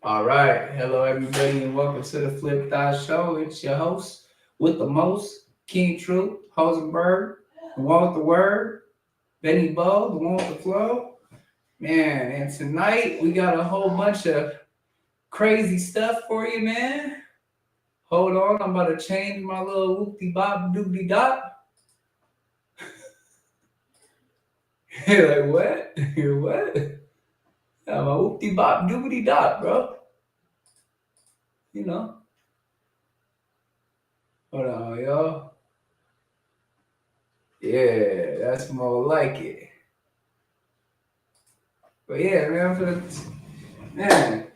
All right. Hello, everybody, and welcome to the Flip Thigh Show. It's your host with the most, King Truth, Hosenberg, the one with the word, Benny Bo, the one with the flow. Man, and tonight we got a whole bunch of crazy stuff for you, man. Hold on, I'm about to change my little whoopty bop doopty dop. Like, what? What? I'm a whoopty bop doopty dop, bro. You know. Hold on, y'all. Yeah, that's more like it. But yeah, man, man,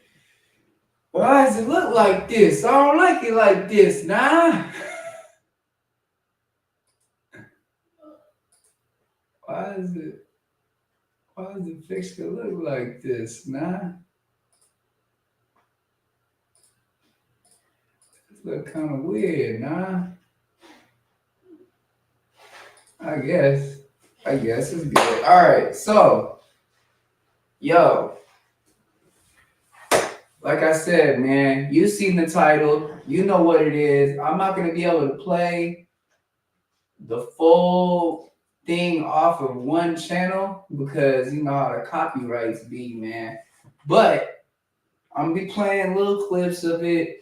why does it look like this? I don't like it like this, nah. Why does it fixed to look like this, nah? This look kind of weird, nah. I guess. I guess it's good. All right, so, yo, like I said, man, you seen the title, you know what it is. I'm not gonna be able to play the full thing off of one channel because you know how the copyrights be, man. But I'm gonna be playing little clips of it.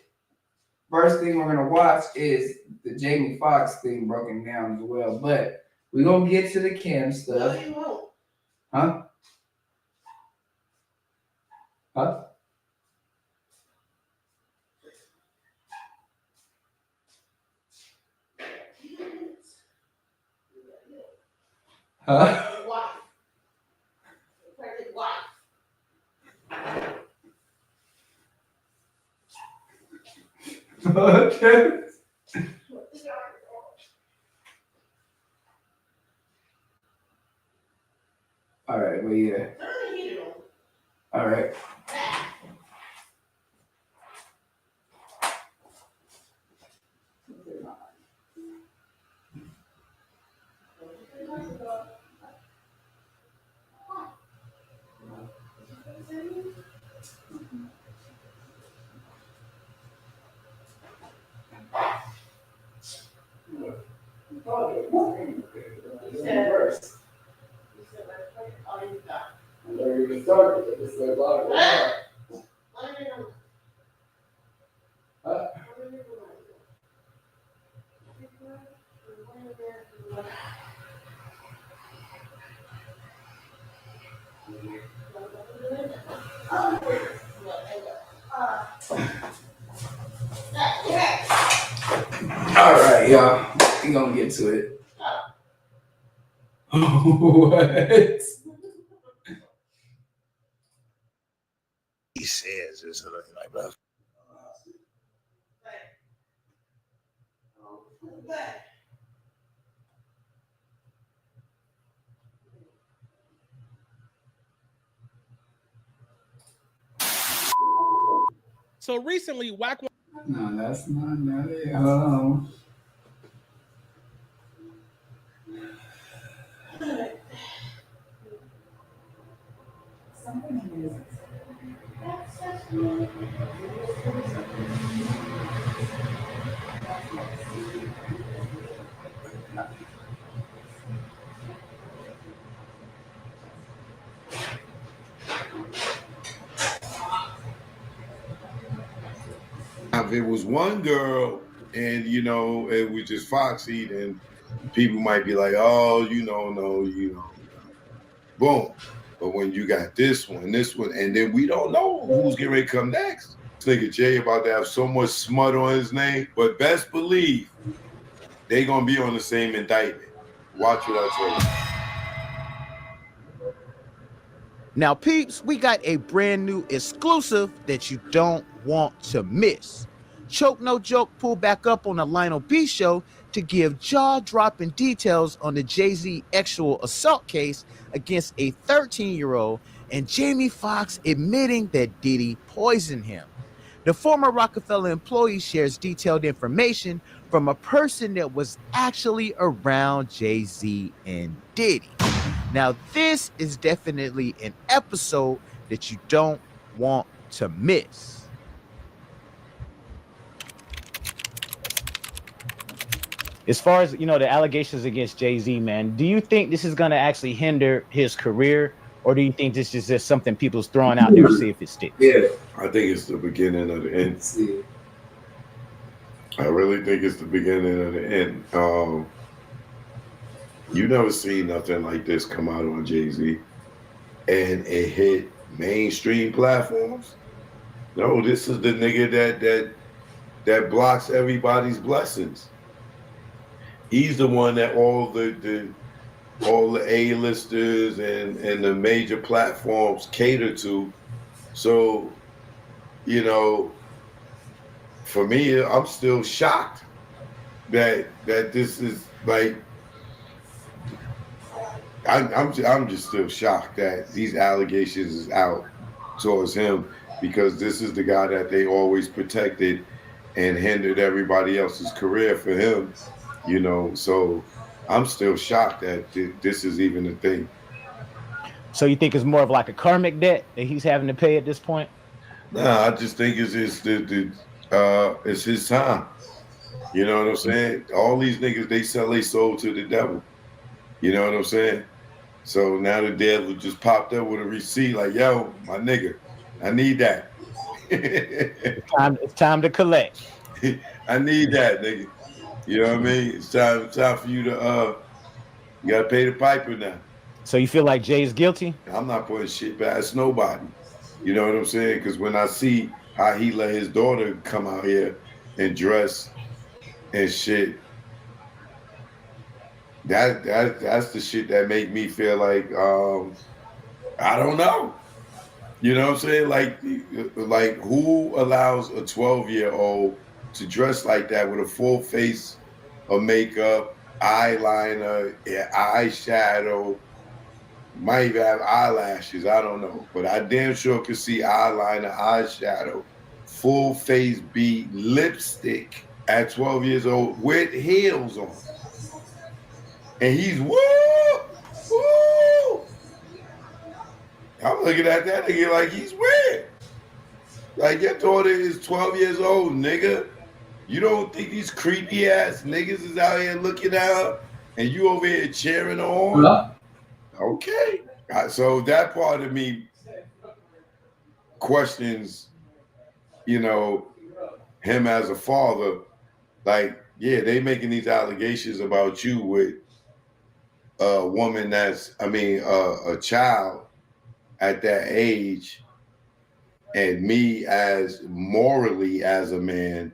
First thing we're gonna watch is the Jamie Foxx thing broken down as well. But we're gonna get to the Kim stuff. No, you won't. Huh? Huh? Huh? Wife. Pregnant wife. Okay. All right, well, yeah. Turn the heater on. All right. You said, oh, you got. All right, y'all. We gonna get to it. What? He says it's like that. So recently, Whack. No, that's not it. Hold on. If it was one girl and it was just Foxy, then people might be like, oh, no. Boom. But when you got this one, and then we don't know who's getting ready to come next. This nigga Jay about to have so much smut on his name, but best believe they gonna be on the same indictment. Watch what I tell you. Now, peeps, we got a brand new exclusive that you don't want to miss. Choke No Joke pulled back up on the Lionel B show to give jaw-dropping details on the Jay-Z sexual assault case against a 13-year-old and Jamie Foxx admitting that Diddy poisoned him. The former Rockefeller employee shares detailed information from a person that was actually around Jay-Z and Diddy. Now, this is definitely an episode that you don't want to miss. As far as the allegations against Jay-Z, man, do you think this is going to actually hinder his career, or do you think this is just something people's throwing out there to see if it sticks? Yeah. I think it's the beginning of the end. Let's see. I really think it's the beginning of the end. You never seen nothing like this come out on Jay-Z, and it hit mainstream platforms. No, this is the nigga that blocks everybody's blessings. He's the one that all the A-listers and the major platforms cater to. So, for me, I'm still shocked that this is like I'm just still shocked that these allegations is out towards him, because this is the guy that they always protected and hindered everybody else's career for him. So I'm still shocked that this is even a thing. So you think it's more of like a karmic debt that he's having to pay at this point? Nah, I just think it's his time. You know what I'm saying? All these niggas, they sell their soul to the devil. You know what I'm saying? So now the devil just popped up with a receipt like, yo, my nigga, I need that. It's time to collect. I need that, nigga. You know what I mean? It's time for you to you gotta pay the piper now. So you feel like Jay's guilty? I'm not putting shit past nobody. You know what I'm saying? Because when I see how he let his daughter come out here and dress and shit, that's the shit that make me feel like I don't know. You know what I'm saying? Like who allows a 12-year-old to dress like that with a full face of makeup, eyeliner, eyeshadow, might even have eyelashes, I don't know. But I damn sure could see eyeliner, eyeshadow, full face beat, lipstick at 12 years old with heels on. And he's woo! I'm looking at that nigga like he's weird. Like, your daughter is 12 years old, nigga. You don't think these creepy ass niggas is out here looking at her and you over here cheering her on? Well, Okay. So that part of me questions, him as a father. Like, yeah, they making these allegations about you with a woman a child at that age, and me as morally as a man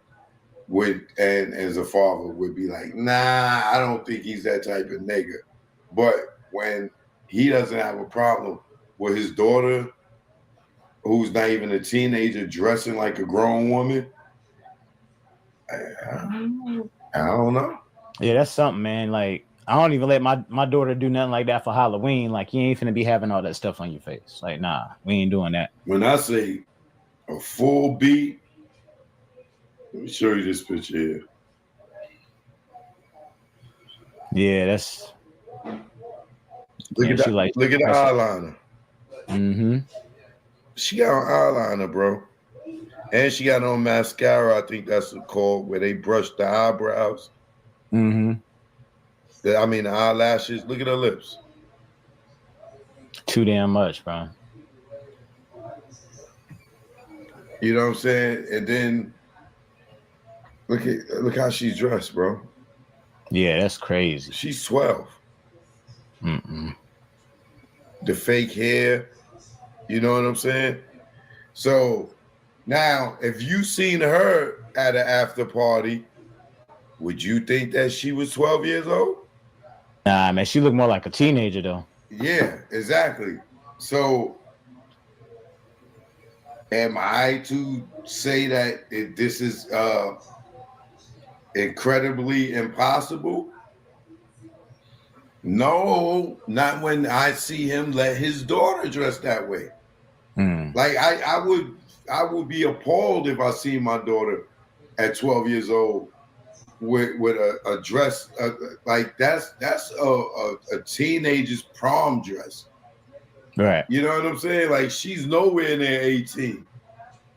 and as a father would be like, nah, I don't think he's that type of nigga. But when he doesn't have a problem with his daughter, who's not even a teenager, dressing like a grown woman, I don't know. Yeah, that's something, man. Like, I don't even let my daughter do nothing like that for Halloween. Like, you ain't finna be having all that stuff on your face. Like, nah, we ain't doing that. When I say a full beat, let me show you this picture here. Yeah, that's. Look at that. Look at the eyeliner. Mm-hmm. She got on eyeliner, bro. And she got on mascara, I think that's called, where they brush the eyebrows. Mm-hmm. The eyelashes. Look at her lips. Too damn much, bro. You know what I'm saying? And then look how she's dressed, bro. Yeah, that's crazy. She's 12. Mm-mm. The fake hair. You know what I'm saying? So now, if you seen her at an after party, would you think that she was 12 years old? Nah, man, she looked more like a teenager, though. Yeah, exactly. So am I to say that this is incredibly impossible? No, not when I see him let his daughter dress that way. Like I would be appalled if I see my daughter at 12 years old with a dress like that's a teenager's prom dress. Right. You know what I'm saying? Like, she's nowhere near 18.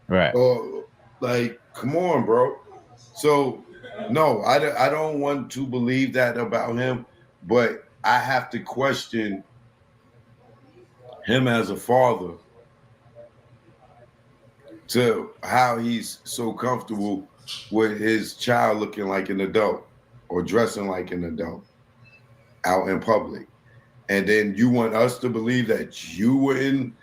Right. Or like, come on, bro. So No, I don't want to believe that about him, but I have to question him as a father to how he's so comfortable with his child looking like an adult or dressing like an adult out in public. And then you want us to believe that you wouldn't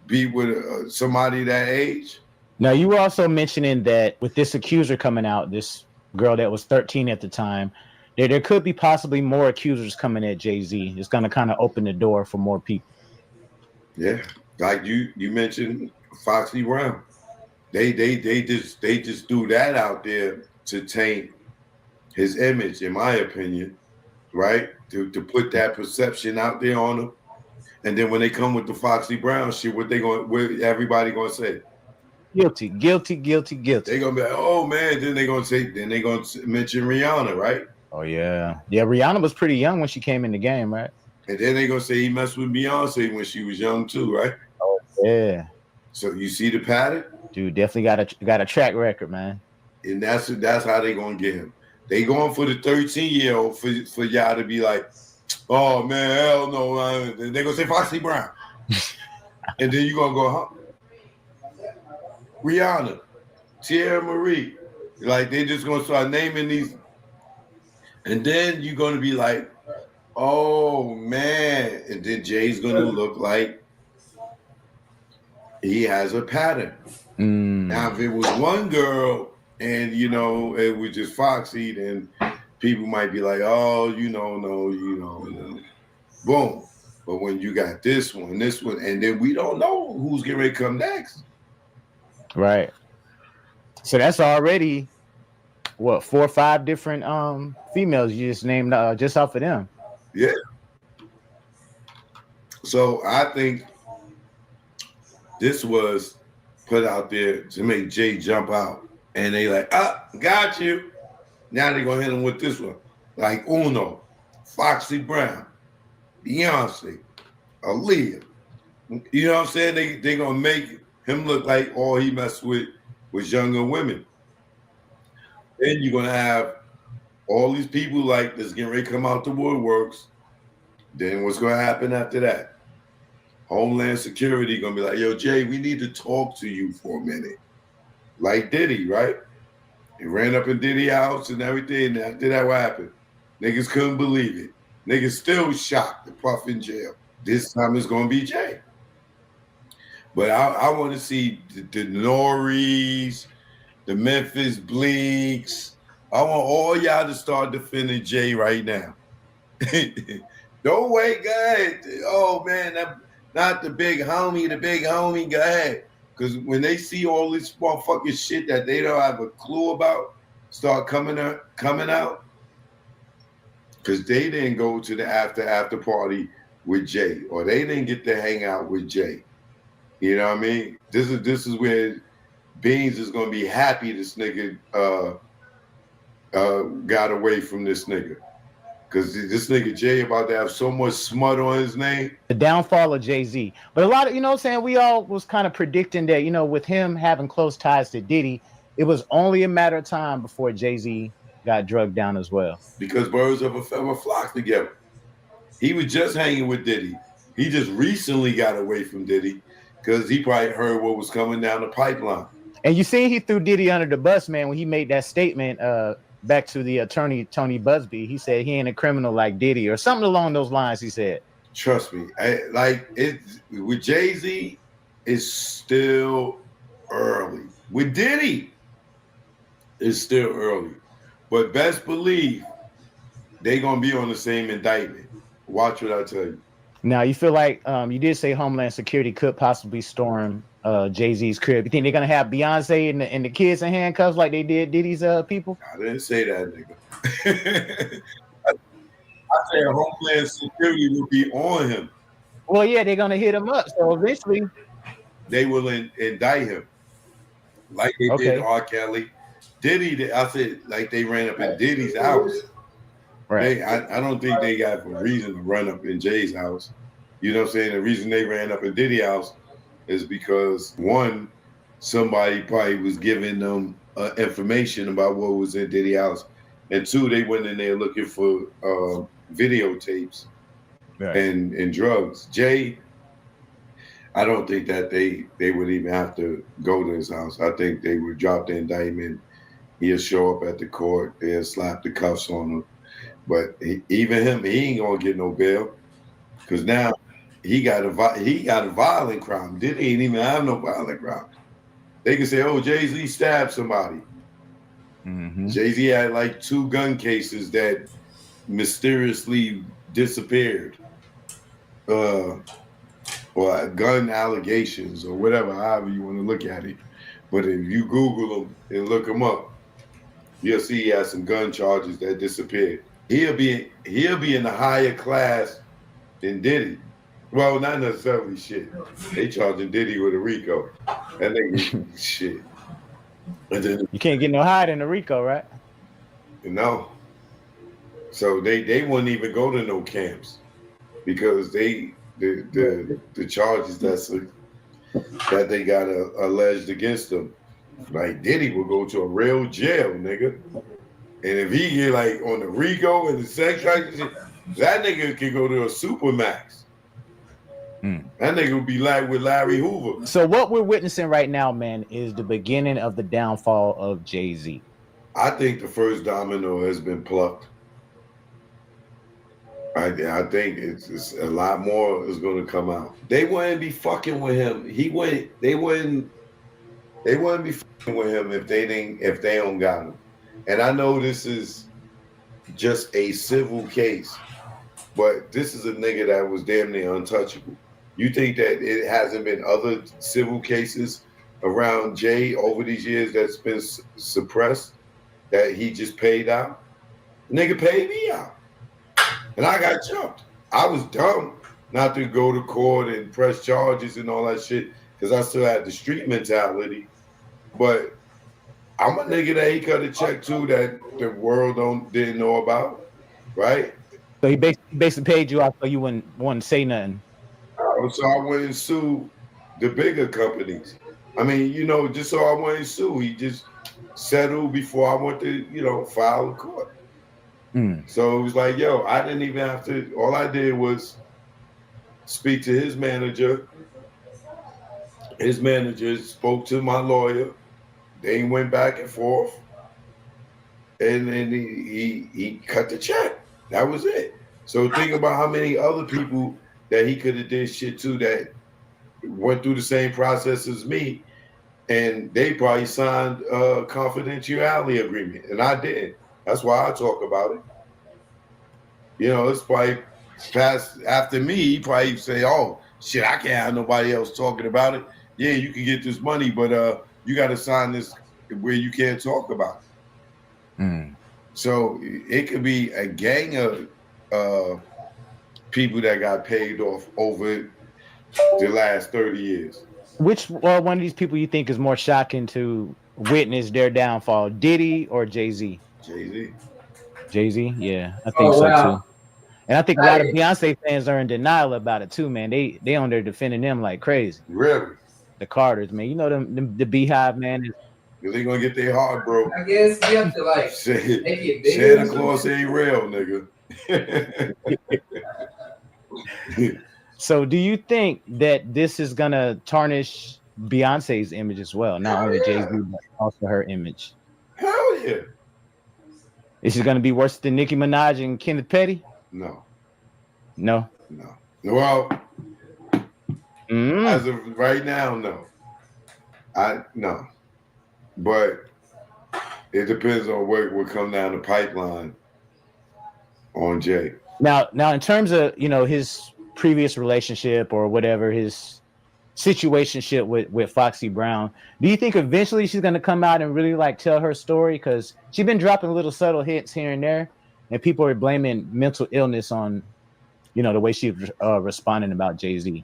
be with somebody that age? Now, you were also mentioning that with this accuser coming out, this girl that was 13 at the time, there could be possibly more accusers coming at Jay-Z. It's going to kind of open the door for more people. Yeah, like you mentioned, Foxy Brown. They just threw that out there to taint his image, in my opinion, right? To put that perception out there on him. And then when they come with the Foxy Brown shit, what everybody gonna say? Guilty, guilty, guilty, guilty. They gonna be like, oh man, then they gonna mention Rihanna, right? Oh yeah. Yeah, Rihanna was pretty young when she came in the game, right? And then they gonna say he messed with Beyonce when she was young too, right? Oh yeah. So you see the pattern? Dude, definitely got a track record, man. And that's how they gonna get him. They going for the 13-year-old for y'all to be like, oh man, hell no, man. They gonna say Foxy Brown. And then you gonna go, huh? Rihanna, Tierra Marie. Like they just gonna start naming these. And then you're gonna be like, oh man. And then Jay's gonna look like he has a pattern. Now, if it was one girl and it was just Foxy, then people might be like, oh, no. Boom. But when you got this one, and then we don't know who's getting ready to come next. Right. So that's already what, 4 or 5 different females you just named just off of them. Yeah. So I think this was put out there to make Jay jump out. And they like, got you. Now they're going to hit him with this one. Like Uno, Foxy Brown, Beyonce, Aaliyah. You know what I'm saying? They're going to make him look like all he messed with was younger women. Then you're going to have all these people like this getting ready to come out the woodworks. Then what's going to happen after that? Homeland Security gonna be like, yo, Jay, we need to talk to you for a minute. Like Diddy, right? He ran up in Diddy's house and everything. And after that, what happened? Niggas couldn't believe it. Niggas still shocked. The Puff in jail. This time it's gonna be Jay. But I want to see the Norries, the Memphis Bleaks. I want all y'all to start defending Jay right now. Don't wait, guys. Oh man, not the big homie, go ahead. Because when they see all this motherfucking shit that they don't have a clue about start coming out, because they didn't go to the after party with Jay, or they didn't get to hang out with Jay. You know what I mean? This is where Beans is gonna be happy this nigga got away from this nigga. Because this nigga Jay about to have so much smut on his name. The downfall of Jay-Z. But a lot of, what I'm saying, we all was kind of predicting that, with him having close ties to Diddy, it was only a matter of time before Jay-Z got drugged down as well. Because birds of a feather flock together. He was just hanging with Diddy. He just recently got away from Diddy because he probably heard what was coming down the pipeline. And you see he threw Diddy under the bus, man, when he made that statement back to the attorney, Tony Busby. He said he ain't a criminal like Diddy or something along those lines, he said. Trust me. With Jay-Z, it's still early. With Diddy, it's still early. But best believe they going to be on the same indictment. Watch what I tell you. Now, you feel like you did say Homeland Security could possibly storm Jay-Z's crib. You think they're going to have Beyonce and the kids in handcuffs like they did Diddy's people? I didn't say that, nigga. I said Homeland Security will be on him. Well, yeah, they're going to hit him up. So eventually they will indict him like they did R. Kelly. Diddy, I said, like they ran up in Diddy's house. Right. I don't think they got a reason to run up in Jay's house. You know what I'm saying? The reason they ran up in Diddy's house is because, one, somebody probably was giving them information about what was in Diddy house, and two, they went in there looking for videotapes and drugs. Jay, I don't think that they would even have to go to his house. I think they would drop the indictment. He'll show up at the court. They'll slap the cuffs on him. But even him, he ain't gonna get no bail because now he got a violent crime. Diddy ain't even have no violent crime. They can say, "Oh, Jay-Z stabbed somebody." Mm-hmm. Jay-Z had like 2 gun cases that mysteriously disappeared, or gun allegations, or whatever, however you want to look at it. But if you Google them and look them up, you'll see he has some gun charges that disappeared. He'll be in the higher class than Diddy. Well, not necessarily shit. They charging Diddy with a RICO. That nigga shit. And then, You can't get no higher than the RICO, right? no. So they wouldn't even go to no camps because the charges that they got alleged against them. Like Diddy will go to a real jail, nigga. And if he get like on the RICO and the sex trafficking shit, that nigga can go to a supermax. That nigga would be like with Larry Hoover. So what we're witnessing right now, man, is the beginning of the downfall of Jay-Z. I think the first domino has been plucked. I think it's a lot more is going to come out. They wouldn't be fucking with him. They wouldn't be fucking with him if they don't got him. And I know this is just a civil case, but this is a nigga that was damn near untouchable. You think that it hasn't been other civil cases around Jay over these years that's been suppressed that he just paid out? Nigga paid me out. And I got jumped. I was dumb not to go to court and press charges and all that shit because I still had the street mentality. But I'm a nigga that he cut a check to that the world didn't know about, right? So he basically paid you off so you wouldn't say nothing. So I went and sued the bigger companies. I mean, just so I went and sue. He just settled before I went to, file in court. So it was like, yo, I didn't even have to. All I did was speak to his manager. His manager spoke to my lawyer. They went back and forth, and then he cut the check. That was it. So think about how many other people that he could have did shit to that went through the same process as me, and they probably signed a confidentiality agreement, and I didn't. That's why I talk about it. It's probably past after me. He probably say, "Oh shit, I can't have nobody else talking about it." Yeah, you can get this money, but you got to sign this where you can't talk about it. So it could be a gang of people that got paid off over the last 30 years. Which one of these people you think is more shocking to witness their downfall, Diddy or Jay-Z? Jay-Z. Jay-Z, yeah, I think so too. And I think a lot of Beyonce fans are in denial about it too, man. They on there defending them like crazy. Really? The Carters, man. You know them the Beehive, man. They're gonna get their heart broke. I guess you have to like make it bigger. Santa Claus ain't real, nigga. So do you think that this is gonna tarnish Beyonce's image as well? Not only Jay-Z, but also her image. Hell yeah. Is it gonna be worse than Nicki Minaj and Kenneth Petty? No. Well, as of right now, no. No. But it depends on what come down the pipeline on Jay. Now, in terms of his previous relationship or whatever, his situationship with Foxy Brown, do you think eventually she's gonna come out and really like tell her story? Because she's been dropping little subtle hints here and there, and people are blaming mental illness on the way she's responding about Jay-Z.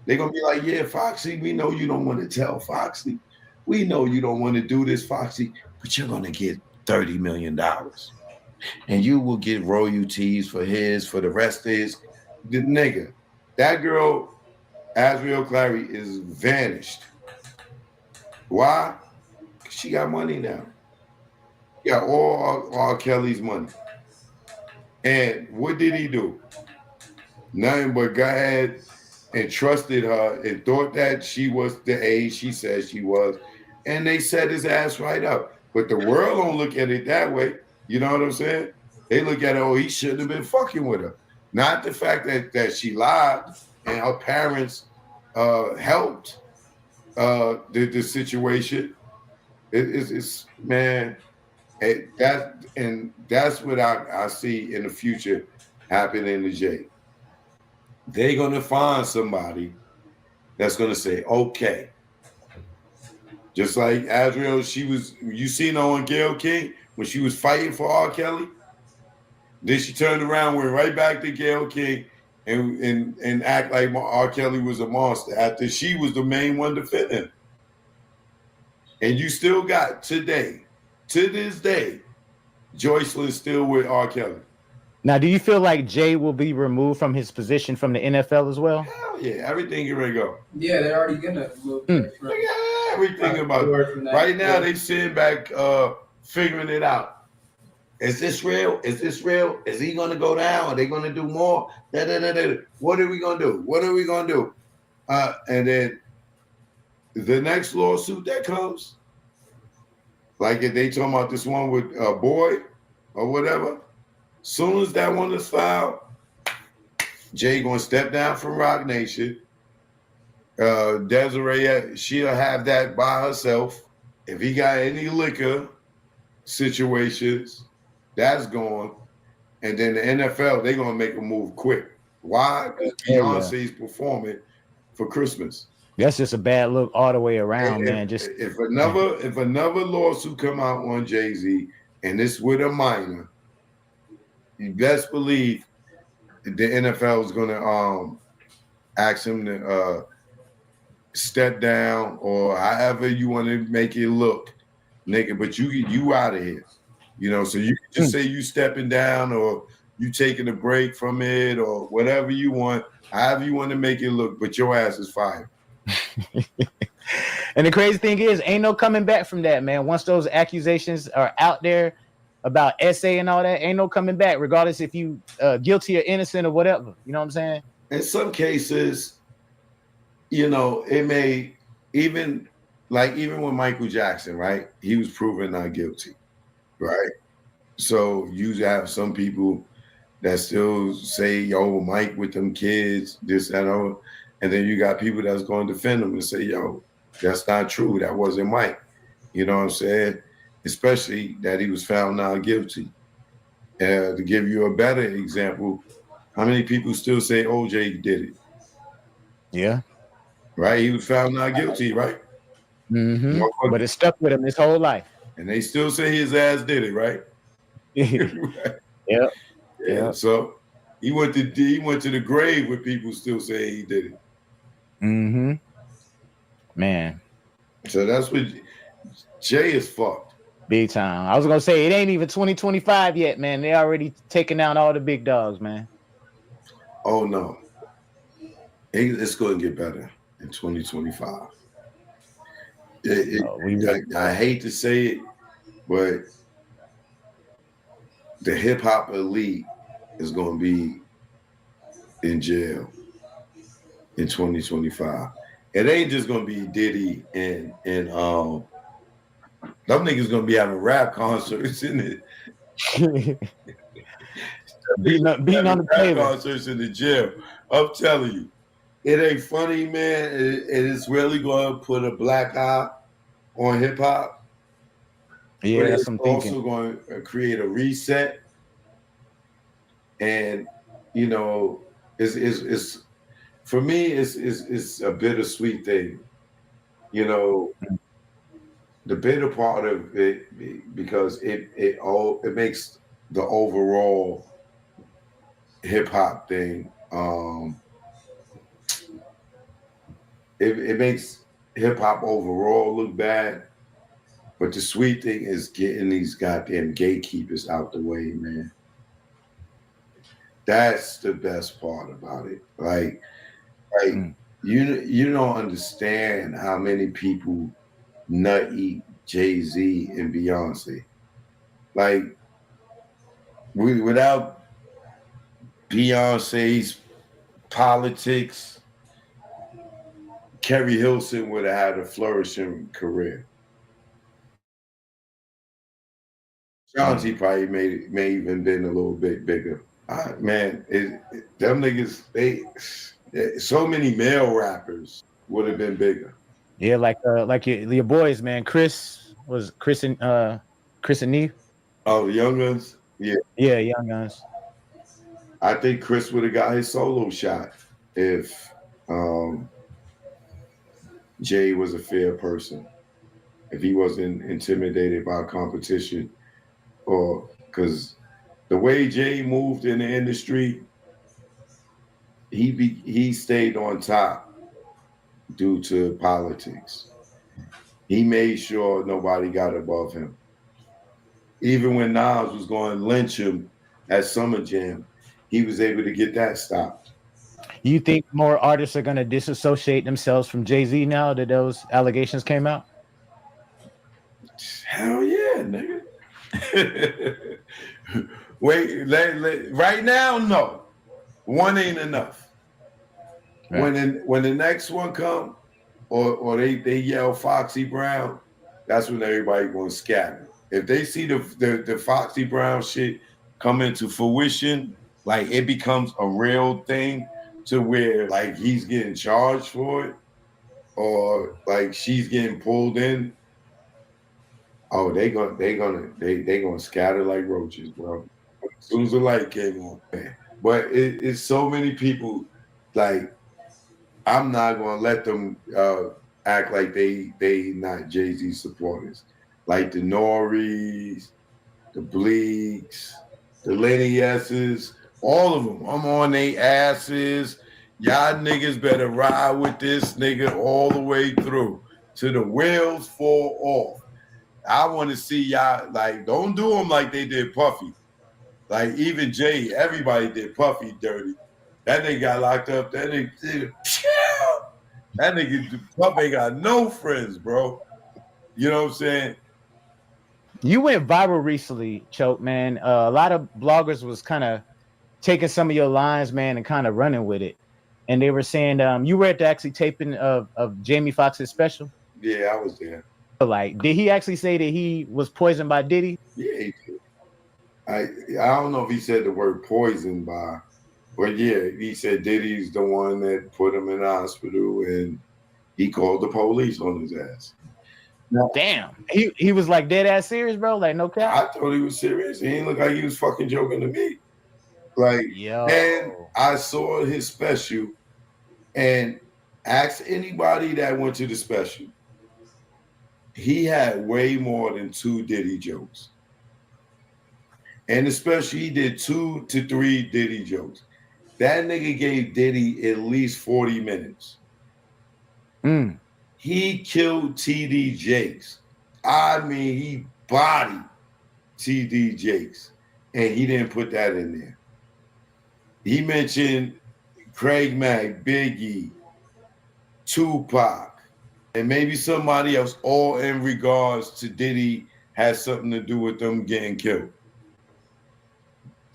They're gonna be like, yeah, Foxy, we know you don't want to tell Foxy. We know you don't want to do this, Foxy, but you're gonna get $30 million. And you will get royalties for the rest of his. The nigga, that girl, Azriel Clary, is vanished. Why? She got money now. She got all R. Kelly's money. And what did he do? Nothing but go ahead and trusted her and thought that she was the age she said she was. And they set his ass right up. But the world don't look at it that way. You know what I'm saying? They look at it, oh, he shouldn't have been fucking with her. Not the fact that she lied and her parents helped the situation. It's man, that's what I see in the future happening to Jay. They're gonna find somebody that's gonna say, okay. Just like Adriel, you seen her on Gayle King when she was fighting for R. Kelly? Then she turned around, went right back to Gayle King and act like R. Kelly was a monster after she was the main one defending him. And you still got today, to this day, Joycelyn still with R. Kelly. Now, do you feel like Jay will be removed from his position from the NFL as well? Hell yeah, everything can go. Yeah, they're already gonna move. Everything about it. Right now, they sitting back figuring it out. Is this real? Is this real? Is he gonna go down? Are they gonna do more? What are we gonna do? What are we gonna do? And then the next lawsuit that comes, like if they talking about this one with a boy or whatever, soon as that one is filed, Jay gonna step down from Rock Nation. Desiree, she'll have that by herself. If he got any liquor situations, that's gone. And then the NFL, they're gonna make a move quick. Why? Because Beyonce's performing for Christmas. That's just a bad look all the way around, man. If another lawsuit come out on Jay-Z and it's with a minor, you best believe the NFL is gonna ask him to step down or however you want to make it look, nigga. But you out of here, you know. So you can just say you stepping down or you taking a break from it or whatever you want, however you want to make it look. But your ass is fired. And the crazy thing is, ain't no coming back from that, man. Once those accusations are out there about SA and all that, ain't no coming back, regardless if you guilty or innocent or whatever. You know what I'm saying? In some cases, you know, it may even with Michael Jackson, right? He was proven not guilty, right? So you have some people that still say, yo, Mike with them kids, this, that, and and then you got people that's going to defend him and say, yo, that's not true. That wasn't Mike. You know what I'm saying? Especially that he was found not guilty. To give you a better example, how many people still say OJ did it? Yeah. Right? He was found not guilty, right? Mm-hmm. But it stuck with him his whole life. And they still say his ass did it, right? Right. Yep. Yeah. So he went to the grave with people still saying he did it. Mm-hmm. Man. So that's what Jay is fucked. Big time. I was gonna say it ain't even 2025 yet, man. They already taking down all the big dogs, man. Oh no. It's going to get better in 2025. I hate to say it, but the hip hop elite is going to be in jail in 2025. It ain't just going to be Diddy and them niggas going to be having rap concerts in it. beating on the pavement. Concerts in the jail. I'm telling you, it ain't funny, man. It is really going to put a black eye on hip hop. Yeah, but that's it's what I'm also thinking. going to create a reset. And you know, it's for me, it's a bittersweet thing. You know, the bitter part of it because it makes the overall hip hop thing. It makes hip hop overall look bad. But the sweet thing is getting these goddamn gatekeepers out the way, man. That's the best part about it. Like you don't understand how many people nut eat Jay-Z and Beyonce. Like, without Beyonce's politics, Kerry Hilson would have had a flourishing career. Chauncey probably may even been a little bit bigger. Man, them niggas, so many male rappers would have been bigger. Yeah, like your boys, man. Chris and Neve. Oh, the young ones? Yeah. Yeah, Young Guns. I think Chris would have got his solo shot if Jay was a fair person, if he wasn't intimidated by competition, or because the way Jay moved in the industry, he stayed on top due to politics. He made sure nobody got above him. Even when Nas was going to lynch him at Summer Jam, he was able to get that stopped. You think more artists are going to disassociate themselves from Jay-Z now that those allegations came out? Hell yeah, nigga. Wait, right now, no. One ain't enough. Right. When the next one come, or they yell Foxy Brown, that's when everybody gonna scatter. If they see the Foxy Brown shit come into fruition, like it becomes a real thing to where like he's getting charged for it, or like she's getting pulled in. Oh, they gonna scatter like roaches, bro. As soon as the light came on, man. But it's so many people. Like, I'm not gonna let them act like they not Jay-Z supporters. Like the Norries, the Bleaks, the Lenny S's, all of them. I'm on they asses. Y'all niggas better ride with this nigga all the way through till the wheels fall off. I want to see y'all, like, don't do them like they did Puffy. Like, even Jay, everybody did Puffy dirty. That nigga got locked up. That nigga, Puff ain't got no friends, bro. You know what I'm saying? You went viral recently, Choke, man. A lot of bloggers was kind of taking some of your lines, man, and kind of running with it. And they were saying you were at the actually taping of Jamie Foxx's special. Yeah, I was there. Like, did he actually say that he was poisoned by Diddy? Yeah, he did. I don't know if he said the word poison by, but yeah, he said Diddy's the one that put him in the hospital, and he called the police on his ass. Now, damn, he was like dead ass serious, bro. Like, no cap. I thought he was serious. He didn't look like he was fucking joking to me. Like, and I saw his special, and ask anybody that went to the special. He had way more than 2 Diddy jokes. And especially he did 2 to 3 Diddy jokes. That nigga gave Diddy at least 40 minutes. He killed TD Jakes. I mean, he bodied TD Jakes. And he didn't put that in there. He mentioned Craig Mack, Biggie, Tupac, and maybe somebody else, all in regards to Diddy has something to do with them getting killed.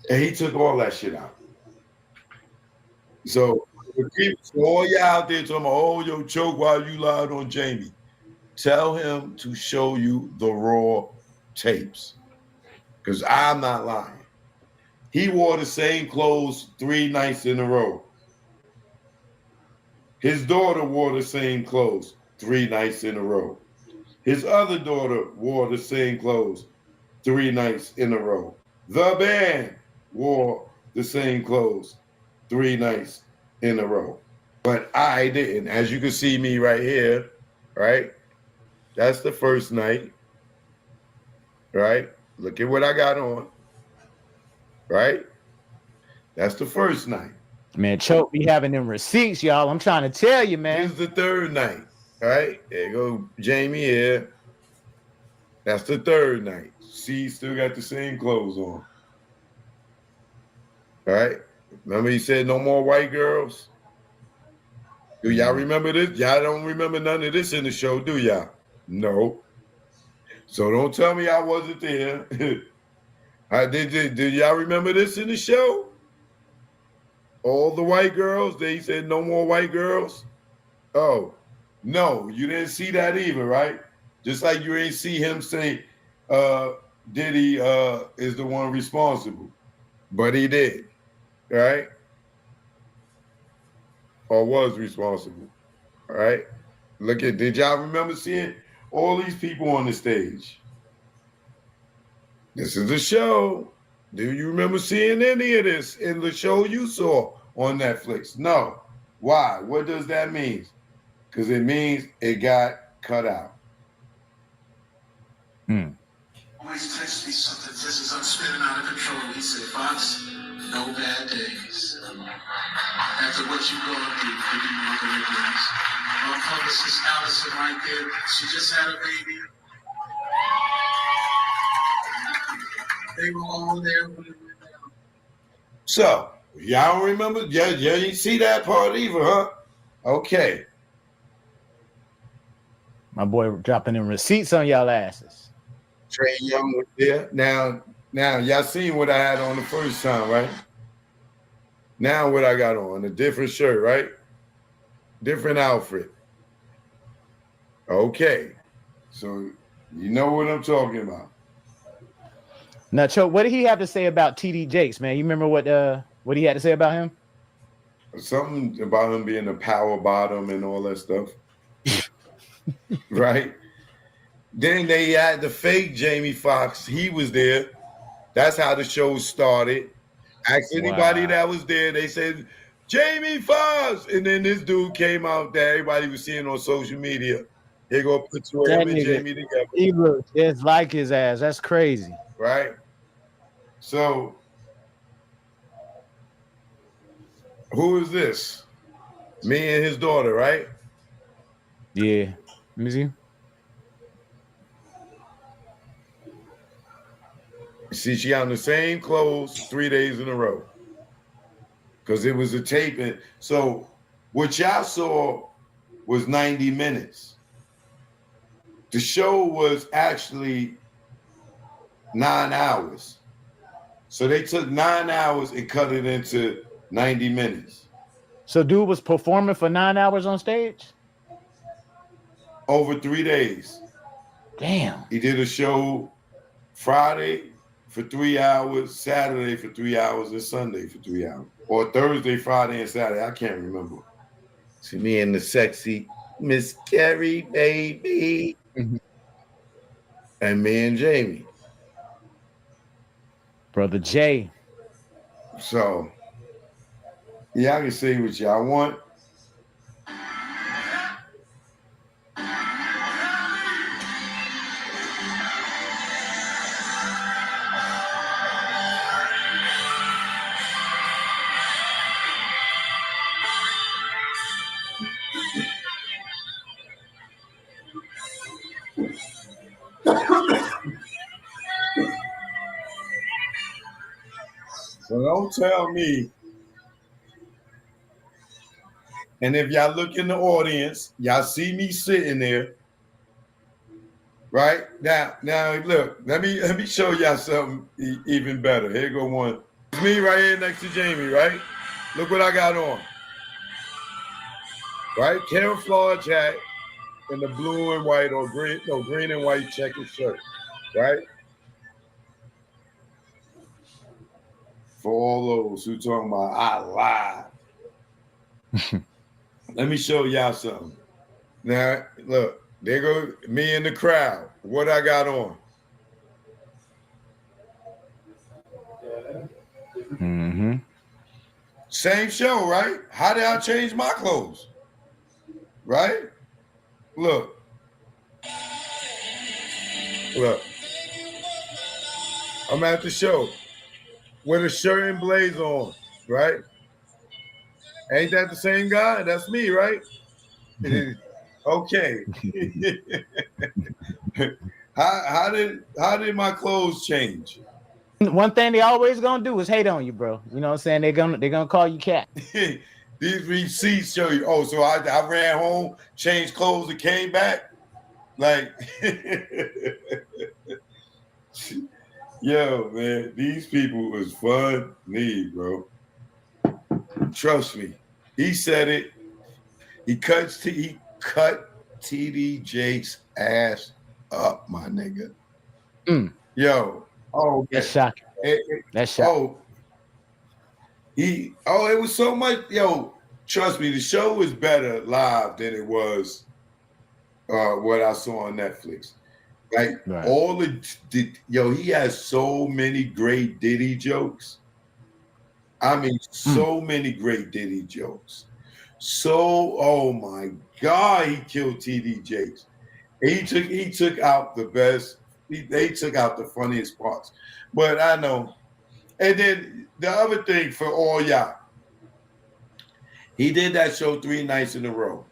And he took all that shit out. So all y'all out there talking about, oh, yo, Choke, why you lied on Jamie? Tell him to show you the raw tapes. Because I'm not lying. He wore the same clothes 3 nights in a row. His daughter wore the same clothes 3 nights in a row. His other daughter wore the same clothes 3 nights in a row. The band wore the same clothes 3 nights in a row. But I didn't. As you can see me right here, right? That's the first night, right? Look at what I got on, right? That's the first night. Man, Choke be having them receipts, y'all. I'm trying to tell you, man. This is the third night, right? There you go, Jamie here. That's the third night. She still got the same clothes on. All right? Remember he said no more white girls? Do y'all remember this? Y'all don't remember none of this in the show, do y'all? No. So don't tell me I wasn't there. Did y'all remember this in the show? All the white girls, they said no more white girls. Oh, no, you didn't see that either, right? Just like you ain't see him say Diddy is the one responsible. But he did, right? Or was responsible. All right. Did y'all remember seeing all these people on the stage? This is a show. Do you remember seeing any of this in the show you saw on Netflix? No. Why? What does that mean? Because it means it got cut out. Always text me something just as I'm spinning out of control. He said, Fox, no bad days. After what you've gone through, for you Olympians. Our publicist Allison right there, she just had a baby. They were all there when it went down. So, y'all don't remember? Yeah, you didn't see that part either, huh? Okay. My boy dropping in receipts on y'all asses. Trey Young was there. Now, y'all seen what I had on the first time, right? Now what I got on, a different shirt, right? Different outfit. Okay. So you know what I'm talking about. Now, Choke, what did he have to say about TD Jakes, man? You remember what he had to say about him? Something about him being a power bottom and all that stuff. Right? Then they had the fake Jamie Foxx. He was there. That's how the show started. Ask anybody that was there. They said, Jamie Foxx. And then this dude came out that everybody was seeing on social media. They go put him and Jamie together. He looks just like his ass. That's crazy. Right? So, who is this? Me and his daughter, right? Yeah. Let me see. See, she on the same clothes 3 days in a row. Because it was a taping. So what y'all saw was 90 minutes. The show was actually 9 hours. So they took 9 hours and cut it into 90 minutes. So dude was performing for 9 hours on stage? Over 3 days. Damn. He did a show Friday for 3 hours, Saturday for 3 hours, and Sunday for 3 hours. Or Thursday, Friday, and Saturday. I can't remember. See me and the sexy Miss Carrie, baby. And me and Jamie. Brother Jay. So, yeah, I can say what y'all want. So don't tell me. And if y'all look in the audience, y'all see me sitting there. Right? Now look, let me show y'all something even better. Here go one. It's me right here next to Jamie, right? Look what I got on. Right? Camouflage hat and the blue and white or green and white checkered shirt. Right? For all those who talking about I lied. Let me show y'all something. Now, look, there go me in the crowd. What I got on. Mm-hmm. Same show, right? How did I change my clothes? Right? Look. I'm at the show with a shirt and blaze on, right? Ain't that the same guy? That's me, right? Okay. How did my clothes change? One thing they always gonna do is hate on you, bro. You know what I'm saying? They're gonna call you cat. These receipts show you. Oh, so I ran home, changed clothes, and came back. Like, yo, man, these people was funny, bro. Trust me. He said it. He cut TD Jake's ass up, my nigga. Mm. Yo, oh That's man. shocking. That's shocking. It was so much. Yo, trust me, the show was better live than it was what I saw on Netflix. Like Right. all he has so many great Diddy jokes. I mean, so many great Diddy jokes. So, oh my God, he killed TD Jakes. He took out the best. They took out the funniest parts. But I know. And then the other thing for all y'all, he did that show 3 nights in a row.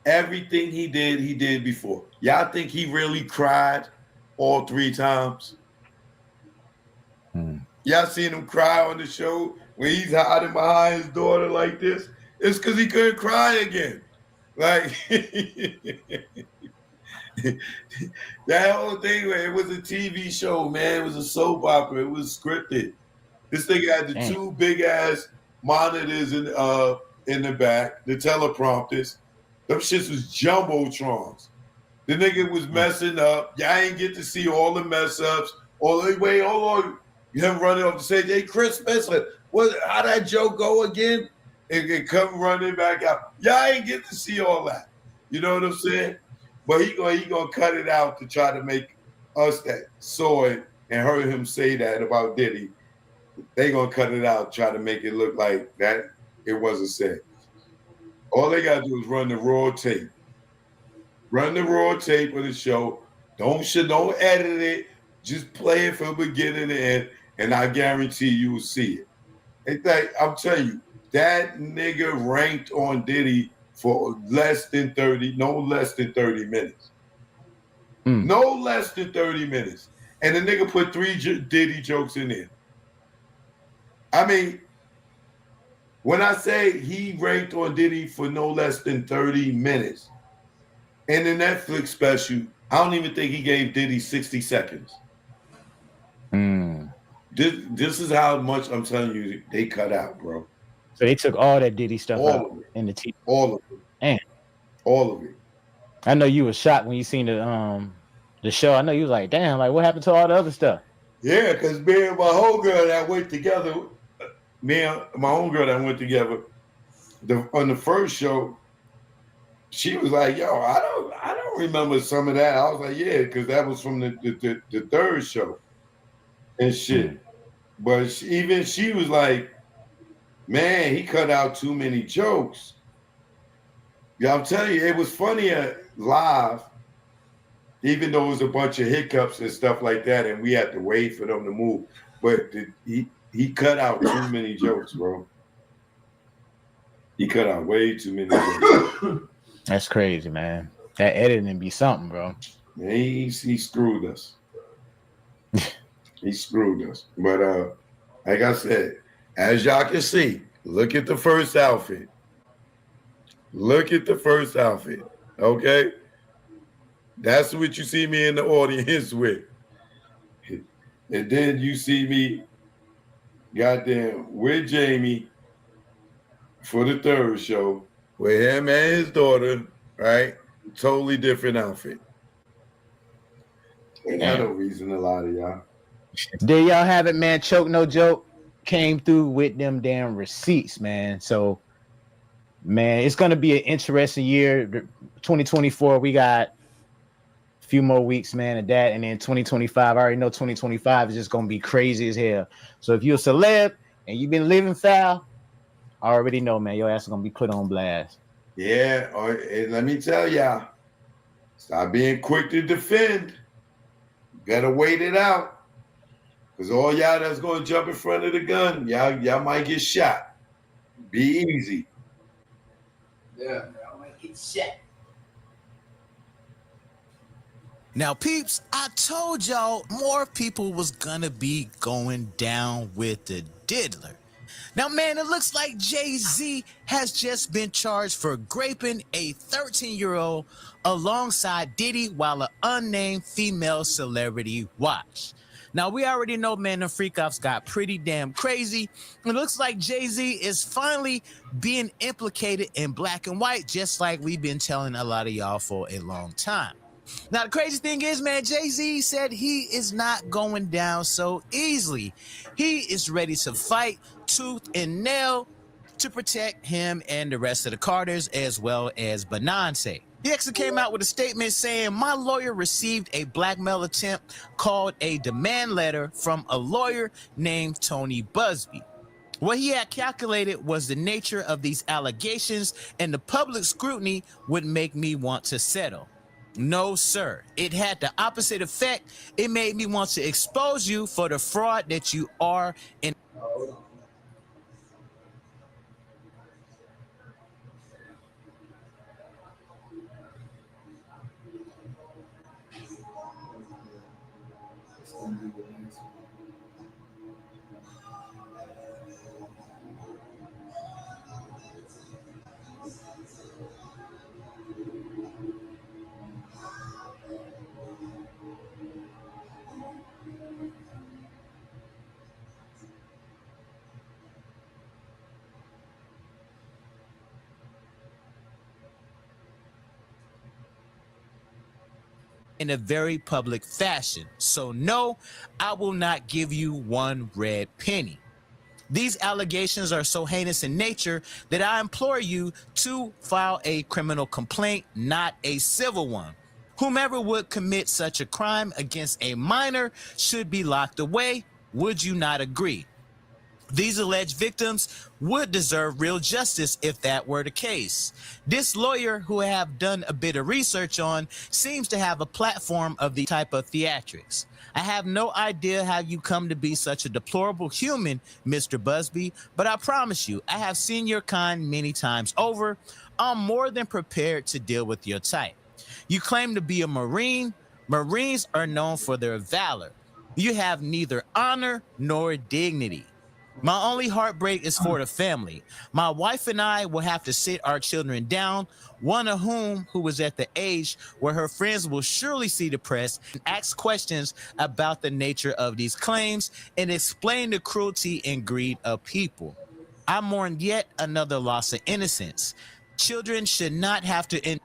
Everything he did before. Y'all think he really cried all 3 times? Y'all seen him cry on the show when he's hiding behind his daughter like this? It's because he couldn't cry again. Like that whole thing, it was a TV show, man. It was a soap opera. It was scripted. This thing had the 2 big ass monitors in the back, the teleprompters. Them shits was jumbotrons. The nigga was messing up. Y'all ain't get to see all the mess ups. Wait, hold on. Him running off the stage. Hey, Chris Spencer, how that joke go again? And come running back out. Y'all ain't get to see all that. You know what I'm saying? But he gonna cut it out to try to make us that saw it and heard him say that about Diddy. They gonna cut it out, try to make it look like that it wasn't said. All they gotta do is run the raw tape. Run the raw tape of the show. Don't edit it. Just play it from beginning to end, and I guarantee you will see it. It's like, I'm telling you, that nigga ranked on Diddy for no less than 30 minutes. No less than 30 minutes. And the nigga put 3 Diddy jokes in there. I mean, when I say he ranked on Diddy for no less than 30 minutes, in the Netflix special, I don't even think he gave Diddy 60 seconds. This is how much I'm telling you they cut out, bro. So they took all that Diddy stuff out in the TV. All of it. Damn. All of it. I know you were shocked when you seen the show. I know you was like, damn, like what happened to all the other stuff? Yeah, because me and my homegirl that went together, on the first show, she was like, yo, I don't remember some of that. I was like, yeah, because that was from the third show and shit. But she was like, man, he cut out too many jokes. Yeah, I'm telling you, it was funnier live, even though it was a bunch of hiccups and stuff like that, and we had to wait for them to move. But he cut out too many jokes, bro. He cut out way too many jokes. That's crazy, man. That editing be something, bro. Man, he screwed us. He screwed us. But like I said, as y'all can see, look at the first outfit. Look at the first outfit. Okay? That's what you see me in the audience with. And then you see me goddamn with Jamie for the third show with him and his daughter, right? Totally different outfit. Ain't got no reason to lie to y'all. There y'all have it, man. Choke No Joke came through with them damn receipts, man. So, man, it's going to be an interesting year. 2024, we got a few more weeks, man, of that. And then 2025, I already know 2025 is just going to be crazy as hell. So if you're a celeb and you've been living foul, I already know, man, your ass is going to be put on blast. Yeah, and let me tell y'all, stop being quick to defend. You better wait it out. Because all y'all that's going to jump in front of the gun, y'all might get shot. Be easy. Yeah, I might get shot. Now, peeps, I told y'all more people was gonna be going down with the diddler. Now, man, it looks like Jay-Z has just been charged for raping a 13-year-old alongside Diddy while an unnamed female celebrity watched. Now, we already know, man, the freak-offs got pretty damn crazy. It looks like Jay-Z is finally being implicated in black and white, just like we've been telling a lot of y'all for a long time. Now, the crazy thing is, man, Jay-Z said he is not going down so easily. He is ready to fight tooth and nail to protect him and the rest of the Carters, as well as Beyonce. He actually came out with a statement saying, "My lawyer received a blackmail attempt called a demand letter from a lawyer named Tony Busby. What he had calculated was the nature of these allegations, and the public scrutiny would make me want to settle. No, sir. It had the opposite effect. It made me want to expose you for the fraud that you are and in a very public fashion. So no, I will not give you one red penny. These allegations are so heinous in nature that I implore you to file a criminal complaint, not a civil one. Whomever would commit such a crime against a minor should be locked away. Would you not agree? These alleged victims would deserve real justice if that were the case. This lawyer, who I have done a bit of research on, seems to have a platform of the type of theatrics. I have no idea how you come to be such a deplorable human, Mr. Busby, but I promise you, I have seen your kind many times over. I'm more than prepared to deal with your type. You claim to be a Marine. Marines are known for their valor. You have neither honor nor dignity. My only heartbreak is for the family. My wife and I will have to sit our children down, one of whom who is at the age where her friends will surely see the press and ask questions about the nature of these claims and explain the cruelty and greed of people. I mourn yet another loss of innocence. Children should not have to end.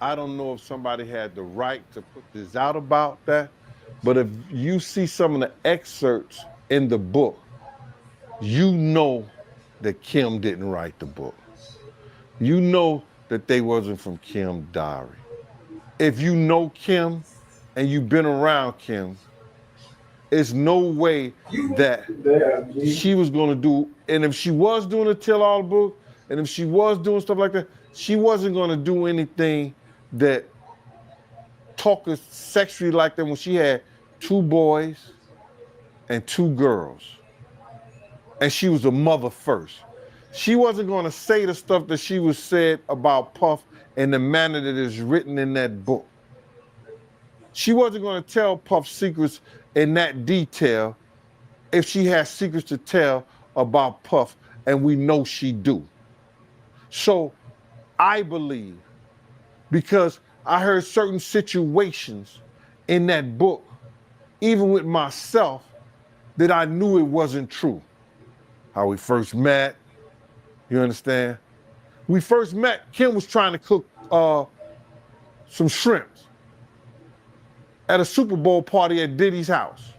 I don't know if somebody had the right to put this out about that, but if you see some of the excerpts in the book, you know that Kim didn't write the book. You know that they wasn't from Kim's diary. If you know Kim and you've been around Kim, it's no way that she was going to do, and if she was doing a tell-all book, and if she was doing stuff like that, she wasn't going to do anything that talked sexually like that when she had 2 boys and 2 girls. And she was a mother first. She wasn't going to say the stuff that she was said about Puff in the manner that is written in that book. She wasn't going to tell Puff secrets in that detail if she has secrets to tell about Puff, and we know she do. So I believe, because I heard certain situations in that book, even with myself, that I knew it wasn't true. How we first met, you understand? We first met, Kim was trying to cook some shrimps at a Super Bowl party at Diddy's house.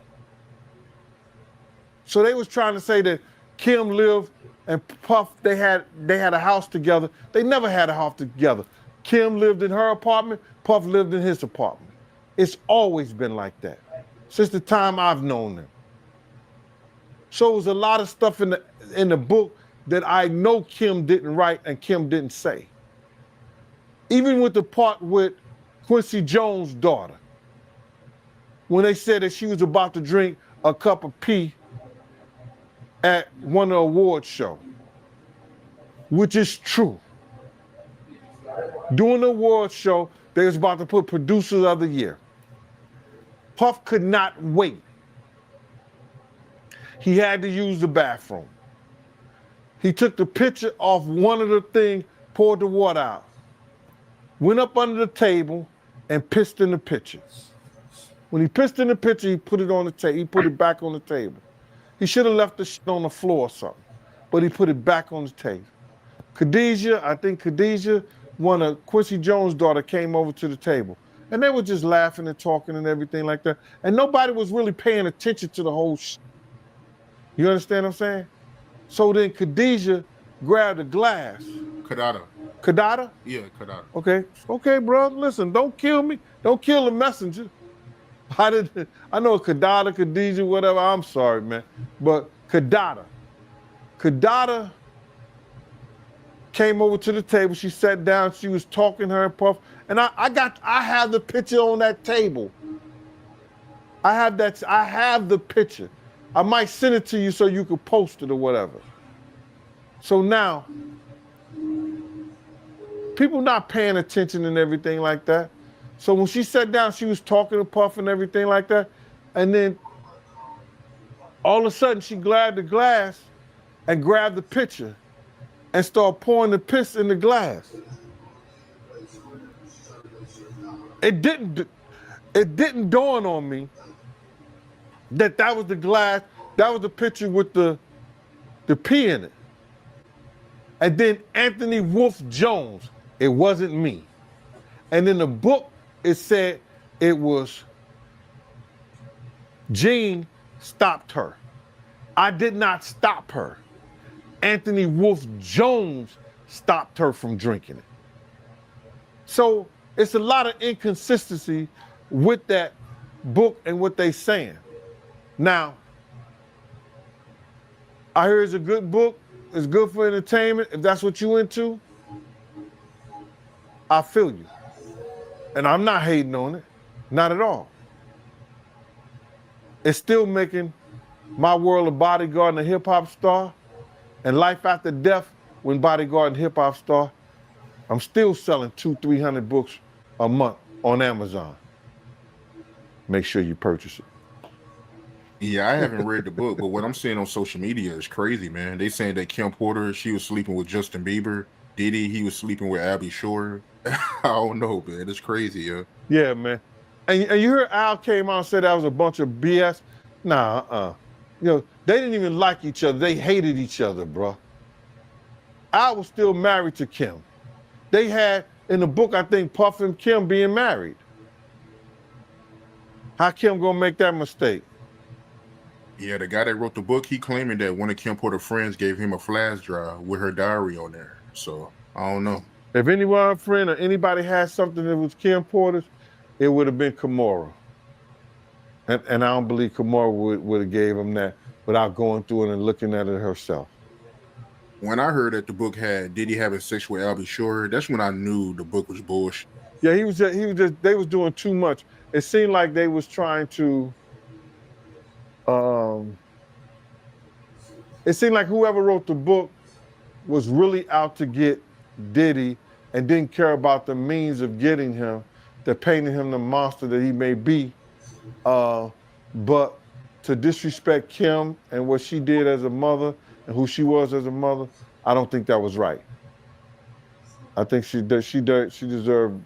So they was trying to say that Kim lived and Puff, they had a house together. They never had a house together. Kim lived in her apartment, Puff lived in his apartment. It's always been like that since the time I've known them. So it was a lot of stuff in the book that I know Kim didn't write and Kim didn't say. Even with the part with Quincy Jones' daughter, when they said that she was about to drink a cup of pee at one of the awards show, which is true. During the awards show, they was about to put producers of the year. Puff could not wait. He had to use the bathroom. He took the pitcher off one of the things, poured the water out, went up under the table and pissed in the pitcher. When he pissed in the pitcher, he put it on the table. He put it back on the table. He should have left the shit on the floor or something, but he put it back on the table. Khadijah, one of Quincy Jones' daughter, came over to the table. And they were just laughing and talking and everything like that. And nobody was really paying attention to the whole shit. You understand what I'm saying? So then Khadijah grabbed a glass. Kadada? Yeah, Kadada. Okay, bro. Listen, don't kill me. Don't kill the messenger. I know Kadada, Khadijah, whatever. I'm sorry, man. But Kadada came over to the table. She sat down. She was talking to her and Puff. And I have the picture on that table. I have the picture. I might send it to you so you could post it or whatever. So now, people not paying attention and everything like that. So when she sat down, she was talking to Puff and everything like that. And then all of a sudden she grabbed the glass and grabbed the pitcher and started pouring the piss in the glass. It didn't dawn on me that was the glass, that was the pitcher with the pee in it. And then Anthony Wolf Jones, it wasn't me. And in the book, it said it was Jean stopped her. I did not stop her. Anthony Wolf Jones stopped her from drinking it. So it's a lot of inconsistency with that book and what they saying. Now, I hear it's a good book. It's good for entertainment. If that's what you into, I feel you. And I'm not hating on it, not at all. It's still making My World of Bodyguard and a Hip Hop Star and Life After Death when Bodyguard and Hip Hop Star. I'm still selling 200-300 books a month on Amazon. Make sure you purchase it. Yeah, I haven't read the book, but what I'm seeing on social media is crazy, man. They saying that Kim Porter, she was sleeping with Justin Bieber. Diddy, he was sleeping with Abby Shore. I don't know, man. It's crazy, yeah. Yeah, man. And you heard Al came out and said that was a bunch of BS? Nah, You know, they didn't even like each other. They hated each other, bro. Al was still married to Kim. They had, in the book, I think, Puff and Kim being married. How Kim gonna make that mistake? Yeah, the guy that wrote the book, he claiming that one of Kim Porter's friends gave him a flash drive with her diary on there. So, I don't know. If anyone, friend, or anybody had something that was Kim Porter's, it would have been Kimora. And I don't believe Kimora would have gave him that without going through it and looking at it herself. When I heard that the book had Diddy having sex with Abby Shore, that's when I knew the book was bullshit. Yeah, he was just, they was doing too much. It seemed like they was trying to, it seemed like whoever wrote the book was really out to get Diddy and didn't care about the means of getting him. They're painting him the monster that he may be. But to disrespect Kim and what she did as a mother and who she was as a mother, I don't think that was right. I think she deserved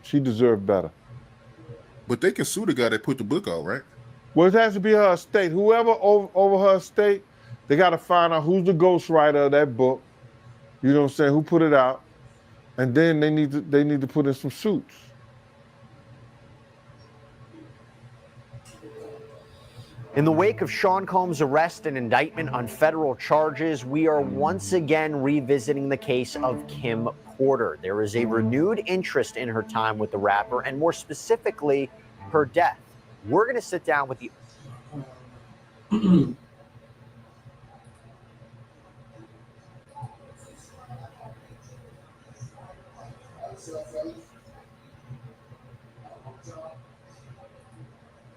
She deserved better. But they can sue the guy that put the book out, right? Well, it has to be her estate. Whoever over her estate, they got to find out who's the ghostwriter of that book. You know what I'm saying? Who put it out? And then they need to put in some suits. In the wake of Sean Combs' arrest and indictment on federal charges, we are once again revisiting the case of Kim Porter. There is a renewed interest in her time with the rapper, and more specifically, her death. We're going to sit down with the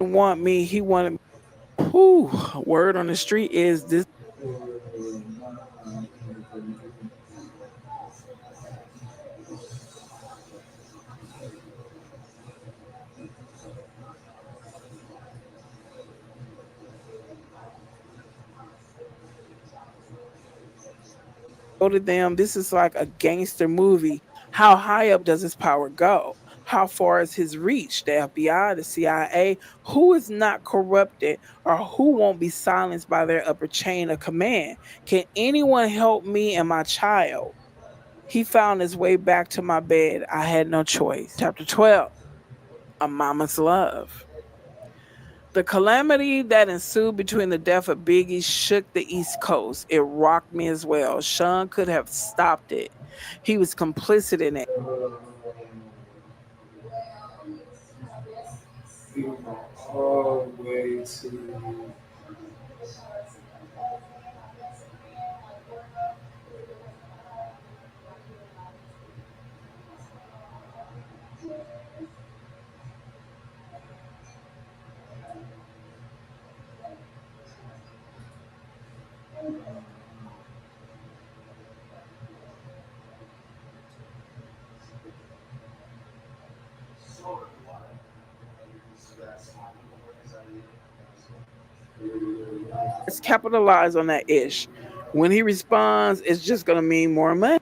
want me, he wanted me. Whew, word on the street is this. Go to them. This is like a gangster movie. How high up does his power go? How far is his reach? The FBI, the CIA, who is not corrupted or who won't be silenced by their upper chain of command? Can anyone help me and my child? He found his way back to my bed. I had no choice. Chapter 12, A Mama's Love. The calamity that ensued between the death of Biggie shook the East Coast. It rocked me as well. Sean could have stopped it. He was complicit in it. All the way to Let's capitalize on that ish. When he responds, it's just going to mean more money.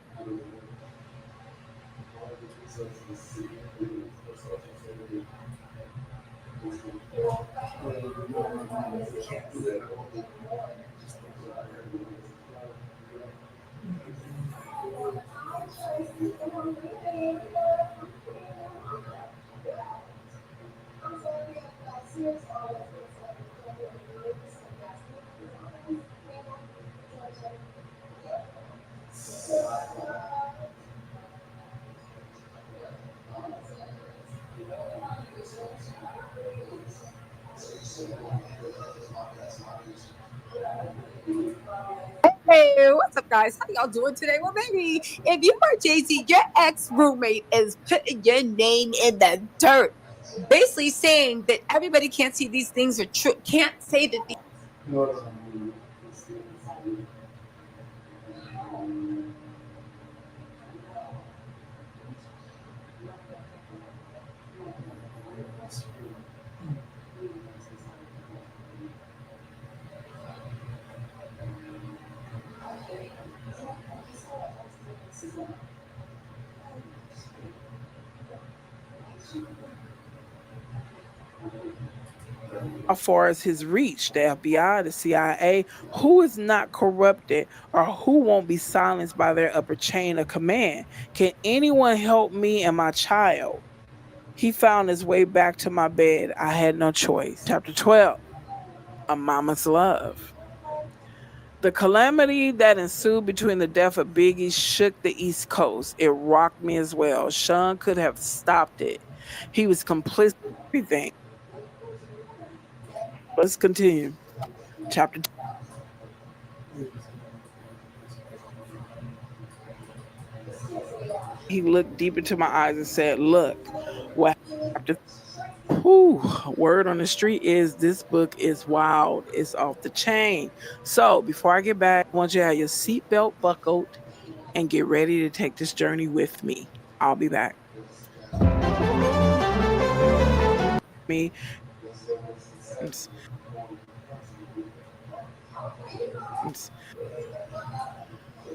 Hey, what's up, guys? How y'all doing today? Well, maybe if you are Jay-Z, your ex-roommate is putting your name in the dirt, basically saying that everybody can't see these things are true. Can't say that these. How far is his reach? The FBI, the CIA, who is not corrupted or who won't be silenced by their upper chain of command? Can anyone help me and my child? He found his way back to my bed. I had no choice. Chapter 12, A Mama's Love. The calamity that ensued between the death of Biggie shook the East Coast. It rocked me as well. Sean could have stopped it. He was complicit in everything. Let's continue. Chapter 2. He looked deep into my eyes and said, look, what happened? Whew, word on the street is this book is wild. It's off the chain. So before I get back, I want you to have your seatbelt buckled and get ready to take this journey with me. I'll be back. Me.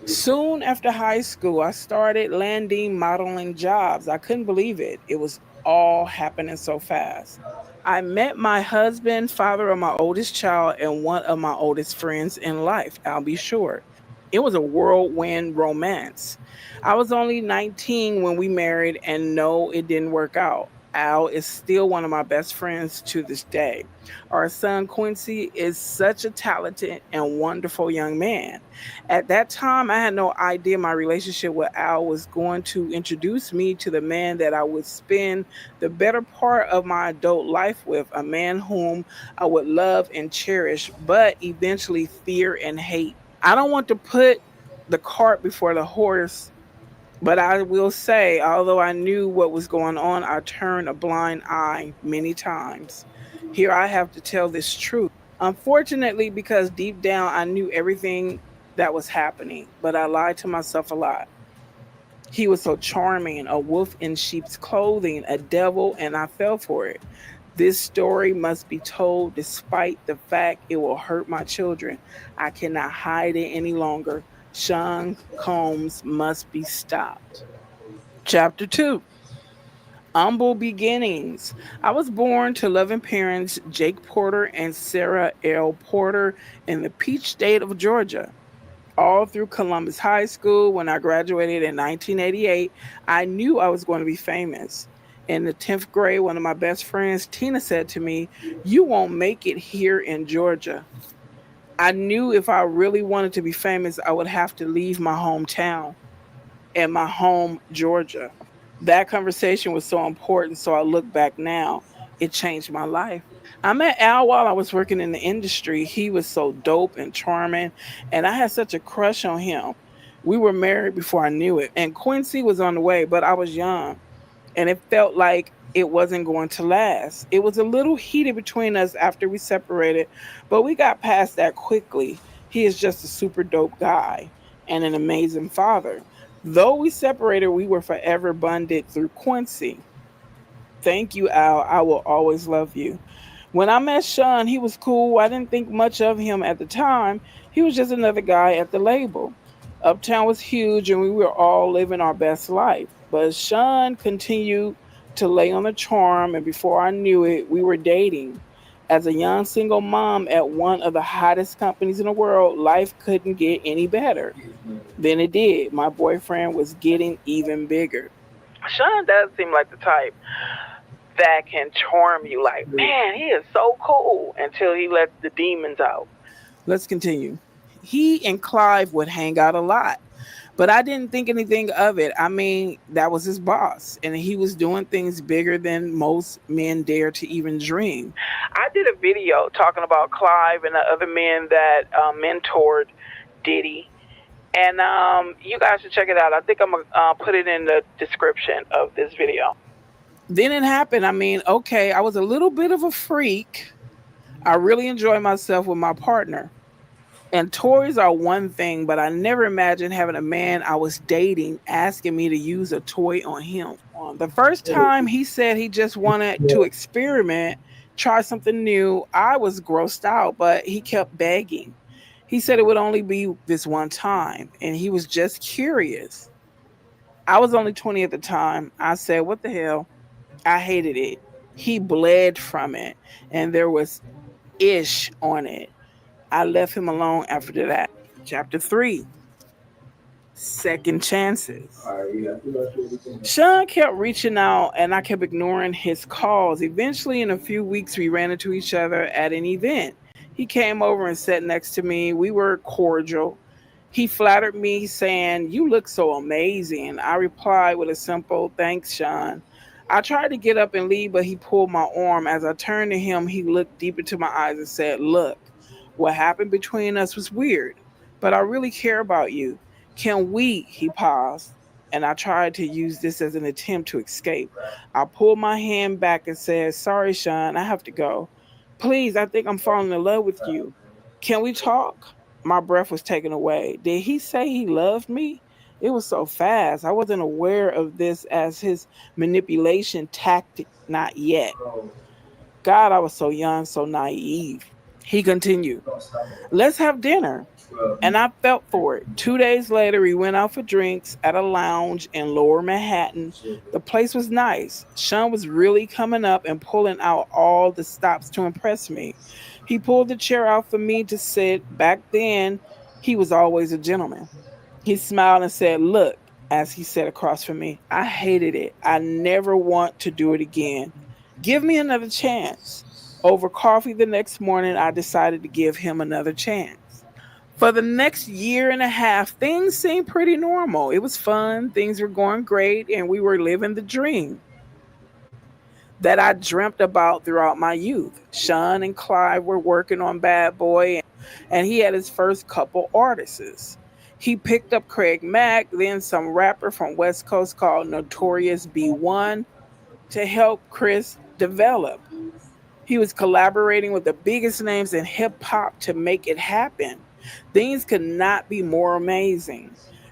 Soon after high school, I started landing modeling jobs. I couldn't believe it. It was all happening so fast. I met my husband, father of my oldest child, and one of my oldest friends in life, I'll be short. It was a whirlwind romance. I was only 19 when we married, and no, it didn't work out. Al is still one of my best friends to this day. Our son Quincy is such a talented and wonderful young man. At that time, I had no idea my relationship with Al was going to introduce me to the man that I would spend the better part of my adult life with, a man whom I would love and cherish, but eventually fear and hate. I don't want to put the cart before the horse, but I will say, although I knew what was going on, I turned a blind eye many times. Here I have to tell this truth. Unfortunately, because deep down I knew everything that was happening, but I lied to myself a lot. He was so charming, a wolf in sheep's clothing, a devil, and I fell for it. This story must be told despite the fact it will hurt my children. I cannot hide it any longer. Sean Combs must be stopped. Chapter 2. Humble beginnings. I was born to loving parents Jake Porter and Sarah L. Porter in the Peach State of Georgia. All through Columbus High School, when I graduated in 1988, I knew I was going to be famous. In the 10th grade, one of my best friends, Tina, said to me, "You won't make it here in Georgia." I knew if I really wanted to be famous, I would have to leave my hometown and my home, Georgia. That conversation was so important. So I look back now, it changed my life. I met Al while I was working in the industry. He was so dope and charming, and I had such a crush on him. We were married before I knew it, and Quincy was on the way, but I was young and it felt like it wasn't going to last. It was a little heated between us after we separated, but we got past that quickly. He is just a super dope guy and an amazing father. Though we separated, we were forever bonded through Quincy. Thank you, Al. I will always love you. When I met Sean, he was cool. I didn't think much of him at the time. He was just another guy at the label. Uptown was huge and we were all living our best life. But Sean continued to lay on the charm, and before I knew it, we were dating. As a young single mom at one of the hottest companies in the world, life couldn't get any better. Then it did. My boyfriend was getting even bigger. Sean does seem like the type that can charm you like, man, he is so cool until he lets the demons out. Let's continue. He and Clive would hang out a lot, but I didn't think anything of it. I mean, that was his boss, and he was doing things bigger than most men dare to even dream. I did a video talking about Clive and the other men that mentored Diddy. And you guys should check it out. I think I'm going to put it in the description of this video. Then it happened. I mean, okay, I was a little bit of a freak. I really enjoyed myself with my partner. And toys are one thing, but I never imagined having a man I was dating asking me to use a toy on him. The first time he said he just wanted to experiment, try something new, I was grossed out, but he kept begging. He said it would only be this one time, and he was just curious. I was only 20 at the time. I said, "What the hell?" I hated it. He bled from it, and there was ish on it. I left him alone after that. Chapter 3. Second chances. Sean kept reaching out and I kept ignoring his calls. Eventually, in a few weeks, we ran into each other at an event. He came over and sat next to me. We were cordial. He flattered me, saying, "You look so amazing." I replied with a simple, "Thanks, Sean." I tried to get up and leave, but he pulled my arm. As I turned to him, he looked deep into my eyes and said, "Look, what happened between us was weird, but I really care about you. Can we?" He paused, and I tried to use this as an attempt to escape. I pulled my hand back and said, "Sorry, Sean, I have to go. Please, I think I'm falling in love with you. Can we talk?" My breath was taken away. Did he say he loved me? It was so fast. I wasn't aware of this as his manipulation tactic, not yet. God, I was so young, so naive. He continued, let's have dinner. And I felt for it. 2 days later, we went out for drinks at a lounge in lower Manhattan. The place was nice. Sean was really coming up and pulling out all the stops to impress me. He pulled the chair out for me to sit. Back then, he was always a gentleman. He smiled and said, look, as he sat across from me, I hated it. I never want to do it again. Give me another chance. Over coffee the next morning, I decided to give him another chance. For the next year and a half, things seemed pretty normal. It was fun, things were going great, and we were living the dream that I dreamt about throughout my youth. Sean and Clive were working on Bad Boy, and he had his first couple artists. He picked up Craig Mack, then some rapper from West Coast called Notorious B1 to help Chris develop. He was collaborating with the biggest names in hip hop to make it happen. Things could not be more amazing.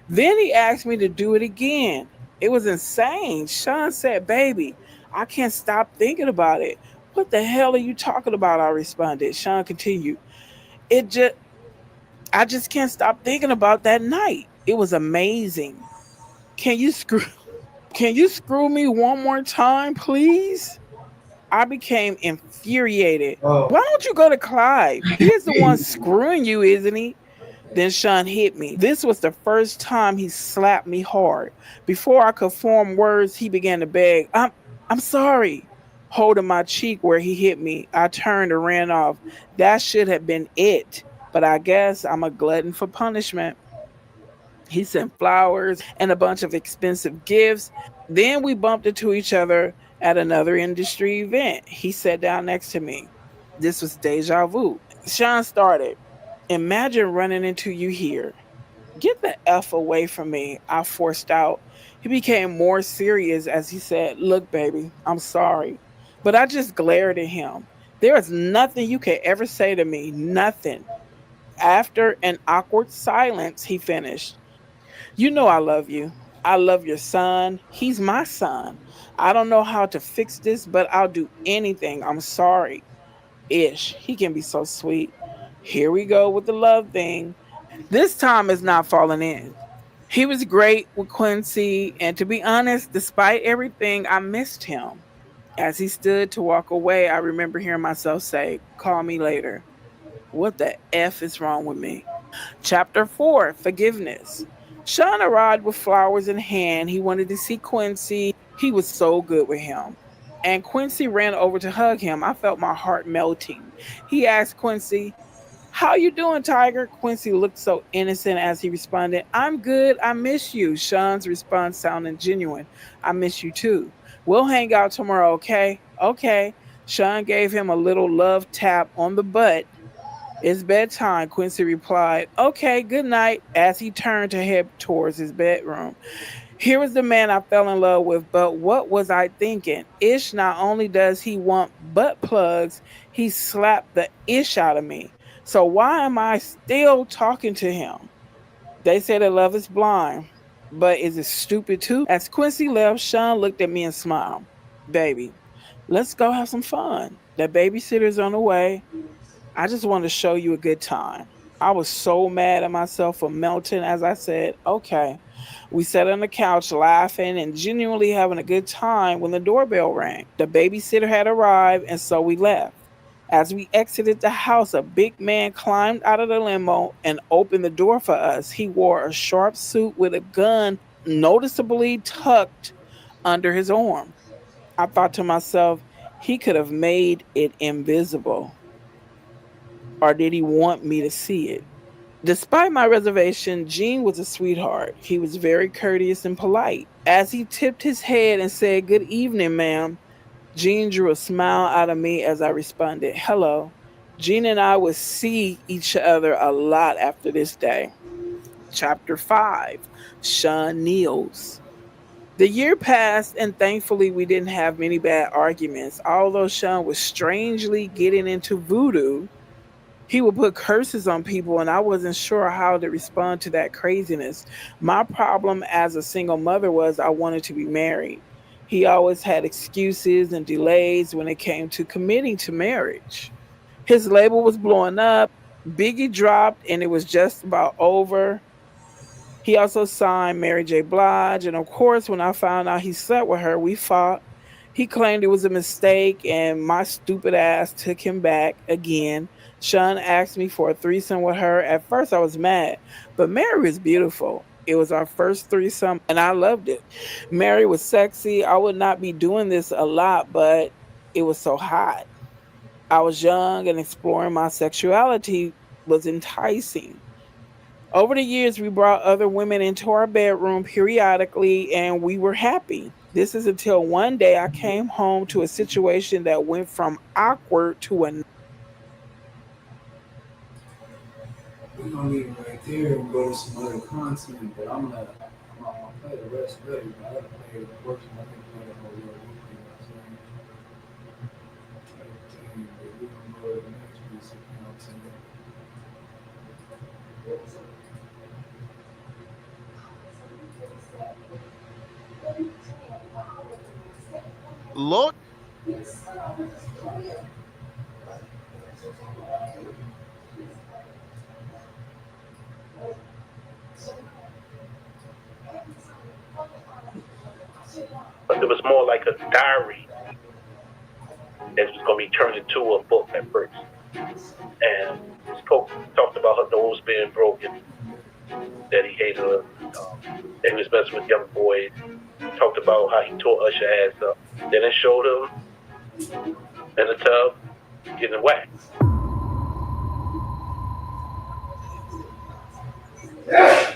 Then he asked me to do it again. It was insane. Sean said, baby, I can't stop thinking about it. What the hell are you talking about? I responded. Sean continued, It just I just can't stop thinking about that night. It was amazing. Can you screw can you screw me one more time, please? I became infuriated. Why don't you go to Clive? He is the one screwing you, isn't he? Then Sean hit me. This was the first time he slapped me hard. Before I could form words, he began to beg, I'm sorry. Holding my cheek where he hit me, I turned and ran off. That should have been it. But I guess I'm a glutton for punishment. He sent flowers and a bunch of expensive gifts. Then we bumped into each other at another industry event. He sat down next to me. This was deja vu. Sean started. Imagine running into you here. Get the F away from me, I forced out. He became more serious as he said, look, baby, I'm sorry. But I just glared at him. There is nothing you can ever say to me, nothing. After an awkward silence, he finished. You know I love you. I love your son. He's my son. I don't know how to fix this, but I'll do anything. I'm sorry. Ish. He can be so sweet. Here we go with the love thing. This time is not falling in. He was great with Quincy, and to be honest, despite everything, I missed him. As he stood to walk away, I remember hearing myself say, call me later. What the F is wrong with me? Chapter 4, Forgiveness. Sean arrived with flowers in hand. He wanted to see Quincy. He was so good with him. And Quincy ran over to hug him. I felt my heart melting. He asked Quincy, how you doing, Tiger? Quincy looked so innocent as he responded, I'm good. I miss you. Sean's response sounded genuine. I miss you too. We'll hang out tomorrow, okay? Okay. Sean gave him a little love tap on the butt. It's bedtime, Quincy replied. Okay, good night, as he turned to head towards his bedroom. Here was the man I fell in love with, but what was I thinking? Ish, not only does he want butt plugs, he slapped the ish out of me. So why am I still talking to him? They say that love is blind, but is it stupid too? As Quincy left, Sean looked at me and smiled. Baby, let's go have some fun. The babysitter's on the way. I just want to show you a good time. I was so mad at myself for melting as I said, okay. We sat on the couch laughing and genuinely having a good time when the doorbell rang. The babysitter had arrived, and so we left. As we exited the house, a big man climbed out of the limo and opened the door for us. He wore a sharp suit with a gun noticeably tucked under his arm. I thought to myself, he could have made it invisible. Or did he want me to see it? Despite my reservation, Gene was a sweetheart. He was very courteous and polite. As he tipped his head and said, good evening, ma'am, Gene drew a smile out of me as I responded, hello. Gene and I would see each other a lot after this day. Chapter 5, Sean Neals. The year passed, and thankfully we didn't have many bad arguments. Although Sean was strangely getting into voodoo, he would put curses on people, and I wasn't sure how to respond to that craziness. My problem as a single mother was I wanted to be married. He always had excuses and delays when it came to committing to marriage. His label was blowing up. Biggie dropped, and it was just about over. He also signed Mary J. Blige, and of course, when I found out he slept with her, we fought. He claimed it was a mistake, and my stupid ass took him back again. Sean asked me for a threesome with her. At first, I was mad, but Mary was beautiful. It was our first threesome, and I loved it. Mary was sexy. I would not be doing this a lot, but it was so hot. I was young, and exploring my sexuality was enticing. Over the years, we brought other women into our bedroom periodically, and we were happy. This is until one day I came home to a situation that went from awkward to a. We're gonna leave it right there and go to some other content, but I'm gonna play the rest of it, but I gotta play the portion. I can play the whole little weekend, you know what I'm saying? But we're gonna go to the next piece of content. Lord. But it was more like a diary that was going to be turned into a book at first. And talked about her nose being broken, that he hated her, that he was messing with young boys. Talked about how he tore Usher ass up. Then it showed him in the tub getting whacked.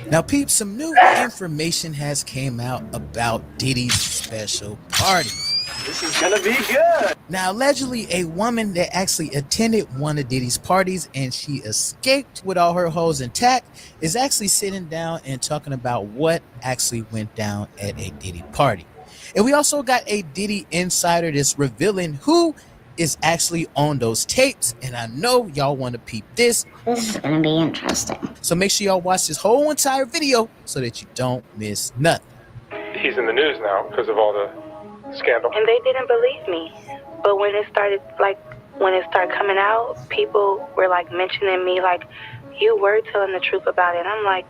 Now, peeps, some new information has came out about Diddy's special parties. This is gonna be good. Now, allegedly, a woman that actually attended one of Diddy's parties and she escaped with all her hoes intact is actually sitting down and talking about what actually went down at a Diddy party. And we also got a Diddy insider that's revealing who is actually on those tapes, and I know y'all want to peep this. This is gonna be interesting. So make sure y'all watch this whole entire video so that you don't miss nothing. He's in the news now because of all the scandal. And they didn't believe me. But when it started coming out, people were like mentioning me like, you were telling the truth about it. And I'm like,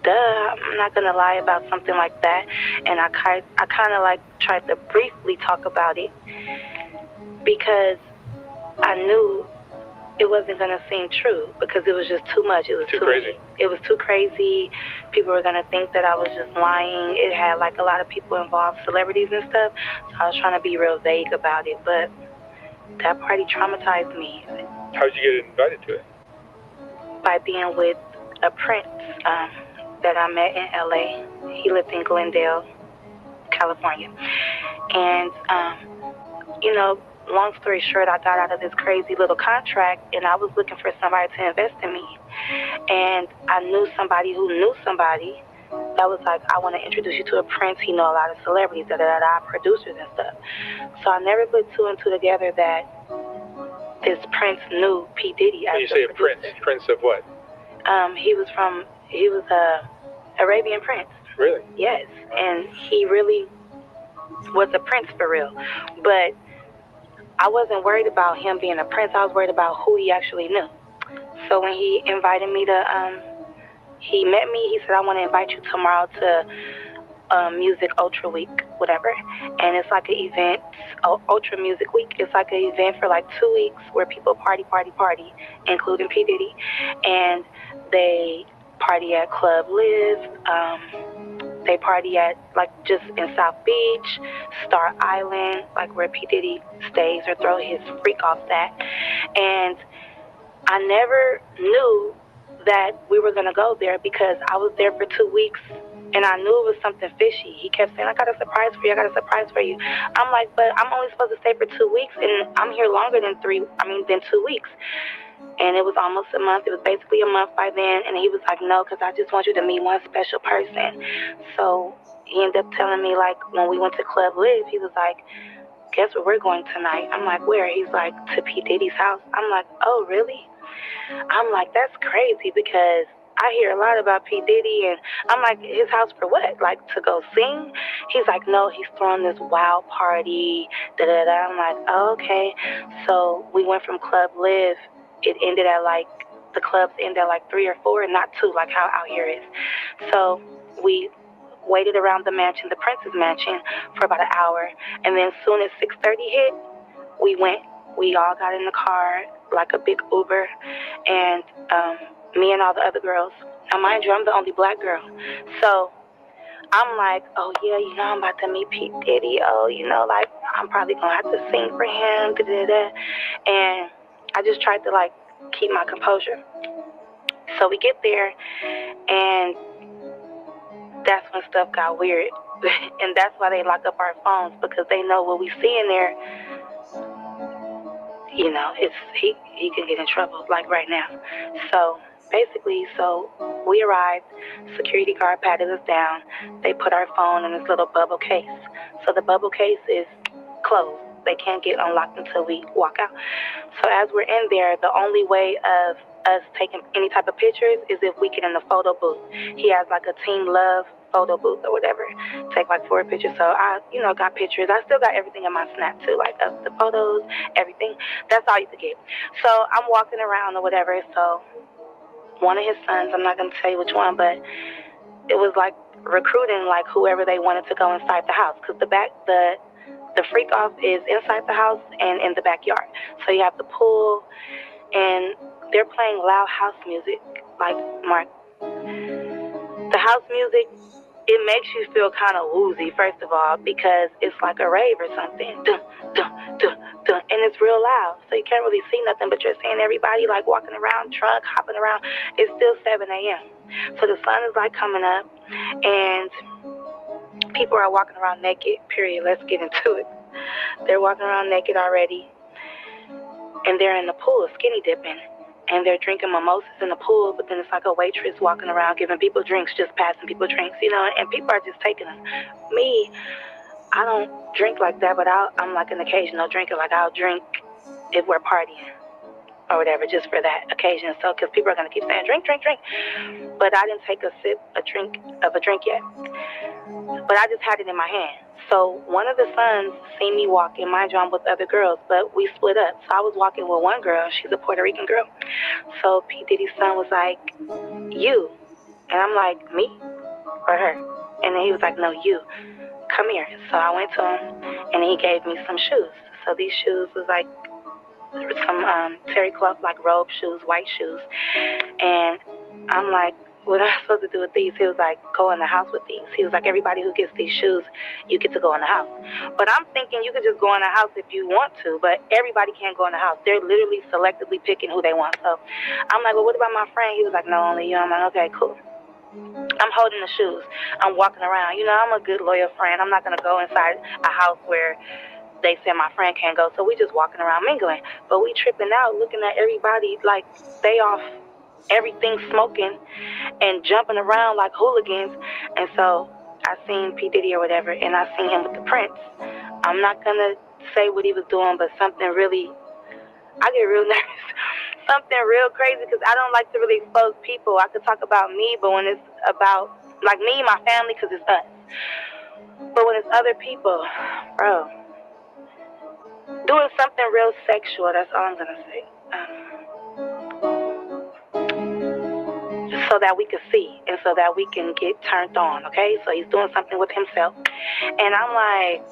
duh, I'm not gonna lie about something like that. And I kind of like tried to briefly talk about it because I knew it wasn't gonna seem true because it was just too much. It was too crazy. It was too crazy. People were gonna think that I was just lying. It had like a lot of people involved, celebrities and stuff. So I was trying to be real vague about it, but that party traumatized me. How did you get invited to it? By being with a prince that I met in LA. He lived in Glendale, California. And long story short, I got out of this crazy little contract and I was looking for somebody to invest in me. And I knew somebody who knew somebody that was like, I want to introduce you to a prince. He know a lot of celebrities, producers and stuff. So I never put two and two together that this prince knew P. Diddy. When you say a prince of what? He was a Arabian prince. Really? Yes, and he really was a prince for real. But I wasn't worried about him being a prince. I was worried about who he actually knew. So when he invited me to, he met me, he said, I want to invite you tomorrow to Music Ultra Week, whatever. And it's like an event, Ultra Music Week. It's like an event for like 2 weeks where people party, including P. Diddy. And they party at Club Live. They party at, like, just in South Beach, Star Island, like where P. Diddy stays or throw his freak off at. And I never knew that we were going to go there because I was there for 2 weeks and I knew it was something fishy. He kept saying, I got a surprise for you. I'm like, but I'm only supposed to stay for 2 weeks and I'm here longer than 2 weeks. And it was almost a month. It was basically a month by then. And he was like, no, because I just want you to meet one special person. So he ended up telling me, like, when we went to Club Live, he was like, guess where we're going tonight? I'm like, where? He's like, to P. Diddy's house. I'm like, oh, really? I'm like, that's crazy because I hear a lot about P. Diddy, and I'm like, his house for what? Like, to go sing? He's like, no, he's throwing this wild party, da-da-da. I'm like, oh, okay. So we went from Club Live it ended at like, the clubs end at like 3 or 4 and not 2 like how out here is. So we waited around the mansion, the Prince's mansion, for about an hour. And then as soon as 6:30 hit, we went. We all got in the car, like a big Uber, and me and all the other girls. Now, mind you, I'm the only black girl. So I'm like, oh yeah, you know, I'm about to meet P. Diddy. Oh, you know, like, I'm probably going to have to sing for him, da-da-da. And I just tried to, like, keep my composure. So we get there, and that's when stuff got weird. And that's why they lock up our phones, because they know what we see in there, you know, he can get in trouble, like right now. So basically, we arrived, security guard patted us down. They put our phone in this little bubble case. So the bubble case is closed. They can't get unlocked until we walk out. So as we're in there, the only way of us taking any type of pictures is if we get in the photo booth. He has like a Team Love photo booth or whatever. Take like 4 pictures. So I, you know, got pictures. I still got everything in my Snap too, like of the photos, everything. That's all you could get. So I'm walking around or whatever. So one of his sons, I'm not going to tell you which one, but it was like recruiting like whoever they wanted to go inside the house, because the freak off is inside the house and in the backyard. So you have the pool, and they're playing loud house music. Like, Mark, the house music, it makes you feel kind of woozy, first of all, because it's like a rave or something. Dun, dun, dun, dun, and it's real loud. So you can't really see nothing, but you're seeing everybody like walking around, drunk, hopping around. It's still 7 a.m. So the sun is like coming up, and people are walking around naked, period. Let's get into it. They're walking around naked already, and they're in the pool skinny dipping, and they're drinking mimosas in the pool, but then it's like a waitress walking around giving people drinks, just passing people drinks, you know, and people are just taking them. Me, I don't drink like that, but I'm like an occasional drinker. Like, I'll drink if we're partying or whatever, just for that occasion. So, because people are going to keep saying, drink, drink, drink. But I didn't take a drink yet. But I just had it in my hand. So one of the sons seen me walking, mind you, I'm with other girls, but we split up. So I was walking with one girl. She's a Puerto Rican girl. So P. Diddy's son was like, you. And I'm like, me or her? And then he was like, no, you. Come here. So I went to him, and he gave me some shoes. So these shoes was like some terry cloth, like robe shoes, white shoes. And I'm like, what am I supposed to do with these? He was like, go in the house with these. He was like, everybody who gets these shoes, you get to go in the house. But I'm thinking you could just go in the house if you want to, but everybody can't go in the house. They're literally selectively picking who they want. So I'm like, well, what about my friend? He was like, no, only you. I'm like, okay, cool. I'm holding the shoes. I'm walking around. You know, I'm a good, loyal friend. I'm not going to go inside a house where they said my friend can't go. So we just walking around mingling. But we tripping out, looking at everybody like they off everything, smoking and jumping around like hooligans. And so I seen P. Diddy or whatever, and I seen him with the Prince. I'm not going to say what he was doing, but something really, I get real nervous. Something real crazy, because I don't like to really expose people. I could talk about me, but when it's about, like, me and my family, because it's us. But when it's other people, bro, doing something real sexual, that's all I'm going to say. So that we can see, and so that we can get turned on, okay? So he's doing something with himself. And I'm like,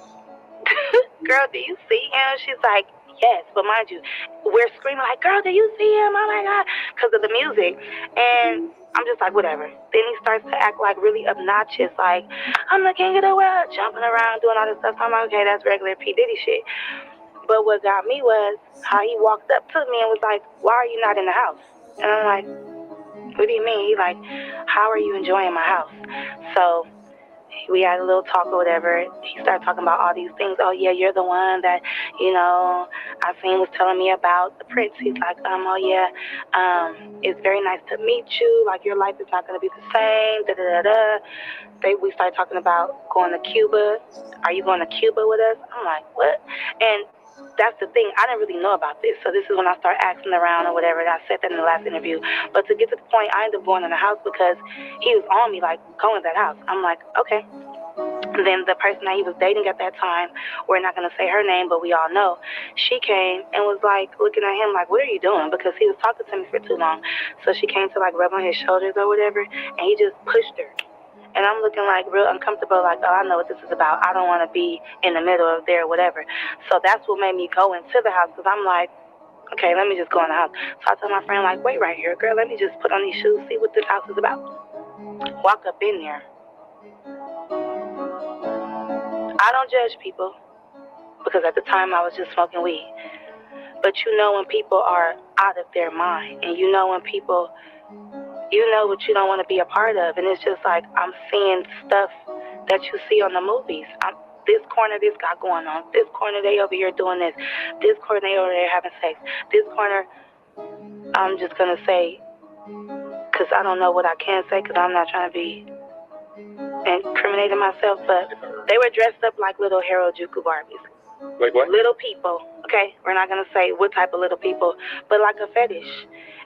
girl, do you see him? She's like, yes, but mind you, we're screaming like, girl, do you see him? Oh my God, because of the music. And I'm just like, whatever. Then he starts to act like really obnoxious, like, I'm the king of the world, jumping around, doing all this stuff. I'm like, okay, that's regular P. Diddy shit. But what got me was how he walked up to me and was like, why are you not in the house? And I'm like, what do you mean? He's like, how are you enjoying my house? So we had a little talk or whatever. He started talking about all these things. Oh, yeah, you're the one that, you know, I seen was telling me about the Prince. He's like, oh, yeah, it's very nice to meet you. Like, your life is not going to be the same, da-da-da-da. We started talking about going to Cuba. Are you going to Cuba with us? I'm like, what? And that's the thing. I didn't really know about this. So this is when I started asking around or whatever. And I said that in the last interview. But to get to the point, I ended up going in the house because he was on me, like, go in that house. I'm like, okay. then the person that he was dating at that time, we're not going to say her name, but we all know, she came and was like looking at him like, what are you doing? Because he was talking to me for too long. So she came to like rub on his shoulders or whatever, and he just pushed her. And I'm looking like real uncomfortable, like, oh, I know what this is about. I don't want to be in the middle of there, whatever. So that's what made me go into the house, because I'm like, okay, let me just go in the house. So I told my friend, like, wait right here, girl, let me just put on these shoes, see what this house is about. Walk up in there. I don't judge people, because at the time I was just smoking weed. But you know when people are out of their mind, and you know when people, you know what you don't want to be a part of, and it's just like I'm seeing stuff that you see on the movies. This corner, this got going on. This corner, they over here doing this. This corner, they over there having sex. This corner, I'm just going to say, because I don't know what I can say, because I'm not trying to be incriminating myself, but they were dressed up like little Harajuku Barbies. Like what? Little people, okay? We're not going to say what type of little people, but like a fetish.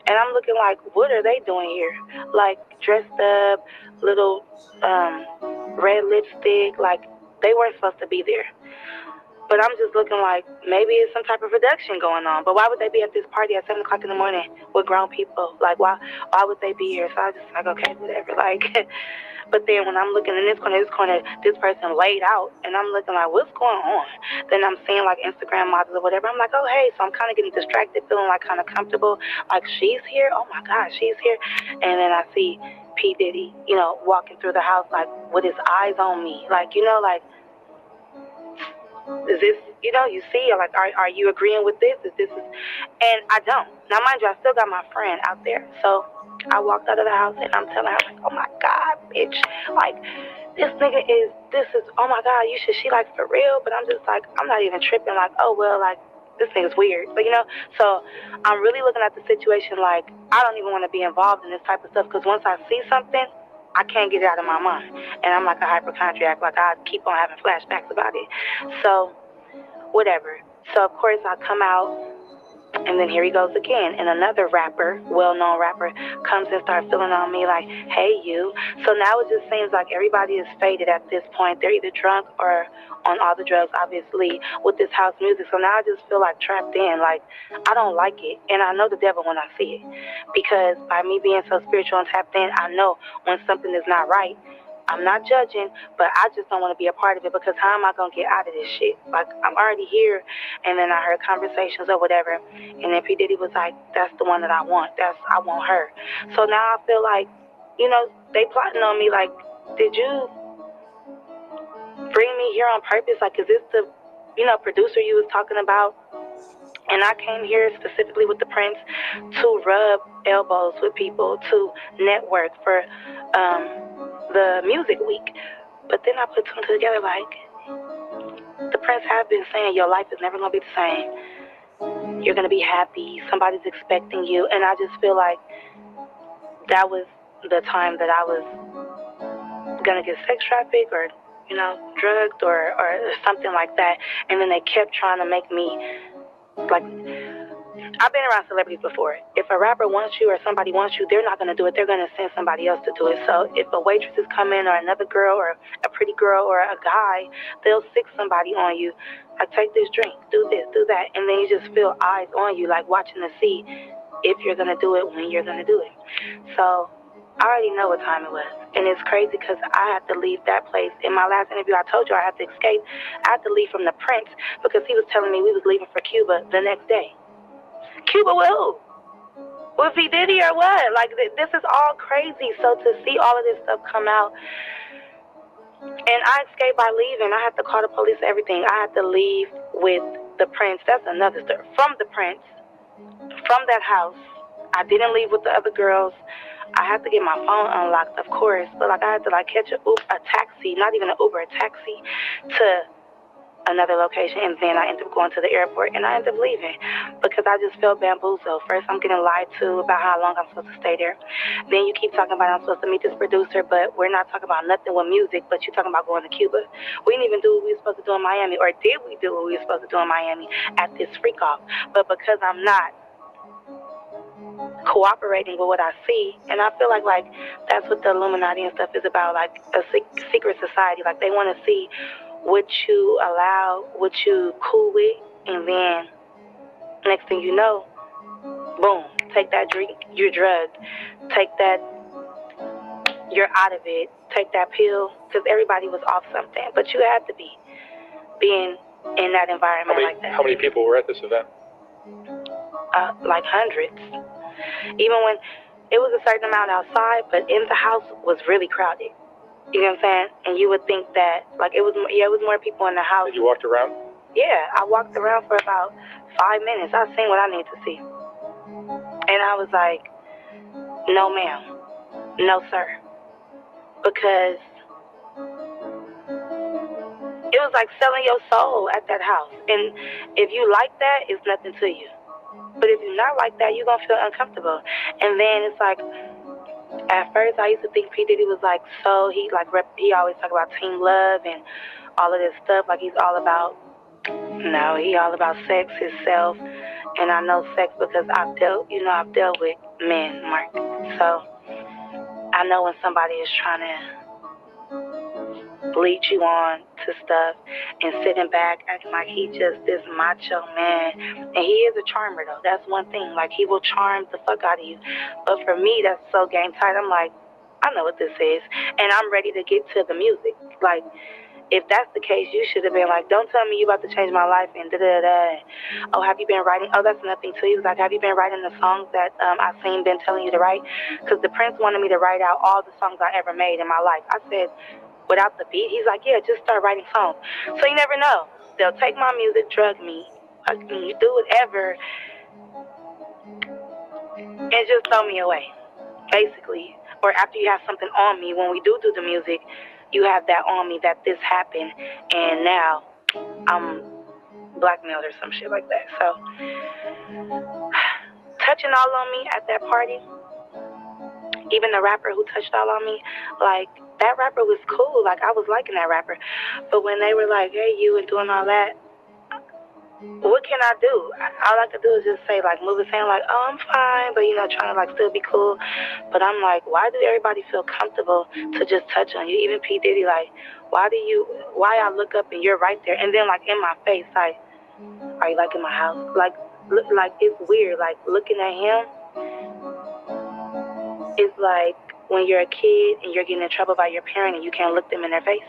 And I'm looking like, what are they doing here? Like, dressed up, little red lipstick, like, they weren't supposed to be there. But I'm just looking like, maybe it's some type of production going on. But why would they be at this party at 7 o'clock in the morning with grown people? Like, why would they be here? So I was just like, okay, whatever. Like, but then when I'm looking in this corner, this person laid out, and I'm looking like, what's going on? Then I'm seeing like Instagram models or whatever. I'm like, oh, hey. So I'm kind of getting distracted, feeling like kind of comfortable. Like, she's here? Oh, my God, she's here. And then I see P. Diddy, you know, walking through the house, like, with his eyes on me. Like, you know, like, is this, you know, you see, like, are you agreeing with this? And I don't. Now, mind you, I still got my friend out there. So I walked out of the house, and I'm telling her, like, oh, my God, bitch. Like, this is, oh, my God, she like, for real? But I'm just like, I'm not even tripping. Like, oh, well, like, this thing is weird. But, you know, so I'm really looking at the situation like, I don't even want to be involved in this type of stuff, because once I see something, I can't get it out of my mind. And I'm like a hypochondriac, like I keep on having flashbacks about it. So, whatever. So, of course, I come out, and then here he goes again. And another rapper, well-known rapper, comes and starts feeling on me like, hey, you. So now it just seems like everybody is faded at this point. They're either drunk or on all the drugs, obviously, with this house music. So now I just feel like trapped in. Like, I don't like it. And I know the devil when I see it. Because by me being so spiritual and tapped in, I know when something is not right. I'm not judging, but I just don't want to be a part of it, because how am I going to get out of this shit? Like, I'm already here, and then I heard conversations or whatever, and then P. Diddy was like, that's the one that I want. I want her. So now I feel like, you know, they plotting on me like, did you bring me here on purpose? Like, is this the, you know, producer you was talking about? And I came here specifically with the Prince to rub elbows with people, to network for the music week. But then I put two and two together, like, the Prince have been saying your life is never going to be the same. You're going to be happy. Somebody's expecting you. And I just feel like that was the time that I was going to get sex trafficked or, you know, drugged or something like that. And then they kept trying to make me, like, I've been around celebrities before. If a rapper wants you or somebody wants you, they're not going to do it. They're going to send somebody else to do it. So if a waitress is coming or another girl or a pretty girl or a guy, they'll stick somebody on you. Like, take this drink, do this, do that. And then you just feel eyes on you, like watching to see if you're going to do it, when you're going to do it. So I already know what time it was. And it's crazy because I had to leave that place. In my last interview, I told you I had to escape. I had to leave from the Prince because he was telling me we was leaving for Cuba the next day. Cuba with who? With P. Diddy or what? Like, this is all crazy. So to see all of this stuff come out, and I escaped by leaving. I had to call the police, everything. I had to leave with the Prince. That's another story. From the Prince, from that house. I didn't leave with the other girls. I had to get my phone unlocked, of course. But, like, I had to, like, catch a taxi, not even an Uber, a taxi to another location, and then I ended up going to the airport, and I ended up leaving because I just felt bamboozled. First, I'm getting lied to about how long I'm supposed to stay there. Then you keep talking about I'm supposed to meet this producer, but we're not talking about nothing with music, but you're talking about going to Cuba. We didn't even do what we were supposed to do in Miami, or did we do what we were supposed to do in Miami at this freak off? But because I'm not cooperating with what I see. And I feel like that's what the Illuminati and stuff is about, like a secret society. Like they want to see what you allow, what you cool with, and then next thing you know, boom, take that drink, you're drugged. Take that, you're out of it. Take that pill, because everybody was off something. But you had to be being in that environment like that. How many people were at this event? Like hundreds. Even when it was a certain amount outside, but in the house was really crowded. You know what I'm saying? And you would think that, like, it was more people in the house. Did you walk around? Yeah, I walked around for about 5 minutes. I seen what I need to see. And I was like, no, ma'am. No, sir. Because it was like selling your soul at that house. And if you like that, it's nothing to you. But if you're not like that, you're going to feel uncomfortable. And then it's like, at first I used to think P. Diddy was like, so he always talk about team love and all of this stuff. Like he's all about, no, he all about sex, himself. And I know sex because I've dealt with men, Mark. So I know when somebody is trying to lead you on to stuff and sitting back acting like he just this macho man. And he is a charmer though. That's one thing. Like he will charm the fuck out of you. But for me, that's so game tight. I'm like, I know what this is. And I'm ready to get to the music. Like, if that's the case, you should have been like, don't tell me you about to change my life and da-da-da. Oh, have you been writing? Oh, that's nothing to you. Like, have you been writing the songs that I've been telling you to write? Because the Prince wanted me to write out all the songs I ever made in my life. I said, without the beat? He's like, yeah, just start writing songs. So you never know. They'll take my music, drug me, you do whatever, and just throw me away, basically. Or after you have something on me, when we do the music, you have that on me that this happened, and now I'm blackmailed or some shit like that. So, touching all on me at that party, even the rapper who touched all on me, like, that rapper was cool. Like, I was liking that rapper. But when they were like, hey, you, and doing all that, what can I do? All I could do is just say, like, move his hand, like, oh, I'm fine, but, trying to, like, still be cool. But I'm like, why do everybody feel comfortable to just touch on you? Even P. Diddy, like, why I look up and you're right there? And then, like, in my face, like, are you, like, in my house? Like, it's weird. Like, looking at him, it's like when you're a kid and you're getting in trouble by your parent and you can't look them in their face.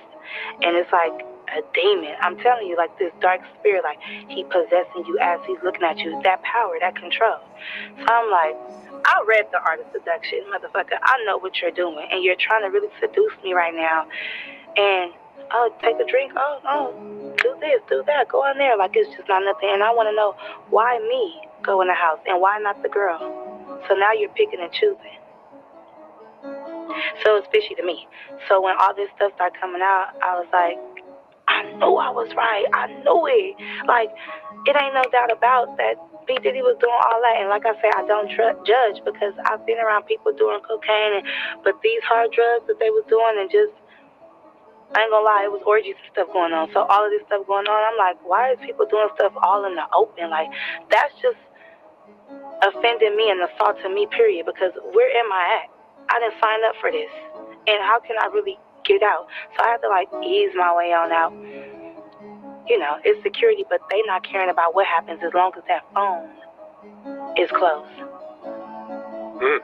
And it's like a demon. I'm telling you, like this dark spirit, like he possessing you as he's looking at you. That power, that control. So I'm like, I read The Art of Seduction, motherfucker. I know what you're doing. And you're trying to really seduce me right now. And, oh, take a drink. Oh, do this, do that. Go in there. Like it's just not nothing. And I want to know, why me go in the house and why not the girl? So now you're picking and choosing. So it's fishy to me. So when all this stuff started coming out, I was like, I knew I was right. I knew it. Like, it ain't no doubt about that P. Diddy was doing all that. And like I say, I don't judge because I've been around people doing cocaine. But these hard drugs that they was doing and just, I ain't gonna lie, it was orgies and stuff going on. So all of this stuff going on, I'm like, why is people doing stuff all in the open? Like, that's just offending me and assaulting me, period. Because where am I at? I didn't sign up for this. And how can I really get out? So I had to, like, ease my way on out. It's security, but they not caring about what happens as long as that phone is closed.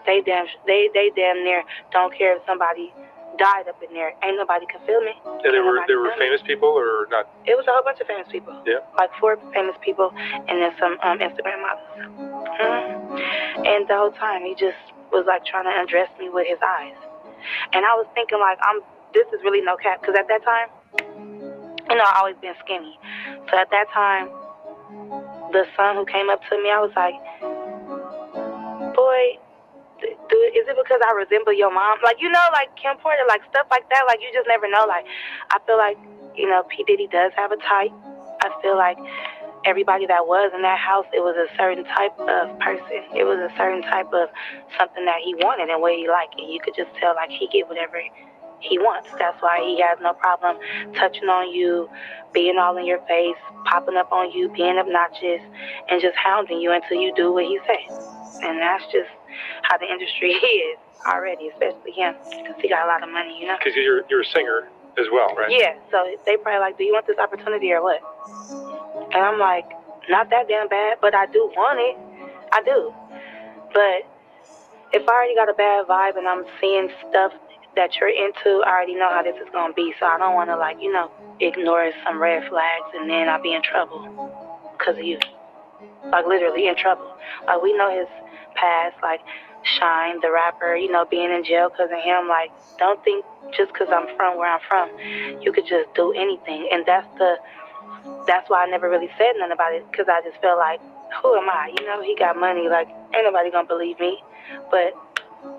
They damn near don't care if somebody died up in there. Ain't nobody can feel me. And there were famous people or not? It was a whole bunch of famous people. Yeah. Like 4 famous people and then some Instagram models. And the whole time he just was like trying to undress me with his eyes. And I was thinking like, this is really no cap. Because at that time, I always been skinny. So at that time, the son who came up to me, I was like, boy, is it because I resemble your mom? Like, like Kim Porter, like stuff like that. Like, you just never know. Like, I feel like, P. Diddy does have a type. I feel like everybody that was in that house, it was a certain type of person. It was a certain type of something that he wanted and what he liked. And you could just tell, like, he get whatever he wants. That's why he has no problem touching on you, being all in your face, popping up on you, being obnoxious, and just hounding you until you do what he says. And that's just how the industry is already, especially him, because he got a lot of money, you know? Because you're a singer as well, right? Yeah, so they probably like, do you want this opportunity or what? And I'm like, not that damn bad, but I do want it. I do. But if I already got a bad vibe and I'm seeing stuff that you're into, I already know how this is going to be. So I don't want to, like, you know, ignore some red flags and then I'll be in trouble because of you. Like, literally in trouble. Like, we know his past, like, Shine, the rapper, you know, being in jail because of him. Like, don't think just because I'm from where I'm from, you could just do anything. And that's why I never really said nothing about it, because I just felt like, who am I? You know, he got money. Like, ain't nobody going to believe me. But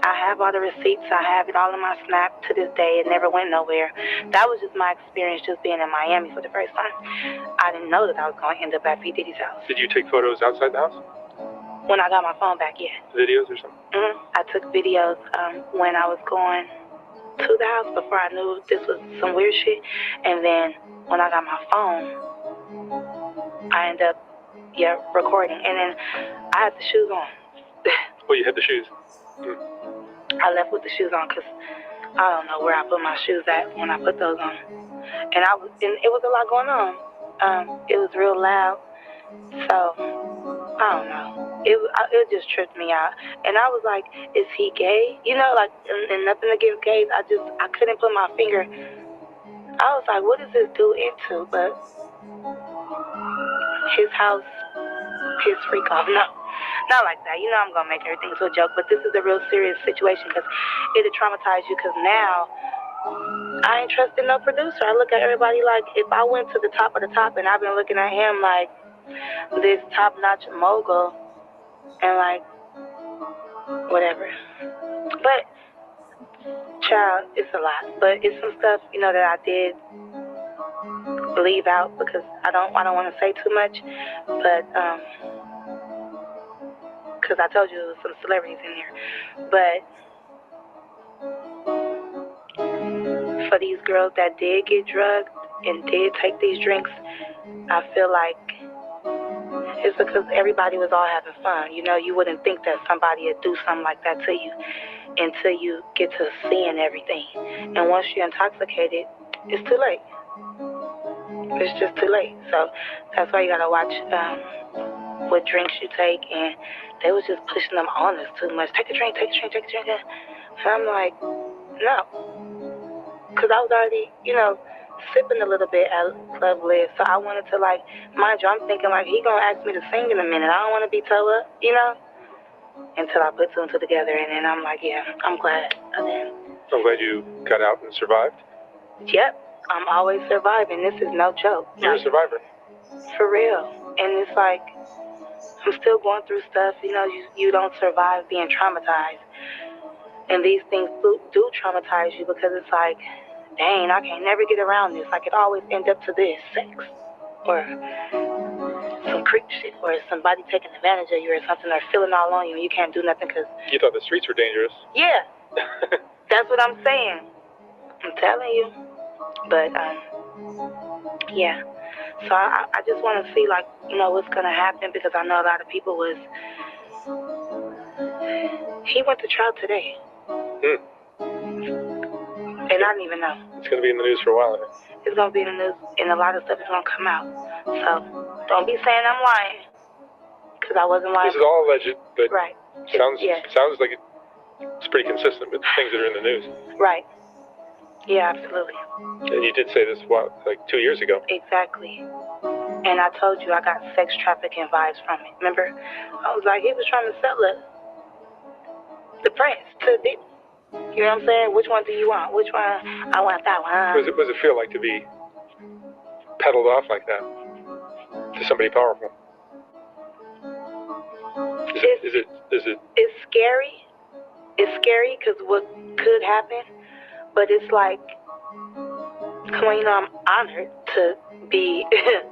I have all the receipts. I have it all in my Snap to this day. It never went nowhere. That was just my experience just being in Miami for the first time. I didn't know that I was going to end up at P. Diddy's house. Did you take photos outside the house? When I got my phone back, yeah. Videos or something? I took videos when I was going to the house before I knew this was some weird shit. And then when I got my phone, I ended up, recording. And then I had the shoes on. Well, you had the shoes. I left with the shoes on because I don't know where I put my shoes at when I put those on. And it was a lot going on. It was real loud. So, I don't know. It just tripped me out. And I was like, is he gay? You know, like, and nothing against gays. I couldn't put my finger. I was like, what is this dude into? But his house, his freak off. No, not like that. You know I'm going to make everything to a joke. But this is a real serious situation because it'll traumatize you, because now I ain't trusting no producer. I look at everybody like, if I went to the top of the top and I've been looking at him like this top-notch mogul and like, whatever. But, child, it's a lot. But it's some stuff, you know, that I did leave out because I don't want to say too much. But, because I told you there was some celebrities in there. But for these girls that did get drugged and did take these drinks, I feel like it's because everybody was all having fun. You know, you wouldn't think that somebody would do something like that to you until you get to seeing everything. And once you're intoxicated, it's too late. It's just too late. So that's why you gotta watch what drinks you take. And they was just pushing them on us too much. Take a drink, take a drink, take a drink. And I'm like, no. Because I was already, you know, sipping a little bit at Club Live. So I wanted to, like, mind you, I'm thinking, like, he gonna ask me to sing in a minute. I don't want to be toe up, you know? Until I put two and two together. And then I'm like, yeah, I'm glad I did. I'm glad you got out and survived. Yep. I'm always surviving. This is no joke. You're a survivor. For real. And it's like, I'm still going through stuff. You know, you don't survive being traumatized. And these things do traumatize you because it's like, dang, I can't never get around this. Like, it always ends up to this, sex. Or some creep shit. Or somebody taking advantage of you or something. Or feeling all on you and you can't do nothing because... You thought the streets were dangerous. Yeah. That's what I'm saying. I'm telling you. But, yeah. So I just want to see, like, you know, what's going to happen, because I know a lot of people was... He went to trial today. And I didn't even know. It's going to be in the news for a while. It's going to be in the news, and a lot of stuff is going to come out. So don't be saying I'm lying, because I wasn't lying. This is all alleged, but right. Sounds like it's pretty consistent with things that are in the news. Right. Yeah, absolutely. And you did say this, what, like 2 years ago? Exactly. And I told you I got sex trafficking vibes from it. Remember? I was like, he was trying to sell it. The prince to Diddy. You know what I'm saying? Which one do you want? Which one? I want that one. What does it feel like to be peddled off like that to somebody powerful? Is it? It's scary. It's scary because what could happen, but it's like, Queen, I'm honored to be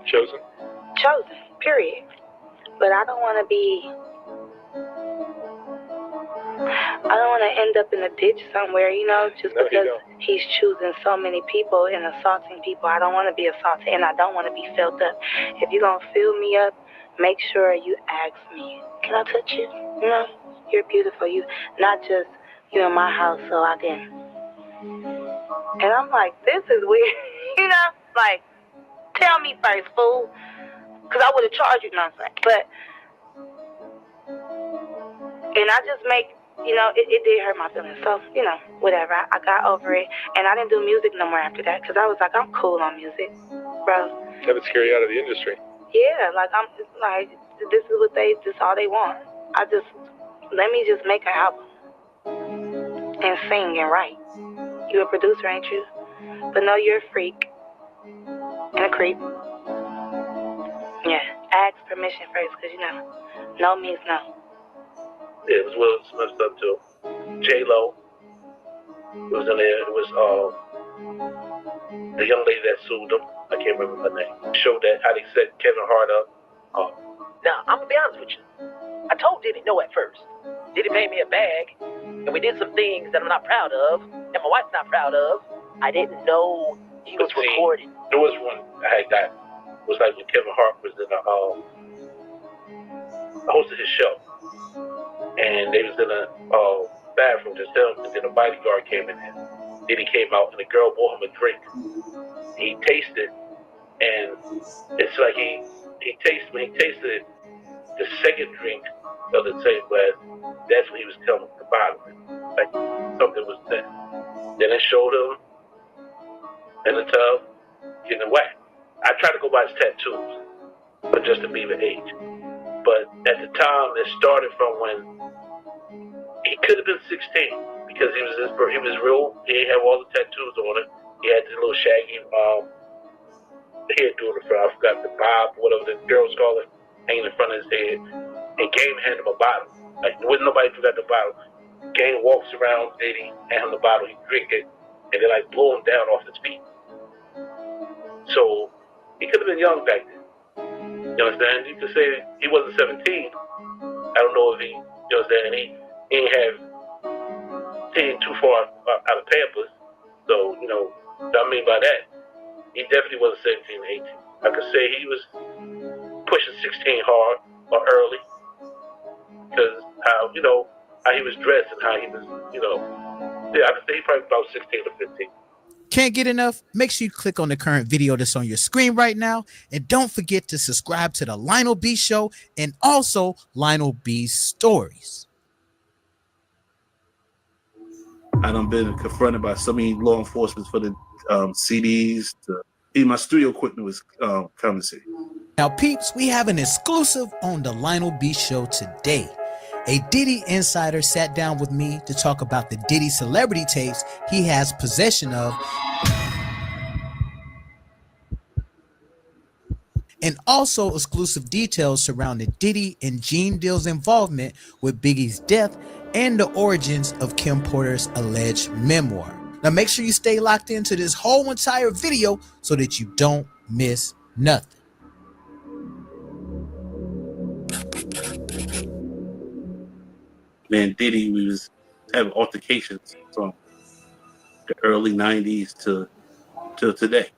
chosen. Period. But I don't want to be I don't want to end up in a ditch somewhere, just No, you because don't. he's choosing so many people and assaulting people. I don't want to be assaulted, and I don't want to be filled up. If you're going to fill me up, make sure you ask me, can I touch you? You're beautiful. You, not just you in my house so I can. And I'm like, this is weird. Like, tell me first, fool. Because I would have charged you, But, and I just make, it did hurt my feelings. So, whatever. I got over it. And I didn't do music no more after that because I was like, I'm cool on music, bro. That would scare you out of the industry. Yeah, like, I'm just like, this is all they want. Let me just make an album and sing and write. You a producer, ain't you? But no, you're a freak and a creep. Yeah, ask permission first, because no means no. Yeah, it was Will Smith stuff too. J-Lo was in there. It was the young lady that sued him. I can't remember her name. Showed that how they set Kevin Hart up. Now, I'm gonna be honest with you. I told Diddy no at first. Diddy paid me a bag, and we did some things that I'm not proud of, and my wife's not proud of. I didn't know he was recording. There was one I had got. It was like when Kevin Hart was in hosted his show, and they was in a bathroom just him, and then a bodyguard came in there. Then he came out, and the girl bought him a drink. He tasted, and it's like when he tasted the second drink of the same glass, that's when he was coming to the bottom. Like something was there. Then it showed him in the tub getting wet. I tried to go by his tattoos, but Justin Bieber age. But at the time, it started from when he could have been 16 because he was real. He didn't have all the tattoos on it. He had this little shaggy hairdo in the front. I forgot the bob, whatever the girls call it, hanging in front of his head. And Game handed him a bottle. Like there wasn't nobody forgot the bottle. Game walks around, Diddy, hand him the bottle, he drink it, and they like blow him down off his feet. So he could have been young back then. You understand? You could say he wasn't 17. I don't know if he, you understand, he ain't too far out of Pampers. So, what I mean by that, he definitely wasn't 17 or 18. I could say he was pushing 16 hard or early because how he was dressed and how he was, I could say he probably about 16 or 15. Can't get enough? Make sure you click on the current video that's on your screen right now. And don't forget to subscribe to the Lionel B Show and also Lionel B's Stories. I done been confronted by so many law enforcement for the CDs. Even my studio equipment was confiscated. Now, peeps, we have an exclusive on the Lionel B Show today. A Diddy insider sat down with me to talk about the Diddy celebrity tapes he has possession of, and also exclusive details surrounding Diddy and Gene Deal's involvement with Biggie's death and the origins of Kim Porter's alleged memoir. Now make sure you stay locked into this whole entire video so that you don't miss nothing. Man, Diddy, we was having altercations from the early 90s till today.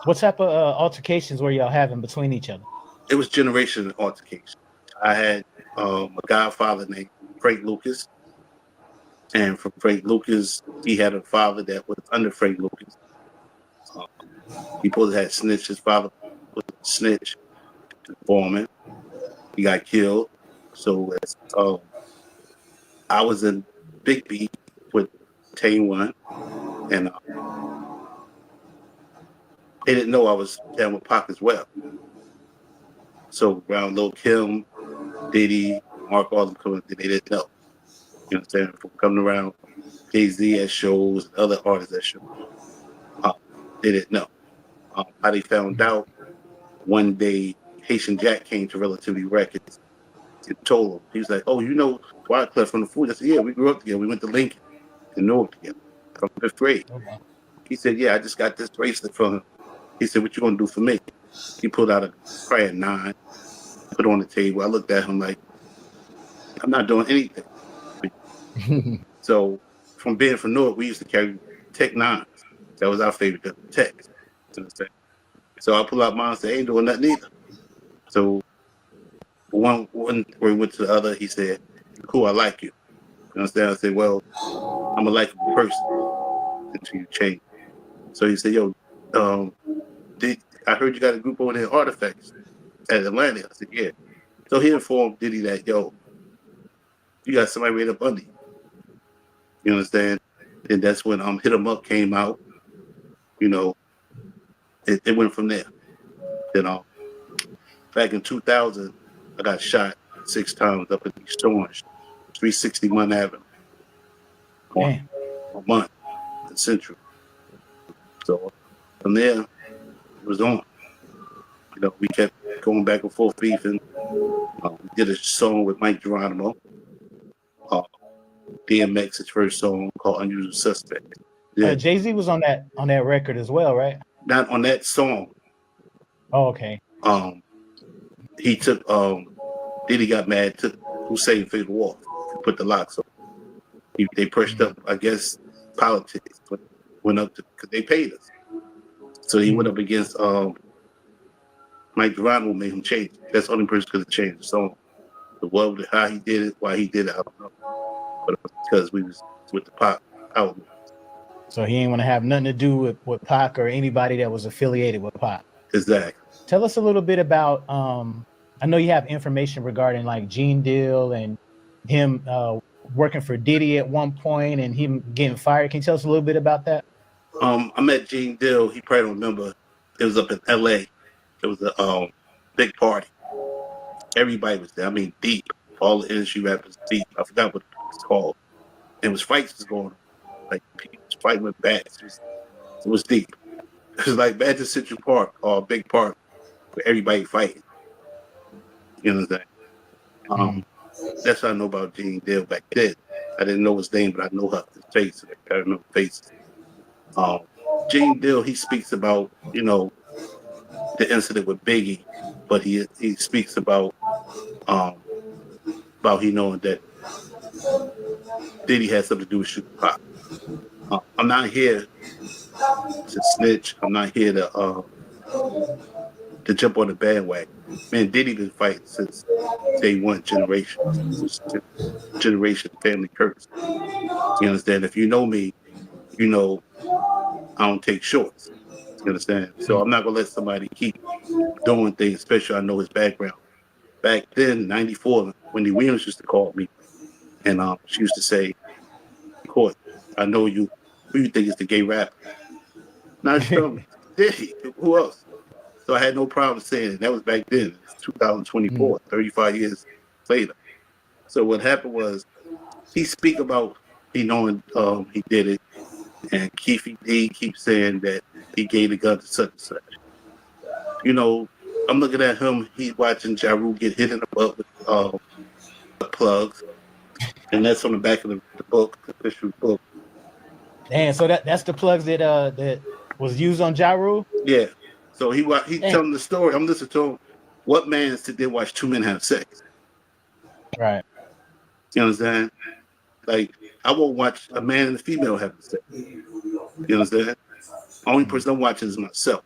What type of altercations were y'all having between each other? It was generation altercation. I had a godfather named Frank Lucas. And from Frank Lucas, he had a father that was under Frank Lucas. He both had snitch. His father was a snitch, foreman. He got killed. So I was in Big B with Tane One, and they didn't know I was down with Pac as well. So around Lil Kim, Diddy, Mark, all them, they didn't know. You know what I'm saying? From coming around Jay-Z at shows and other artists at shows, they didn't know. How they found out, one day Haitian Jack came to Relativity Records and told him, he was like, "Oh, you know Wyclef from the Food?" I said, "Yeah, we grew up together. We went to Lincoln and Newark together from 5th grade." Okay. He said, "Yeah, I just got this bracelet from him." He said, "What you gonna do for me?" He pulled out probably a 9, put it on the table. I looked at him like, "I'm not doing anything." So from being from Newark, we used to carry Tech 9s. That was our favorite gun, Tech. You understand? So I pull out mine and say, ain't doing nothing either. So one where we went to the other, he said, cool, I like you. You understand? I said, well, I'm a likable person until you change. So he said, yo, I heard you got a group over there, Artifacts, at Atlanta. I said, yeah. So he informed Diddy that, yo, you got somebody right up under you. You understand? And that's when Hit 'Em Up came out. You know, it went from there. Then back in 2000, I got shot 6 times up in East Orange, 361 Avenue, on month in Central. So from there, it was on. You know, we kept going back and forth beefing. We did a song with Mike Geronimo, DMX's first song called "Unusual Suspect." Yeah, Jay-Z was on that record as well, right? not on that song. Oh, okay. He took Diddy got mad, took Hussein Fatal Wall, put the locks on. They pushed up, I guess, politics, but went up to because they paid us. So he went up against Mike Geronimo, made him change. That's the only person could have changed the song. The how he did it, why he did it, I don't know. But because we was with the pop outlet. So he ain't want to have nothing to do with Pac or anybody that was affiliated with Pac. Exactly. Tell us a little bit about. I know you have information regarding like Gene Deal and him working for Diddy at one point and him getting fired. Can you tell us a little bit about that? I met Gene Deal. He probably don't remember. It was up in L.A. It was a big party. Everybody was there. I mean, deep. All the industry rappers deep. I forgot what it was called. It was fights was going on. Like people was fighting with bats. It was deep. It was like Magic Central Park or a big park where everybody fighting. You know what I'm saying? That's what I know about Gene Deal back then. I didn't know his name, but I know his face. I remember faces. Gene Deal, he speaks about, you know, the incident with Biggie, but he speaks about he knowing that Diddy had something to do with shooting Pop. I'm not here to snitch. I'm not here to jump on the bandwagon. Man, Diddy been fighting since day one, generation family curse. You understand? If you know me, you know I don't take shorts. You understand? So I'm not gonna let somebody keep doing things, especially I know his background. Back then, '94, Wendy Williams used to call me, and she used to say, "Court, I know you. Who you think is the gay rapper?" Now she told me, Diddy. Who else? So I had no problem saying it. That was back then. It's 2024, 35 years later. So what happened was he speak about he knowing he did it, and Keefy D keeps saying that he gave the gun to such and such. You know, I'm looking at him. He's watching Ja Rule get hit in the butt with plugs, and that's on the back of the book, the official book. And so that's the plugs that was used on Ja Rule? Yeah. So he telling the story. I'm listening to him. What man sit there watch two men have sex? Right. You understand? Like, I won't watch a man and a female having sex. You understand? Only person I'm watching is myself.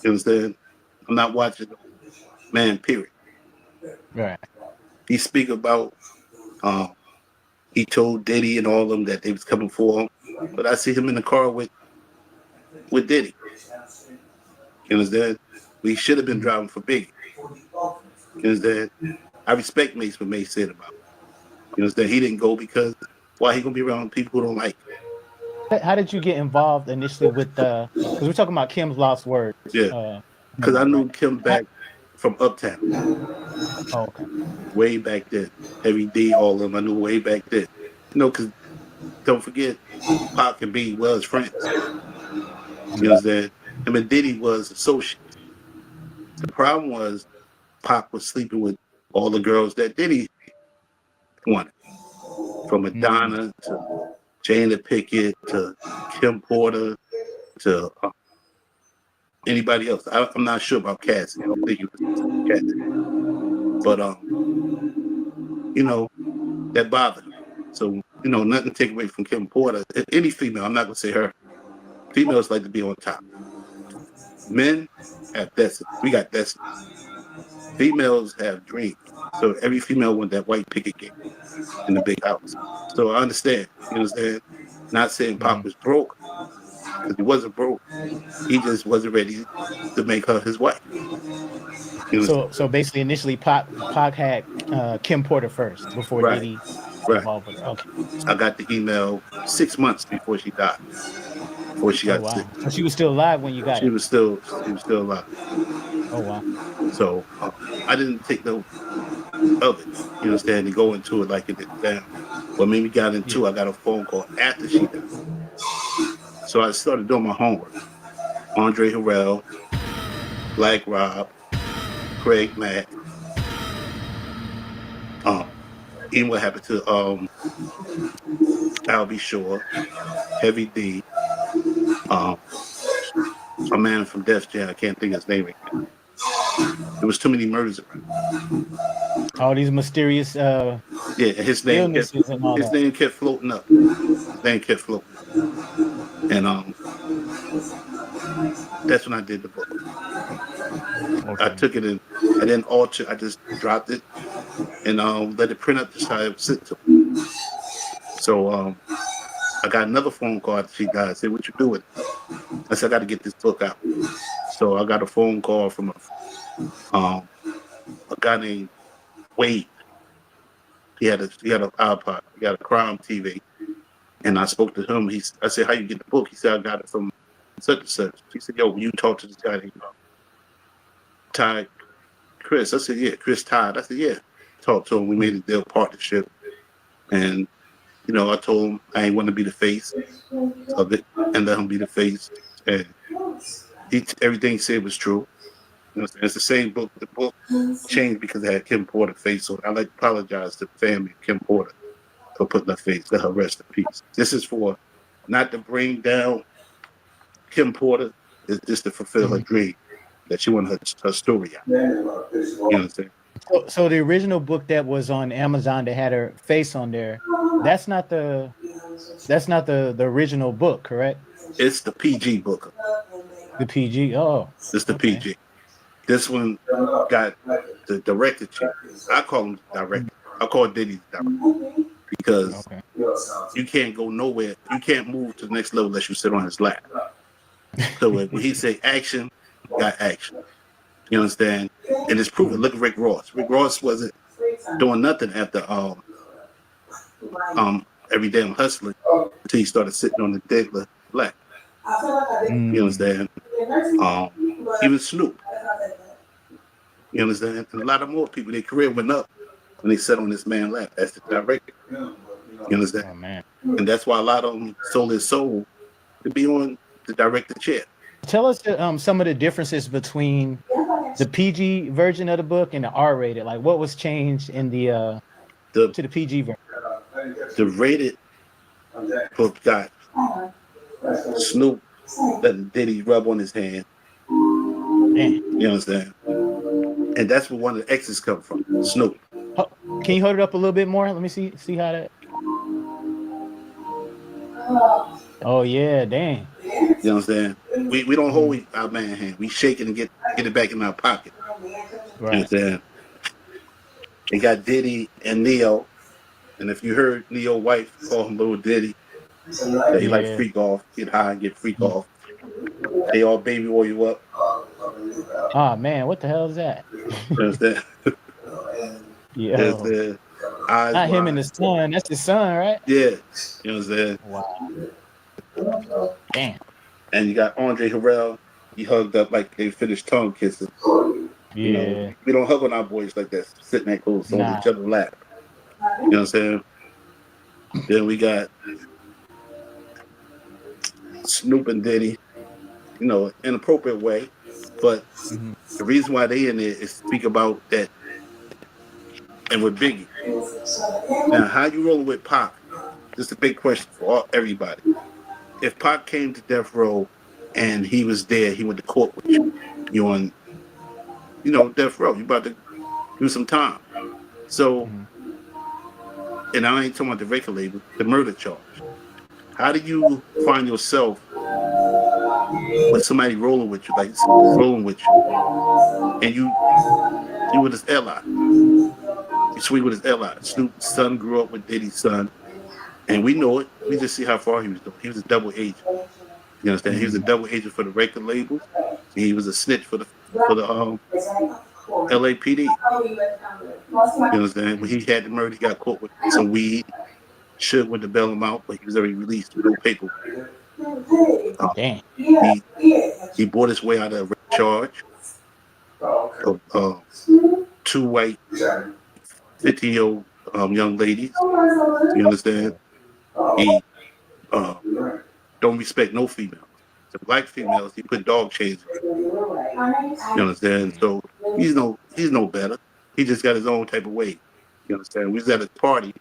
You understand? I'm not watching man, period. Right. He speak about he told Diddy and all of them that they was coming for him. But I see him in the car with Diddy. You understand? We should have been driving for Biggie. You understand? I respect Mace what Mace said about him. You understand? He didn't go because why he gonna be around people who don't like him? How did you get involved initially with because we're talking about Kim's Lost Words? Yeah. Because I knew Kim back from Uptown. Oh, okay. Way back then. Heavy D, all of them. I knew way back then. You know, because don't forget, Pac and B was friends. You understand? Him and Diddy was associates. The problem was Pac was sleeping with all the girls that Diddy wanted. From Madonna to Jada Pickett to Kim Porter to anybody else. I'm not sure about Cassie. I don't think it was Cassie. But, you know, that bothered him. So nothing to take away from Kim Porter. Any female, I'm not gonna say her. Females like to be on top. Men have destiny. We got destiny. Females have dreams. So every female want that white picket gate in the big house. So I understand. You understand? Not saying Pac was broke, because he wasn't broke. He just wasn't ready to make her his wife. You understand? So basically, initially, Pac had Kim Porter first before Right. Diddy Right. involved with her. Okay. I got the email 6 months before she died. Before she Oh got sick. wow. So she was still alive when you got She it. was still alive. Oh wow. So I didn't take no of it. You understand? And go into it like it is now. But when we got into, I got a phone call after she died. So I started doing my homework. Andre Harrell, Black Rob, Craig Mack. Even what happened to Albie Shore, Heavy D, a man from Def Jam. I can't think of his name right now. There was too many murders around. All these mysterious Yeah, his name illnesses and all that. kept floating up. His name kept floating up. And that's when I did the book. I took it and I didn't alter. I just dropped it and let it print up just how it was sent to me. So I got another phone call after she died. I said, "What you doing?" I said, "I got to get this book out." So I got a phone call from a guy named Wade. He had an iPod. He had a crime TV, and I spoke to him. I said, "How you get the book?" He said, "I got it from such and such." He said, "Yo, you talk to this guy named Ty Chris." I said, "Yeah, Chris Todd." I said, "Yeah." Talked to him. We made a deal partnership, and I told him I ain't want to be the face of it, and let him be the face. And everything he said was true. It's the same book. The book changed because it had Kim Porter face on it. I like to apologize to the family of Kim Porter for putting her face. Let her rest in peace. This is for not to bring down Kim Porter. It's just to fulfill her dream that she wanted her story out. You understand? So the original book that was on Amazon that had her face on there, that's not the original book, correct? It's the PG book. The PG. Oh, it's the PG. This one got the director chief. I call him director. I call Diddy director because you can't go nowhere. You can't move to the next level unless you sit on his lap. So when he say action, you got action. You understand? And it's proven. Look at Rick Ross. Rick Ross wasn't doing nothing after Every Day I'm Hustling until he started sitting on the dead lap. You understand? Even Snoop. You understand? And a lot of more people, their career went up when they sat on this man's lap as the director. You understand? Oh, man. And that's why a lot of them sold their soul to be on the director chair. Tell us some of the differences between the PG version of the book and the R-rated. Like, what was changed in to the PG version? The rated book got Snoop letting Diddy rub on his hand. You understand? And that's where one of the X's come from, Snoop. Can you hold it up a little bit more? Let me see how that. Oh yeah, dang. You understand? We don't hold our man hand. We shake it and get it back in our pocket. Right. You understand? They got Diddy and Neo. And if you heard Neo's wife call him Little Diddy, that he like freak off, get high and get freak off. They all baby oil you up. Oh man, what the hell is that? You understand? Yeah. Not him and his son. That's his son, right? Yeah. You know what I'm saying? Wow. Damn. And you got Andre Harrell. He hugged up like they finished tongue kissing. Yeah. We don't hug on our boys like that, sitting that close on each other's lap. You know what I'm saying? Then we got Snoop and Diddy, in an appropriate way. But the reason why they in there is to speak about that. And with Biggie. Now, how you rolling with Pac? This is a big question for everybody. If Pac came to death row and he was there, he went to court with you. You on, death row. You about to do some time. So and I ain't talking about the record label, the murder charge. How do you find yourself with somebody rolling with you, like rolling with you, and you with his ally? You swing with his ally. Snoop's son grew up with Diddy's son, and we know it. We just see how far he was doing. He was a double agent. You understand? He was a double agent for the record labels. He was a snitch for the LAPD. You understand? When he had the murder, he got caught with some weed. Should went to bail him out, but he was already released with no paperwork. Damn. He bought his way out of a charge of 2 white 50-year-old young ladies. You understand? He don't respect no female. The black females, he put dog chains on. You understand? So he's no better. He just got his own type of way. You understand? We was at a party,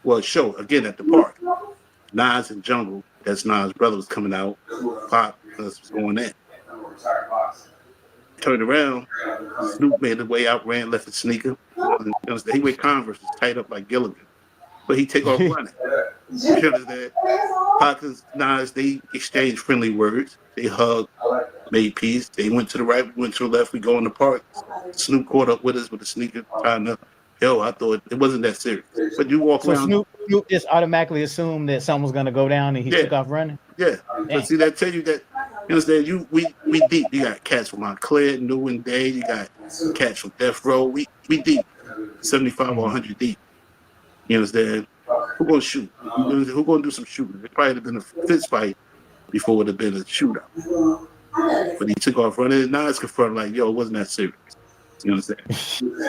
well, a show again at the park. Nas and Jungle, that's Nas' brother, was coming out. Pop was going in. Turned around, Snoop made his way out, ran, left his sneaker. You understand? He wear Converse, tied up like Gilligan, but he take off running. You understand? Pac and Nas, they exchanged friendly words. They hugged, made peace. They went to the right, we went to the left. We go in the park. Snoop caught up with us with the sneaker, trying to. Yo, I thought it wasn't that serious. But you walk around. Snoop just automatically assumed that something was going to go down and he took off running? Yeah. But see, that tell you that, you understand, we deep. You got cats from Montclair, New and Day. You got cats from Death Row. We deep. 75 or 100 deep. You understand? Who gonna shoot? Who gonna do some shooting? It probably would have been a fist fight before it would have been a shootout. But he took off running. Now it's confronted like, yo, it wasn't that serious. You understand?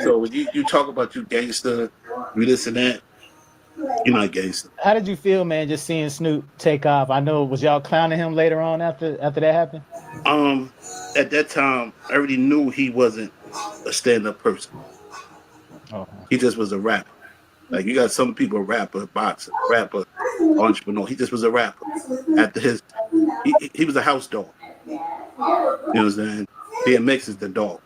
So when you talk about you gangster, you this and that, you're not gangster. How did you feel, man, just seeing Snoop take off? I know, was y'all clowning him later on after that happened? At that time, I already knew he wasn't a stand-up person. Oh. He just was a rapper. Like, you got some people, rapper, boxer, rapper, entrepreneur. He just was a rapper. After he was a house dog. You understand? DMX is the dog.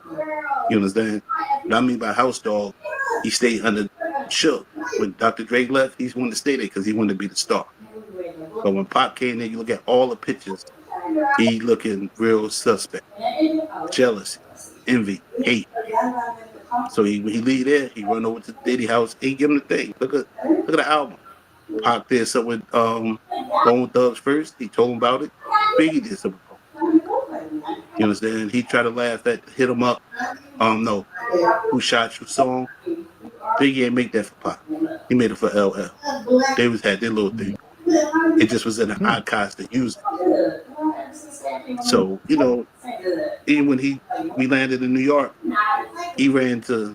You understand? What I mean by house dog, he stayed under Shook. When Dr. Dre left, he wanted to stay there because he wanted to be the star. But when Pop came in, you look at all the pictures, he looking real suspect. Jealousy, envy, hate. So when he leave there, he run over to the Diddy house. He give him the thing. Look at the album. Pop did something with Bone Thugs first. He told him about it. Biggie did something. You understand? He tried to laugh at Hit Him Up. No. Who Shot You song. Biggie ain't make that for Pop. He made it for LL. They had their little thing. It just was in the archives to use it. So, even when we landed in New York, he ran to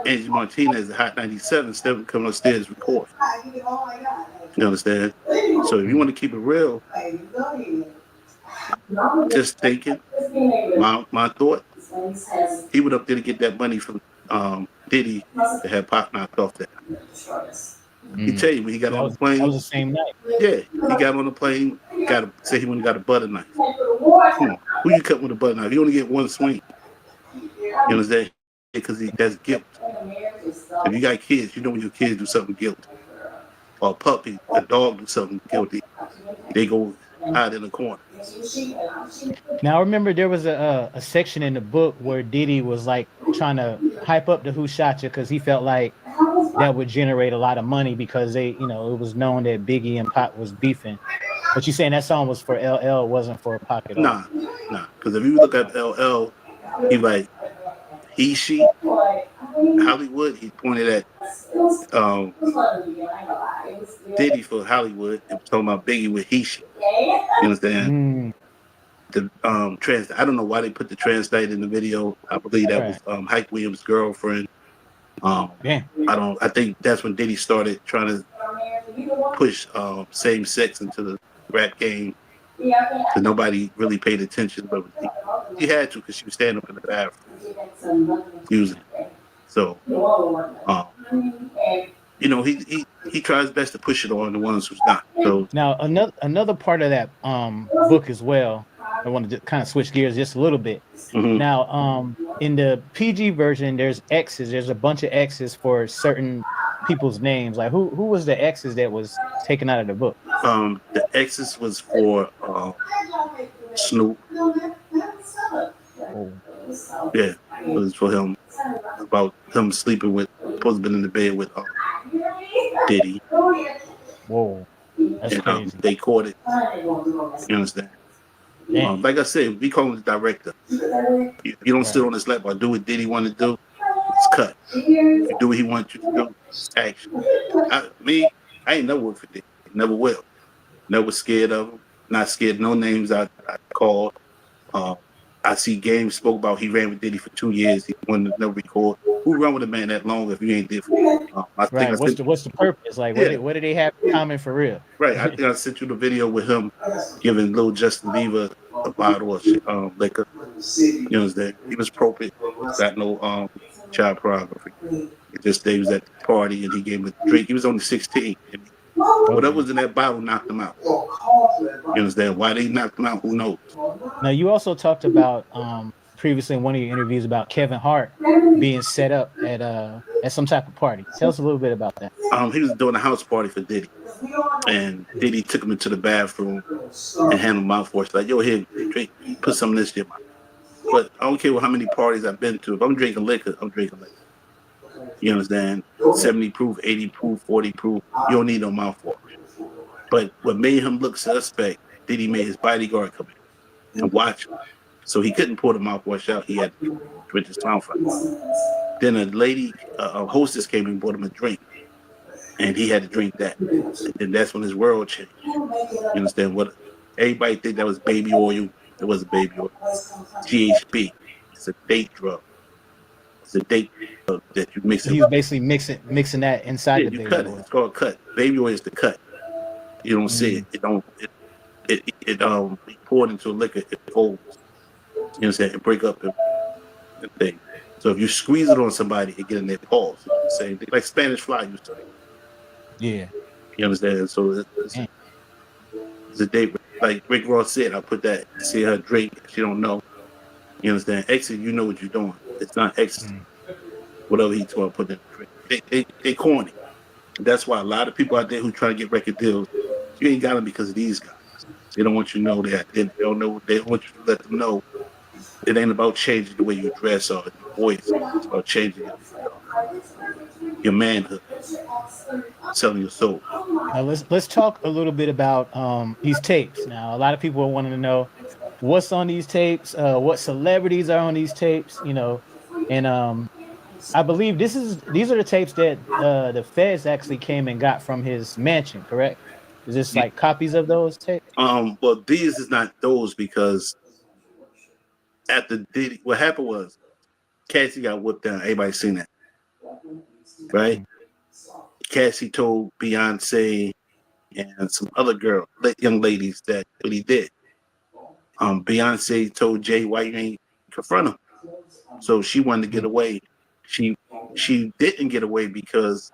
Angie Martinez at Hot 97 instead of coming upstairs recording. You understand? So if you want to keep it real, just thinking, my thought, he went up there to get that money from Diddy to have Pac knocked off that. He tell you when he got on the plane. That was the same night. Yeah, he got on the plane. Say he went and got a butter knife. Come on, who you cut with a butter knife? You only get one swing. You understand? Because that's guilt. If you got kids, you know when your kids do something guilty, or a puppy, a dog do something guilty, they go hide in the corner. Now I remember there was a section in the book where Diddy was like trying to hype up the Who Shot You because he felt like that would generate a lot of money because it was known that Biggie and Pac was beefing. But you saying that song was for LL, it wasn't for Pac at all? Nah. Because if you look at LL, he like she Hollywood. He pointed at Diddy for Hollywood and was talking about Biggie with she. You understand? The I don't know why they put the translate in the video. I believe that was Hype Williams' girlfriend. I think that's when Diddy started trying to push same sex into the rap game. Because nobody really paid attention, but he had to because she was standing up in the bathroom using it. So, he tries his best to push it on the ones who's not. So now another part of that book as well. I want to kind of switch gears just a little bit. Mm-hmm. Now, in the PG version, there's X's. There's a bunch of X's for certain people's names. Like who was the exes that was taken out of the book? The X's was for Snoop. Oh. Yeah, it was for him, about him sleeping with, supposed to been in the bed with Diddy. Whoa, that's And crazy. they caught it. You understand? Dang. Like I said, we call him the director. If you don't sit on his lap or do what Diddy want to do, it's cut. If you do what he wants you to do, it's action. I ain't never worked for Diddy. Never will. Never scared of him. Not scared. No names I called. I see Game spoke about he ran with Diddy for 2 years. He wanted to never record. Who run with a man that long if you ain't there for him? I think I What's sent, the purpose? Like yeah, what do they have in common for real? right. I think I sent you the video with him giving little Justin Bieber a bottle of liquor. You know, that he was appropriate. Got no child pornography. It just they was at the party and he gave him a drink. He was only 16. And whatever was in that bottle knocked him out. You understand? Why they knocked him out? Who knows? Now you also talked about previously in one of your interviews about Kevin Hart being set up at some type of party. Tell us a little bit about that. He was doing a house party for Diddy, and Diddy took him into the bathroom and handed him mouthwash. Like, yo, here, drink, put some of this in your mouth. But I don't care how many parties I've been to. If I'm drinking liquor, I'm drinking liquor. You understand? 70 proof, 80 proof, 40 proof. You don't need no mouthwash. But what made him look suspect, Diddy made his bodyguard come in and watch him. So he couldn't pour the mouthwash out. He had to drink his mouth out. Then a lady, a hostess came and bought him a drink. And he had to drink that. And that's when his world changed. You understand? What everybody think that was baby oil. It wasn't baby oil. GHB. It's a date drug. It's a date drug that you mix So it. he was basically mixing that inside the you baby cut oil. it. It's called cut. Baby oil is the cut. You don't see it. It don't. It poured into a liquor. It folds. You understand? It break up the thing. So if you squeeze it on somebody, it get in their paws. Same thing, like Spanish fly used to. Yeah. You understand? So it's a date. Like Rick Ross said, I put that, see her drink, she don't know. You understand? Exit, you know what you're doing. It's not ecstasy. Whatever he told, put in the drink. They corny. That's why a lot of people out there who try to get record deals, you ain't got them because of these guys. They don't want you to know that. They don't know. They want you to let them know it ain't about changing the way you dress or your voice. It's about changing your manhood, selling your soul. Now let's talk a little bit about these tapes. Now a lot of people are wanting to know what's on these tapes, what celebrities are on these tapes, you know, and I believe these are the tapes that the feds actually came and got from his mansion, correct? Is this like copies of those tapes? Well, these is not those because after Diddy, what happened was Cassie got whipped down. Everybody seen that, right? Cassie told Beyonce and some other young ladies that what he did. Beyonce told Jay, why you ain't confront him? So she wanted to get away. She didn't get away because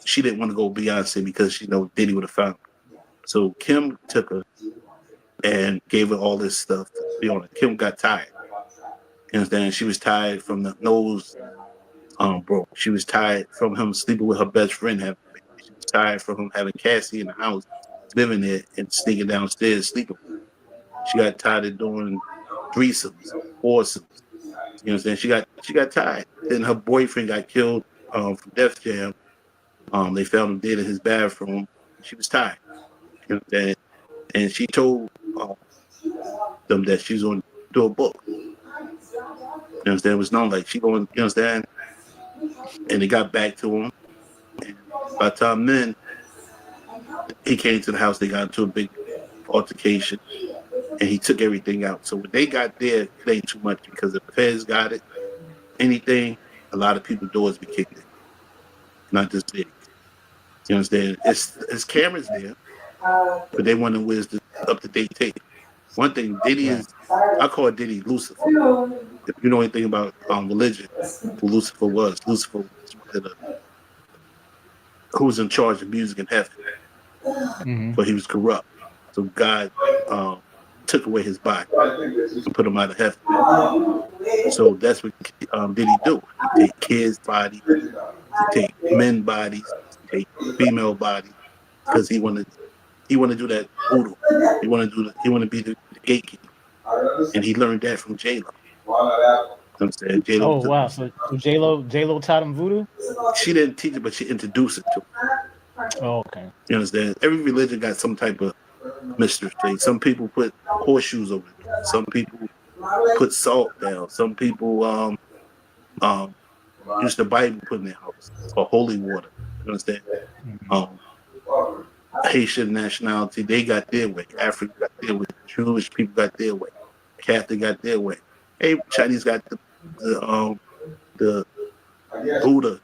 she didn't want to go with Beyonce because she know Diddy would have found her. So Kim took her and gave her all this stuff to be on it. Kim got tired. You understand? She was tired from the nose broke. She was tired from him sleeping with her best friend. She was tired from him having Cassie in the house, living there and sneaking downstairs sleeping. She got tired of doing threesomes, foursomes. You understand? She got tired. Then her boyfriend got killed from Def Jam. They found him dead in his bathroom. She was tired. You understand? And she told them that she's going to do a book. You understand? It was known like she going. You understand? And they got back to him. And by the time then he came to the house, they got into a big altercation, and he took everything out. So when they got there, it ain't too much because if the feds got it, anything, a lot of people's doors be kicked in, not just Diddy. You understand? It's cameras there, but they want to where's the up to date tape. One thing, Diddy is, I call Diddy Lucifer. If you know anything about religion, who Lucifer was one of the who was in charge of music in heaven, but he was corrupt. So God took away his body and put him out of heaven. So that's what Diddy do. He take kids' body He take men bodies, he take female bodies, because he wanted to do that voodoo. He want to be the gatekeeper, and he learned that from J-Lo. I'm saying J-Lo. Oh wow! So J-Lo taught him voodoo. She didn't teach it, but she introduced it to him. Oh, okay. You understand? Every religion got some type of mistress thing. Some people put horseshoes over it. Some people put salt down. Some people use the Bible put in their house or holy water. You understand? Haitian nationality, they got their way. Africa got their way. Jewish people got their way. Catholic got their way. Hey, Chinese got the Buddha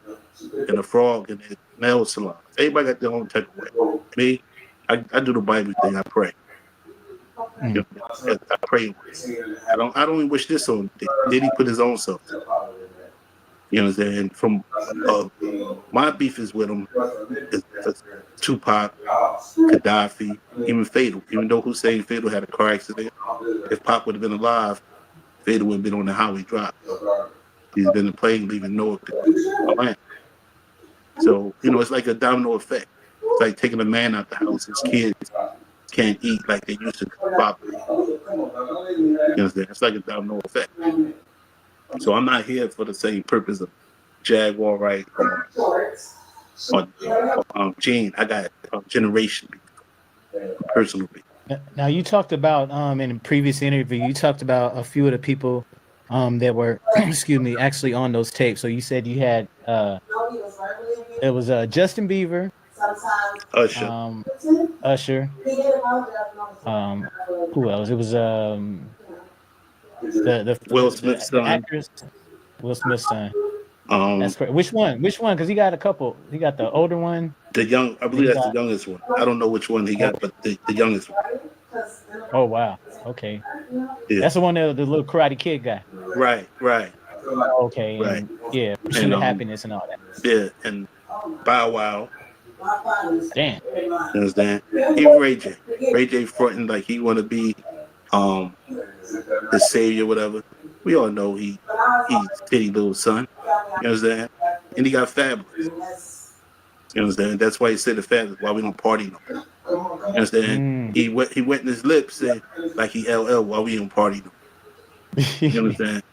and the frog and the nail salon. Everybody got their own type of way. Me, I do the Bible thing. I pray. You know, I pray. I don't even wish this on. Did he put his own self to it? You know what I'm saying? From my beef is with him is Tupac, Gaddafi, even Fatal. Even though Hussein Fatal had a car accident, if Pac would have been alive, Fatal would have been on the highway drive. He's been in the plane leaving Newark to Atlanta. So, you know, it's like a domino effect. It's like taking a man out the house. His kids can't eat like they used to properly. You understand? It's like a domino effect. So I'm not here for the same purpose of Jaguar, right? Or Gene. I got generation personal beef. Now you talked about in a previous interview, you talked about a few of the people that were excuse me actually on those tapes. So you said you had it was Justin Bieber, Usher, who else? It was the Will Smith's son. actress, Will Smith's son. That's correct. Which one? Because he got a couple. He got the older one. The young, I believe that's the youngest one. I don't know which one he got, but the youngest one. Oh wow. Okay. Yeah. That's the one that the little Karate Kid guy. Right. Okay. Right. And, yeah. Pursuit of Happiness and all that. Yeah, and Bow Wow. Damn. You understand? Even Ray J. Ray J fronting like he want to be the savior, whatever. We all know he's Titty little son. You understand? And he got Fabulous. You understand? That's why he said the Fabulous. Why we don't party no more. You understand? He wet in his lips and like he LL. Why we don't party no more. You understand?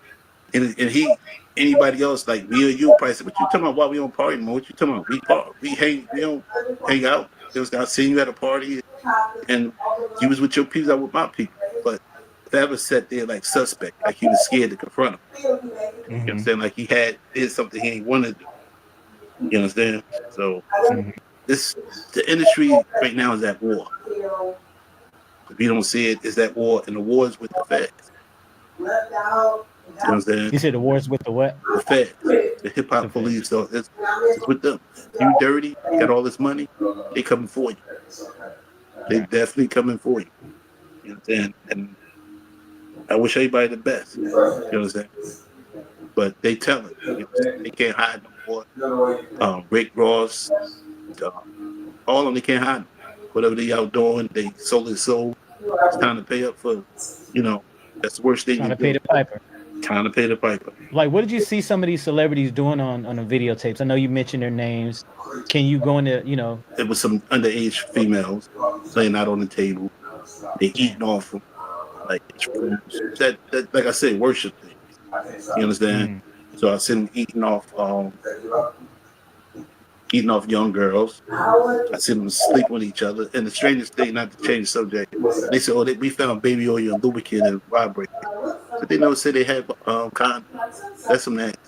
And he, anybody else like me or you probably say, what you talking about? Why we don't party no more? What you talking about? We don't hang out. Just I seen you at a party and you was with your people, I was with my people. But Fabulous sat there like suspect, like he was scared to confront him. You know what I'm saying? Like he did something he ain't wanted to do. You understand? So the industry right now is at war. If you don't see it, it's at war, and the war is with the feds. You know what I'm saying? You said the wars with the what? The feds, the hip hop police. So it's with them. You dirty, got all this money, they coming for you. They definitely coming for you. You know what I'm saying? And I wish everybody the best. You know what I'm saying? But they tell it. You know, they can't hide no more. Rick Ross, all of them, they can't hide. Whatever they out doing, they sold his soul. It's time to pay up for, you know, that's the worst thing. Trying to pay the piper. Time to pay the piper. Like, what did you see some of these celebrities doing on the videotapes? I know you mentioned their names. Can you go into, you know? It was some underage females laying out on the table. They eating off them. Like, that like I said, worship things. You understand? So I see them eating off young girls. I see them sleep with each other. And the strangest thing, not to change the subject, they said, we found baby oil and lubricant and vibrator. But they never said they had condoms. That's some nasty.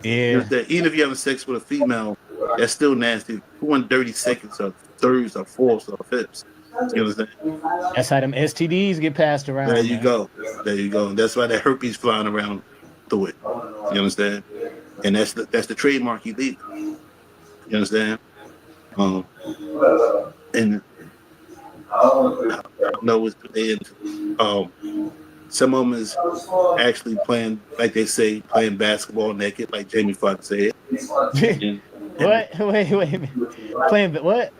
Yeah. Even if you're having sex with a female, that's still nasty. Who want dirty seconds or thirds or fourths or fifths? You understand? That's how them STDs get passed around. There you go. And that's why that herpes flying around through it. You understand? And that's the trademark you leave. You understand? And I don't know what's the end. Some of them is actually playing, like they say, playing basketball naked, like Jamie Foxx said. What? Wait a minute. Playing what?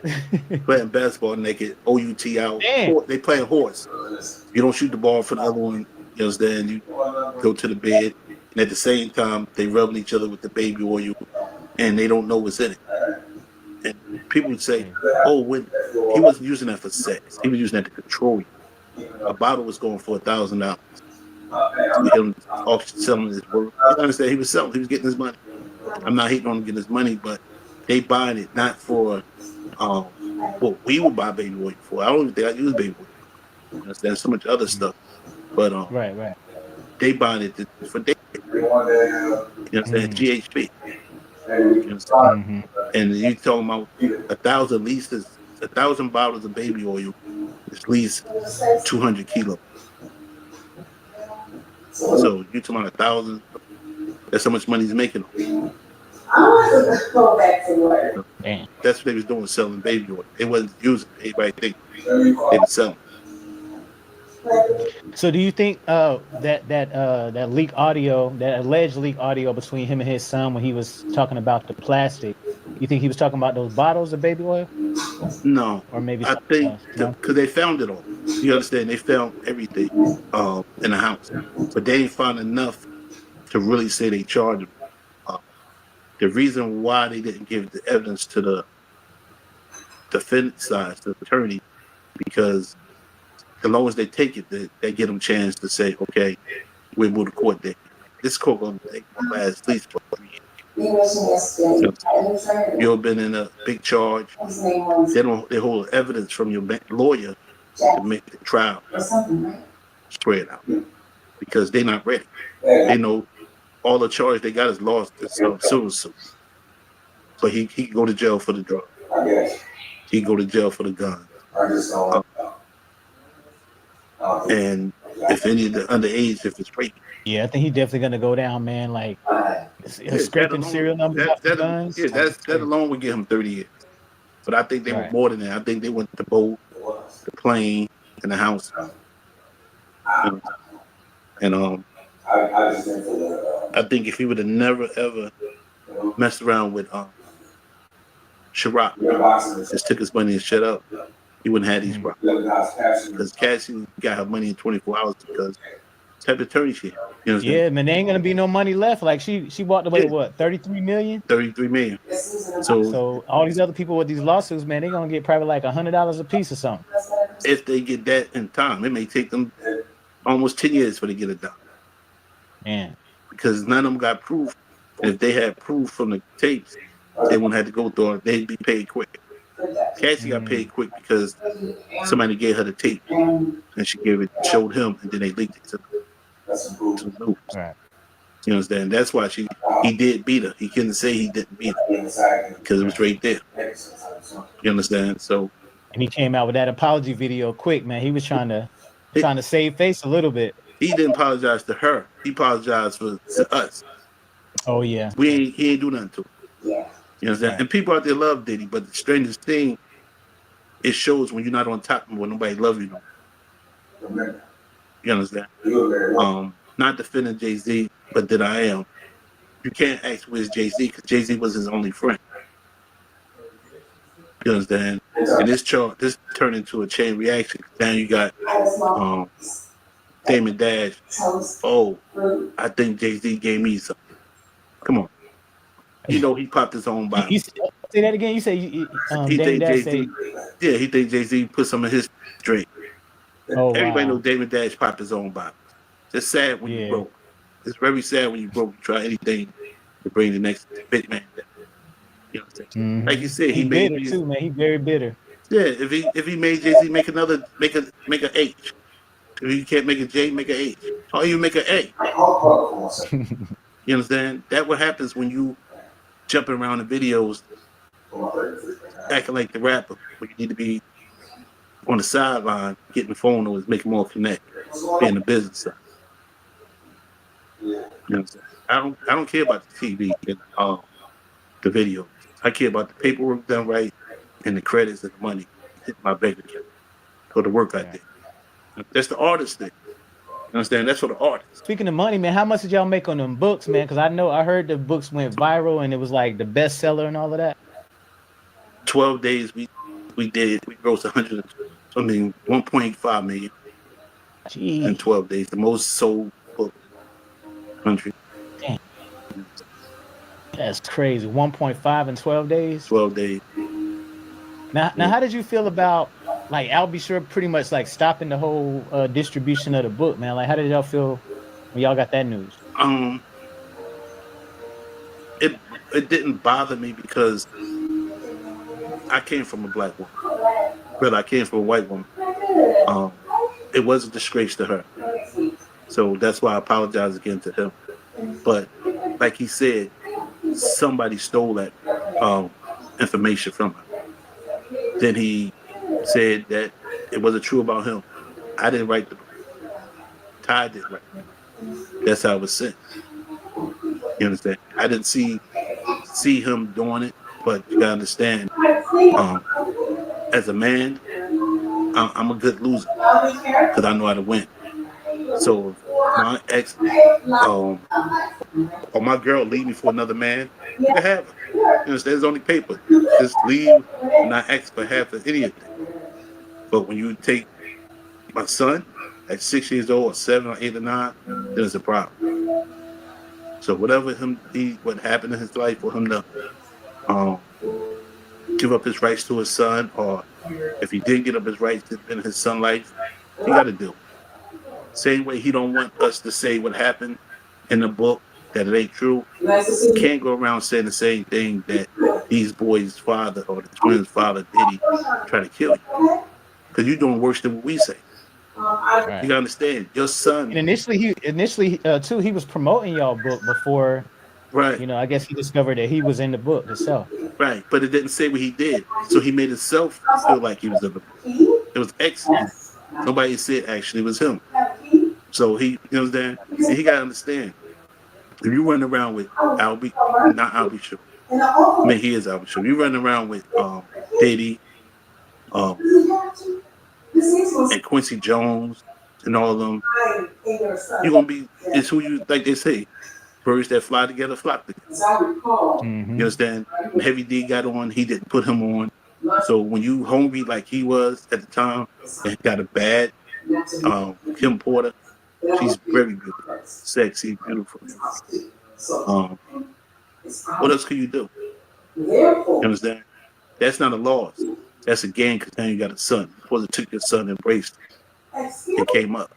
Playing basketball naked, OUT out. Damn. They playing horse. You don't shoot the ball for the other one. You understand? You go to the bed, and at the same time, they rubbing each other with the baby oil and they don't know what's in it. And people would say, "Oh, when he wasn't using that for sex, he was using that to control you." A bottle was going for $1,000. Him selling his work. You understand? He was selling. He was getting his money. I'm not hating on him getting his money, but they buying it not for what we would buy baby oil for. I don't even think I use baby oil. You understand? So much other stuff, but right. they buying it for dating. You understand? GHB. You understand? And you talking about 1,000 liters, 1,000 bottles of baby oil is at least 200 kilos. So you talking about 1,000? That's how much money he's making. Damn. That's what they was doing, selling baby oil. They wasn't using it. Everybody think they was selling. So do you think that leak audio, that alleged leak audio between him and his son when he was talking about the plastic, you think he was talking about those bottles of baby oil? No, Or maybe I something think else? No? because they found it all. You understand? They found everything in the house, but they ain't found enough to really say they charged him. The reason why they didn't give the evidence to the defense side, to the attorney, because as long as they take it, they get them a chance to say, okay, we'll move the court date. This court gonna last at least for 3 years. You've been in a big charge. They hold evidence from your lawyer to make the trial spread out because they're not ready. They know all the charge they got is lost in some civil suit. So he can go to jail for the drug. He can go to jail for the gun. And if any of the underage, if it's rape. Yeah, I think he's definitely gonna go down, man. Like scraping serial numbers off the guns. Like, That alone would give him 30 years. But I think they were Right. more than that. I think they went the boat, the plane, and the house. And I think if he would have never ever messed around with Chirac, just took his money and shut up, he wouldn't have these problems. Because Cassie got her money in 24 hours because type of attorney she had. You know what I'm saying? Yeah, man, there ain't gonna be no money left. Like she walked away with what, 33 million? 33 million. So all these other people with these lawsuits, man, they gonna get probably like $100 a piece or something. If they get that in time, it may take them almost 10 years for they get it done. Man. Because none of them got proof. And if they had proof from the tapes, they wouldn't have to go through it. They'd be paid quick. Cassie got paid quick because somebody gave her the tape and she showed him, and then they leaked it to the news. Right. You understand? That's why he did beat her. He couldn't say he didn't beat her because it was right there. You understand? So. And he came out with that apology video quick, man. He was trying to save face a little bit. He didn't apologize to her. He apologized to us. Oh yeah. He ain't do nothing to her. You understand? Right. And people out there love Diddy, but the strangest thing, it shows when you're not on top when nobody loves you no more. You understand? Not defending Jay-Z, but that I am. You can't ask where's Jay-Z because Jay-Z was his only friend. You understand? And this turned into a chain reaction. Now you got Damon Dash. Oh, I think Jay-Z gave me something. Come on. You know he popped his own bottle. Say that again. You say he Damon think Dash Jay-Z. Yeah, he think Jay-Z put some of his drink. Oh, everybody wow. knows Damon Dash popped his own bottle. It's sad when you broke. It's very sad when you broke. You try anything to bring the next big man down. You know what I'm saying? Like you said, he made bitter too, man. He very bitter. Yeah, if he made Jay-Z make a H. If you can't make a J, make a H. Or you make an A. You understand? That what happens when you jumping around the videos acting like the rapper, but you need to be on the sideline getting the phone numbers, making more connect, being the business side. You know what I'm saying? I don't care about the TV and the videos. I care about the paperwork done right and the credits and the money hitting my bank account for the work I did. That's the artist thing. You understand? That's for the artist. Speaking of money, man, how much did y'all make on them books, man? Because I heard the books went viral and it was like the bestseller and all of that. 12 days we grossed 1.5 million. Jeez. In 12 days, the most sold book in the country. Damn. That's crazy. 1.5 in 12 days. 12 days. Now, how did you feel about like Al B. Sure pretty much like stopping the whole distribution of the book, man? Like, how did y'all feel when y'all got that news? It didn't bother me because I came from a black woman, but I came from a white woman. It was a disgrace to her, so that's why I apologize again to him. But like he said, somebody stole that information from her. Then he said that it wasn't true about him. I didn't write the book. Ty didn't write it. That's how it was sent. You understand? I didn't see him doing it, but you gotta understand. As a man, I'm a good loser because I know how to win. So if my ex or my girl leave me for another man, you can have her. You understand? It's only paper. Just leave and not ask for half of anything. But when you take my son at 6 years old, or 7 or 8 or 9, then it's a problem. So whatever what happened in his life for him to give up his rights to his son, or if he didn't give up his rights in his son's life, he got to do it. Same way he don't want us to say what happened in the book that it ain't true. You can't go around saying the same thing that these boys' father or the twins' father did try to kill you. Because you're doing worse than what we say. Right. You gotta understand, your son. And initially too, he was promoting y'all book before. Right. You know, I guess he discovered that he was in the book itself. Right, but it didn't say what he did, so he made himself feel like he was in the book. It was X. Nobody said actually it was him. So he, you know what I'm saying? And he gotta understand. If you run around with Albie, not Albie Show. I mean, he is Albie Show. You run around with Diddy, and Quincy Jones and all of them, you're gonna be. It's who you like. They say, birds that fly together flock together. You understand? When Heavy D got on, he didn't put him on. So when you hungry like he was at the time, and got a bad Kim Porter, she's very beautiful, sexy, beautiful. What else can you do? You understand? That's not a loss. That's a gain because now you got a son. You supposed to took your son, embraced him, and came up.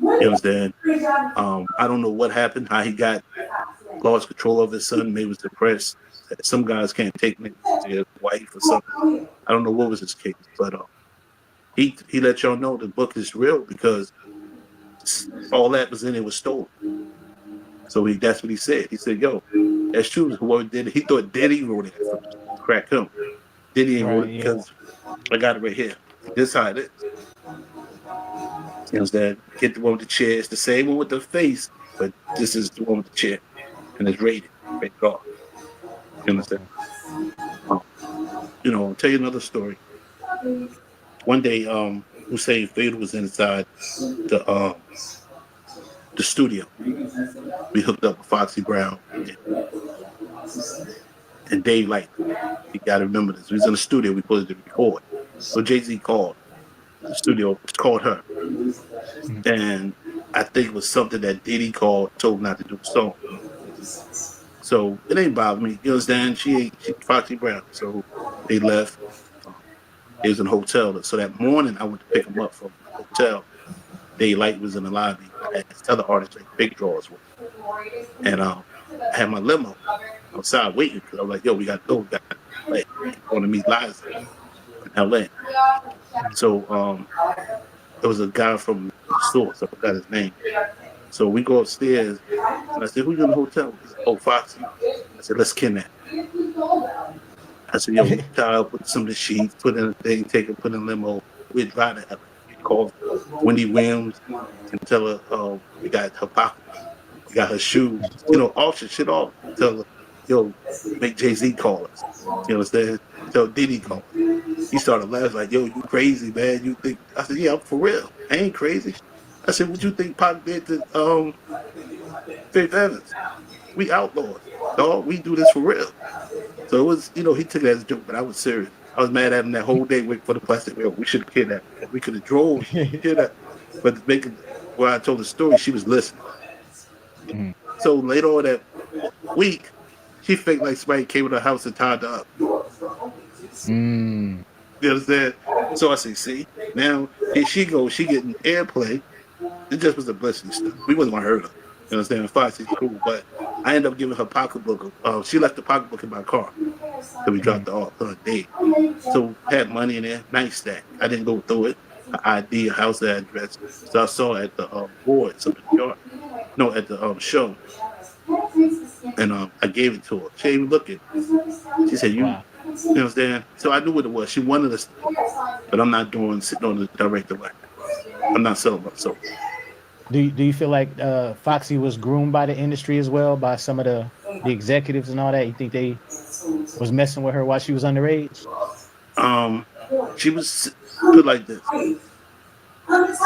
You understand? I don't know what happened, how he lost control of his son, maybe was depressed. Some guys can't take their wife or something. I don't know what was his case, but he let y'all know the book is real because all that was in it was stolen. So that's what he said. He said, "Yo, that's true. Whoever did it, he thought Diddy wrote it first. Crack him. Diddy ain't wrote it because I got it right here. This is how it is. You understand? Get the one with the chair. It's the same one with the face, but this is the one with the chair, and it's rated off. You understand? I'll tell you another story. One day, Hussein Fatal was inside the studio. We hooked up with Foxy Brown and Dave Light. You got to remember this. We was in the studio. We supposed to record. So Jay-Z called the studio, called her. And I think it was something that Diddy called, told not to do the song. So it ain't bother me. You understand? She Foxy Brown. So they left. They was in a hotel. So that morning I went to pick him up from the hotel. Day Light was in the lobby. I had this other artist like Big Draws with me. And I had my limo outside waiting because I was like, yo, we got to go. We got to LA. Going to meet Liza in LA. So there was a guy from the store, so I forgot his name. So we go upstairs and I said, who you in the hotel? He said, oh, Foxy. I said, let's kidnap. I said, yo, child, put some of the sheets, put in a thing, take it, put in a limo. We'd drive to LA. Call Wendy Williams and tell her, we got her pocket, we got her shoes, auction shit off. Tell her, yo, make Jay-Z call us. You understand? Tell Diddy call us. He started laughing like, yo, you crazy, man. You think? I said, yeah, I'm for real. I ain't crazy. I said, what you think Pac did to Faith Evans? We outlaws, dog. We do this for real. So it was, he took it as a joke, but I was serious. I was mad at him that whole day waiting for the plastic wheel. We should have kidnapped him. We could have drove, kidnapped. But where I told the story, she was listening. So later on that week, She faked like somebody came to her house and tied her up. Mm. You understand? So I say, see, now here she goes, she getting airplay. It just was a blessing stuff. We wasn't gonna hurt her. You understand? Foxy's cool, but I ended up giving her pocketbook. She left the pocketbook in my car. So we dropped her off her date. So had money in there, nice stack. I didn't go through it. Her ID, her house address. So I saw her at the boards up in the yard. No, at the show. And I gave it to her. She ain't even looking. She said, you know what I'm saying? So I knew what it was. She wanted us, but I'm not doing sitting on the director like I'm not selling my soul. Do you feel like Foxy was groomed by the industry as well, by some of the executives and all that? You think they was messing with her while she was underage? She was put like this.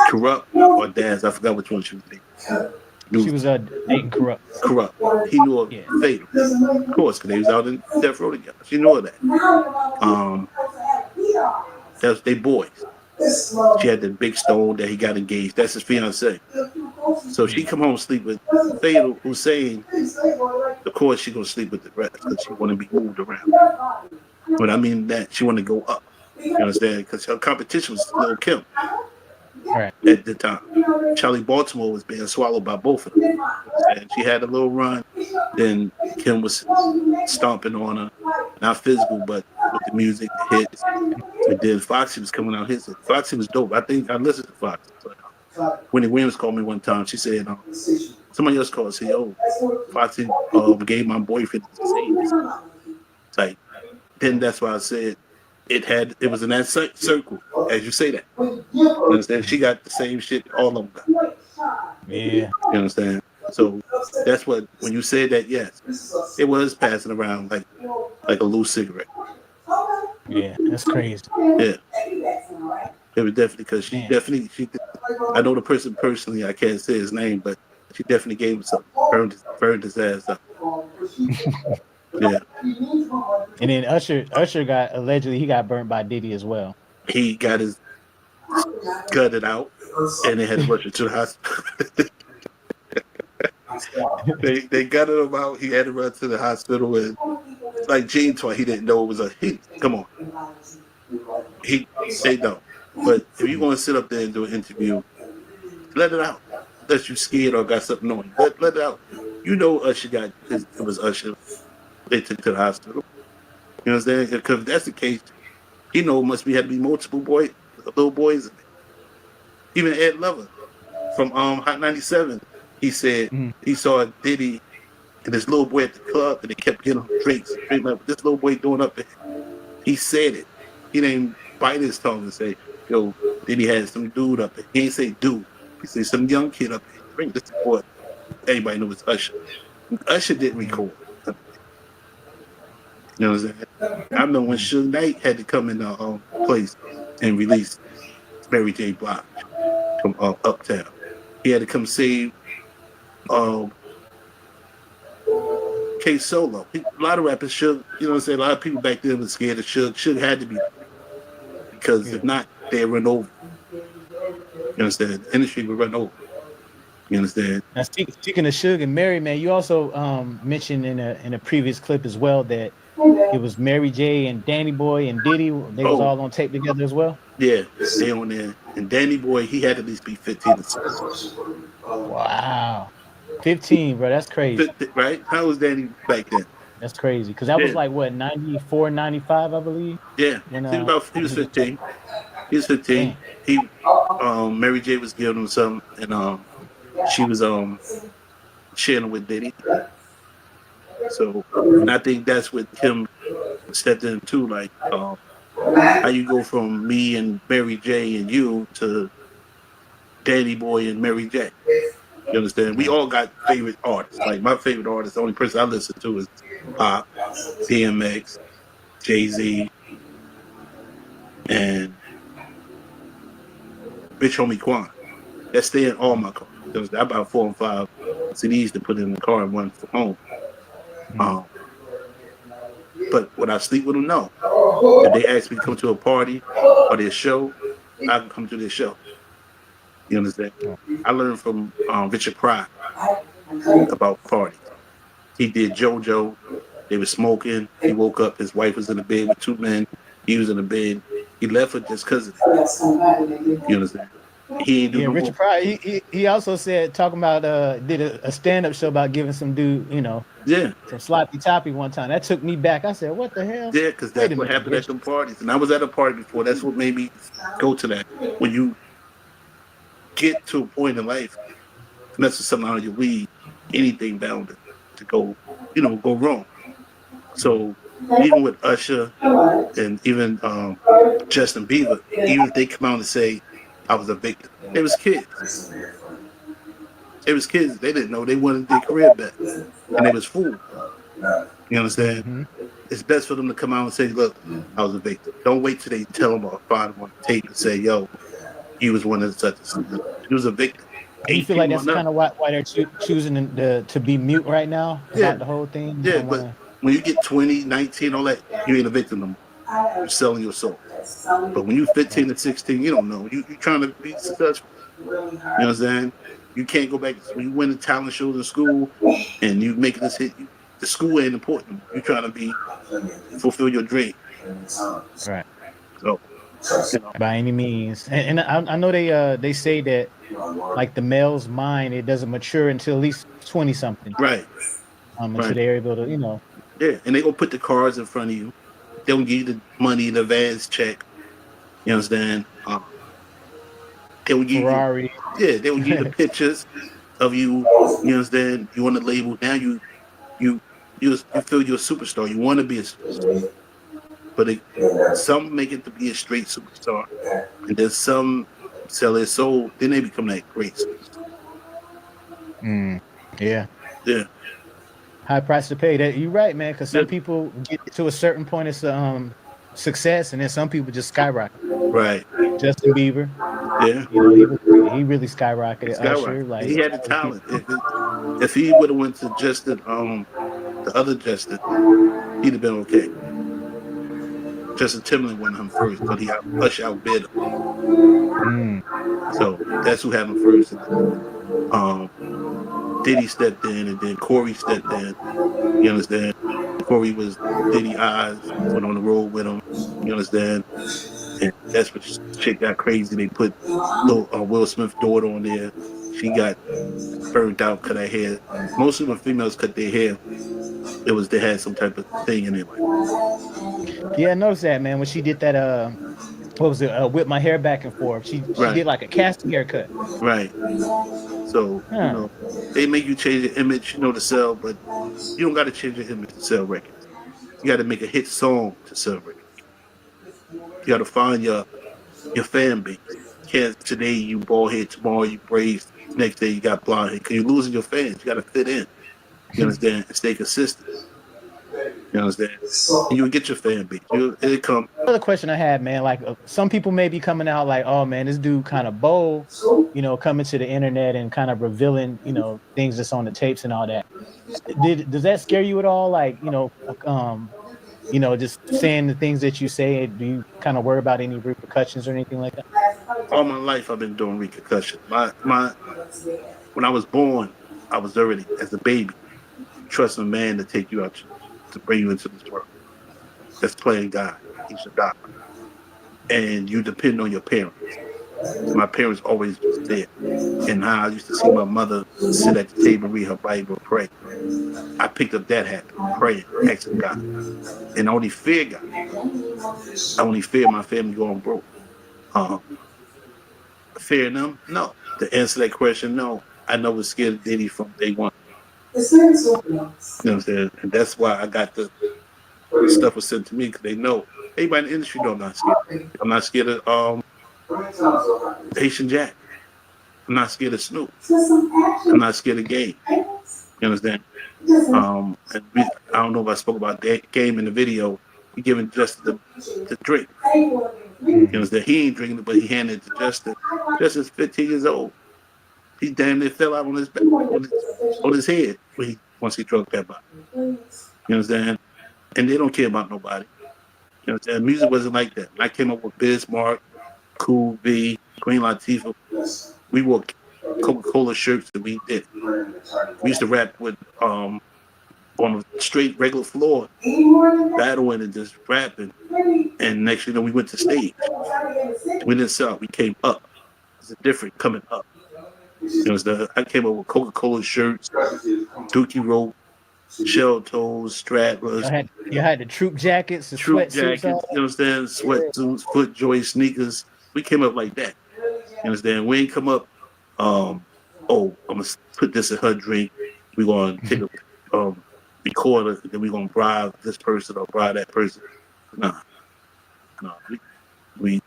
Corrupt or Daz, I forgot which one she was dating. She was dating Corrupt. Corrupt. He knew her fatal. Of course, because they was out in death row together. She knew of that. That's they boys. She had the big stone that he got engaged. That's his fiance. So she come home sleep with Fatal Hussein. Of course, she gonna sleep with the rest because she want to be moved around. But I mean that she want to go up. You understand? Because her competition was Lil Kim at the time. Charlie Baltimore was being swallowed by both of them. And she had a little run. Then Kim was stomping on her. Not physical, but with the music, the hits. And then Foxy was coming out his. Foxy was dope. I think I listened to Foxy. Winnie Williams called me one time. She said, somebody else called and said, yo, Foxy gave my boyfriend the same. It's like, then that's why I said it was in that circle, as you say that. You understand? She got the same shit all of them got. Yeah. You understand? So that's what, when you said that, yes, it was passing around like a loose cigarette. Yeah, that's crazy. Yeah. It was definitely because she I know the person personally, I can't say his name, but she definitely gave him something, burned his ass up. Yeah. And then Usher got allegedly he got burnt by Diddy as well. He got his gutted out and they had to rush him to the hospital. they gutted him out. He had to run to the hospital and like Gene Toy, he didn't know it was come on. They don't. But if you're gonna sit up there and do an interview, let it out. Unless you scared or got something on you. Let it out. You know Usher it was Usher. They took to the hospital. You know what I'm saying? Because if that's the case, he know it must be had to be multiple little boys in there. Even Ed Lover from Hot 97, he said he saw Diddy and this little boy at the club and they kept getting him drinks. Drink like this little boy doing up there. He said it. He didn't bite his tongue and say, yo, Diddy had some dude up there. He ain't say dude. He said some young kid up there. Drink this boy. Everybody knows it's Usher. Usher didn't record. You know what I'm saying? I remember when Suge Knight had to come in the place and release Mary J. Blige from Uptown. He had to come save K Solo. A lot of rappers Suge, you know what I'm saying? A lot of people back then was scared of Suge. Suge had to be there. Because if not, they'd run over. You understand? The industry would run over. You understand? Now, speaking of Suge and Mary, man, you also mentioned in a previous clip as well that it was Mary J and Danny Boy and Diddy. They was all on tape together as well. Yeah, they on there. And Danny Boy, he had to at least be 15 or 16. Wow. 15, bro. That's crazy. 50, right? How was Danny back then? That's crazy. Because that was like, what, 94, 95, I believe? Yeah. When, he was 15. He was 15. He Mary J was giving him something and she was sharing with Diddy. So and I think that's what Kim stepped in too, like how you go from me and Mary J and you to Danny Boy and Mary J. You understand? We all got favorite artists. Like my favorite artist, the only person I listen to is Pop, DMX, Jay-Z, and Bitch Homie Quan. That's stay in all my cars. I bought 4 and 5 CDs to put in the car and one for home. But would I sleep with them? No. If they ask me to come to a party or their show, I can come to their show. You understand? I learned from Richard Pryor about parties. He did JoJo, They were smoking. He woke up. His wife was in the bed with 2 men. He was in the bed. He left her just because of that. You understand? He ain't do Yeah, no Richard more. Pryor. He also said talking about did a stand up show about giving some dude Yeah. some sloppy toppy one time. That took me back. I said, what the hell? Yeah, because Wait that's a what minute, happened at Rich. them parties. And I was at a party before. That's what made me go to that. When you get to a point in life, messes something out of your weed, anything bound to go, go wrong. So even with Usher and even Justin Bieber, even if they come out and say I was a victim, it was kids. It was kids. They didn't know they wanted their career back, and they was fooled. You understand? Mm-hmm. It's best for them to come out and say, "Look, I was a victim." Don't wait till they tell them or find them on the tape and say, "Yo, you was one of the such and such." You was a victim. Do you Eight feel like people that's on up. kind of why they're choosing to be mute right now Yeah, about the whole thing? They yeah. don't But want to. when you get 20, 19, all that, you ain't a victim no more. You're selling your soul. But when you 15 and 16, you don't know. You trying to be successful. You know what I'm saying? You can't go back when you win the talent shows in school and you making this hit. The school ain't important no more. You trying to fulfill your dream. Right. So, By any means, and I know they say that like the male's mind, it doesn't mature until at least 20 something. Right. Until Right. they're able to Yeah, and they gonna put the cards in front of you. They gonna give you the money, the advance check. You understand? They will give you, Ferrari. yeah, they will give you the pictures of you. You understand? You on the label now. You feel you're a superstar. You want to be a superstar, but some make it to be a straight superstar, and then some sell their soul. Then they become that great superstar. Yeah. Yeah. High price to pay. That you're right, man. Because Yeah. some people get to a certain point of success, and then some people just skyrocket. Right. Justin Bieber. Yeah. He really skyrocketed. Usher, Skyrocket. like He had the talent. If he would have went to Justin, the other Justin, he'd have been okay. Justin Timberlake went him first, but Usher outbid him. So that's who had him first. And Diddy stepped in, and then Corey stepped in. You understand? Corey was Diddy eyes, went on the road with him. You understand? And that's what shit got crazy. They put Will Smith's daughter on there. She got burned out, cut her hair. Most of when females cut their hair, they had some type of thing in their life. Yeah, I noticed that, man. When she did that, what was it? Whip my hair back and forth. She Right. did like a casting haircut. Right. So they make you change your image, to sell, but you don't got to change your image to sell records. You got to make a hit song to sell records. You got to find your fan base. Can't today you bald head, tomorrow you braids, next day you got blonde hair. Cause you're losing your fans. You got to fit in. You understand? And stay consistent. You understand? And you'll get your fan base. It'll come. Another question I had, man, like some people may be coming out like, oh man, this dude kind of bold, coming to the internet and kind of revealing, things that's on the tapes and all that. Does that scare you at all? Like, just saying the things that you say. Do you kind of worry about any repercussions or anything like that? All my life I've been doing repercussions. When I was born, I was already as a baby trusting a man to take you out to bring you into this world. That's playing God. He's your God. And you depend on your parents. My parents always was there. And how I used to see my mother sit at the table, read her Bible, pray. I picked up that habit, praying, asking God. And I only fear God. I only fear my family going broke. Fearing them? No. To answer that question, no. I never scared Diddy from day one. You know what I'm saying? And that's why I got the stuff was sent to me, because they know. Everybody in the industry know I'm not scared. I'm not scared of Haitian Jack. I'm not scared of Snoop. I'm not scared of Game. You understand? I don't know if I spoke about that Game in the video. He giving Justin the drink. You understand? He ain't drinking it, but he handed it to Justin. Justin's 15 years old. He damn near fell out on his back, on his head once he drunk that bottle. You understand? And they don't care about nobody. You understand? Music wasn't like that. When I came up with Bismarck, Cool V, Queen Latifah, we wore Coca-Cola shirts and we did. We used to rap with on a straight regular floor, battling and just rapping. And next you know, we went to stage. We didn't sell out. We came up. It's a different coming up. You know, I came up with Coca-Cola shirts, Dookie rope, shell toes, strapless, You had the troop jackets, the troop sweatsuits, jackets, you understand? Sweatsuits, foot joy sneakers. We came up like that. You understand? We ain't come up, I'm gonna put this in her drink. We're gonna take a recorder, and then we're gonna bribe this person or bribe that person. Nah. We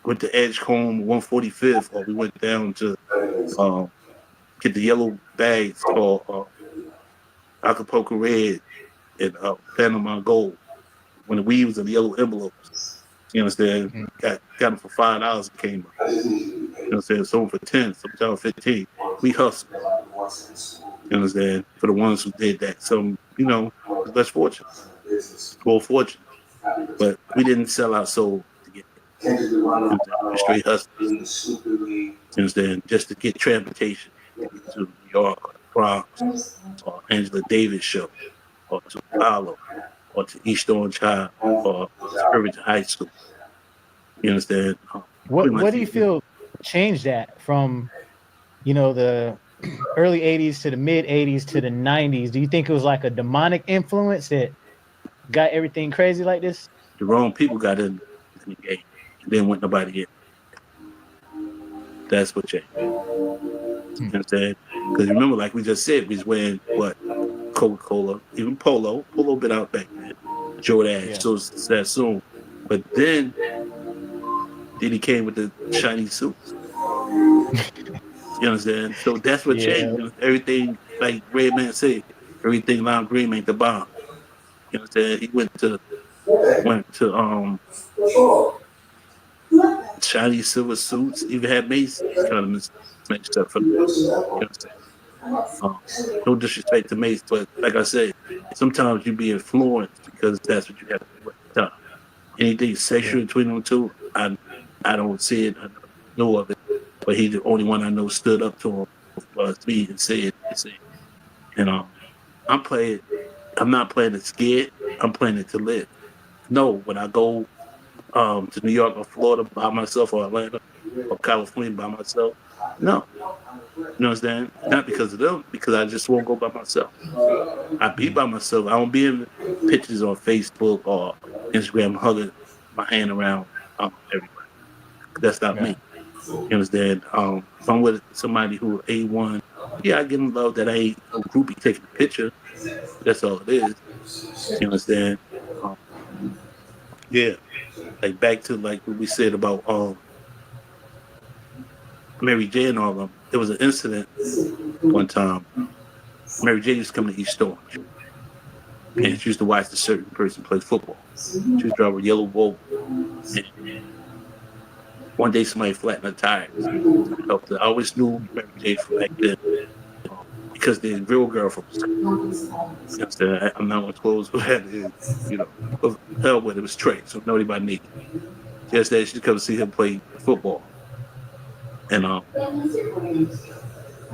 went to Edgecombe 145th, or we went down to get the yellow bags called Acapulco Red and Panama Gold. When the weed was in the yellow envelopes, you understand? Got them for $5 and came up. You know what I'm saying? Sold for 10, sometimes 15. We hustled. You understand? For the ones who did that. Some, was less fortunate. More fortunate. But we didn't sell our soul to get there. You know, straight hustlers. You understand? Just to get transportation to get to New York or the Bronx or Angela Davis show or to Apollo or to East Orange High or to Irvington High School. You understand? What do you feel changed that from, the early 80s to the mid 80s to the 90s? Do you think it was like a demonic influence that got everything crazy like this? The wrong people got in the game. And didn't want nobody in. That's what changed. You understand? Because remember, like we just said, we was wearing what? Coca-Cola, even Polo been out back then. Jordan, so soon. But then he came with the shiny suits. You understand? So that's what changed. You know, everything, like Redman said, everything lime green ain't the bomb. You understand? He went to shiny silver suits. Even had Mace kind of mixed up for the best. You understand? No disrespect to Mace, but like I said, sometimes you be influenced because that's what you have to do at the time. Anything sexual between them two, I don't see it. I don't know of it. But he's the only one I know stood up to him was me and said, I'm not playing it scared. I'm playing it to live. No, when I go to New York or Florida by myself or Atlanta or California by myself, no. You understand? Not because of them, because I just won't go by myself. I be by myself. I don't be in pictures on Facebook or Instagram hugging my hand around everybody. That's not me. You understand? If I'm with somebody who A1, I give them love that I ain't no groupie taking a picture. That's all it is. You understand? Like back to like what we said about Mary J and all of them. There was an incident one time. Mary J used to come to East Orange. And she used to watch a certain person play football. She was driving a yellow Volvo. And one day somebody flattened her tires. So I helped her. I always knew Mary J from back then because the real girl from I'm not going to close what that is. Hell with it was Trey, so nobody by need. Just that she'd come to see him play football. And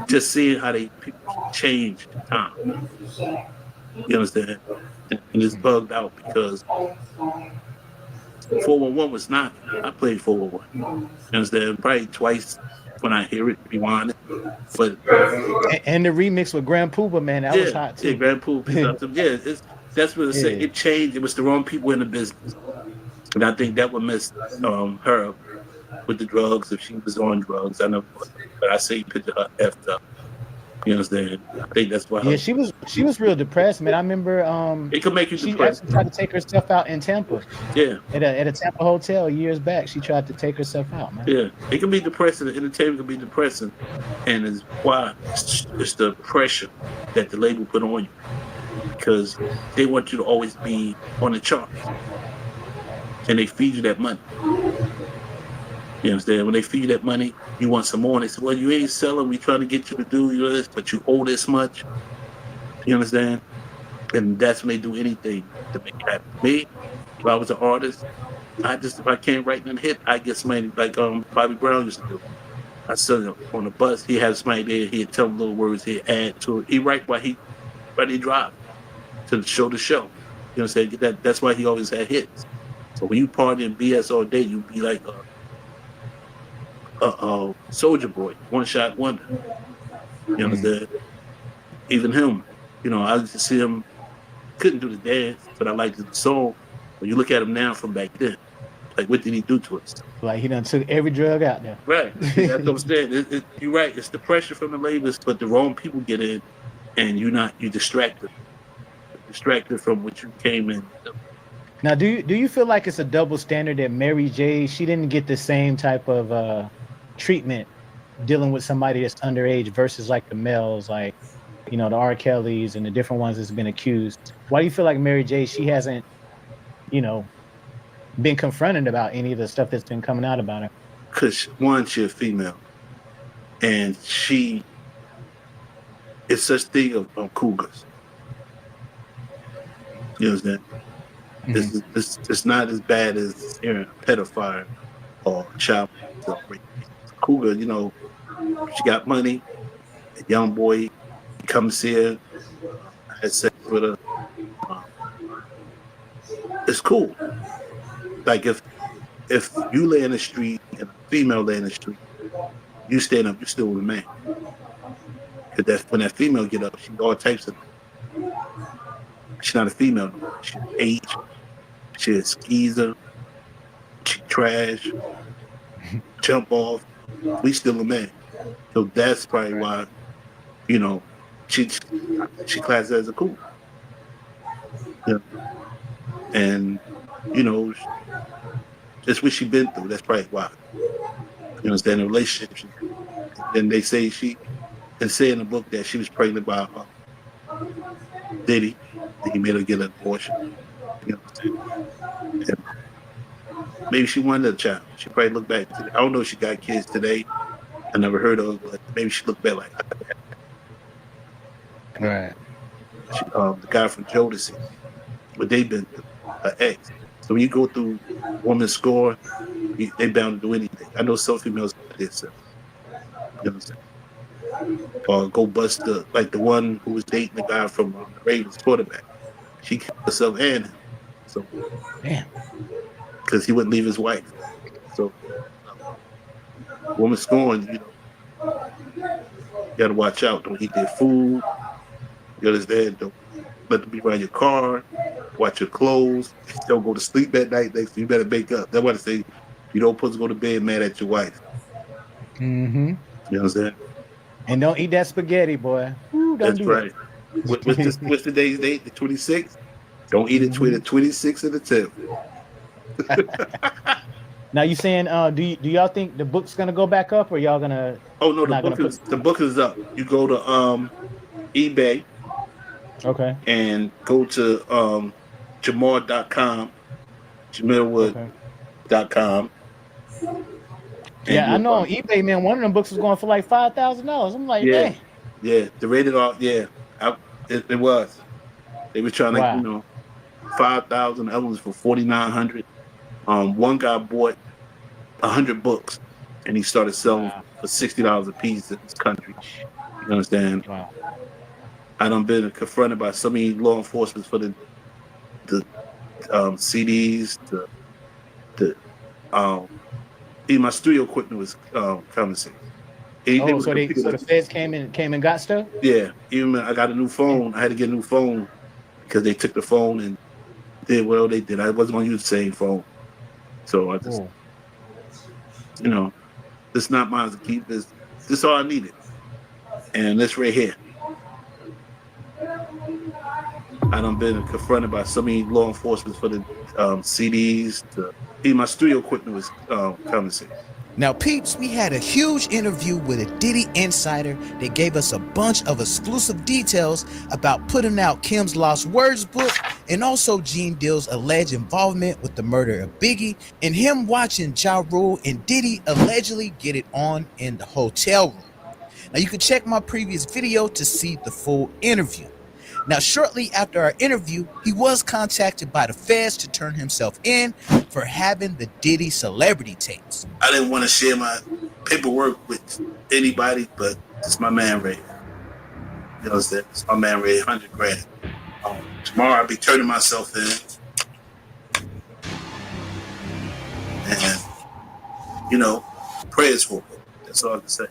just seeing how people change in time. You understand? And it's bugged out because 411 was knocking. I played 411. You understand? Probably twice when I hear it, rewind it. But and the remix with Grand Pooba, man, that was hot too. Yeah, Grand Pooba. That's what it said. It changed. It was the wrong people in the business. And I think that would miss her with the drugs if she was on drugs. I never thought, but I see picture her effed up. You understand? I think that's why. Yeah, she was real depressed, man. I remember it could make you she depressed. actually tried to take herself out in Tampa. Yeah. At a Tampa hotel years back, she tried to take herself out, man. Yeah, it can be depressing. The entertainment can be depressing, and it's why it's the pressure that the label put on you because they want you to always be on the charts, and they feed you that money. You understand? When they feed you that money, you want some more. And they say, "Well, you ain't selling. We trying to get you to do this, but you owe this much." You understand? And that's when they do anything to make it happen. Me, if I was an artist, if I can't write nothing hit, I get somebody like Bobby Brown used to do. I said on the bus, he had somebody there, he'd tell him little words, he'd add to it. He write while he Freddie Drop to show the show. You know what I'm saying? That's why he always had hits. So when you party and BS all day, you be like a Soldier Boy, one shot wonder. You know what I'm saying? Even him, you know, I used to see him, couldn't do the dance, but I liked the song. When you look at him now from back then, like what did he do to us? Like he done took every drug out there. Right. See, that's what I'm saying. You're right. It's the pressure from the labels, but the wrong people get in, and you distracted from what you came in. Now, do you feel like it's a double standard that Mary J, she didn't get the same type of treatment dealing with somebody that's underage versus like the males, like, you know, the R. Kellys and the different ones that's been accused? Why do you feel like Mary J, she hasn't, you know, been confronted about any of the stuff that's been coming out about her? Because one, she's a female, and it's such thing of cougars. You know what I'm saying? It's not as bad as hearing a pedophile or a child rape. Cougar, you know, she got money. A young boy, he comes here, has sex with her. It's cool. Like if you lay in the street and a female lay in the street, you stand up, you still with a man. Because when that female get up, she all types of. She's not a female no more. She's age. She's a skeezer. She trash. Jump off. We still a man. So that's probably why, you know, she classed as a cool. Yeah. And, you know, it's what she been through. That's probably why. You understand the relationship. And they say and say in the book that she was pregnant by Diddy, and he made her get an abortion. You know what I'm saying? And maybe she wanted a child. She probably looked back. I don't know if she got kids today. I never heard of, but maybe she looked back like, right. The guy from Jodeci, what they've been through, her ex. So when you go through women's score, they bound to do anything. I know some females do this. You know what I'm saying? Or go bust the one who was dating the guy from the Ravens quarterback. She killed herself and him. So, damn, because he wouldn't leave his wife. So, woman scorn, you know, you got to watch out. Don't eat their food. You understand? Don't let them be around your car. Watch your clothes. Don't go to sleep at night. You better make up. That's why I say you don't supposed to go to bed mad at your wife. Mm-hmm. You know what I'm saying? And don't eat that spaghetti, boy. Ooh, don't That's do right. What's today's date? The 26th? Don't eat it between the 26th and the 10th. Now you saying, do y'all think the book's gonna go back up, or y'all gonna? Oh no, the book is up. You go to eBay. Okay. And go to Jamar.com, JamarWood.com. Yeah, I know on eBay, man, one of them books was going for like $5,000. I'm like, yeah, dang. yeah, the rated R, yeah, it was. They were trying to, you know, 5,000. Other ones for 4,900. One guy bought 100 books, and he started selling for $60 a piece in this country. You understand? Wow. I done been confronted by so many law enforcement for the CDs, even my studio equipment was confiscated. So the feds came and got stuff? Yeah, even I got a new phone. I had to get a new phone because they took the phone and did what they did. I wasn't going to use the same phone, so I just, you know, this not mine to keep. This all I needed, and this right here. I done been confronted by so many law enforcement for the CDs. Even my studio equipment was confiscated. Now, peeps, we had a huge interview with a Diddy insider that gave us a bunch of exclusive details about putting out Kim's Lost Words book, and also Gene Deal's alleged involvement with the murder of Biggie, and him watching Ja Rule and Diddy allegedly get it on in the hotel room. Now, you can check my previous video to see the full interview. Now, shortly after our interview, he was contacted by the feds to turn himself in for having the Diddy celebrity tapes. I didn't want to share my paperwork with anybody, but it's my man right here. You know what I'm saying? So my man raised 100 grand. Tomorrow I'll be turning myself in. And, you know, prayers for it. That's all I can say.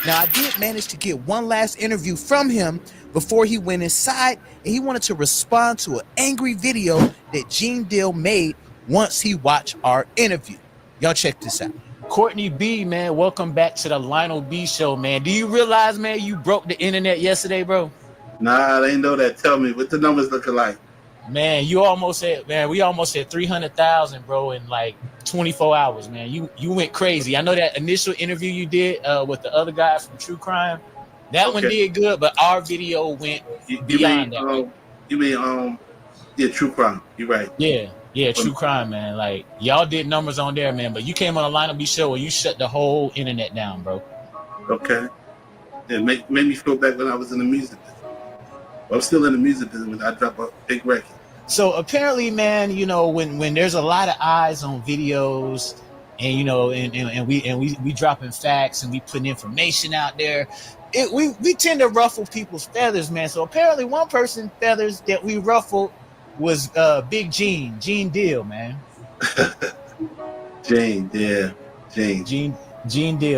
Now, I did manage to get one last interview from him before he went inside, and he wanted to respond to an angry video that Gene Deal made once he watched our interview. Y'all check this out. Courtney B, man, welcome back to the Lionel B show, man. Do you realize, man, you broke the internet yesterday, bro? Nah, they know that. Tell me what the numbers looking like. Man, we almost hit 300,000, bro, in like 24 hours, man. You went crazy. I know that initial interview you did with the other guy from True Crime, that one did good, but our video went beyond that. Right? You mean yeah, True Crime. You're right. Yeah, True Crime, man. Like y'all did numbers on there, man, but you came on a Lionel B show where you shut the whole internet down, bro. Okay. It made me feel back when I was in the music business. I'm still in the music business when I drop a big record. So apparently, man, you know, when there's a lot of eyes on videos, and you know, and we dropping facts and we putting information out there, we tend to ruffle people's feathers, man. So apparently, one person's feathers that we ruffled was Big Gene Deal, man. Gene Deal,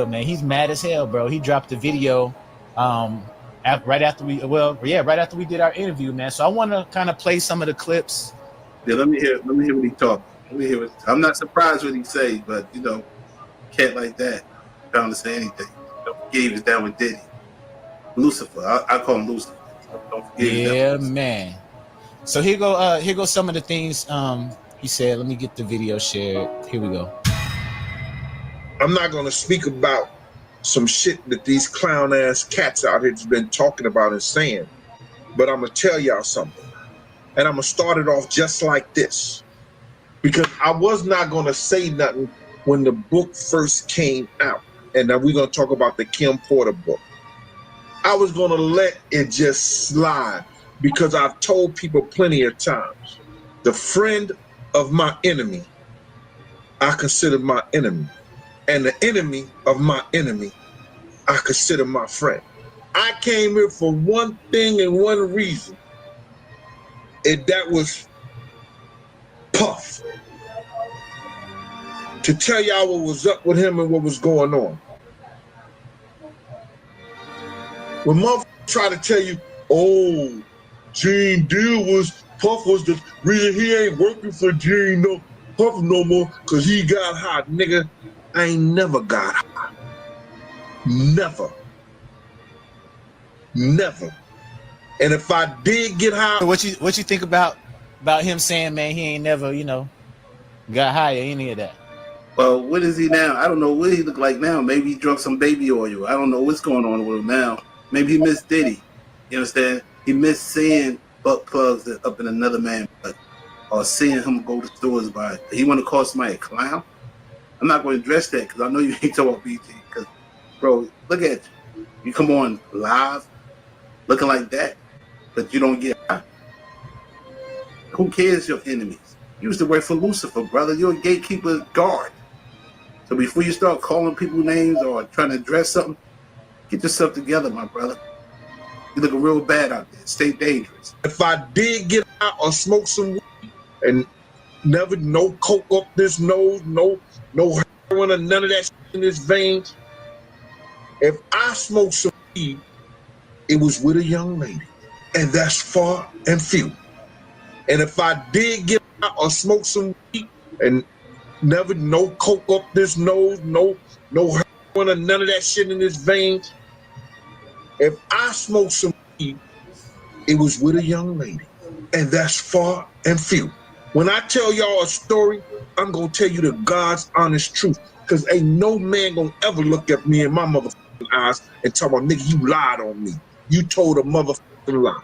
man. He's mad as hell, bro. He dropped the video right after we did our interview, man. So I want to kind of play some of the clips. Yeah, let me hear what he talking. I'm not surprised what he say, but you know, cat like that, bound to say anything. Don't forget he was down with Diddy. Lucifer, I call him Lucifer. Don't forget. Yeah, man. So here go some of the things he said. Let me get the video shared. Here we go. I'm not going to speak about some shit that these clown ass cats out here have been talking about and saying, but I'm going to tell y'all something. And I'm going to start it off just like this. Because I was not going to say nothing when the book first came out. And now we're going to talk about the Kim Porter book. I was going to let it just slide because I've told people plenty of times, the friend of my enemy, I consider my enemy. And the enemy of my enemy, I consider my friend. I came here for one thing and one reason. And that was Puff. To tell y'all what was up with him and what was going on. When motherfuckers try to tell you, oh, Gene Deal Puff was the reason he ain't working for Gene Puff no more because he got hot, nigga. I ain't never got high. Never. And if I did get high, What you think about him saying, man, he ain't never, you know, got high or any of that? Well, what is he now? I don't know what he look like now. Maybe he drunk some baby oil. I don't know what's going on with him now. Maybe he missed Diddy. You understand? He missed seeing butt plugs up in another man's butt, or seeing him go to stores by. He want to call somebody a clown? I'm not going to address that because I know you ain't talking about BT. Because, bro, look at you. You come on live looking like that, but you don't get high. Who cares your enemies? You used to work for Lucifer, brother. You're a gatekeeper guard. So before you start calling people names or trying to address something, get yourself together, my brother. You're looking real bad out there. Stay dangerous. If I did get out or smoke some weed and never no coke up this nose, no heroin or none of that shit in this veins. If I smoked some weed, it was with a young lady. And that's far and few. And if I did get out or smoke some weed and never no coke up this nose, no heroin or none of that shit in this veins. If I smoked some weed, it was with a young lady. And that's far and few. When I tell y'all a story, I'm going to tell you the God's honest truth. Because ain't no man going to ever look at me in my motherfucking eyes and tell my nigga, you lied on me. You told a motherfucking lie.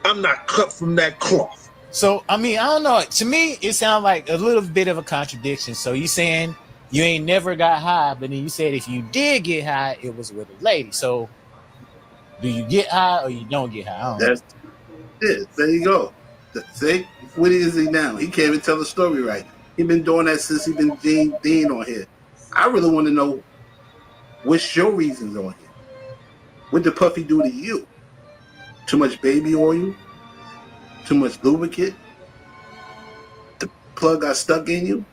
I'm not cut from that cloth. So, I mean, I don't know. To me, it sounds like a little bit of a contradiction. So you saying you ain't never got high, but then you said if you did get high, it was with a lady. So do you get high or you don't get high? I don't know. That's it. There you go. See? What is he now? He can't even tell the story right. He been doing that since he been Gene Dean on here. I really want to know what's your reasons on here. What did Puffy do to you? Too much baby oil? Too much lubricant? The plug got stuck in you?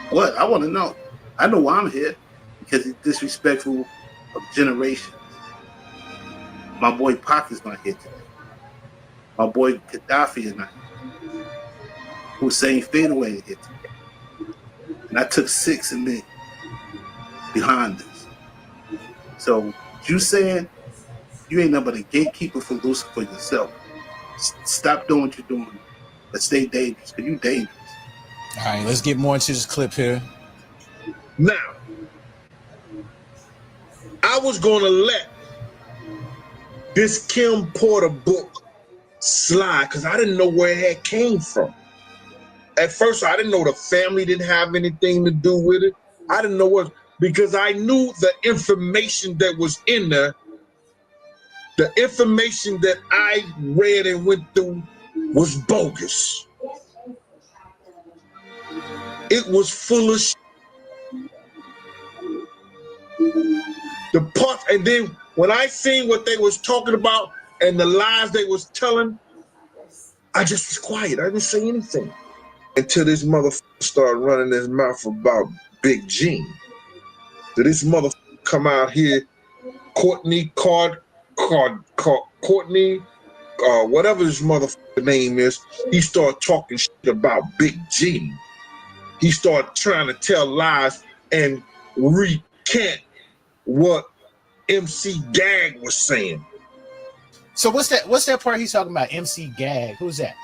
What? I want to know. I know why I'm here. Because he's disrespectful of generations. My boy Pac is not here today. My boy Gaddafi is not here. Hussein Fadeaway is here today. And I took 6 in me behind this. So you saying you ain't nothing but a gatekeeper for Lucifer yourself. Stop doing what you're doing, but stay dangerous, because you dangerous. All right, let's get more into this clip here. Now, I was going to let this Kim Porter book slide because I didn't know where it came from. At first, I didn't know the family didn't have anything to do with it. I didn't know what, because I knew the information that was in there. The information that I read and went through was bogus. It was full of shit. The part, and then when I seen what they was talking about and the lies they was telling, I just was quiet. I didn't say anything until this motherfucker started running his mouth about Big Gene. So this motherfucker come out here, Courtney, whatever this motherfucker name is, he started talking shit about Big Gene. He started trying to tell lies and recant what MC Gag was saying. So what's that part he's talking about? MC Gag. Who's that?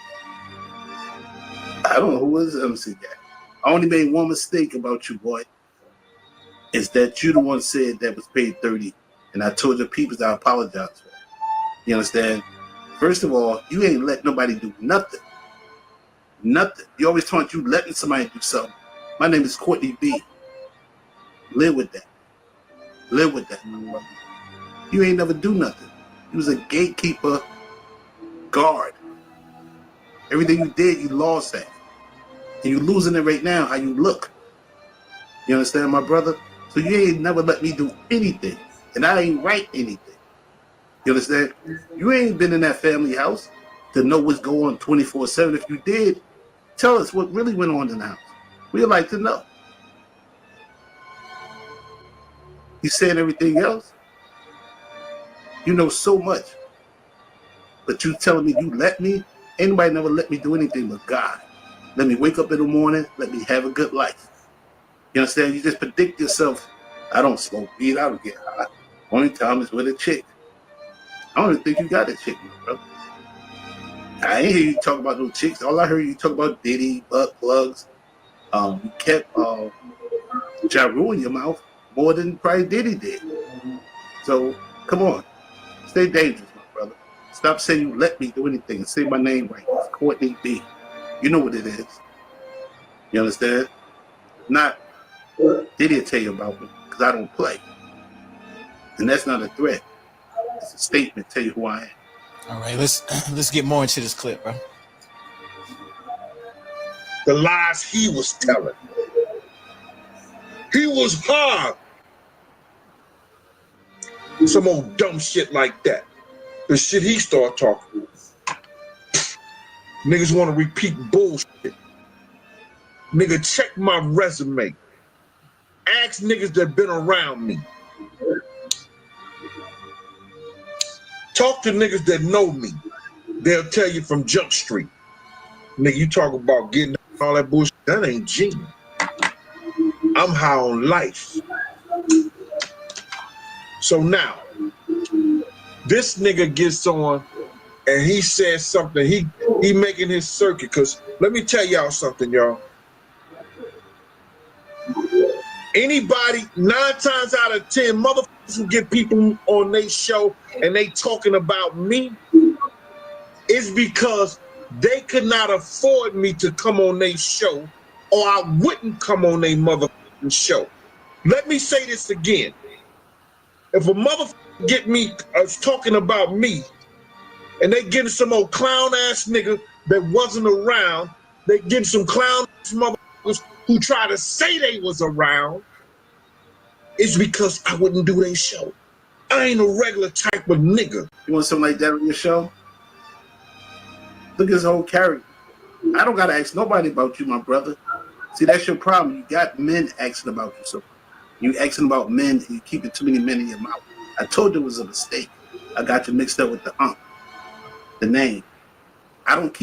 I don't know who was MC Gag. I only made one mistake about you, boy. Is that you the one said that was paid 30, and I told your people I apologize for that. You understand? First of all, you ain't let nobody do nothing. Nothing. You always taught you letting somebody do something. My name is Courtney B. Live with that. Live with that, my brother. You ain't never do nothing. You was a gatekeeper guard. Everything you did, you lost that. And you losing it right now, how you look. You understand, my brother? So you ain't never let me do anything. And I ain't write anything. You understand? You ain't been in that family house to know what's going on 24/7. If you did, tell us what really went on in the house. We'd like to know. You said everything else. You know so much. But you telling me you let me? Anybody never let me do anything but God. Let me wake up in the morning. Let me have a good life. You understand? You just predict yourself. I don't smoke weed. I don't get high. Only time is with a chick. I don't even think you got a chick, my brother. I ain't hear you talk about no chicks. All I heard you talk about Diddy, butt plugs. You kept Ja Rule in your mouth more than probably Diddy did. So come on, stay dangerous, my brother. Stop saying you let me do anything and say my name right. It's Courtney B. You know what it is. You understand? Not Diddy will tell you about me because I don't play, and that's not a threat. It's a statement. Tell you who I am. All right, let's get more into this clip, bro. The lies he was telling. He was hard. Some old dumb shit like that. The shit he started talking. Niggas want to repeat bullshit. Nigga, check my resume. Ask niggas that been around me. Talk to niggas that know me. They'll tell you from Jump Street. Nigga, you talk about getting all that bullshit. That ain't Gene. I'm high on life. So now, this nigga gets on and he says something. He making his circuit. Because let me tell y'all something, y'all. Anybody, 9 times out of 10, motherfuckers who get people on their show and they talking about me, it's because they could not afford me to come on their show, or I wouldn't come on their motherfucking show. Let me say this again. If a motherfucker get me talking about me, and they getting some old clown ass nigga that wasn't around, they getting some clown ass motherfuckers who try to say they was around, it's because I wouldn't do their show. I I ain't a regular type of nigga. You want something like that on your show? Look at his whole character. I don't gotta ask nobody about you, my brother. See, that's your problem. You got men asking about you so much. You asking about men and you keeping too many men in your mouth. I told you it was a mistake. I got you mixed up with the name. I don't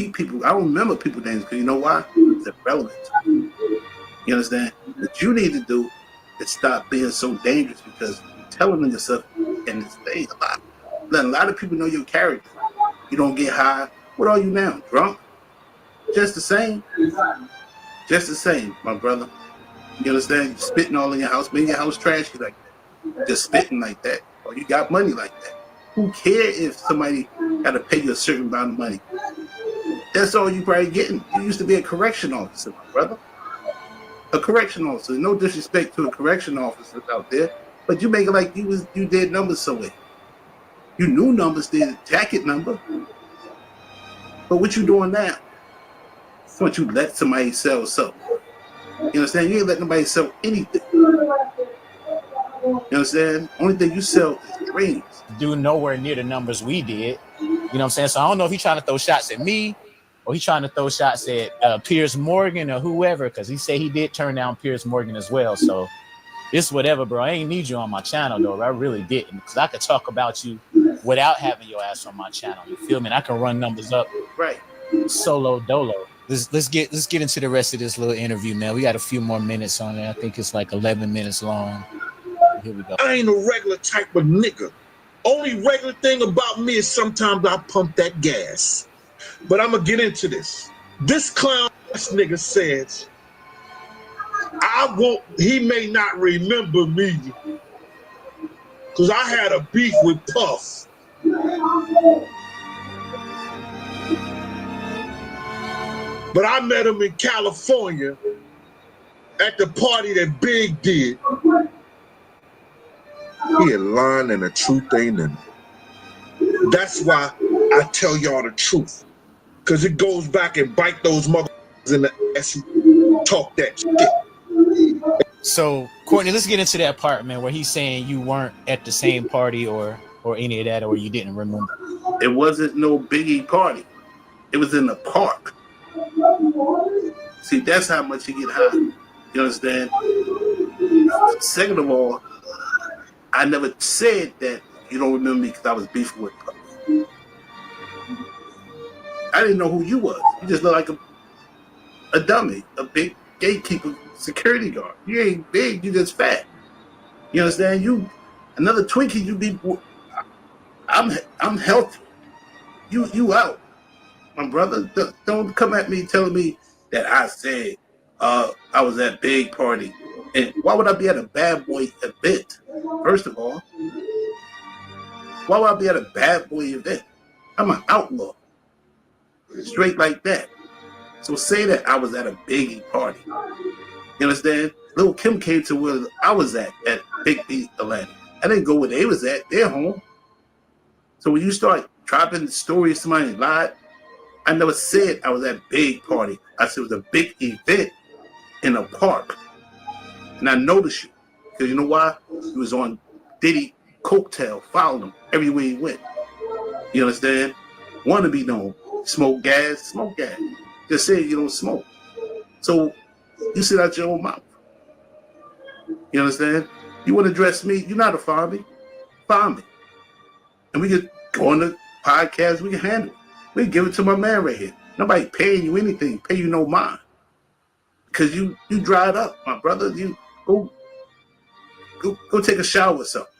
remember people's names because you know why? It's irrelevant. You understand? What you need to do is stop being so dangerous because you're telling yourself in this thing a lot. Let a lot of people know your character. You don't get high. What are you now? Drunk? Just the same. Just the same, my brother. You understand? You're spitting all in your house, making your house trashy like that. Just spitting like that. Or you got money like that. Who cares if somebody got to pay you a certain amount of money? That's all you probably getting. You used to be a correction officer, my brother. A correction officer. No disrespect to a correction officer out there, but you make it like you did numbers somewhere. You knew numbers, did jacket number. But what you doing now? Once you let somebody sell something. You understand? You ain't let nobody sell anything. You understand? Only thing you sell is dreams. Do nowhere near the numbers we did. You know what I'm saying? So I don't know if he's trying to throw shots at me or he's trying to throw shots at Piers Morgan or whoever, because he said he did turn down Piers Morgan as well. So it's whatever, bro. I ain't need you on my channel, though. I really didn't, because I could talk about you without having your ass on my channel. You feel me? And I can run numbers up right solo dolo. Let's get into the rest of this little interview, man. We got a few more minutes on it. I think it's like 11 minutes long. Here we go. I ain't a regular type of nigga. Only regular thing about me is sometimes I pump that gas. But I'm going to get into this. This clown ass nigga says, he may not remember me because I had a beef with Puff. But I met him in California at the party that Big did. He in line and the truth ain't in it. That's why I tell y'all the truth. Because it goes back and bite those motherfuckers in the ass who talk that shit. So, Courtney, let's get into that part, man, where he's saying you weren't at the same party or any of that, or you didn't remember. It wasn't no Biggie party. It was in the park. See, that's how much you get high. You understand? Second of all, I never said that you don't remember me because I was beefing with Puff. I didn't know who you was. You just look like a dummy, a big gatekeeper security guard. You ain't big, you just fat. You understand? You another Twinkie, you be I'm healthy. You out. My brother, don't come at me telling me that I said I was at Big party. And why would I be at a bad boy event? First of all, why would I be at a bad boy event? I'm an outlaw. Straight like that. So say that I was at a Biggie party. You understand? Lil' Kim came to where I was at Big B Atlanta. I didn't go where they was at. They're home. So when you start dropping the story of somebody lied, I never said I was at a big party. I said it was a big event in a park. And I noticed you. Because you know why? He was on Diddy coattail, following him everywhere he went. You understand? Want to be known. Smoke gas. Just say you don't smoke. So you sit out your own mouth. You understand? You want to address me, you're not to find me. Find me. And we can go on the podcast, we can handle it. We can give it to my man right here. Nobody paying you anything, pay you no mind. Because you dried up, my brother. You go take a shower or something.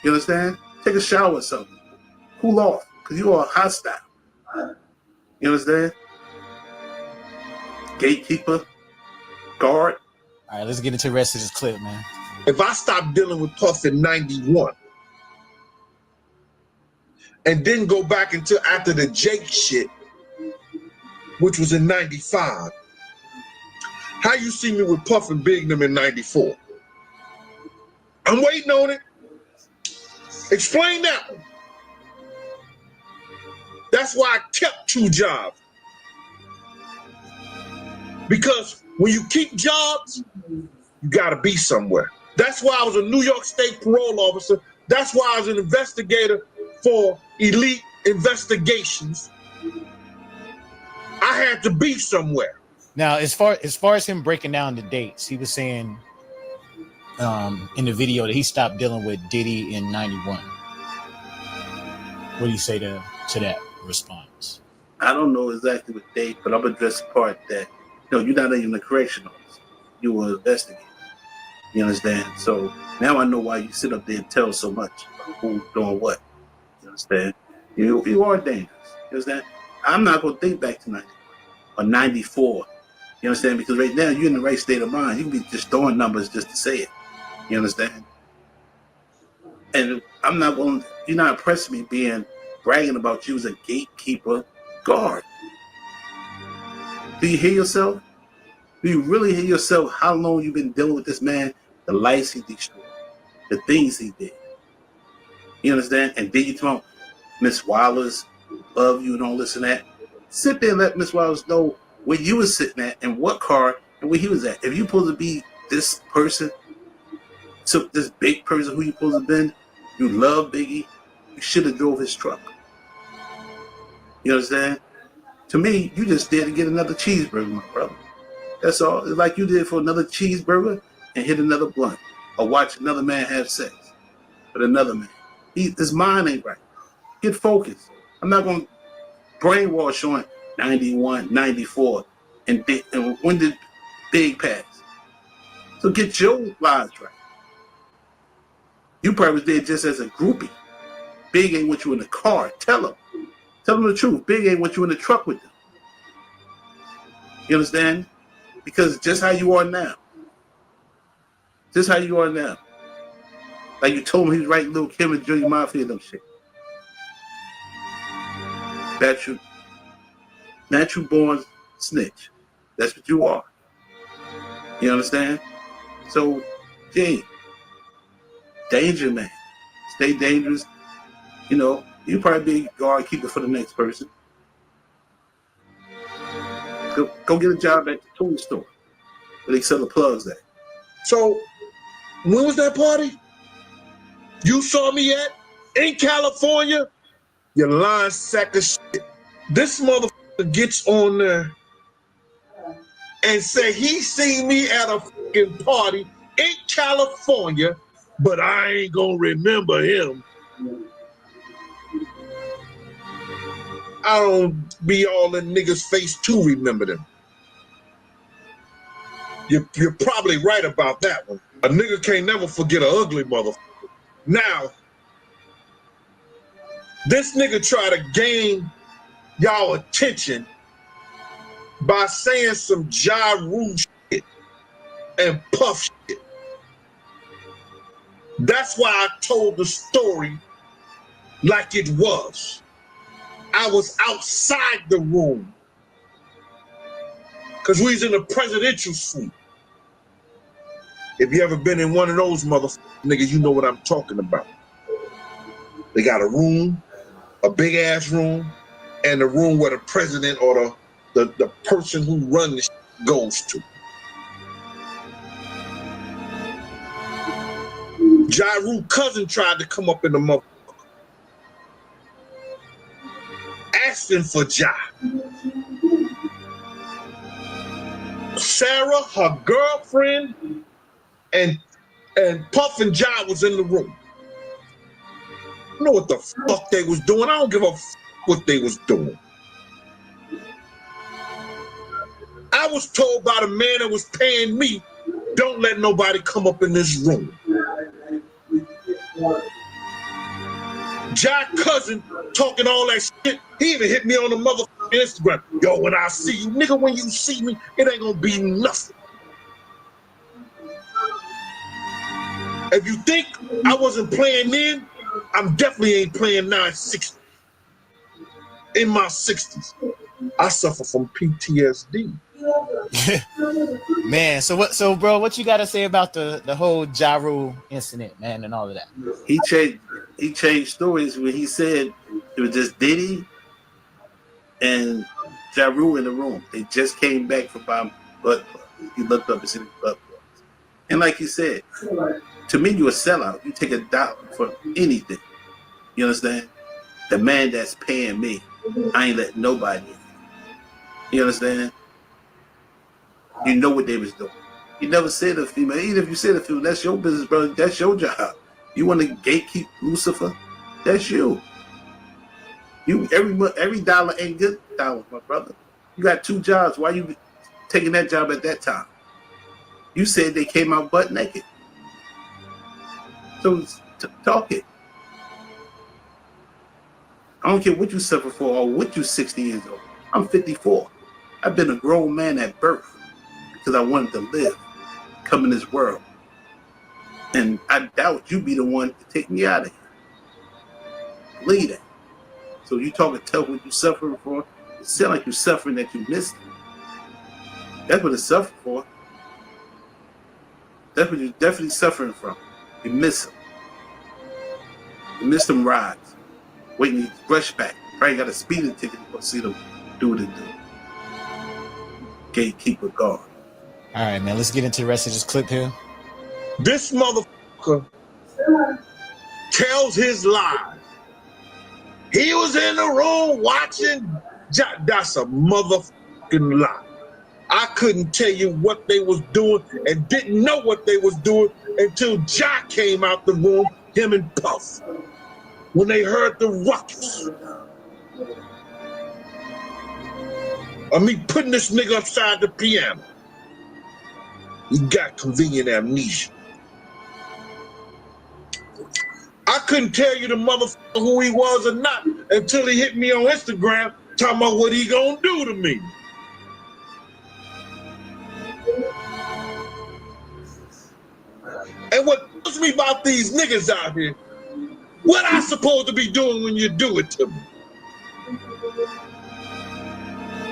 You understand? Take a shower or something. Cool off, because you are hostile. You understand? Gatekeeper, guard. All right, let's get into the rest of this clip, man. If I stopped dealing with Puff in 91 and didn't go back until after the Jake shit, which was in 95, how you see me with Puff and Big them in 94? I'm waiting on it. Explain that one. That's why I kept 2 jobs. Because when you keep jobs, you gotta be somewhere. That's why I was a New York State parole officer That's why I was an investigator for Elite Investigations. I had to be somewhere. Now, as far as him breaking down the dates, he was saying in the video that he stopped dealing with Diddy in '91. What do you say to that response? I don't know exactly what date, but I'm gonna address the part that you're not even a correction officer. You were an investigator. You understand? So now I know why you sit up there and tell so much about who's doing what. You understand? You are dangerous. You understand? I'm not gonna think back to 91 or 94. You understand? Because right now you're in the right state of mind. You can be just throwing numbers just to say it. You understand? And I'm not going. You're not impressing me being bragging about you as a gatekeeper guard. Do you hear yourself? Do you really hear yourself? How long you've been dealing with this man? The lives he destroyed, the things he did. You understand? And then you talk Miss Wallace love you and all this and that. Sit there and let Miss Wallace know where you was sitting at and what car and where he was at. If you supposed to be this person, took this big person who you supposed to been, you love Biggie, you should have drove his truck. You understand? To me, you just there to get another cheeseburger, my brother. That's all. It's like you did for another cheeseburger and hit another blunt or watch another man have sex with another man. His mind ain't right. Get focused. I'm not going to brainwash on 91, 94, and when did Big pass? So get your lives right. You probably was there just as a groupie. Big ain't want you in the car. Tell him the truth. Big ain't want you in the truck with them. You understand? Because just how you are now. Just how you are now. Like you told him he was writing Lil' Kim and Junior Mafia and them shit. Natural born snitch. That's what you are. You understand? So, Gene, danger, man. Stay dangerous. You probably be a guard keeper for the next person. Go get a job at the toy store where they sell the plugs at. So, when was that party? You saw me at? In California? You lying sack of shit. This motherfucker gets on there and say he seen me at a fucking party in California, but I ain't gonna remember him. I don't be all in niggas' face to remember them. You're probably right about that one. A nigga can't never forget an ugly motherfucker. Now, this nigga try to gain y'all attention by saying some Ja Rule shit and Puff shit. That's why I told the story like it was. I was outside the room because we was in the presidential suite. If you ever been in one of those motherfuckers, niggas, you know what I'm talking about. They got a room, a big ass room, and the room where the president or the person who runs the shit goes to. Ja Rule's cousin tried to come up in the motherfucker, asking for Ja. Sarah, her girlfriend, and Puff and Ja was in the room. You know what the fuck they was doing? I don't give a fuck what they was doing. I was told by the man that was paying me, don't let nobody come up in this room. Ja cousin talking all that shit. He even hit me on the motherfucking Instagram. Yo, when I see you, nigga, when you see me, it ain't gonna be nothing. If you think I wasn't playing then, I'm definitely ain't playing 960. In my 60s. I suffer from PTSD. Man, so bro, what you gotta say about the whole Ja Rule incident, man, and all of that? He changed stories when he said it was just Diddy and Ja Rule in the room. They just came back from buying butt plugs. He looked up and said butt plugs. And like you said, To me, you a sellout. You take $1 for anything. You understand? The man that's paying me, I ain't letting nobody in. You understand? You know what they was doing. You never said a female. Even if you said a female, that's your business, brother. That's your job. You want to gatekeep Lucifer? That's you. You every dollar ain't good dollar, my brother. You got 2 jobs. Why you taking that job at that time? You said they came out butt naked. So talk it. I don't care what you suffer for or what you 60 years old. I'm 54. I've been a grown man at birth because I wanted to live, come in this world. And I doubt you be the one to take me out of here. Believe that. So you talking tough what you suffering for? It sounds like you're suffering that you missed it. That's what it's suffering for. That's what you're definitely suffering from. You miss them. You miss them rides. Waiting to rush back. Probably got a speeding ticket to go see them do what they do. Gatekeeper guard. All right, man. Let's get into the rest of this clip here. This motherfucker tells his lies. He was in the room watching. That's a motherfucking lie. I couldn't tell you what they was doing and didn't know what they was doing until Jack came out the room, him and Puff, when they heard the ruckus of me putting this nigga upside the piano. He got convenient amnesia. I couldn't tell you the motherfucker who he was or not until he hit me on Instagram talking about what he gonna do to me. And what tells me about these niggas out here, what I supposed to be doing when you do it to me?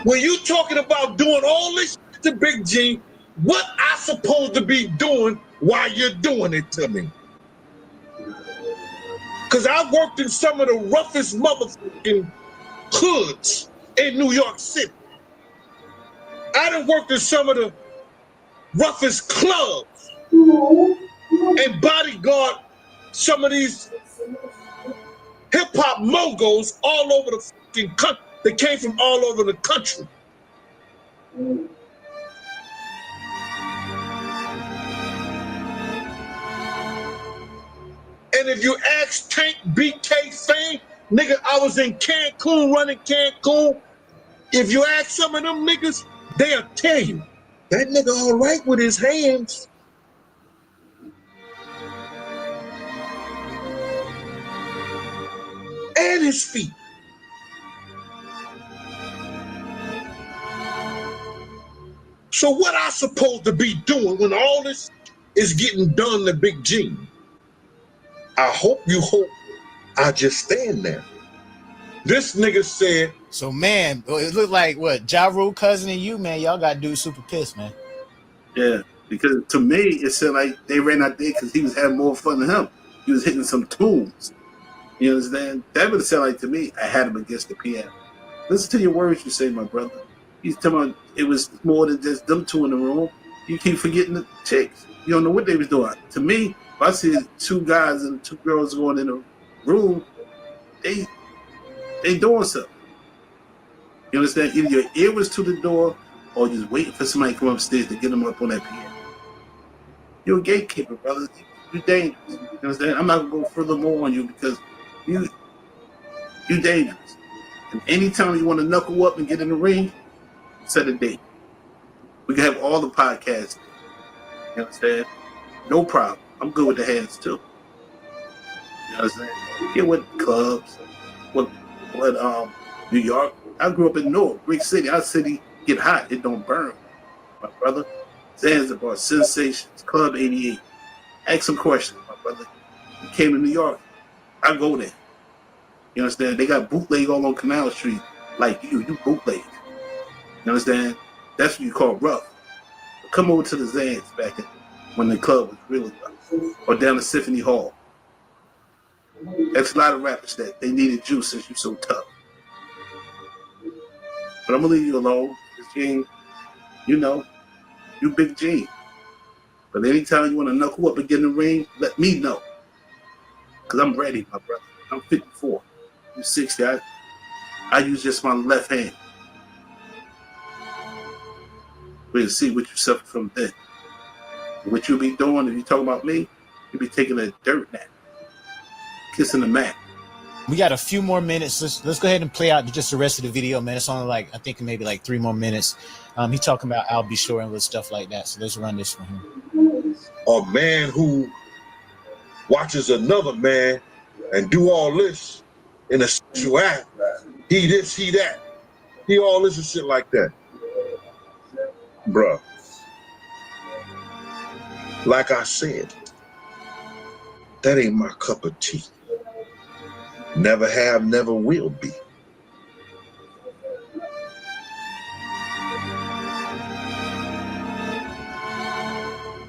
When you talking about doing all this shit to Big G, what I supposed to be doing while you're doing it to me? Because I worked in some of the roughest motherfucking hoods in New York City. I done worked in some of the roughest clubs and bodyguard some of these hip-hop moguls all over the fucking country. They came from all over the country. And if you ask Tank BK Fame, nigga, I was in Cancun, running Cancun. If you ask some of them niggas, they'll tell you, that nigga all right with his hands. And his feet. So what I supposed to be doing when all this is getting done to Big G? I hope I just stand there. This nigga said. So, man, it looked like what? Ja Rule, cousin, and you, man. Y'all got dude super pissed, man. Yeah, because to me, it sounded like they ran out there because he was having more fun than him. He was hitting some tunes. You understand? That would sound like to me, I had him against the piano. Listen to your words you say, my brother. He's telling me it was more than just them two in the room. You keep forgetting the chicks. You don't know what they was doing. To me, if I see 2 guys and 2 girls going in a room, they doing something. You understand? Either your ear was to the door or you're just waiting for somebody to come upstairs to get them up on that piano. You're a gatekeeper, brother. You're dangerous. You understand? I'm not going to go further more on you because you're dangerous. And anytime you want to knuckle up and get in the ring, set a date. We can have all the podcasts. You understand? No problem. I'm good with the hands too. You understand? Get with clubs, what New York. I grew up in North, Greek City. Our city get hot, it don't burn. My brother. Zanzibar, Sensations, Club 88. Ask some questions, my brother. You came to New York, I go there. You understand? They got bootleg all on Canal Street. Like you bootleg. You understand? That's what you call rough. But come over to the Zans back when the club was really rough. Or down to Symphony Hall. That's a lot of rappers that they needed you since you're so tough. But I'm gonna leave you alone. Because you Big G. But anytime you want to knuckle up and get in the ring, let me know. Because I'm ready, my brother. I'm 54. I'm 60. I use just my left hand. We'll see what you suffer from then. What you'll be doing if you talk about me, you'll be taking a dirt nap, kissing the mat. We got a few more minutes. Let's go ahead and play out just the rest of the video, man. It's only like, I think maybe like 3 more minutes. He talking about I'll be sure and with stuff like that. So let's run this one here. A man who watches another man and do all this in a sexual act, he this, he that, he all this and shit like that. Bruh. Like I said, that ain't my cup of tea. Never have, never will be.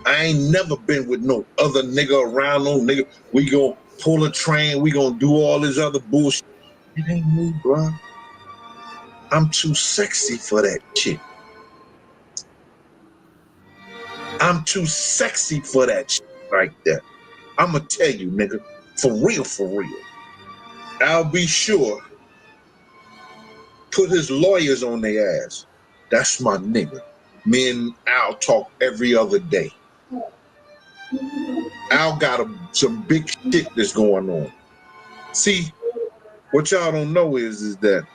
I ain't never been with no other nigga around, no nigga. We gon' pull a train, we gon' do all this other bullshit. It ain't me, bruh. I'm too sexy for that shit. I'm too sexy for that shit right there. I'ma tell you, nigga, for real, for real. I'll be sure put his lawyers on their ass. That's my nigga. Me and Al talk every other day. Al got some big shit that's going on. See, what y'all don't know is that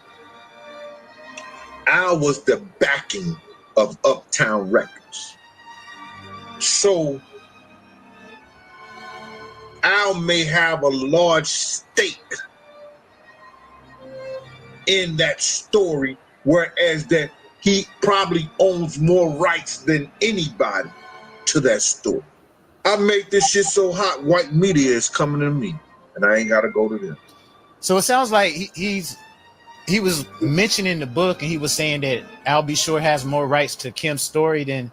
Al was the backing of Uptown Records. So Al may have a large stake in that story, whereas that he probably owns more rights than anybody to that story. I make this shit so hot, white media is coming to me, and I ain't gotta go to them. So it sounds like he was mentioning the book, and he was saying that Al B. Shore has more rights to Kim's story than.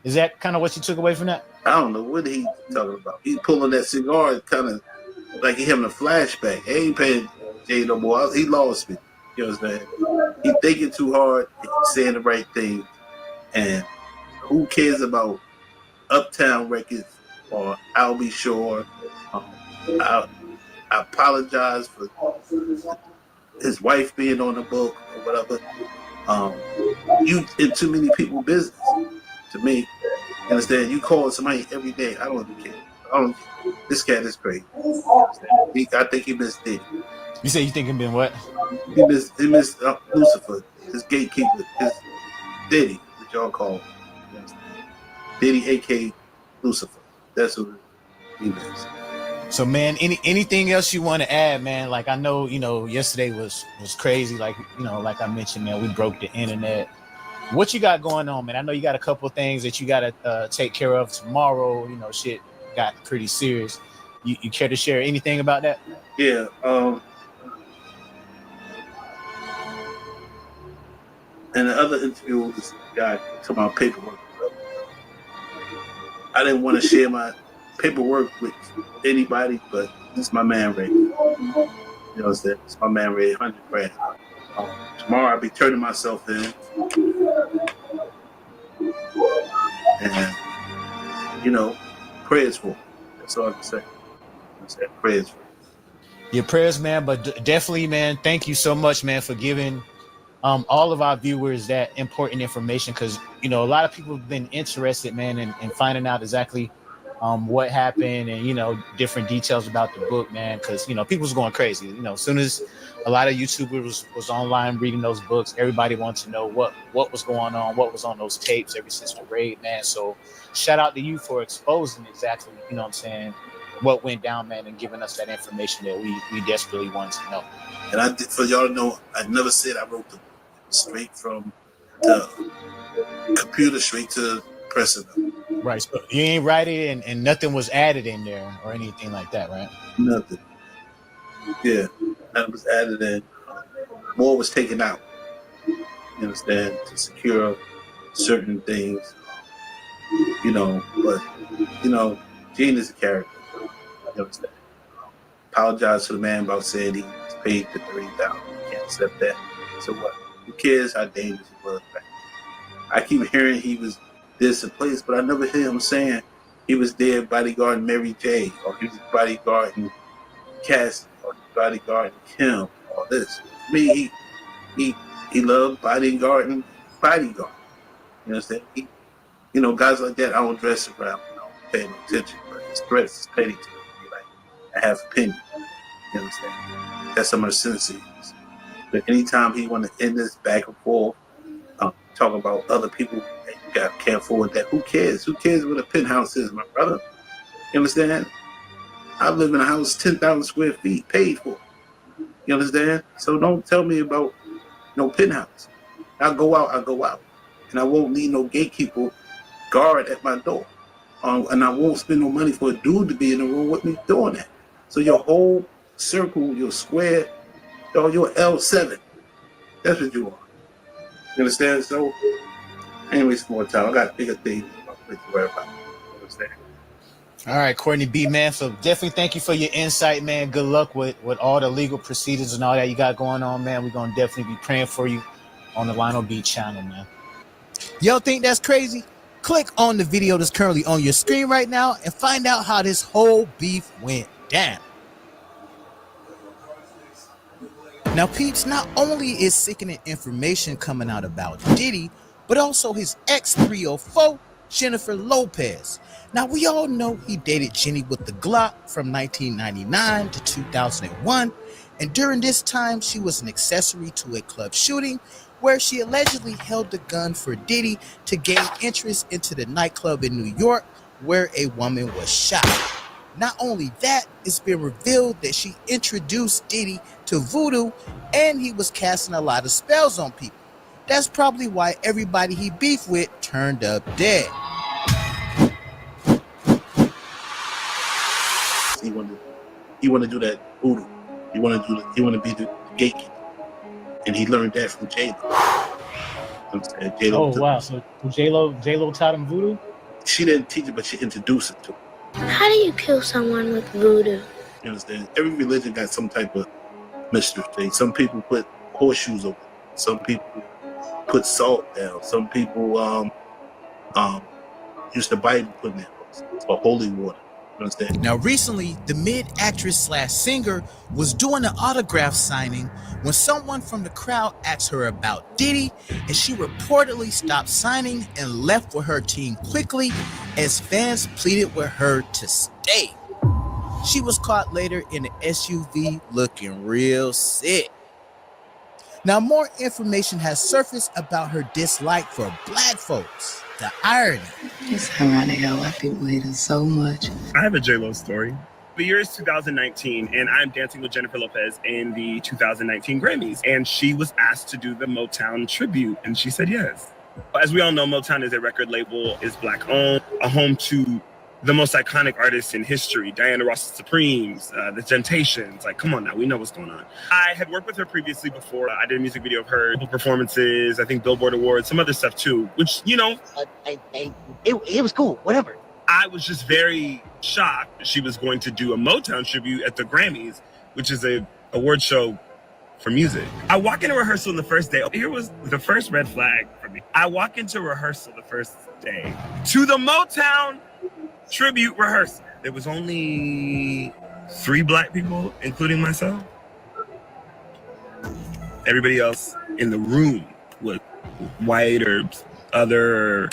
Is that kind of what you took away from that? I don't know what he talking about. He pulling that cigar, kind of like he having a flashback. I ain't paying Jay no more. He lost me. You know what I'm saying? He thinking too hard. He's saying the right thing. And who cares about Uptown Records or I'll Be Sure? I apologize for his wife being on the book or whatever. You in too many people's business. To me, you understand? You call somebody every day. I don't care. This cat is crazy. I think he missed Diddy. You say you think he been what? He missed Lucifer, his gatekeeper, his Diddy, what y'all call him. You understand? Diddy, aka Lucifer. That's who he missed. So man, anything else you want to add, man? Like I know, yesterday was crazy. Like, like I mentioned, man, we broke the internet. What you got going on, man? I know you got a couple of things that you got to take care of tomorrow. Shit got pretty serious. You care to share anything about that? Yeah. In the other interview with this guy talking about paperwork, I didn't want to share my paperwork with anybody, but this is my man Ray. You know what I'm saying? It's my man Ray, 100 grand. Tomorrow I'll be turning myself in. And, prayers for me. That's all I can say. Prayers for me. Your prayers, man, but definitely, man, thank you so much, man, for giving all of our viewers that important information, because, a lot of people have been interested, man, in finding out exactly what happened and, different details about the book, man, because, people's going crazy. As soon as a lot of YouTubers was online reading those books, everybody wants to know what was going on, what was on those tapes ever since the raid, man. So shout out to you for exposing exactly, what I'm saying, what went down, man, and giving us that information that we desperately wanted to know. And for y'all to know, I never said I wrote the book. Straight from the computer straight to pressing them. Right. So you ain't write it and nothing was added in there or anything like that, right? Nothing. Yeah. Nothing was added in. More was taken out. You understand? To secure certain things. But Gene is a character. You understand? Apologize to the man about saying he was paid the $30,000. You can't accept that. So what? Who cares how dangerous he was back? I keep hearing he was this and place, but I never hear him saying he was there bodyguarding Mary J, or he was bodyguarding Cassie, or bodyguarding Kim, or this. Me, he loved bodyguarding bodyguard. You understand? Guys like that, I don't dress around. I don't pay no attention. But his threats is petty to me. Like, I have opinion. You understand? That's some of the sentences. But anytime he want to end this back and forth, talk about other people that can't afford that, who cares? Who cares what a penthouse is, my brother? You understand? I live in a house 10,000 square feet, paid for. You understand? So don't tell me about no penthouse. I go out. And I won't need no gatekeeper guard at my door. And I won't spend no money for a dude to be in the room with me doing that. So your whole circle, your square, you're L7. That's what you are. You understand? So, anyway, small time. I got bigger things to worry about. You understand? All right, Courtney B, man. So definitely thank you for your insight, man. Good luck with all the legal proceedings and all that you got going on, man. We're going to definitely be praying for you on the Lionel B channel, man. Y'all think that's crazy? Click on the video that's currently on your screen right now and find out how this whole beef went down. Now, peeps, not only is sickening information coming out about Diddy, but also his ex-304, Jennifer Lopez. Now, we all know he dated Jenny with the Glock from 1999 to 2001, and during this time, she was an accessory to a club shooting where she allegedly held the gun for Diddy to gain interest into the nightclub in New York where a woman was shot. Not only that, it's been revealed that she introduced Diddy to voodoo and he was casting a lot of spells on people. That's probably why everybody he beefed with turned up dead. He want to do that voodoo. He want to be the gatekeeper. And he learned that from J-Lo. Oh, wow. So J-Lo taught him voodoo? She didn't teach it, but she introduced it to him. How do you kill someone with voodoo? You understand? Every religion got some type of mystery thing. Some people put horseshoes over it. Some people put salt down. Some people use the Bible putting it for holy water. Understand? Now, recently, the mid-actress/singer was doing an autograph signing when someone from the crowd asked her about Diddy, and she reportedly stopped signing and left with her team quickly as fans pleaded with her to stay. She was caught later in an SUV looking real sick. Now, more information has surfaced about her dislike for black folks. The irony. It's ironic how white people hate us so much. I have a J-Lo story. The year is 2019, and I'm dancing with Jennifer Lopez in the 2019 Grammys. And she was asked to do the Motown tribute, and she said yes. As we all know, Motown is a record label, is Black-owned, a home to the most iconic artists in history, Diana Ross's Supremes, the Temptations. Like, come on now, we know what's going on. I had worked with her previously before. I did a music video of her, performances, I think Billboard Awards, some other stuff too, which, you know. It was cool, whatever. I was just very shocked she was going to do a Motown tribute at the Grammys, which is a award show for music. I walk into rehearsal the first day. Here was the first red flag for me. I walk into rehearsal the first day to the Motown tribute rehearsal. There was only 3 black people, including myself. Everybody else in the room was white or other, or,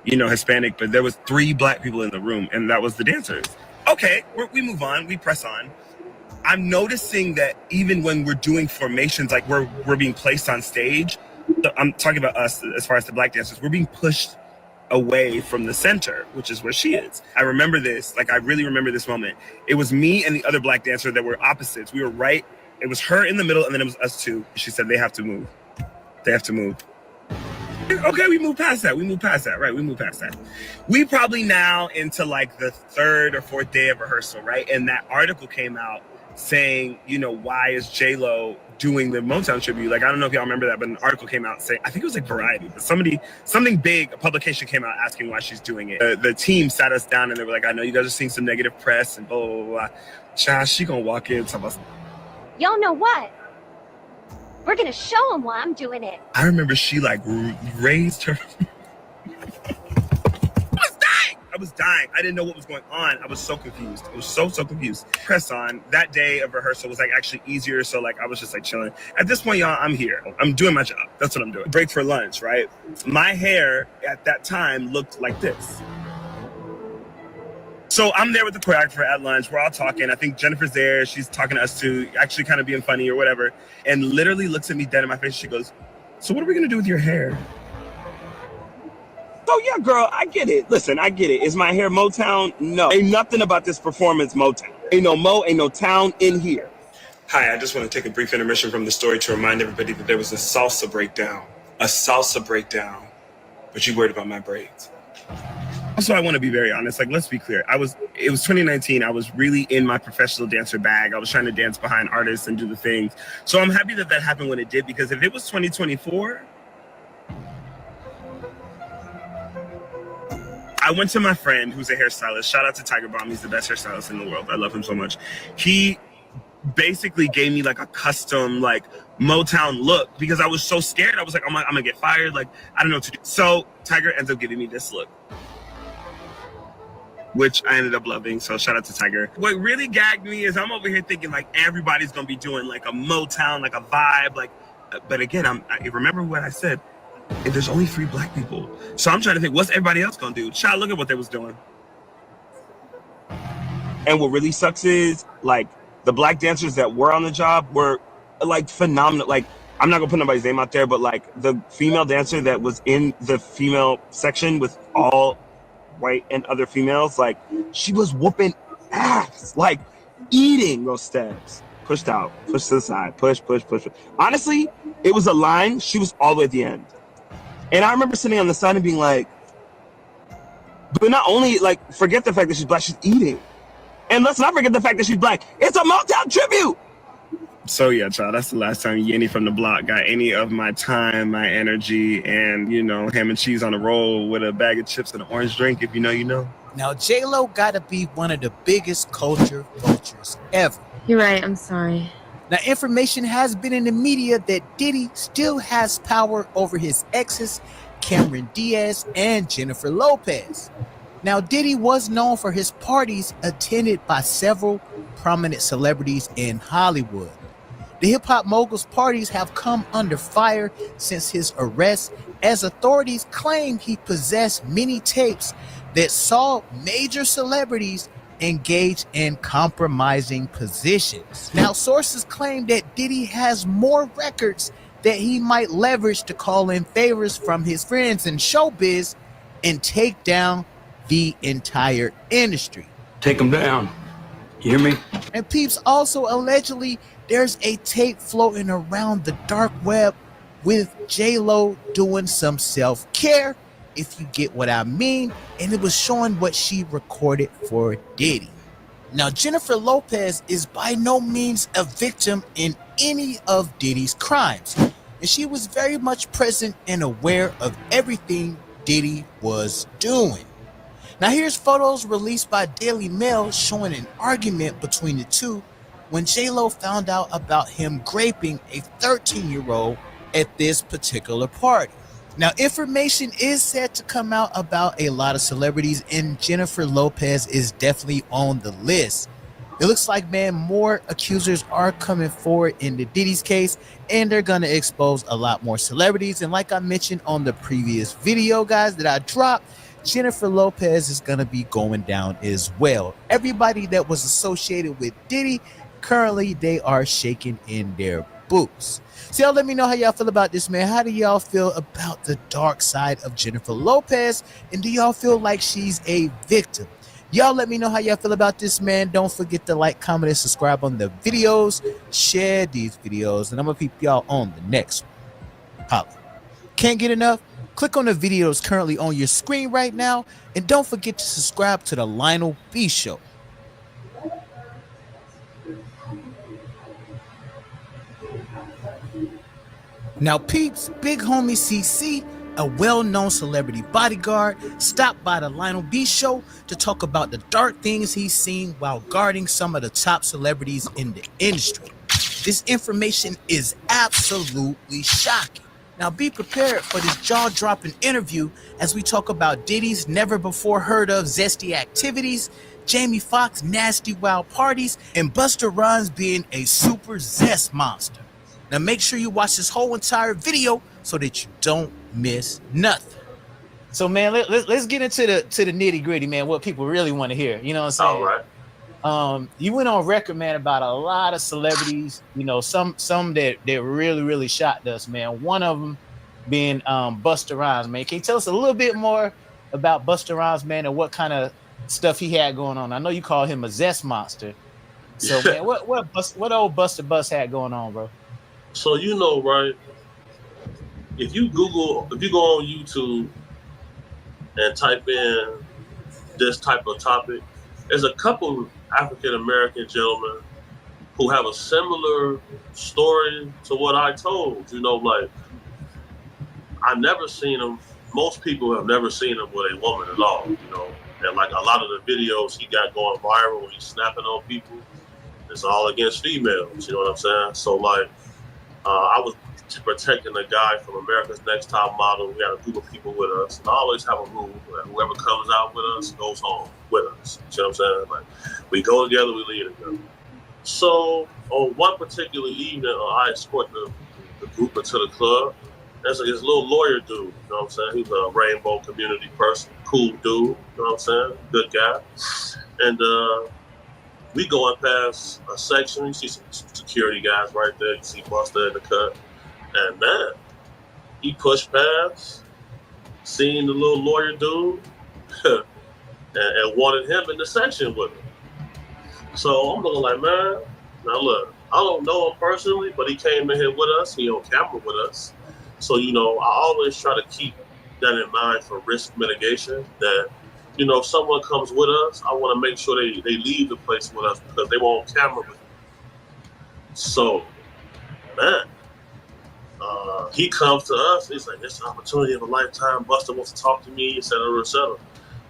Hispanic, but there was 3 black people in the room, and that was the dancers. Okay, we move on, we press on. I'm noticing that even when we're doing formations, like we're being placed on stage, I'm talking about us as far as the black dancers, we're being pushed away from the center, which is where she is. I remember this, I really remember this moment. It was me and the other black dancer that were opposites. We were right, it was her in the middle, and then it was us 2. She said, they have to move. They have to move. Okay, we move past that, right? We move past that. We probably now into the 3rd or 4th day of rehearsal, right? And that article came out saying, why is J-Lo doing the Motown tribute? I don't know if y'all remember that, but an article came out saying, I think it was Variety, but something big, a publication came out asking why she's doing it. The team sat us down and they were like, I know you guys are seeing some negative press and blah, blah, blah. Child, she gonna walk in and talk about, Y'all know what? We're gonna show them why I'm doing it. I remember she raised her. I was dying. I didn't know what was going on. I was so confused. I was so confused. Press on. That day of rehearsal was like actually easier. So like I was just like chilling. At this point, y'all, I'm here. I'm doing my job. That's what I'm doing. Break for lunch, right? My hair at that time looked like this. So I'm there with the choreographer at lunch. We're all talking. I think Jennifer's there. She's talking to us too, actually kind of being funny or whatever. And literally looks at me dead in my face. She goes, "So what are we going to do with your hair?" So yeah, girl, I get it. Listen, I get it. Is my hair Motown? No. Ain't nothing about this performance Motown. Ain't no Mo, ain't no town in here. Hi, I just want to take a brief intermission from the story to remind everybody that there was a salsa breakdown. A salsa breakdown. But you worried about my braids. Also, I want to be very honest. Like, let's be clear. It was 2019. I was really in my professional dancer bag. I was trying to dance behind artists and do the things. So I'm happy that happened when it did, because if it was 2024, I went to my friend who's a hairstylist. Shout out to Tiger Bomb. He's the best hairstylist in the world. I love him so much. He basically gave me like a custom like Motown look because I was so scared. I was like, I'm gonna get fired. Like, I don't know what to do. So Tiger ends up giving me this look, which I ended up loving. So shout out to Tiger. What really gagged me is I'm over here thinking like everybody's gonna be doing like a Motown, like a vibe, like. But again, I remember what I said. If there's only 3 black people, so I'm trying to think, what's everybody else gonna do? Child, look at what they was doing. And what really sucks is like the black dancers that were on the job were like phenomenal. Like, I'm not gonna put nobody's name out there, but like the female dancer that was in the female section with all white and other females, like she was whooping ass, like eating those steps. Pushed out, pushed to the side, push. Honestly, it was a line. She was all the way at the end. And I remember sitting on the side and being like, but not only like forget the fact that she's black, she's eating. And let's not forget the fact that she's black. It's a Motown tribute. So yeah, child, that's the last time Yenny from the block got any of my time, my energy, and ham and cheese on a roll with a bag of chips and an orange drink. If you know, you know. Now, J-Lo gotta be one of the biggest culture vultures ever. You're right, I'm sorry. Now, information has been in the media that Diddy still has power over his exes, Cameron Diaz and Jennifer Lopez. Now, Diddy was known for his parties attended by several prominent celebrities in Hollywood. The hip-hop mogul's parties have come under fire since his arrest, as authorities claim he possessed many tapes that saw major celebrities engage in compromising positions. Now, sources claim that Diddy has more records that he might leverage to call in favors from his friends in showbiz and take down the entire industry. Take him down. You hear me? And peeps, also allegedly, there's a tape floating around the dark web with J-Lo doing some self-care, if you get what I mean, and it was showing what she recorded for Diddy. Now, Jennifer Lopez is by no means a victim in any of Diddy's crimes, and she was very much present and aware of everything Diddy was doing. Now, here's photos released by Daily Mail showing an argument between the two when J-Lo found out about him graping a 13-year-old at this particular party. Now, information is set to come out about a lot of celebrities, and Jennifer Lopez is definitely on the list. It looks like, man, more accusers are coming forward in the Diddy's case, and they're going to expose a lot more celebrities. And like I mentioned on the previous video, guys, that I dropped, Jennifer Lopez is going to be going down as well. Everybody that was associated with Diddy, currently they are shaking in their boots. So y'all let me know how y'all feel about this, man. How do y'all feel about the dark side of Jennifer Lopez? And do y'all feel like she's a victim? Y'all let me know how y'all feel about this, man. Don't forget to like, comment, and subscribe on the videos. Share these videos. And I'm going to keep y'all on the next one. Holla. Can't get enough? Click on the videos currently on your screen right now. And don't forget to subscribe to the Lionel B Show. Now, peeps, big homie CC, a well-known celebrity bodyguard, stopped by the Lionel B Show to talk about the dark things he's seen while guarding some of the top celebrities in the industry. This information is absolutely shocking. Now be prepared for this jaw-dropping interview as we talk about Diddy's never-before-heard-of zesty activities, Jamie Foxx nasty wild parties, and Busta Rhymes being a super zest monster. Now make sure you watch this whole entire video so that you don't miss nothing. So man, let's get into the nitty-gritty, man, what people really want to hear. You know what I'm saying? All right. You went on record, man, about a lot of celebrities, you know, some that really shocked us, man. One of them being Busta Rhymes, man. Can you tell us a little bit more about Busta Rhymes, man, and what kind of stuff he had going on? I know you call him a zest monster. So man, what old Busta Bust had going on, bro? So you know, right? If you go on YouTube and type in this type of topic, there's a couple African American gentlemen who have a similar story to what I told. You know, like I never seen him. Most people have never seen him with a woman at all. You know, and like a lot of the videos he got going viral when he's snapping on people, it's all against females. You know what I'm saying? So like, I was protecting a guy from America's Next Top Model. We had a group of people with us, and I always have a rule that whoever comes out with us goes home with us. You know what I'm saying? Like, we go together, we leave together. So on one particular evening, I escorted the group into the club. There's this little lawyer dude, you know what I'm saying? He's a rainbow community person, cool dude, you know what I'm saying? Good guy. And we going past a section, you see some security guys right there, you see Busta in the cut. And man, he pushed past, seen the little lawyer dude, and wanted him in the section with him. So I'm looking like, man, now look, I don't know him personally, but he came in here with us, he on camera with us. So, you know, I always try to keep that in mind for risk mitigation, that, you know, if someone comes with us, I want to make sure they leave the place with us because they were on camera with me. So, man, he comes to us, he's like, it's an opportunity of a lifetime, Busta wants to talk to me, et cetera, et cetera.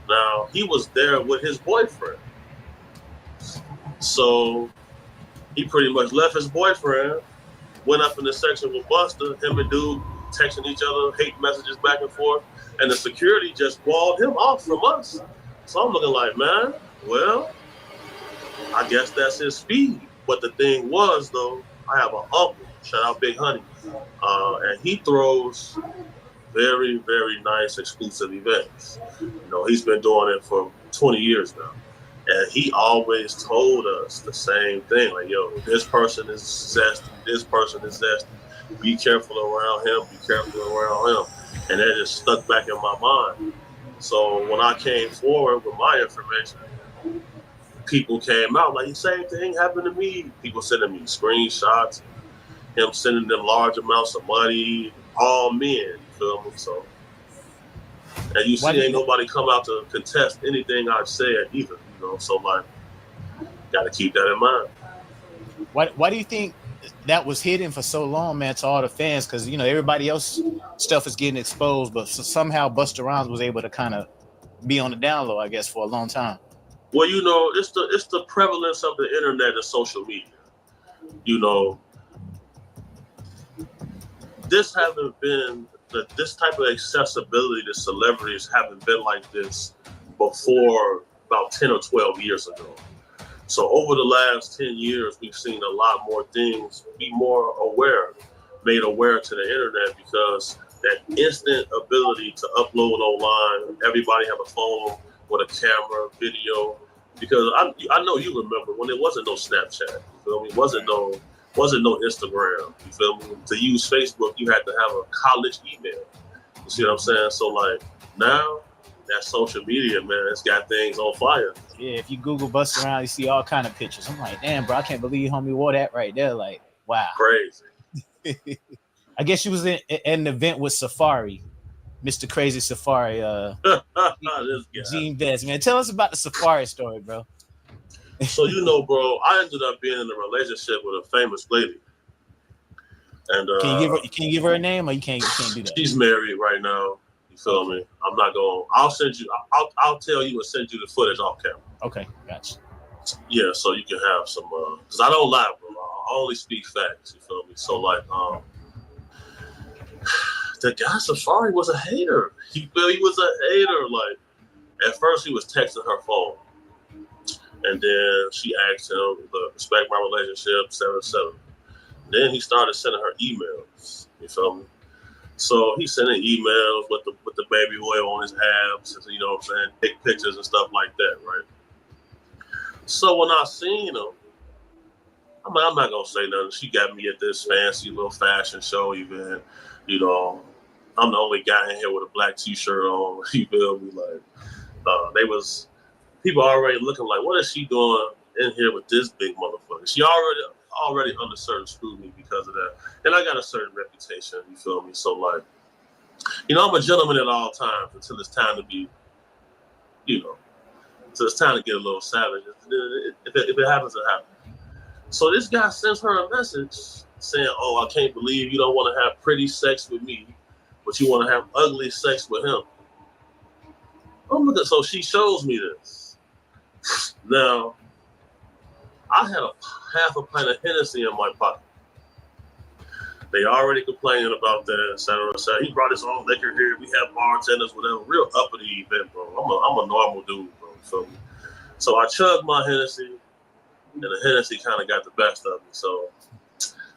Now, he was there with his boyfriend. So, he pretty much left his boyfriend, went up in the section with Busta, him and dude texting each other, hate messages back and forth, and the security just walled him off from us. So I'm looking like, man, well, I guess that's his speed. But the thing was, though, I have an uncle, shout out Big Honey, and he throws very, very nice exclusive events. You know, he's been doing it for 20 years now. And he always told us the same thing, like, yo, this person is zesty, this person is zesty. Be careful around him, be careful around him. And that just stuck back in my mind. So when I came forward with my information, people came out like, the same thing happened to me. People sending me screenshots, him sending them large amounts of money, all men, you feel me? So, and you see, ain't nobody come out to contest anything I've said either, you know? So, like, got to keep that in mind. Why do you think that was hidden for so long, man, to all the fans? Because, you know, everybody else stuff is getting exposed, but somehow Busta Rhymes was able to kind of be on the down low, I guess, for a long time. Well, you know, it's the prevalence of the internet and social media. You know, this type of accessibility to celebrities haven't been like this before about 10 or 12 years ago. So over the last 10 years, we've seen a lot more things be more aware, made aware to the internet, because that instant ability to upload online, everybody have a phone with a camera, video, because I know you remember when there wasn't no Snapchat, you feel me? Wasn't no Instagram, you feel me? To use Facebook, you had to have a college email. You see what I'm saying? So like now, that social media, man, it's got things on fire. Yeah, if you Google Busta Rhymes, you see all kind of pictures. I'm like, damn, bro, I can't believe homie wore that right there. Like, wow. Crazy. I guess you was in an event with Safari, Mr. Crazy Safari, Gene Vest, man. Tell us about the Safari story, bro. So, you know, bro, I ended up being in a relationship with a famous lady. And can you give her a name, or you can't do that? She's married right now. You feel me? I'm not going. I'll tell you and send you the footage off camera. Okay, gotcha. Yeah, so you can have some. Because I don't lie, bro. I only speak facts. You feel me? So like, the guy Safari was a hater. He was a hater. Like, at first he was texting her phone. And then she asked him to respect my relationship, 7-7. Then he started sending her emails. You feel me? So he's sending emails with the baby oil on his abs, you know what I'm saying? Take pictures and stuff like that, right? So when I seen him, I'm not gonna say nothing. She got me at this fancy little fashion show event. You know, I'm the only guy in here with a black t-shirt on. You feel me? Like, they was people already looking like, what is she doing in here with this big motherfucker? She already under certain scrutiny because of that. And I got a certain reputation, you feel me? So like, you know, I'm a gentleman at all times until it's time to be, you know, until it's time to get a little savage. If it happens, it happens. So this guy sends her a message saying, oh, I can't believe you don't want to have pretty sex with me, but you want to have ugly sex with him. So she shows me this. Now, I had half a pint of Hennessy in my pocket. They already complaining about that, et cetera, et cetera. He brought his own liquor here. We have bartenders, whatever. Real uppity event, bro. I'm a normal dude, bro. So I chugged my Hennessy, and the Hennessy kind of got the best of me. So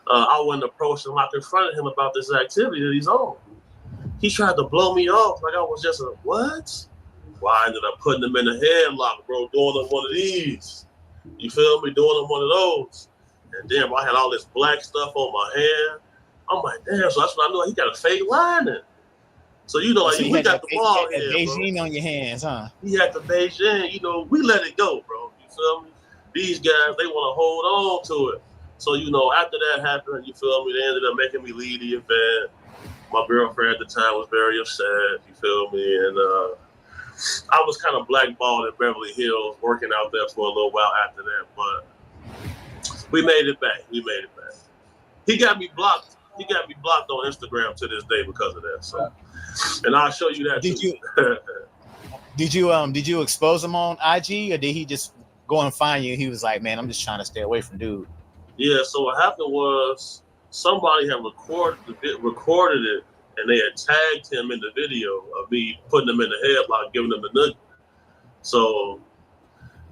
I went and approached him. I confronted him about this activity that he's on. He tried to blow me off like I was just a what? Well, I ended up putting him in a headlock, bro, doing him one of these. You feel me? Doing him one of those. And damn, I had all this black stuff on my hand. I'm like, damn, so that's when I knew he got a fake lining. So, you know, like, So we got the ball here, Beijing on your hands, huh? He had the Beijing, you know, we let it go, bro. You feel me? These guys, they want to hold on to it. So, you know, after that happened, you feel me, they ended up making me lead the event. My girlfriend at the time was very upset, you feel me? And I was kind of blackballed in Beverly Hills, working out there for a little while after that, but we made it back. He got me blocked. He got me blocked on Instagram to this day because of that. So, and I'll show you that too. Did you expose him on IG, or did he just go and find you? He was like, man, I'm just trying to stay away from dude. Yeah. So what happened was somebody had recorded it, and they had tagged him in the video of me putting him in the headlock, giving him the nugget. So,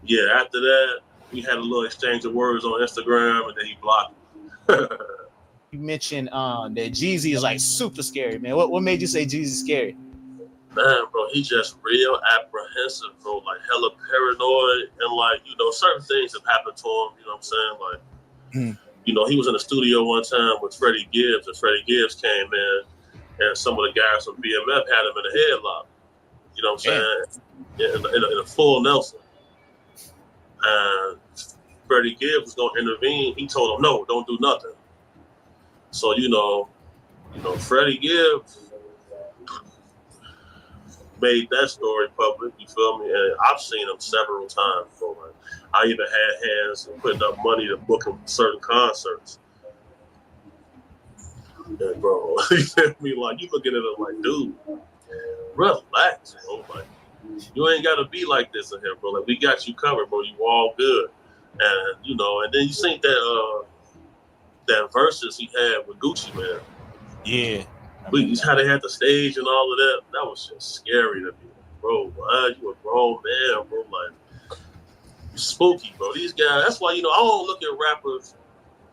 yeah, after that, we had a little exchange of words on Instagram, and then he blocked me. You mentioned that Jeezy is like super scary, man. What made you say Jeezy's scary? Man, bro, he just real apprehensive, bro. Like hella paranoid, and like, you know, certain things have happened to him. You know what I'm saying? Like, you know, he was in the studio one time with Freddie Gibbs, and Freddie Gibbs came in, and some of the guys from BMF had him in a headlock. You know what I'm saying? Yeah, in a full Nelson. And Freddie Gibbs was gonna intervene. He told him, no, don't do nothing. So, you know, Freddie Gibbs made that story public, you feel me? And I've seen him several times, bro. Like, I even had hands in putting up money to book him certain concerts. And bro, you feel me? Like, you looking at him like, dude, relax, bro. Like, you ain't gotta be like this in here, bro. Like, we got you covered, bro. You all good. And, you know, and then you think that versus he had with Gucci, man. Yeah. How they had the stage and all of that, that was just scary to me. Bro, you a grown man, bro. Like, spooky, bro. These guys, that's why, you know, I don't look at rappers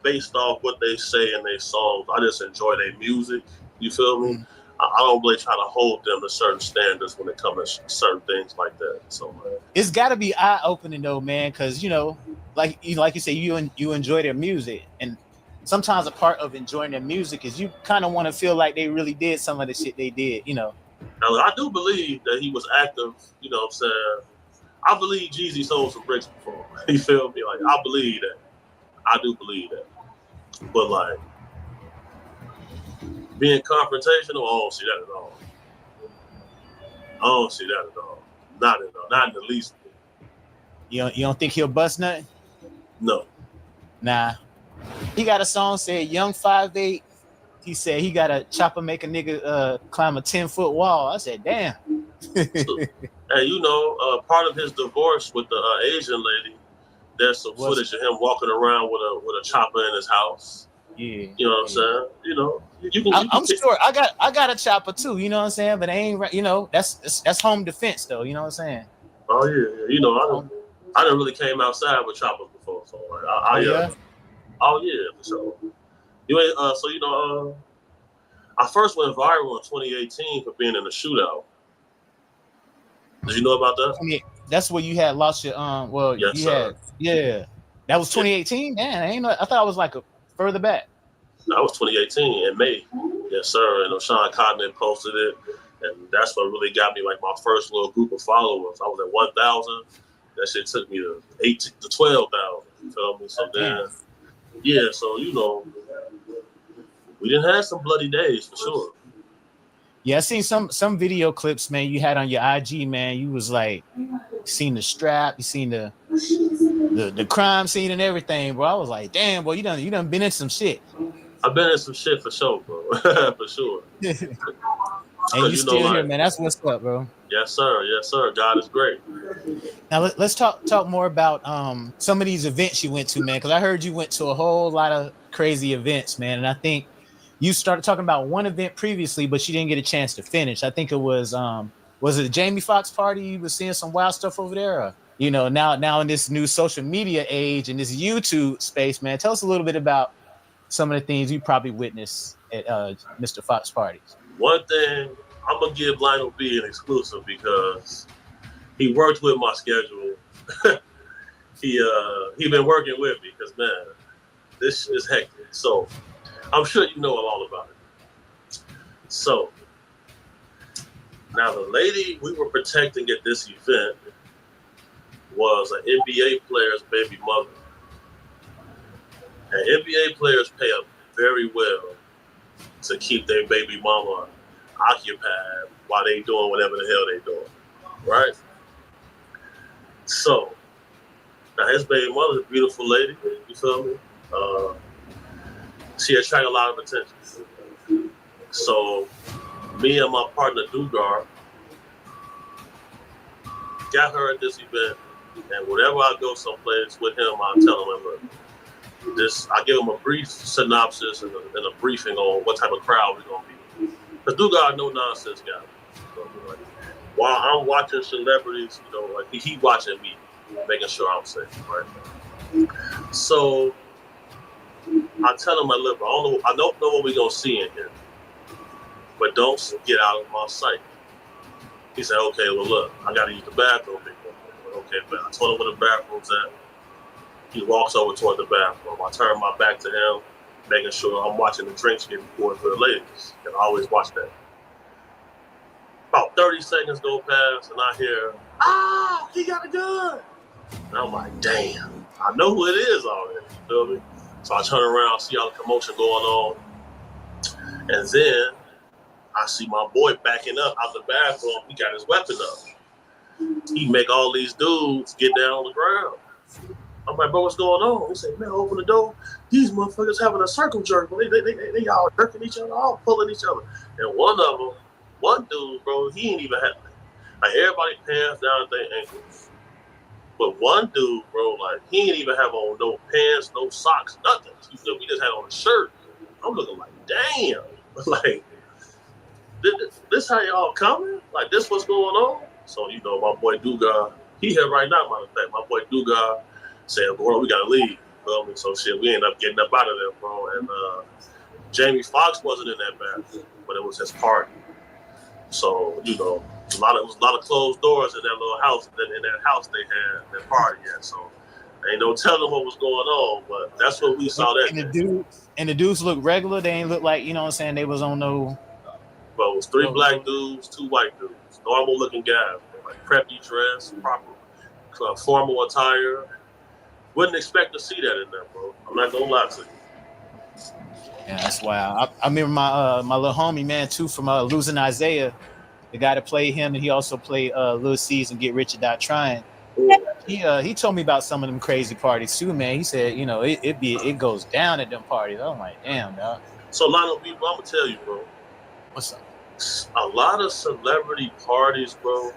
based off what they say in their songs. I just enjoy their music. You feel me? I don't really try to hold them to certain standards when it comes to certain things like that. So, it's got to be eye-opening though, man, because, you know, like you say, you enjoy their music, and sometimes a part of enjoying their music is you kind of want to feel like they really did some of the shit they did, you know. Now, I do believe that he was active, you know what I'm saying? I believe Jeezy sold some bricks before. You feel me? Like, I believe that. I do believe that. But, like, being confrontational, I don't see that at all. I don't see that at all. Not at all. Not in the least. You don't think he'll bust nothing? No. Nah. He got a song said Young 5'8". He said he got a chopper make a nigga climb a 10-foot wall. I said, damn. And you know, part of his divorce with the Asian lady, there's some footage of him walking around with a chopper in his house. Yeah. You know what I'm saying? You know, you can. I'm sure I got a chopper too. You know what I'm saying? But I ain't. You know, that's home defense though. You know what I'm saying? Oh yeah. You know, I done really came outside with choppers before, so like, Oh yeah. oh yeah, for sure. You ain't. So you know, I first went viral in 2018 for being in a shootout. Did you know about that? That's where you had lost your Well, Yes, you sir. had That was 2018. Man, I ain't know. I thought it was like a further back. That was 2018 in May. Yes, sir. And Sean Cotton posted it, and that's what really got me like my first little group of followers. I was at 1,000. That shit took me to 8 to 12,000. You feel me? So then, yeah. So you know, we didn't have some bloody days for sure. Yeah, I seen some video clips, man. You had on your IG, man. You was like, seen the strap, you seen the crime scene and everything, bro. I was like, damn, boy, you done been in some shit. I've been in some shit for sure, bro. For sure. And you You know, still here, like, man. That's what's up, bro. yes, sir. Yes, sir. God is great. Now let's talk more about some of these events you went to, man. Because I heard you went to a whole lot of crazy events, man. And I think you started talking about one event previously, but you didn't get a chance to finish. I think it was it a Jamie Foxx party? You were seeing some wild stuff over there. Or, you know, now in this new social media age and this YouTube space, man. Tell us a little bit about some of the things you probably witnessed at Mr. Fox parties. One thing I'm gonna give Lionel B an exclusive because he worked with my schedule. he been working with me because man, this is hectic. So I'm sure you know all about it. So now the lady we were protecting at this event was an NBA player's baby mother. And NBA players pay up very well to keep their baby mama occupied while they doing whatever the hell they doing, right? So now his baby mother's a beautiful lady, you feel me? She attracted a lot of attention. So me and my partner Dugar got her at this event, and whenever I go someplace with him, I tell him, look, I give him a brief synopsis and a briefing on what type of crowd we're gonna be. Because Dugar no nonsense guy. So, like, while I'm watching celebrities, you know, like he watching me, making sure I'm safe, right? So I tell him, look, I don't know what we're gonna see in here, but don't get out of my sight. He said, okay, well look, I gotta use the bathroom. Okay, but I told him where the bathroom's at. He walks over toward the bathroom. I turn my back to him, making sure I'm watching the drinks getting poured for the ladies. And I always watch that. About 30 seconds go past, and I hear, he got a gun. And I'm like, damn, I know who it is already. You feel me? So I turn around, see all the commotion going on. And then I see my boy backing up out the bathroom. He got his weapon up. He make all these dudes get down on the ground. I'm like, bro, what's going on? He said, man, open the door. These motherfuckers having a circle jerk. They all jerking each other, all pulling each other. And one dude, bro, he ain't even had, like, everybody pants down at their ankles. But one dude, bro, like, he ain't even have on no pants, no socks, nothing. He just had on a shirt. I'm looking like, damn. Like, this how y'all coming? Like, this what's going on? So, you know, my boy Dugar, he here right now, matter of fact. My boy Dugar said, bro, we gotta leave. Feel me? So shit, we ended up getting up out of there, bro. And Jamie Foxx wasn't in that bathroom, but it was his party. So, you know, it was a lot of closed doors in that little house, in that house they had that party at. So ain't no telling what was going on, but that's what we saw that day. And the dudes look regular. They ain't look like, you know what I'm saying, they was on no. But it was 3 black dudes, 2 white dudes, normal looking guys, like preppy dress, proper formal attire. Wouldn't expect to see that in there, bro. I'm not gonna lie to you. Yeah, that's wild. I remember my little homie, man, too, from Losing Isaiah, the guy that played him, and he also played Lil C's and Get Rich or Die Trying. He told me about some of them crazy parties too, man. He said, you know, it goes down at them parties. I'm like, damn, dog. So Lionel B, bro, I'm gonna tell you, bro. What's up? A lot of celebrity parties, bro.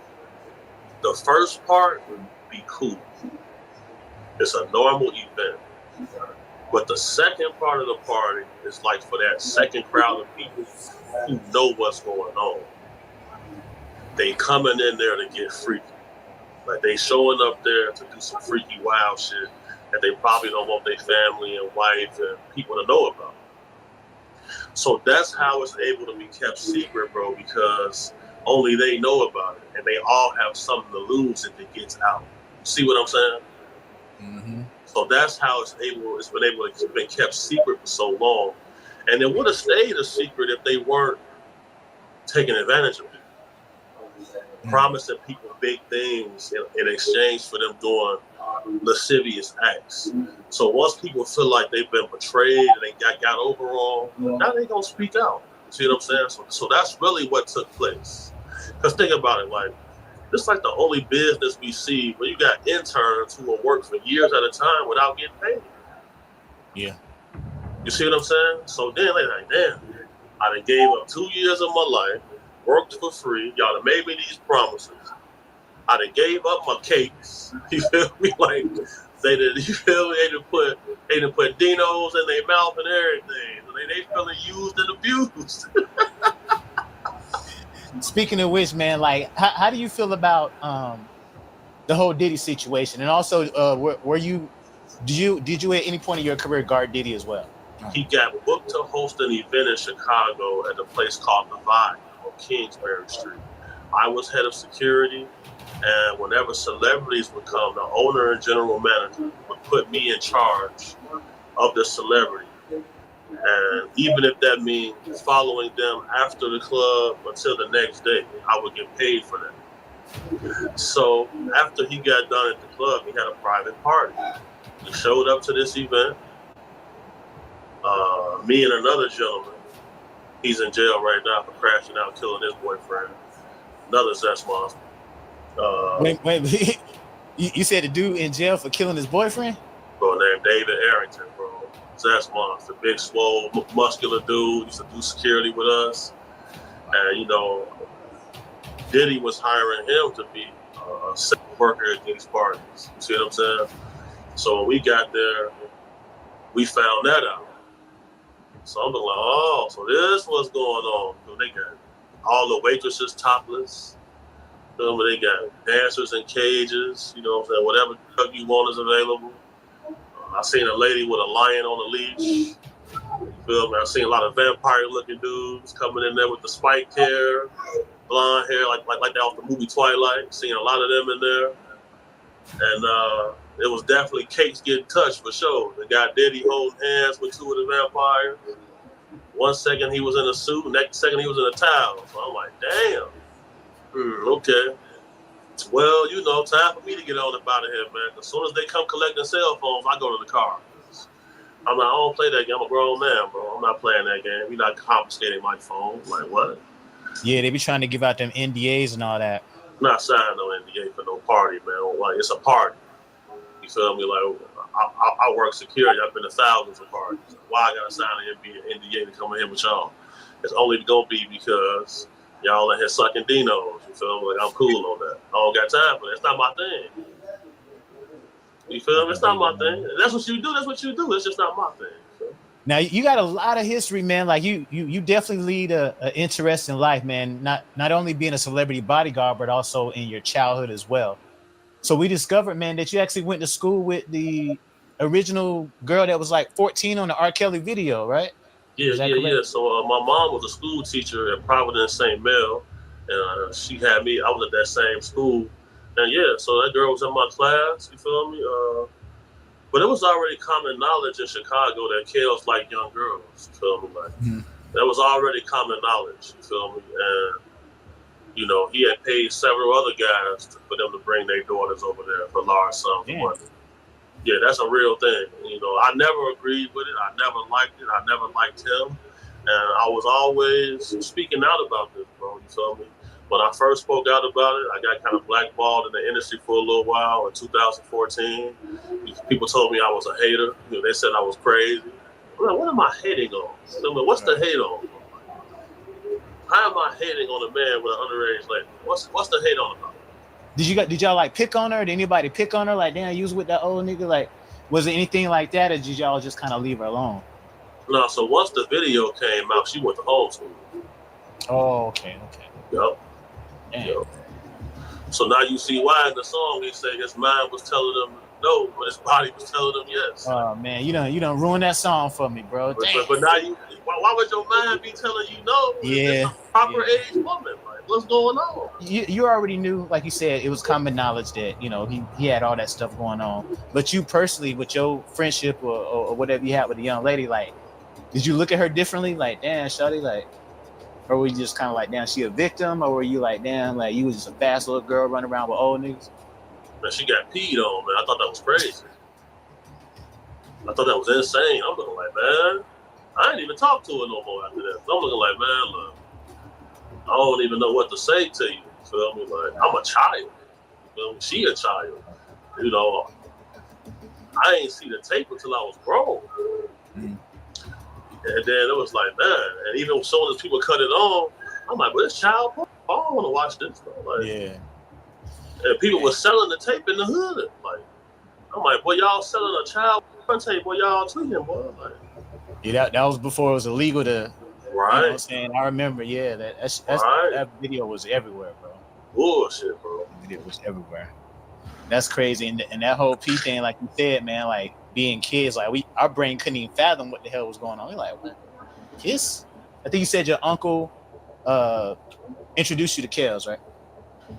The first part would be cool. It's a normal event. But the second part of the party is like for that second crowd of people who know what's going on. They coming in there to get freaky. Like they showing up there to do some freaky wild shit that they probably don't want their family and wife and people to know about. So that's how it's able to be kept secret, bro, because only they know about it, and they all have something to lose if it gets out. See what I'm saying? Mm-hmm. So that's how it's been able to be kept secret for so long, and it would have stayed a secret if they weren't taking advantage of it, promising people big things in exchange for them doing lascivious acts. So once people feel like they've been betrayed and they got over on, now they gonna speak out. You see what I'm saying? So that's really what took place. Because think about it, like this is like the only business we see where you got interns who will work for years at a time without getting paid. Yeah. You see what I'm saying? So then they're like, damn, I done gave up 2 years of my life, worked for free, y'all done made me these promises. I done gave up my cakes. You feel me? Like they did. You feel me? They done put dinos in their mouth and everything. So they feeling used and abused. Speaking of which, man, like how do you feel about the whole Diddy situation? And also, did you at any point in your career guard Diddy as well? He got booked to host an event in Chicago at a place called The Vibe on Kingsbury Street. I was head of security. And whenever celebrities would come, the owner and general manager would put me in charge of the celebrity. And even if that means following them after the club until the next day, I would get paid for that. So after he got done at the club, he had a private party. We showed up to this event. Me and another gentleman, he's in jail right now for crashing out, killing his boyfriend. Another zest monster. Wait. You said the dude in jail for killing his boyfriend? Bro, named David Arrington, bro. Zest monster, big, swole, muscular dude. Used to do security with us. And, you know, Diddy was hiring him to be a sex worker at these parties. You see what I'm saying? So when we got there, we found that out. So I'm like, oh, so this what's going on. So they got all the waitresses topless. They got dancers in cages, you know what I'm saying? Whatever drug you want is available. I seen a lady with a lion on a leash. You feel me? I seen a lot of vampire-looking dudes coming in there with the spiked hair, blonde hair, like that off the movie Twilight. Seen a lot of them in there. And it was definitely cakes getting touched for sure. They got Diddy holding hands with two of the vampires. 1 second he was in a suit, next second he was in a towel. So I'm like, damn. Okay. Well, you know, time for me to get on up out of here, man. As soon as they come collecting cell phones, I go to the car. I'm like, I don't play that game. I'm a grown man, bro. I'm not playing that game. You're not confiscating my phone. Like, what? Yeah, they be trying to give out them NDAs and all that. I'm not signing no NDA for no party, man. Like, it's a party. You feel me? Like, I work security. I've been to thousands of parties. Why I gotta sign an NDA to come in here with y'all? It's only gonna be because y'all in here sucking dinos. You feel me? Like, I'm cool on that. I don't got time for that. It's not my thing. You feel me? It's not my thing. That's what you do. That's what you do. It's just not my thing. So. Now you got a lot of history, man. Like you definitely lead a interesting life, man. Not only being a celebrity bodyguard, but also in your childhood as well. So we discovered, man, that you actually went to school with the original girl that was like 14 on the R. Kelly video, right? Yeah. So my mom was a school teacher at Providence St. Mel, and she had me. I was at that same school, and yeah, so that girl was in my class. You feel me? But it was already common knowledge in Chicago that Kels like young girls. You feel me? Like that was already common knowledge. You feel me? And you know, he had paid several other guys for them to bring their daughters over there for large sums of money. Yeah, that's a real thing. You know, I never agreed with it. I never liked it. I never liked him. And I was always speaking out about this, bro. You feel me? When I first spoke out about it, I got kind of blackballed in the industry for a little while in 2014. People told me I was a hater. You know, they said I was crazy. I'm like, what am I hating on? I mean, what's the hate on? How am I hating on a man with an underage lady? What's the hate on about? Did y'all like pick on her? Did anybody pick on her? Like, damn, you was with that old nigga? Like, Was it anything like that, or did y'all just kind of leave her alone? No, so once the video came out, she went to homeschool. Oh, okay. Yep. Yep. So now you see why in the song he said his mind was telling him no, but his body was telling him yes. Oh man, you done ruined that song for me, bro. Damn. But now why would your mind be telling you no? Yeah. It's a proper age woman. Like, what's going on? You already knew, like you said, it was common knowledge that he had all that stuff going on. But you personally, with your friendship or whatever you had with the young lady, like, did you look at her differently? Like, damn, shawty, like, or were you just kind of like, damn, she a victim, or were you like, damn, like you was just a fast little girl running around with old niggas? Man, she got peed on, man. I thought that was crazy. I thought that was insane. I'm looking like, man, I ain't even talk to her no more after that. I'm looking like, man, look, I don't even know what to say to you. You feel me? Like, I'm a child. You feel me? She a child. You know, I ain't see the tape until I was grown. And then it was like, man, and even as soon as people cut it on, I'm like, but it's child porn. I don't want to watch this though. Like, yeah. And people were selling the tape in the hood. Like, I'm like, boy, y'all selling a child porn tape, boy, y'all tweaking, boy. Like, Yeah, that was before it was illegal to. right. You know what I'm saying? I remember, yeah, that video was everywhere, bro. Bullshit, bro. It was everywhere. That's crazy. And that whole P thing, like you said, man, like being kids, like our brain couldn't even fathom what the hell was going on. We're like, what? Kiss? I think you said your uncle introduced you to Kels, right?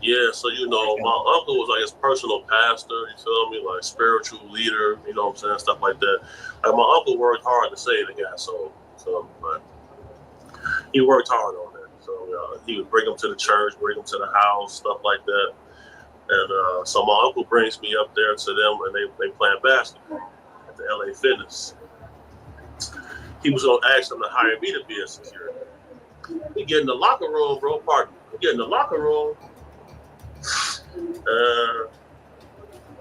Yeah, so you know, my uncle was like his personal pastor, you feel me? Like spiritual leader, you know what I'm saying? Stuff like that. Like my uncle worked hard to save the guy, so but he worked hard on that. So he would bring him to the church, bring him to the house, stuff like that. And so my uncle brings me up there to them, and they playing basketball at the LA Fitness. He was gonna ask them to hire me to be a security. We get in the locker room, bro. Pardon. We get in the locker room.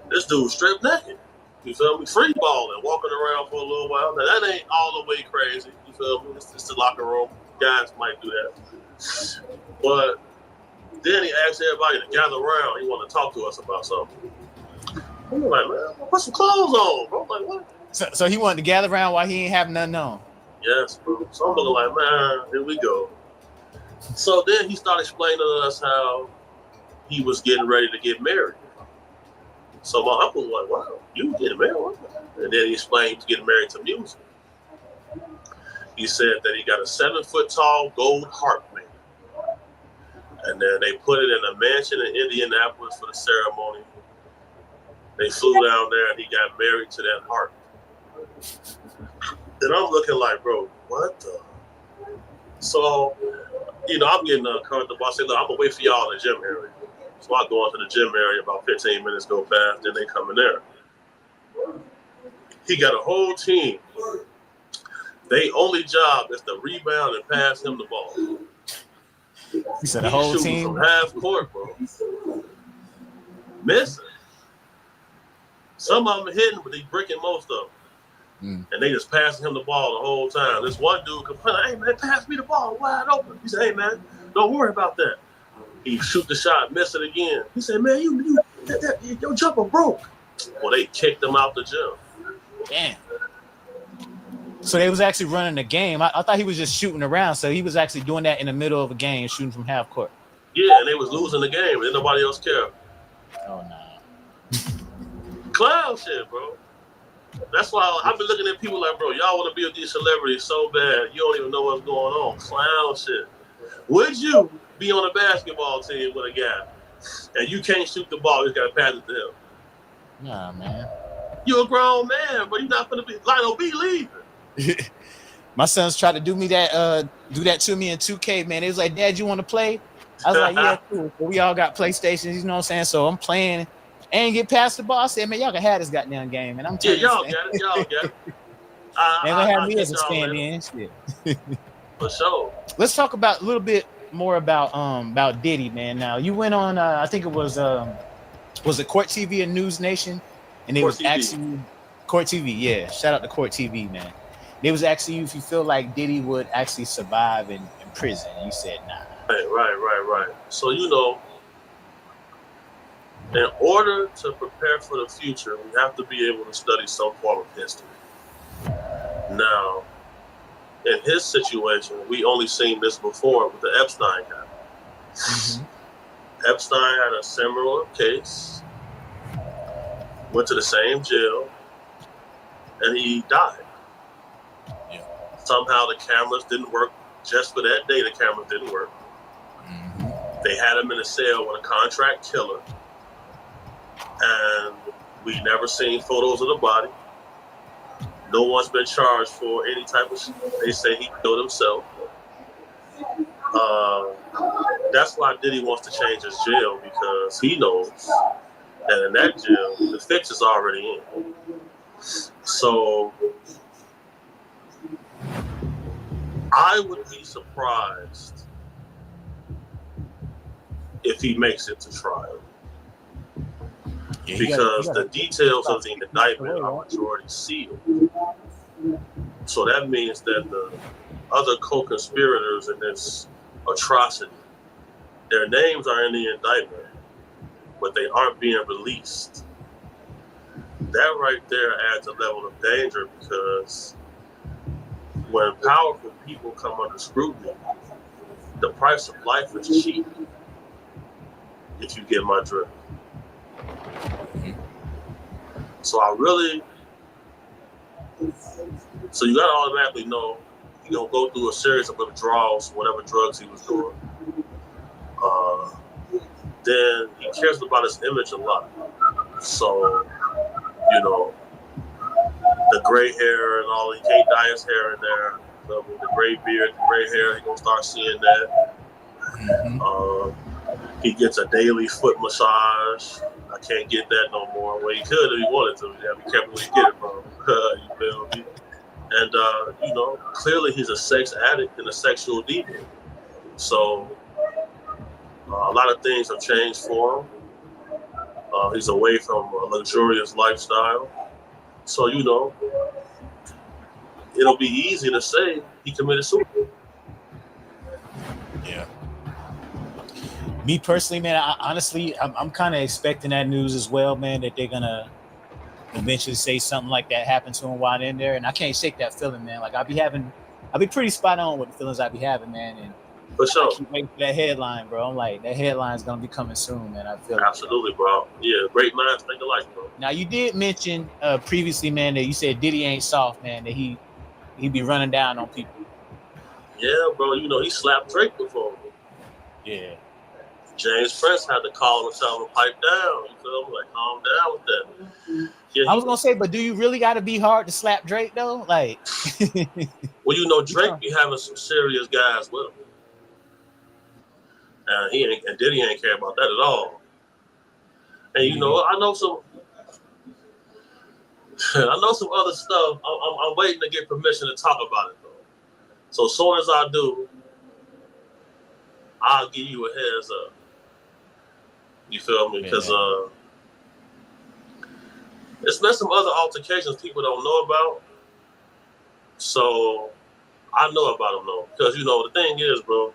This dude stripped naked. You feel me? Free balling, walking around for a little while. Now that ain't all the way crazy. You feel me? It's the locker room. Guys might do that. But then he asked everybody to gather around. He wanted to talk to us about something. I'm like, man, put some clothes on, bro. Like, what? So he wanted to gather around while he ain't have nothing on. Yes, bro. So I'm looking like, man, here we go. So then he started explaining to us how he was getting ready to get married. So my uncle was like, wow, you getting married? And then he explained getting married to music. He said that he got a 7-foot-tall gold harp made. And then they put it in a mansion in Indianapolis for the ceremony. They flew down there and he got married to that harp. Then I'm looking like, bro, what the? So, you know, I'm getting uncomfortable. I said, look, I'm going to wait for y'all in the gym area. So I go into the gym area, about 15 minutes go past, then they come in there. He got a whole team. They only job is to rebound and pass him the ball. You said a whole shooting team? from half court, bro. Missing. Some of them hitting, but they bricking most of them. And they just passing him the ball the whole time. This one dude complaining, hey man, pass me the ball wide open. He said, hey man, don't worry about that. He shoot the shot, miss it again. He said, man, your jumper broke. Well, they kicked him out the gym. Damn. So they was actually running the game. I thought he was just shooting around. So he was actually doing that in the middle of a game, shooting from half court. Yeah, and they was losing the game, and nobody else cared. Oh no. Clown shit, bro. That's why I've been looking at people like, bro, y'all want to be with these celebrities so bad, you don't even know what's going on. Clown shit. Would you be on a basketball team with a guy and you can't shoot the ball, you just gotta pass it to him? Nah, man. You're a grown man, but you're not gonna be Lionel B leaving. My sons tried to do that to me in 2K, man. It was like, Dad, you want to play? I was like, yeah, cool. But we all got PlayStations, you know what I'm saying? So I'm playing and get past the ball. I said, man, y'all can have this goddamn game. And I'm telling y'all got it. Y'all got it. They gonna have me as a stand-in. Shit. For sure. Let's talk about a little bit more about Diddy, man. Now you went on I think it was it Court TV and News Nation? And it was actually Court TV, yeah. Shout out to Court TV, man. They was asking you if you feel like Diddy would actually survive in prison. You said nah. Right. So you know, In order to prepare for the future, we have to be able to study some form of history. Now, in his situation, we only seen this before with the Epstein guy. Epstein had a similar case, went to the same jail, and he died. Somehow the cameras didn't work. Just for that day, the cameras didn't work. They had him in a cell with a contract killer, and we never seen photos of the body. No one's been charged for any type of. They say he killed himself. That's why Diddy wants to change his jail, because he knows that in that jail the fix is already in. So I would be surprised if he makes it to trial. Because the details of the indictment are majority sealed. So that means that the other co-conspirators in this atrocity, their names are in the indictment, but they aren't being released. That right there adds a level of danger, because when powerful people come under scrutiny, the price of life is cheap, if you get my drift. So so you gotta automatically know he's gonna go through a series of withdrawals, whatever drugs he was doing. Then he cares about his image a lot. So, you know, the gray hair and all, he can't dye his hair in there. So with the gray beard, the gray hair, he's gonna start seeing that. He gets a daily foot massage. I can't get that no more. Well, he could if he wanted to. You gotta be careful where you get it from. You feel me? And, you know, clearly he's a sex addict and a sexual deviant. So a lot of things have changed for him. He's away from a luxurious lifestyle. So, you know, it'll be easy to say he committed suicide. Yeah. Me personally, man, I'm kind of expecting that news as well, man, that they're going to eventually say something like that happened to him while in there. And I can't shake that feeling, man. Like I'll be pretty spot on with the feelings I be having, man. And for sure. I keep waiting for that headline, bro. I'm like, that headline's going to be coming soon, man. I feel absolutely, bro. Yeah, great minds think alike, bro. Now, you did mention previously, man, that you said Diddy ain't soft, man, that he be running down on people. Yeah, bro. You know, he slapped Drake before. Yeah. James Prince had to call him and tell him to pipe down. You feel me? Like, calm down with that. Yeah, I was going to say, but do you really got to be hard to slap Drake, though? Like, well, you know, Drake be having some serious guys with him. And Diddy ain't care about that at all. And you know, I know some other stuff. I'm waiting to get permission to talk about it though. So as soon as I do, I'll give you a heads up. You feel me? Because there's been some other altercations people don't know about. So I know about them though. Because you know the thing is, bro,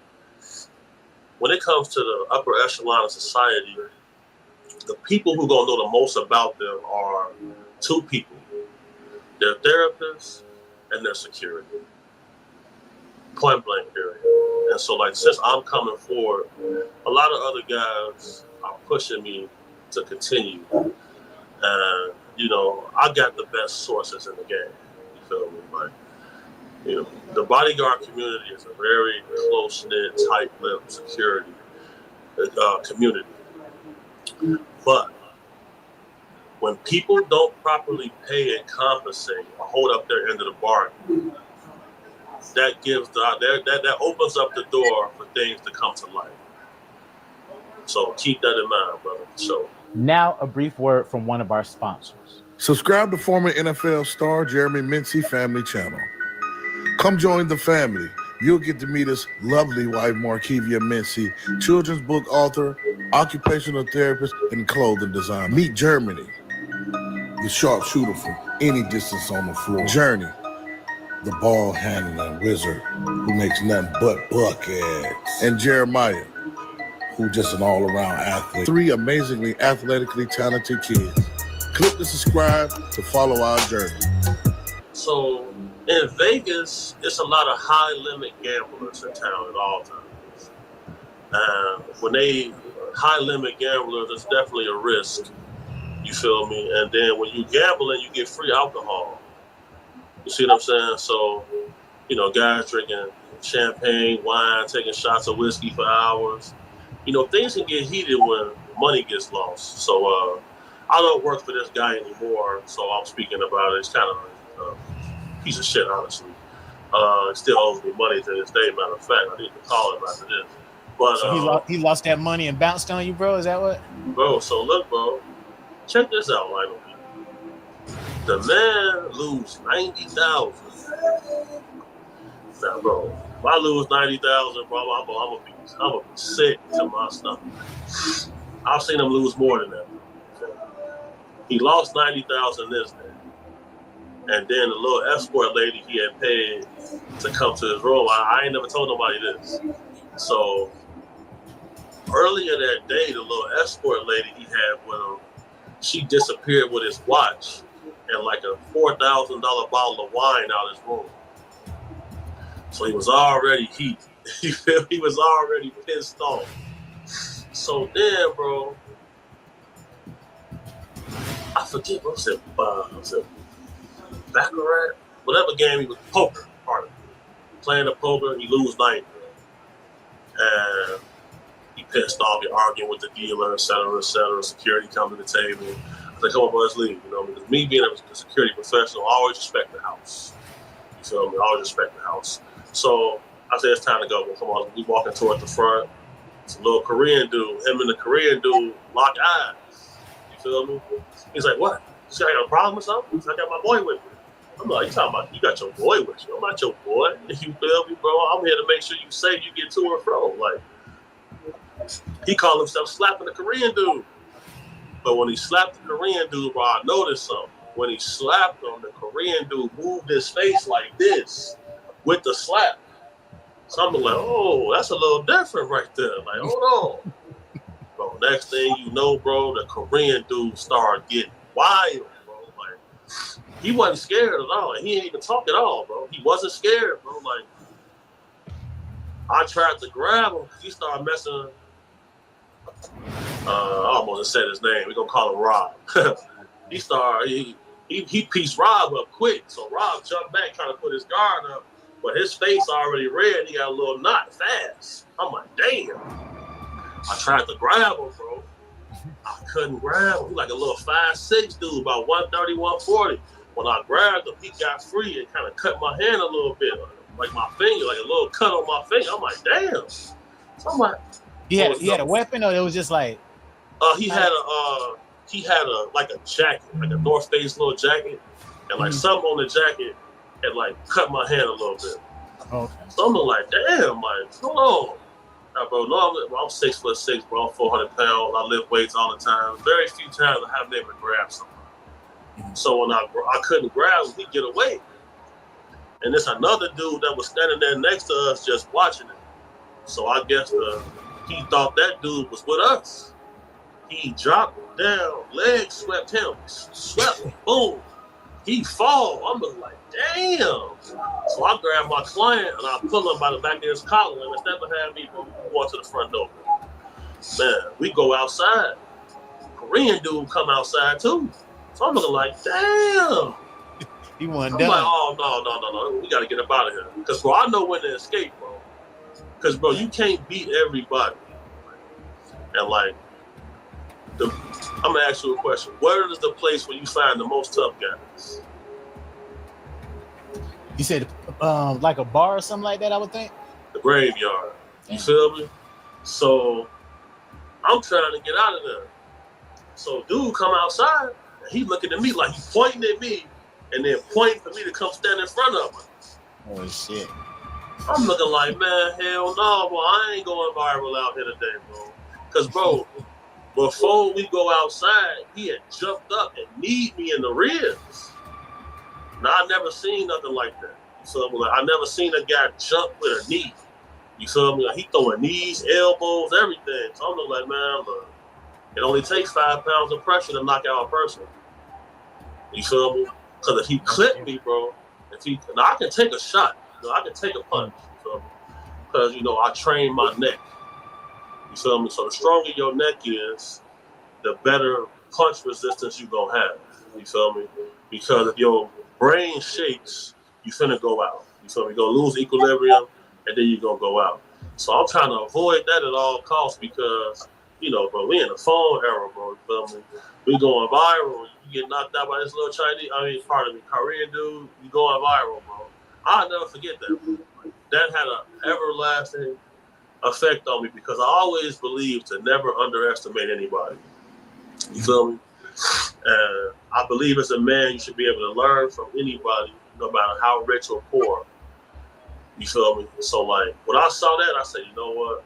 when it comes to the upper echelon of society, the people who gonna know the most about them are two people: their therapists and their security. Point blank period. And so, like, since I'm coming forward, a lot of other guys are pushing me to continue. And you know, I got the best sources in the game. You feel me? Like, you know, the bodyguard community is a very close-knit, tight-lipped security community. But when people don't properly pay and compensate or hold up their end of the bargain, that gives that opens up the door for things to come to light. So keep that in mind, brother. So now a brief word from one of our sponsors. Subscribe to former NFL star Jeremy Mincy Family Channel. Come join the family. You'll get to meet his lovely wife, Markivia Mincy, children's book author, occupational therapist, and clothing designer. Meet Germany, the sharpshooter from any distance on the floor. Journey, the ball-handling wizard who makes nothing but buckets. And Jeremiah, who's just an all-around athlete. 3 amazingly athletically talented kids. Click to subscribe to follow our journey. So in Vegas, it's a lot of high-limit gamblers in town at all times. When they high-limit gamblers, it's definitely a risk. You feel me? And then when you gambling, you get free alcohol. You see what I'm saying? So, you know, guys drinking champagne, wine, taking shots of whiskey for hours. You know, things can get heated when money gets lost. So I don't work for this guy anymore, so I'm speaking about it. It's kind of a piece of shit, honestly. He still owes me money to this day, matter of fact. I need to call him after this. But So he lost that money and bounced on you, bro? Is that what? Bro, so look, bro. Check this out, Lionel. The man lose 90,000. Now, bro, if I lose 90,000, bro, I'm gonna be sick to my stomach. I've seen him lose more than that. He lost 90,000 this day, and then the little escort lady he had paid to come to his room. I ain't never told nobody this. So earlier that day, the little escort lady he had with him, she disappeared with his watch and like a $4,000 bottle of wine out of his room. So he was already heated. He was already pissed off. So then, bro, I forget what was it, Baccarat? Whatever game he was, poker, pardon. Playing the poker, he lose 90. And he pissed off, he arguing with the dealer, et cetera, security come to the table. I said, come on, bro, let's leave. You know, because me being a security professional, I always respect the house. You feel me? I always respect the house. So I said, it's time to go. Well, come on, we walking toward the front. It's a little Korean dude. Him and the Korean dude lock eyes. You feel me? He's like, what? You say I got a problem or something? I got my boy with me. I'm like, you talking about you got your boy with you. I'm not your boy. You feel me, bro? I'm here to make sure you safe, you get to or fro. Like, he called himself slapping the Korean dude. But when he slapped the Korean dude, bro, I noticed something. When he slapped him, the Korean dude moved his face like this with the slap. So I'm like, oh, that's a little different right there. Like, hold on. Bro, next thing you know, bro, the Korean dude started getting wild, bro. Like, he wasn't scared at all. He didn't even talk at all, bro. He wasn't scared, bro. Like, I tried to grab him. He started messing. I almost said his name. We're going to call him Rob. He pieced Rob up quick. So Rob jumped back trying to put his guard up. But his face already red. He got a little knot fast. I'm like, damn. I tried to grab him, bro. I couldn't grab him. He like a little 5'6" dude, about 130, 140. When I grabbed him, he got free and kind of cut my hand a little bit. Like my finger, like a little cut on my finger. I'm like, damn. So I'm like, he had a weapon, or it was just like he had a like a jacket, like a North Face little jacket, and like something on the jacket had like cut my hand a little bit. Okay. So I'm like, damn, like, hold on. Now, bro, I'm 6'6", bro. I'm 400 pounds. I lift weights all the time. Very few times I haven't been able to grab somebody. So when I couldn't grab him, he'd get away. And there's another dude that was standing there next to us just watching it. So I guess he thought that dude was with us. He dropped down, legs swept him, boom. He fall. I'm just like, damn. So I grab my client and I pull him by the back of his collar, and instead of having me walk to the front door. Man, we go outside. Korean dude come outside too. So I'm looking like, damn. He wasn't I'm done. like, oh, no. We got to get up out of here. Because, bro, I know when to escape, bro. Because, bro, you can't beat everybody. And, like, I'm going to ask you a question. Where is the place where you find the most tough guys? You said like a bar or something like that, I would think? The graveyard. You feel me? So I'm trying to get out of there. So dude come outside, and he looking at me like he pointing at me and then pointing for me to come stand in front of him. Oh, shit. I'm looking like, man, hell no, bro. I ain't going viral out here today, bro. Because, bro, before we go outside, he had jumped up and kneed me in the ribs. Now, I never seen nothing like that. So, like, I never seen a guy jump with a knee. You feel me? Like, he throwing knees, elbows, everything. So I'm like, man, look, it only takes 5 pounds of pressure to knock out a person. You feel me? Because if he clipped me, bro, now I can take a shot. You know, I can take a punch. You feel me? Because, you know, I train my neck. You feel me? So the stronger your neck is, the better punch resistance you gonna have. You feel me? Because if your brain shakes, you finna go out. You feel me? You're gonna lose equilibrium, and then you're gonna go out. So I'm trying to avoid that at all costs because, you know, bro, we in the phone era, bro. You feel me? We going viral. You get knocked out by this little Korean dude, you going viral, bro. I'll never forget that. That had an everlasting effect on me because I always believed to never underestimate anybody. You feel me? And I believe as a man, you should be able to learn from anybody, no matter how rich or poor. You feel me? So, like, when I saw that, I said, you know what?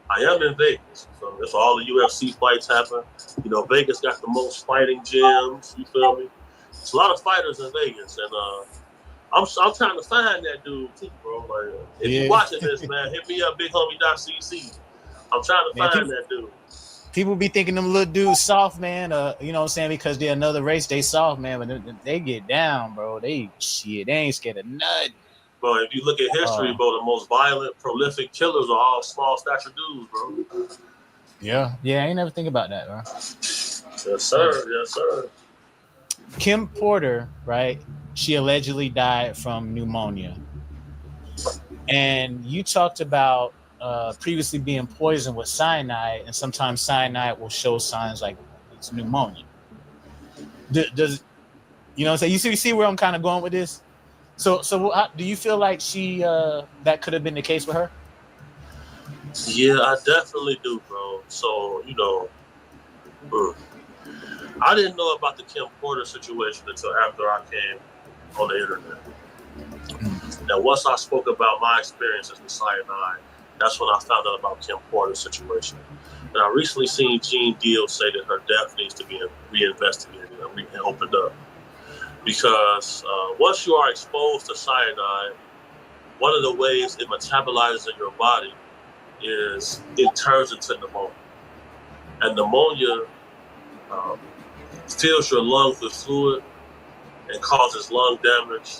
I am in Vegas. So that's where all the UFC fights happen. You know, Vegas got the most fighting gyms. You feel me? There's a lot of fighters in Vegas, and I'm trying to find that dude too, bro. Like, if you watching this, man, hit me up, bighomie.cc. I'm trying to find that dude. People be thinking them little dudes soft, man. You know what I'm saying? Because they're another race, they soft, man. But they get down, bro. They ain't scared of nothing. Bro, if you look at history, bro, the most violent, prolific killers are all small stature dudes, bro. Yeah, I ain't never think about that, bro. Yes, sir. Yes, sir. Kim Porter, right? She allegedly died from pneumonia. And you talked about previously being poisoned with cyanide, and sometimes cyanide will show signs like it's pneumonia. Does you know what I'm saying? You see where I'm kind of going with this? So do you feel like she that could have been the case with her? Yeah, I definitely do, bro. So, you know, I didn't know about the Kim Porter situation until after I came on the internet. Now, once I spoke about my experiences with cyanide, that's when I found out about Kim Porter's situation. And I recently seen Gene Deal say that her death needs to be reinvestigated and opened up. Because once you are exposed to cyanide, one of the ways it metabolizes in your body is it turns into pneumonia. And pneumonia fills your lungs with fluid and causes lung damage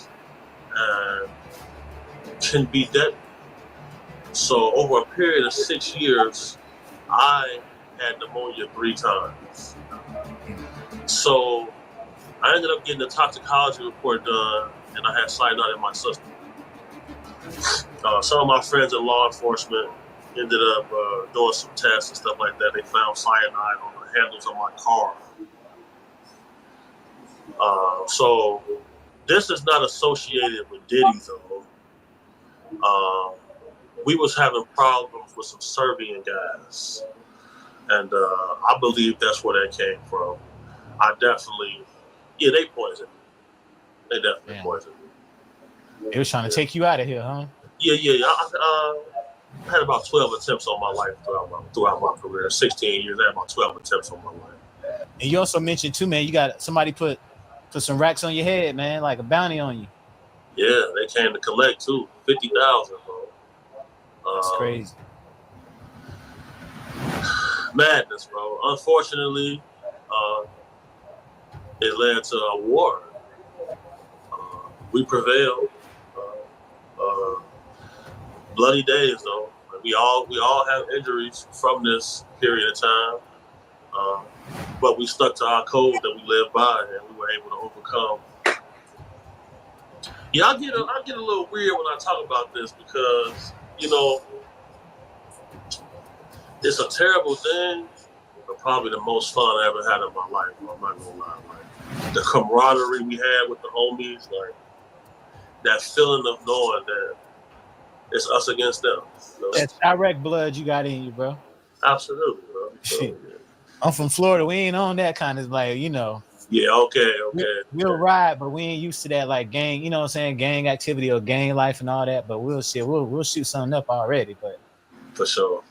and can be deadly. So over a period of 6 years, I had pneumonia 3 times. So I ended up getting a toxicology report done, and I had cyanide in my system. Some of my friends in law enforcement ended up doing some tests and stuff like that. They found cyanide on the handles of my car. So this is not associated with Diddy, though. We was having problems with some Serbian guys, and I believe that's where that came from. They poisoned me. They definitely poisoned me. They was trying to take you out of here, huh? Yeah. I had about 12 attempts on my life throughout my career. 16 years, I had about 12 attempts on my life. And you also mentioned too, man, you got somebody put some racks on your head, man, like a bounty on you. Yeah, they came to collect too. 50,000, bro. That's crazy. Madness, bro. Unfortunately, it led to a war. We prevailed. Bloody days, though. We all have injuries from this period of time, but we stuck to our code that we lived by, and we were able to overcome. Yeah, I get a little weird when I talk about this because, you know, it's a terrible thing, but probably the most fun I ever had in my life. I'm not gonna lie. Like, the camaraderie we had with the homies, like that feeling of knowing that it's us against them. You know? That's direct blood you got in you, bro. Absolutely, bro. So, I'm from Florida. We ain't on that kind of, like, you know. Yeah, okay. We'll ride, but we ain't used to that, like, gang, you know what I'm saying, gang activity or gang life and all that. But we'll shoot something up already. But for sure,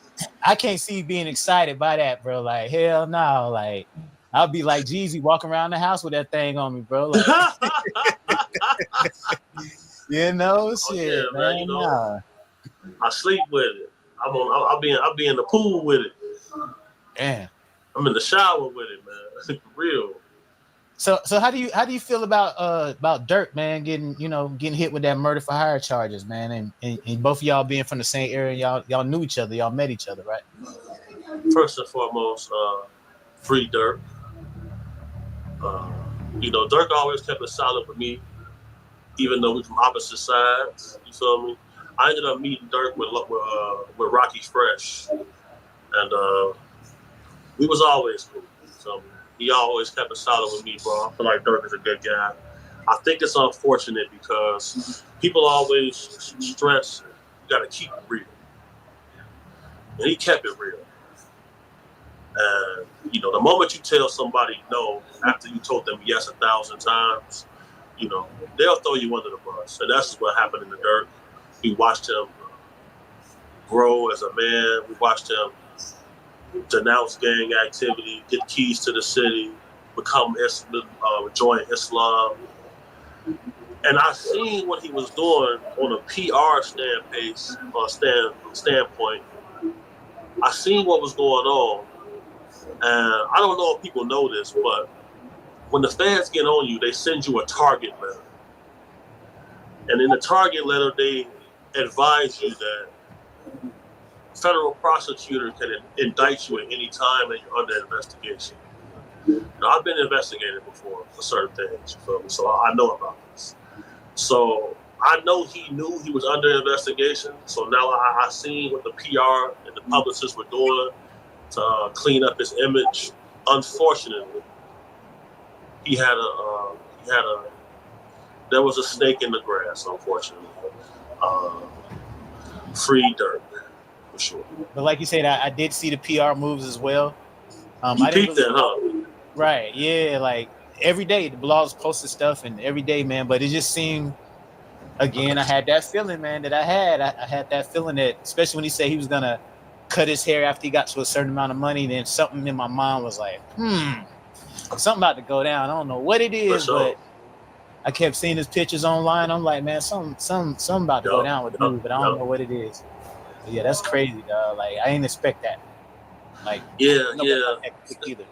I can't see being excited by that, bro. Like, hell no. Like, I'll be like Jeezy walking around the house with that thing on me, bro. Like, you know, shit, yeah, man. You know, I sleep with it. I'll be in the pool with it. Damn. I'm in the shower with it, man. For real. So how do you feel about Dirk, man, getting hit with that murder for hire charges, man, and both of y'all being from the same area, y'all knew each other, y'all met each other, right? First and foremost, free Dirk. Dirk always kept it solid with me, even though we from opposite sides. You feel me? I ended up meeting Dirk with Rocky Fresh, and we was always cool. So he always kept it solid with me, bro. I feel like Dirk is a good guy. I think it's unfortunate because people always stress you got to keep it real, and he kept it real. And the moment you tell somebody no after you told them yes 1,000 times, they'll throw you under the bus. And that's what happened in the Dirk. We watched him grow as a man. We watched him denounce gang activity, get keys to the city, join Islam. And I seen what he was doing on a PR standpoint. I seen what was going on. And I don't know if people know this, but when the feds get on you, they send you a target letter. And in the target letter, they advise you that federal prosecutor can indict you at any time and you're under investigation. I've been investigated before for certain things, you feel me? So I know about this. So I know he knew he was under investigation. So now I seen what the PR and the publicists were doing to clean up his image. Unfortunately, there was a snake in the grass, unfortunately. Free Dirk, for sure. But like you said, I did see the PR moves as well. You peeped that, huh? Right, yeah, like every day the blogs posted stuff and every day, man, but it just seemed, again, I had that feeling, man, that I had that feeling that, especially when he said he was gonna cut his hair after he got to a certain amount of money, then something in my mind was like, something about to go down. I don't know what it is, but I kept seeing his pictures online. I'm like, man, something about to go down with dude, but I don't know what it is. But yeah, that's crazy, dog. Like, I didn't expect that. Like, either.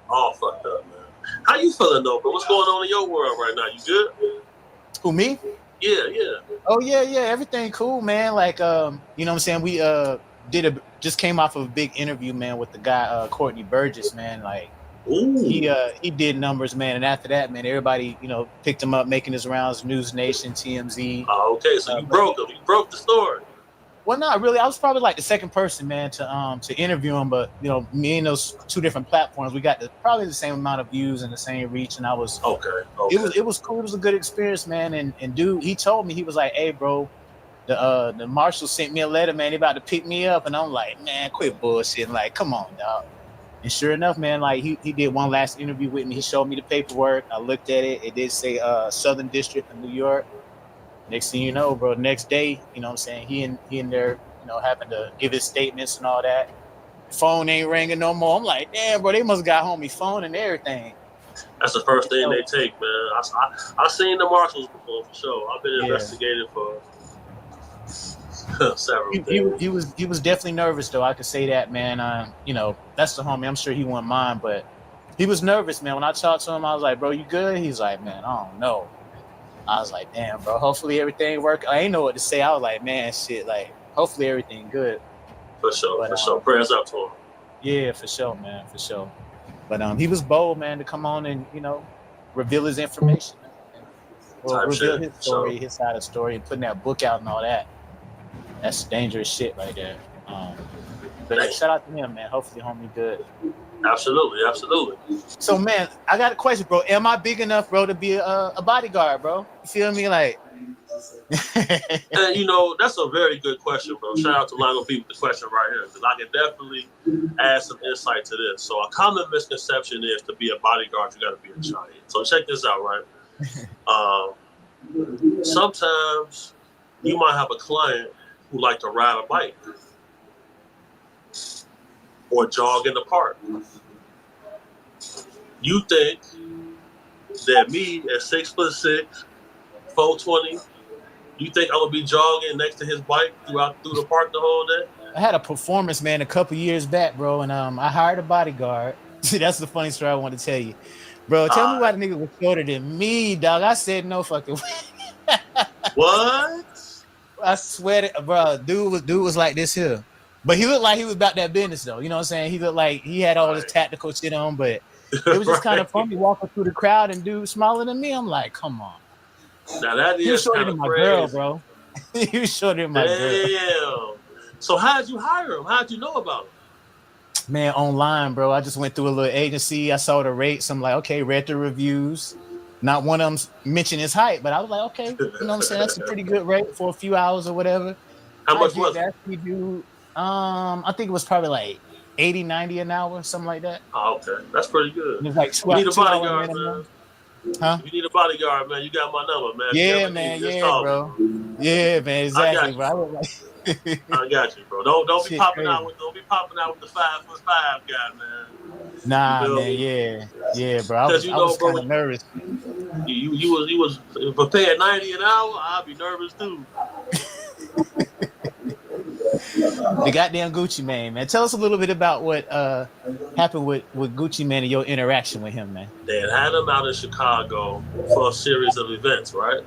All fucked up, man. How you feeling though, bro? What's going on in your world right now? You good? Who, me? Yeah. Oh yeah, everything cool, man. Like, you know what I'm saying? We just came off of a big interview, man, with the guy Courtney Burgess, man. Like, he did numbers, man, and after that, man, everybody, picked him up, making his rounds, News Nation, TMZ. Oh, okay, so you broke him. You broke the story. Well, not really. I was probably like the second person, man, to interview him, but me and those two different platforms, we got probably the same amount of views and the same reach, and I was okay. It was cool. It was a good experience, man. And dude, he told me, he was like, "Hey, bro, the marshal sent me a letter, man. They about to pick me up," and I'm like, "Man, quit bullshitting. Like, come on, dog." And sure enough, man, like he did one last interview with me. He showed me the paperwork. I looked at it. It did say Southern District of New York. Next thing you know, bro, next day, you know what I'm saying, he in there, happened to give his statements and all that. Phone ain't ringing no more. I'm like, damn, bro, they must got homie's phone and everything. That's the first thing they take, man. I seen the marshals before, for sure. I've been investigated for several things. He was definitely nervous, though. I could say that, man. That's the homie. I'm sure he wouldn't mind, but he was nervous, man. When I talked to him, I was like, bro, you good? He's like, man, I don't know. I was like, damn, bro, hopefully everything work. I ain't know what to say. I was like, man, shit, like, hopefully everything good. For sure. Prayers up to him. Yeah, for sure, man, for sure. But he was bold, man, to come on and, reveal his information. Reveal his story, his side of the story, and putting that book out and all that. That's dangerous shit right there. But shout out to him, man. Hopefully homie good. Absolutely. So, man, I got a question, bro. Am I big enough, bro, to be a bodyguard, bro? You feel me? Like, and that's a very good question, bro. Shout out to Lionel B with the question right here, because I can definitely add some insight to this. So a common misconception is to be a bodyguard, you got to be a giant. So check this out, right? Sometimes you might have a client who like to ride a bike or jog in the park. You think that me at 6'6", 420, You think I'm gonna be jogging next to his bike through the park the whole day? I had a performance, man, a couple years back, bro, and I hired a bodyguard. See, that's the funny story I want to tell you, bro. Tell me why the nigga was shorter than me, dog. I said no fucking way. What? I swear to, bro, dude was like this here, but he looked like he was about that business though. You know what I'm saying? He looked like he had all this tactical shit on, but it was just kind of funny walking through the crowd and dude smaller than me. I'm like, come on. Now that He was is shorter kind than of my crazy. girl, bro. He was shorter than my girl. Damn. So how'd you hire him? How'd you know about him? Man, online, bro. I just went through a little agency. I saw the rates. I'm like, okay, read the reviews. Not one of them mentioned his height, but I was like, okay, you know what I'm saying? That's a pretty good rate for a few hours or whatever. How much was it? We do, I think it was probably like 80, 90 an hour, something like that. Oh, okay. That's pretty good. It was like you need a 2 hour bodyguard, minimum. man. Huh? You need a bodyguard, man. You got my number, man. Yeah, man. Yeah, bro. Yeah, man. Exactly, I bro. I got you, bro. Don't be Shit popping crazy. out with the 5'5" guy, man. Nah, You man. me? Yeah, bro. I was kind of nervous. You was prepared 90 an hour. I'd be nervous too. The goddamn Gucci Mane, man. Tell us a little bit about what happened with Gucci Mane and your interaction with him, man. They had him out in Chicago for a series of events, right?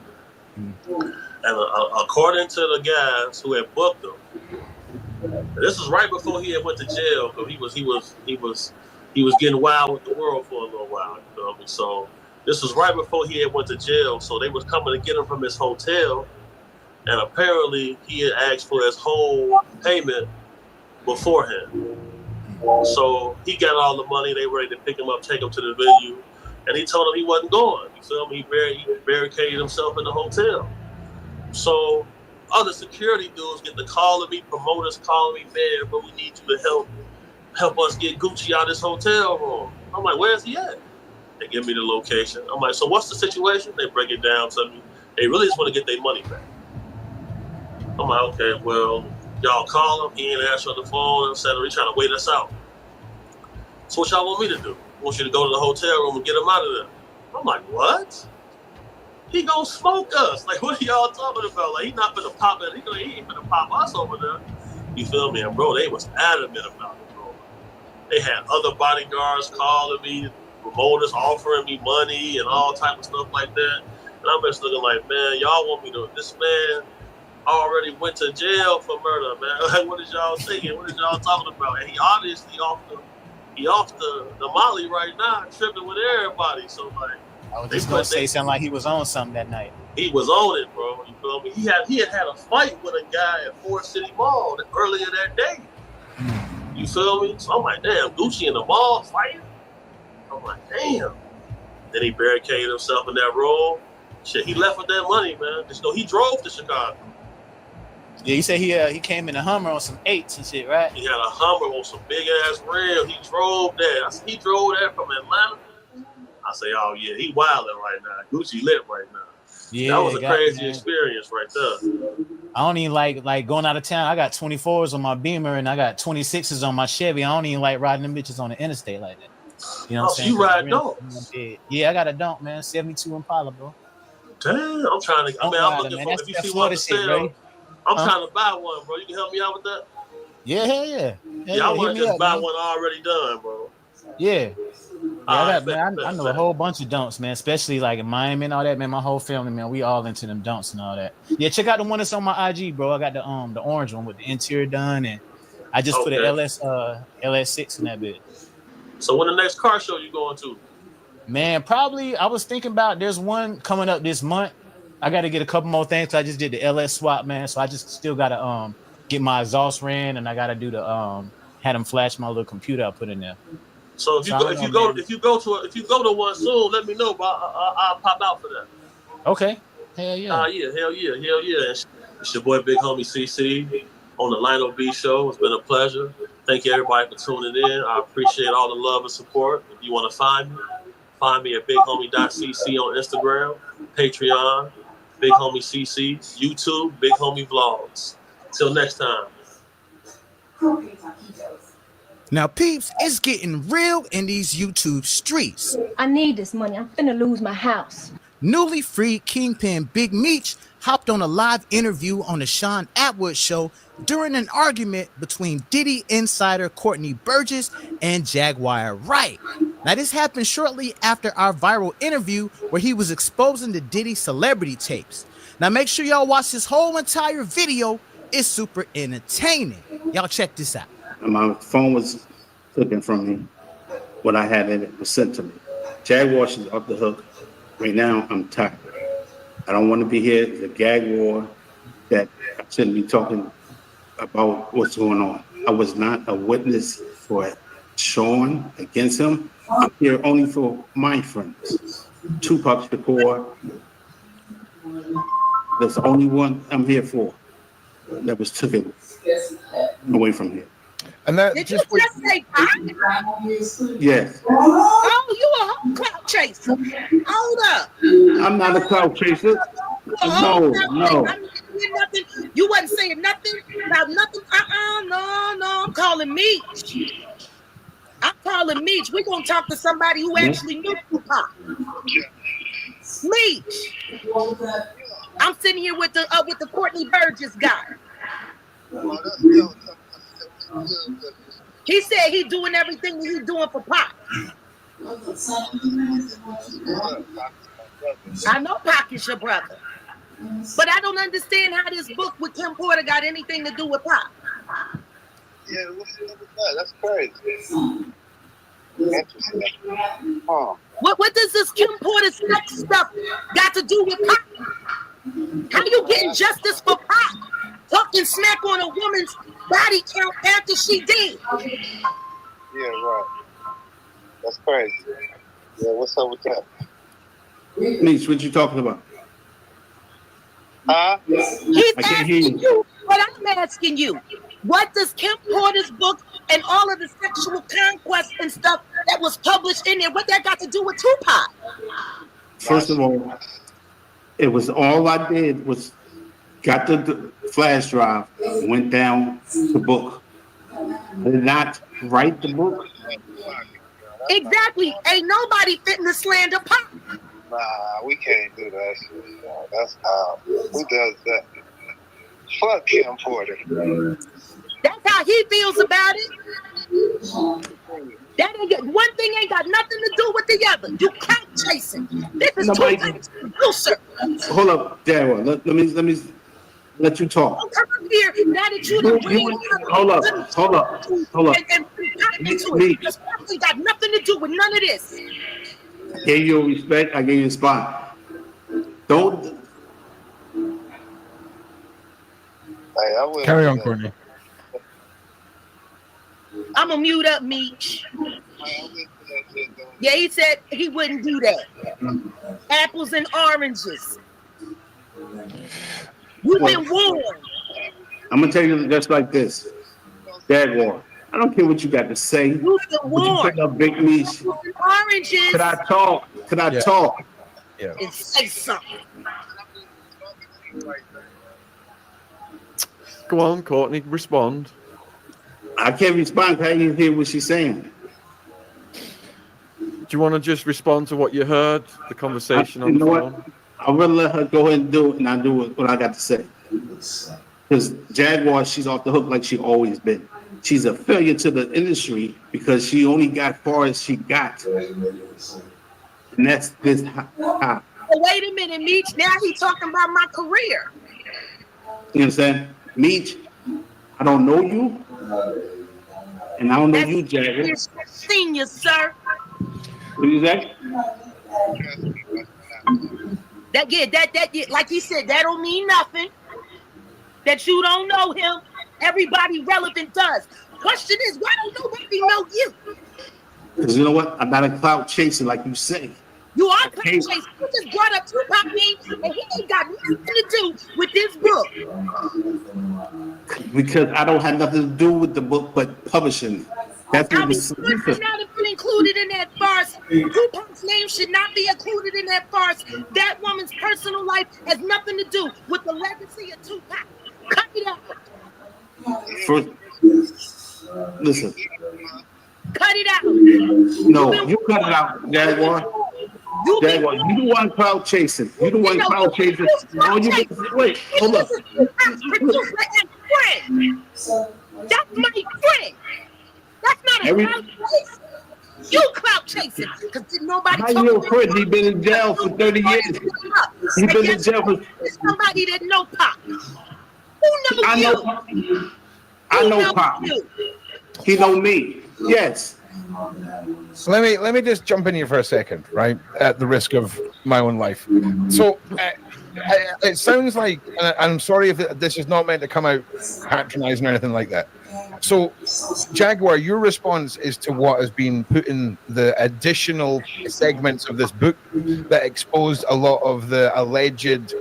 And according to the guys who had booked him, this was right before he had went to jail because he was getting wild with the world for a little while. You feel me? So this was right before he had went to jail. So they was coming to get him from his hotel, and apparently he had asked for his whole payment beforehand. So he got all the money. They were ready to pick him up, take him to the venue, and he told them he wasn't going. You feel me? He barricaded himself in the hotel. So other security dudes get the call of me, promoters calling me, man, but we need you to help us get Gucci out of this hotel room. I'm like, where's he at? They give me the location. I'm like, so what's the situation? They break it down to me. They really just want to get their money back. I'm like, okay, well, y'all call him. He ain't answering the phone, etc. He's trying to wait us out. So what y'all want me to do? I want you to go to the hotel room and get him out of there. I'm like, what? He gonna smoke us. Like, what are y'all talking about? Like, he not gonna pop it. He ain't gonna pop us over there. You feel me? And bro, they was adamant about it, bro. They had other bodyguards calling me, promoters offering me money and all type of stuff like that. And I'm just looking like, man, y'all want me to? This man already went to jail for murder, man. Like, what is y'all thinking? What is y'all talking about? And he obviously off the Molly right now, tripping with everybody. So like. I was just gonna say something like he was on something that night. He was on it, bro. You feel me? He had a fight with a guy at Forest City Mall earlier that day. You feel me? So I'm like, damn, Gucci in the mall fighting? I'm like, damn. Then he barricaded himself in that room. Shit, he left with that money, man. Just know he drove to Chicago. Yeah, you said he came in a Hummer on some 8s and shit, right? He had a Hummer on some big ass rims. He drove that. I said, he drove that from Atlanta. I say, oh yeah, he wilding right now. Gucci lit right now. Yeah, that was a crazy experience right there. I don't even like going out of town. I got 24s on my Beamer and I got 26s on my Chevy. I don't even like riding them bitches on the interstate like that. You know what I'm saying? You ride don'ts? Yeah, I got a don't, man. 72 Impala, bro. Damn, I'm trying to. I'm looking for. If you see one for sale, I'm trying to buy one, bro. You can help me out with that? Yeah, hell yeah. I want to just buy one already done, bro. Yeah. I know a whole bunch of don'ts, man, especially like in Miami and all that, man. My whole family, man, we all into them don'ts and all that. Yeah, check out the one that's on my IG, bro. I got the orange one with the interior done, and I just put a LS6 in that bit. So when the next car show you going to? Man, probably I was thinking about there's one coming up this month. I got to get a couple more things. I just did the LS swap, man, so I just still got to get my exhaust ran, and I got to do the had them flash my little computer I put in there. So if you go to one soon, let me know. But I'll pop out for that. Okay. Hell yeah. Hell yeah. It's your boy Big Homie CC on the Lino B Show. It's been a pleasure. Thank you everybody for tuning in. I appreciate all the love and support. If you want to find me at bighomie.cc on Instagram, Patreon, Big Homie CC, YouTube, Big Homie Vlogs. Till next time. Now, peeps, it's getting real in these YouTube streets. I need this money. I'm finna lose my house. Newly freed Kingpin Big Meech hopped on a live interview on the Sean Atwood show during an argument between Diddy insider Courtney Burgess and Jaguar Wright. Now, this happened shortly after our viral interview where he was exposing the Diddy celebrity tapes. Now, make sure y'all watch this whole entire video. It's super entertaining. Y'all check this out. My phone was taken from me. What I had in it was sent to me. Jaguar is off the hook. Right now, I'm tired. I don't want to be here. It's a gag war that I shouldn't be talking about what's going on. I was not a witness for Sean against him. I'm here only for my friends. Tupac Shakur. That's the only one I'm here for that was taken away from here. And that Did you just say Pac? Yes. Oh, you a whole clout chaser. Hold up. I'm not a clout chaser. No. Nothing. You wasn't saying nothing about nothing. No. I'm calling Meech. We're gonna talk to somebody who actually knew Tupac. Meech. I'm sitting here with the Courtney Burgess guy. He said he's doing everything that he's doing for Pac. I know Pac is your brother. But I don't understand how this book with Kim Porter got anything to do with Pac. Yeah, what's up with that? That's crazy. Interesting. Huh. What does this Kim Porter sex stuff got to do with Pac? How you getting justice for Pac? Talking smack on a woman's body count after she dead. Yeah, right. That's crazy. Yeah, what's up with that? Meech, what you talking about? Huh? He's asking you what I'm asking you. What does Kim Porter's book and all of the sexual conquest and stuff that was published in there, what that got to do with Tupac? First of all, it was all I did was got the flash drive, went down the book. I did not write the book. Exactly. Ain't nobody fitting to slander Pac. Nah, we can't do that shit. That's how. Who does that? Fuck Kim Porter. That's how he feels about it. That ain't one thing ain't got nothing to do with the other. You count chasing. This is Tupac's producer. Hold up, Darryl. Let me let you talk. Don't come up here now that you the Hold up. And it's probably got nothing to do with none of this. I gave you respect. I gave you a spot. Don't. Hey, carry on, Courtney. I'm gonna mute up Meech. Yeah, he said he wouldn't do that. Apples and oranges. You've been warned. I'm gonna tell you just like this, Jaguar. I don't care what you got to say. You've been Would you warned. pick up Big Meech? Apples and oranges. Could I talk? Talk? Yeah. And say something. Go on, Courtney, respond. I can't respond. How you hear what she's saying? Do you want to just respond to what you heard, the conversation on the phone? What? I'll really let her go ahead and do it, and I'll do what I got to say. Because Jaguar, she's off the hook like she always been. She's a failure to the industry because she only got far as she got. And that's this high. Oh, wait a minute, Meech. Now he's talking about my career. You understand? Meech, I don't know you. And I don't know you, Jaguar. Senior, sir. What is that? That like he said, that don't mean nothing. That you don't know him. Everybody relevant does. Question is, why don't nobody know you? Because you know what? I'm not a clout chaser like you say. You are clout chaser. You just brought up Tupac name, and he ain't got nothing to do with this book. Because I don't have nothing to do with the book, but publishing. That's what Should not have been included in that farce. Tupac's name should not be included in that farce. That woman's personal life has nothing to do with the legacy of Tupac. Cut it out. First, listen. Cut it out. No, you cut it out, Jaguar. Jaguar, you the one clout chasing. You the one clout chasing. Wait, hold up. Tupac's producer and friend. That's my friend. That's not a clout chase. You clout chasing because nobody How told you you. a friend? He been in jail for 30 years. He been in jail for. Somebody that know Pop. Who knows I you? know. I know Pop. You? He know me. Yes. Let me just jump in here for a second, right? At the risk of my own life. So it sounds like, and I'm sorry if this is not meant to come out patronizing or anything like that. So, Jaguar, your response is to what has been put in the additional segments of this book that exposed a lot of the alleged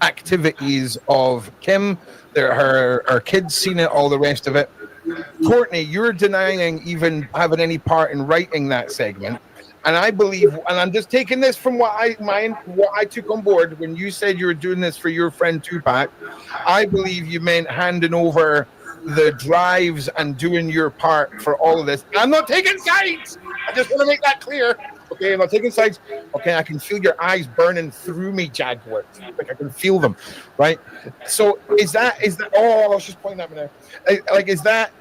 activities of Kim, her kids seen it, all the rest of it. Courtney, you're denying even having any part in writing that segment. And I believe, and I'm just taking this from what I took on board when you said you were doing this for your friend Tupac. I believe you meant handing over the drives and doing your part for all of this. I'm not taking sides. I just want to make that clear. Okay, I'm not taking sides. Okay, I can feel your eyes burning through me, Jaguar. Like I can feel them, right? So is that? Oh, I was just pointing at me now. Like, is that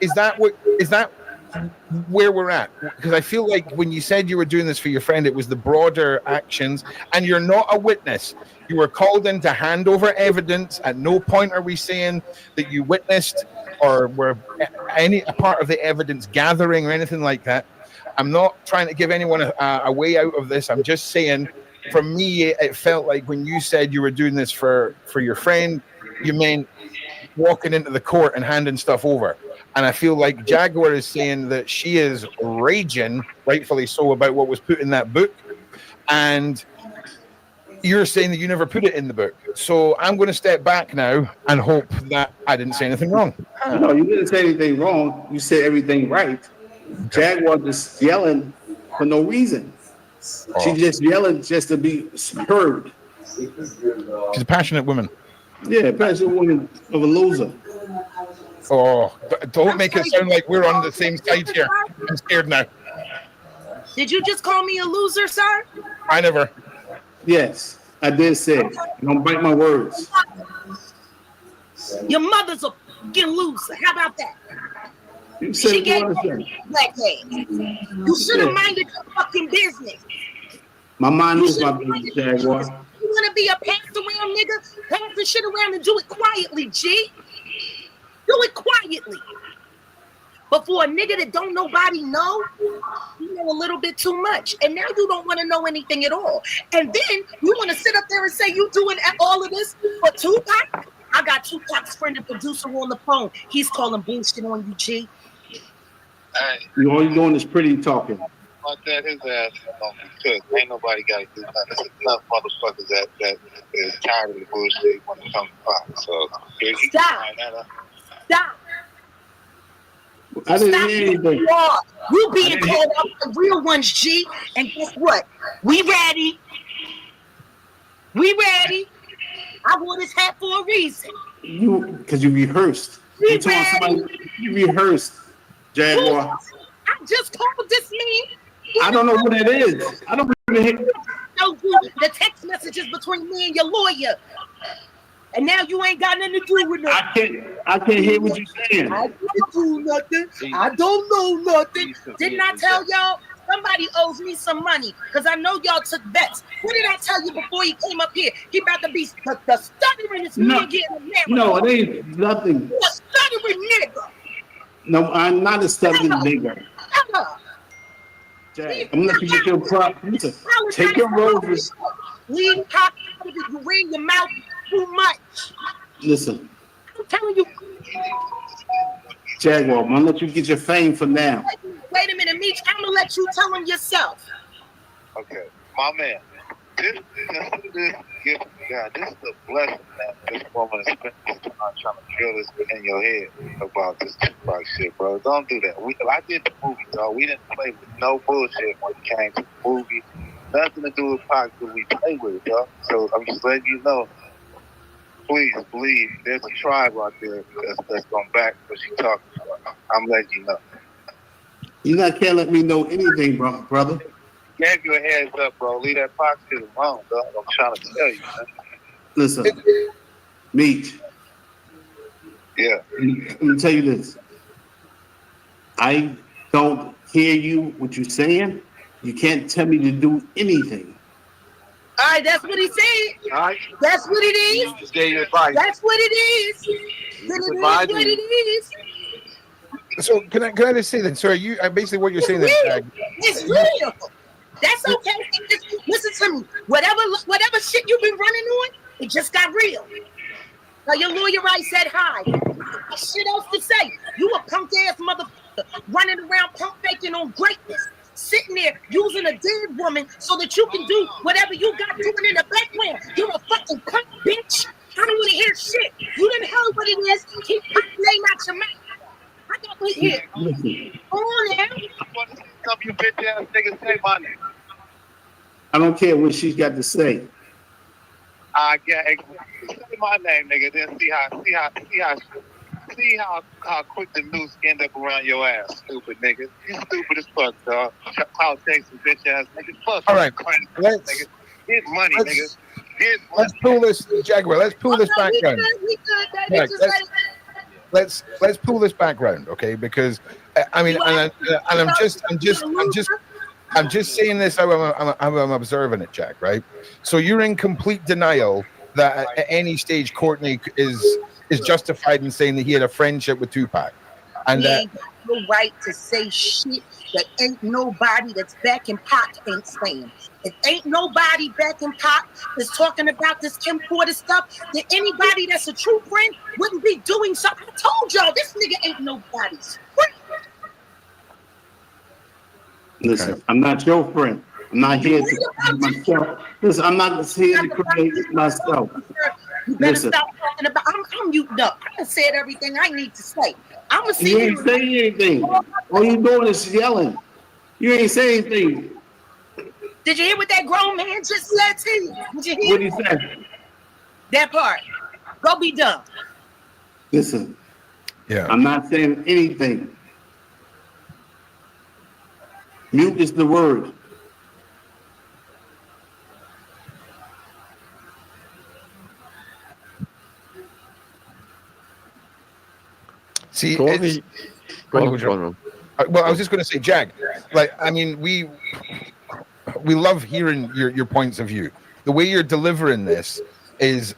where we're at? Because I feel like when you said you were doing this for your friend, it was the broader actions, and you're not a witness. You were called in to hand over evidence. At no point are we saying that you witnessed or were a part of the evidence gathering or anything like that. I'm not trying to give anyone a way out of this. I'm just saying, for me, it felt like when you said you were doing this for your friend, you meant walking into the court and handing stuff over. And I feel like Jaguar is saying that she is raging, rightfully so, about what was put in that book. And you're saying that you never put it in the book. So I'm going to step back now and hope that I didn't say anything wrong. No, you didn't say anything wrong. You said everything right. Jaguar just yelling for no reason. She's just yelling just to be heard. She's a passionate woman. Yeah, passionate woman of a loser. Oh, don't make it sound like we're on the same side here. I'm scared now. Did you just call me a loser, sir? I never. Yes, I did say it. Don't bite my words. Your mother's a fucking loser. How about that? You said She what gave you want to me say. blackhead. You should have minded your fucking business. My mind You is my should've business, Jaguar. You want to be a pass around nigga? Pass the shit around and do it quietly, G. Do it quietly. But for a nigga that don't nobody know, you know a little bit too much. And now you don't want to know anything at all. And then you want to sit up there and say you doing all of this for Tupac? I got Tupac's friend and producer on the phone. He's calling bullshit on you, G. Hey, All you doing is pretty talking. like that, his ass is gonna be cooked. Ain't nobody got to do nothing. There's enough motherfuckers that is tired of the bullshit when it comes to Pop. So Stop. Stop. I didn't hear anything. You being called up the real ones, G. And guess what? We ready. We ready. I wore this hat for a reason. Because you rehearsed. You told somebody you rehearsed, Jaguar. I just called this man. I don't know who that is. I don't even hear. Showed you the text messages between me and your lawyer. And now you ain't got nothing to do with nothing. I can't hear what you're saying. I don't do nothing. I don't know nothing. Didn't I tell y'all? Somebody owes me some money because I know y'all took bets. What did I tell you before he came up here? He about to be the stuttering is me again. No, it ain't nothing. You a stuttering nigga. No, I'm not a stuttering nigga. Jack, I'm gonna let you get your prop. Listen, take your roses. Leave Pop out of it. You ring your mouth too much. Listen, I'm telling you. Jaguar, I'm gonna let you get your fame for now. Wait a minute, Meech. I'm gonna let you tell him yourself. Okay, my man. This gift from God. This is a blessing that this woman is spending this time trying to drill this in your head about this Tupac shit, bro. Don't do that. I did the movie, dog. We didn't play with no bullshit when it came to the movie. Nothing to do with Pac that we play with, dog. So I'm just letting you know. Please believe there's a tribe out there that's gonna back what she's talking about. I'm letting you know. You can't let me know anything, brother. Gave you a heads up, bro. Leave that Pac shit alone, dog. I'm trying to tell you, man. Listen, Meat. Yeah. Let me tell you this. I don't hear you, what you're saying. You can't tell me to do anything. All right, that's what he said. All right. That's what it is. He just gave you advice. That's what it is. Then it is what it is. So can I just say that? So you basically what you're saying It's that real. It's real. That's okay. Just listen to me. Whatever shit you've been running on, it just got real. Now your lawyer right said hi. What shit else to say? You a punk ass motherfucker running around pump faking on greatness, sitting there using a dead woman so that you can do whatever you got doing in the background. You're a fucking punk bitch. I don't want to hear shit. You didn't hear what it is. Keep my name out your mouth. I got to hear. Come on now. I want to see some of you bitch ass niggas say my name. I don't care what she's got to say. I get say my name, nigga. Then see how quick the noose end up around your ass, stupid nigga. You stupid as fuck, dog. I'll take some bitch ass nigga. Fuck. All right, nigga. Get money, nigga. Get money. Let's pull this, Jaguar. Let's pull this back round. We good, baby. Right, Just let it. let's pull this back round, okay? Because I mean, and I'm just saying this how I'm observing it, Jack. Right? So you're in complete denial that at any stage Courtney is justified in saying that he had a friendship with Tupac, and He ain't got no right to say shit that ain't nobody that's back in Pac ain't saying. If ain't nobody back in Pac that's talking about this Kim Porter stuff, then anybody that's a true friend wouldn't be doing so. I told y'all this nigga ain't nobody's friend. Listen, I'm not your friend. I'm not here to create myself. Listen, I'm not here to create myself. You better Listen. stop talking about. I'm muted up. I done said everything I need to say. I'm gonna see You ain't saying anything. All you doing is yelling. You ain't saying anything. Did you hear what that grown man just said to you? Did you hear? What he said? That part. Go be dumb. Listen. Yeah. I'm not saying anything. Mute is the word. See, Courtney, well, I was just going to say, Jag. Like, I mean, we love hearing your points of view. The way you're delivering this is,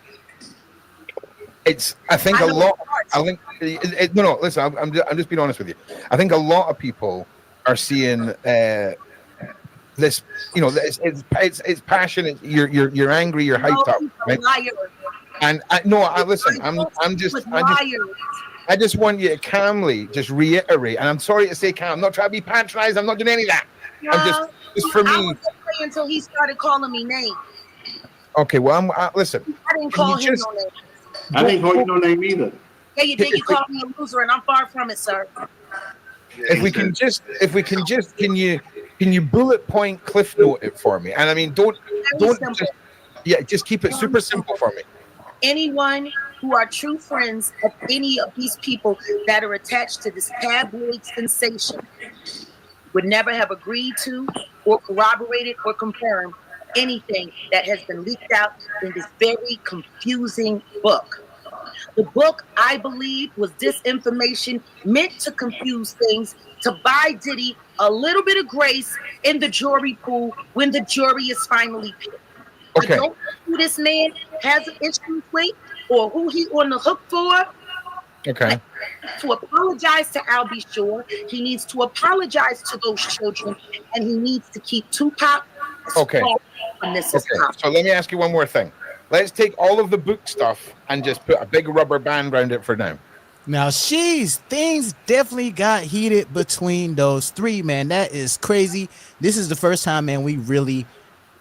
I think no. Listen, I'm just being honest with you. I think a lot of people are seeing this. You know, it's passionate. You're angry. You're hyped up. Right? And listen. I just want you to calmly just reiterate, and I'm sorry to say calm. I'm not trying to be patronized. I'm not doing any of that. I'm just for me. I was okay until he started calling me names. Okay, well, listen. I didn't call him no name. I didn't call you no name either. Yeah, you did. You called me a loser, and I'm far from it, sir. If we can just, can you bullet point cliff note it for me? And I mean, don't just keep it super simple for me. Anyone who are true friends of any of these people that are attached to this tabloid sensation would never have agreed to or corroborated or confirmed anything that has been leaked out in this very confusing book. The book, I believe, was disinformation meant to confuse things, to buy Diddy a little bit of grace in the jury pool when the jury is finally picked. Okay. I don't know who this man has an issue with or who he on the hook for. Okay. To apologize to Al B. Shore, he needs to apologize to those children, and he needs to keep Tupac. Okay. So let me ask you one more thing. Let's take all of the book stuff and just put a big rubber band around it for now. Now, things definitely got heated between those three, man. That is crazy. This is the first time, man, we really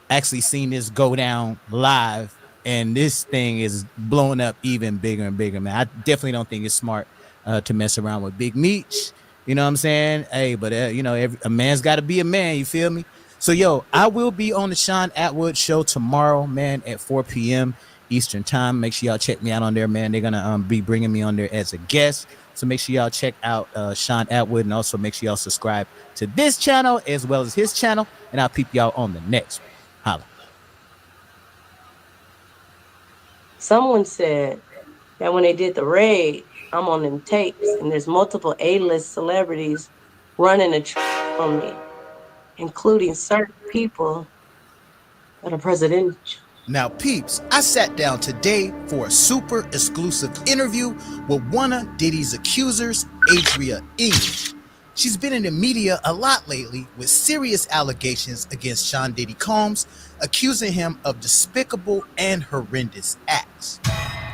actually seen this go down live, and this thing is blowing up even bigger and bigger, man. I definitely don't think it's smart to mess around with Big Meech. You know what I'm saying? Hey, but a man's got to be a man. You feel me? So, yo, I will be on the Sean Atwood show tomorrow, man, at 4 p.m. Eastern time. Make sure y'all check me out on there, man. They're gonna be bringing me on there as a guest. So make sure y'all check out Sean Atwood, and also make sure y'all subscribe to this channel as well as his channel. And I'll peep y'all on the next one. Holla. Someone said that when they did the raid, I'm on them tapes, and there's multiple A-list celebrities running a on me, including certain people that are presidential. Now, peeps, I sat down today for a super exclusive interview with one of Diddy's accusers, Adria English. She's been in the media a lot lately with serious allegations against Sean Diddy Combs, accusing him of despicable and horrendous acts.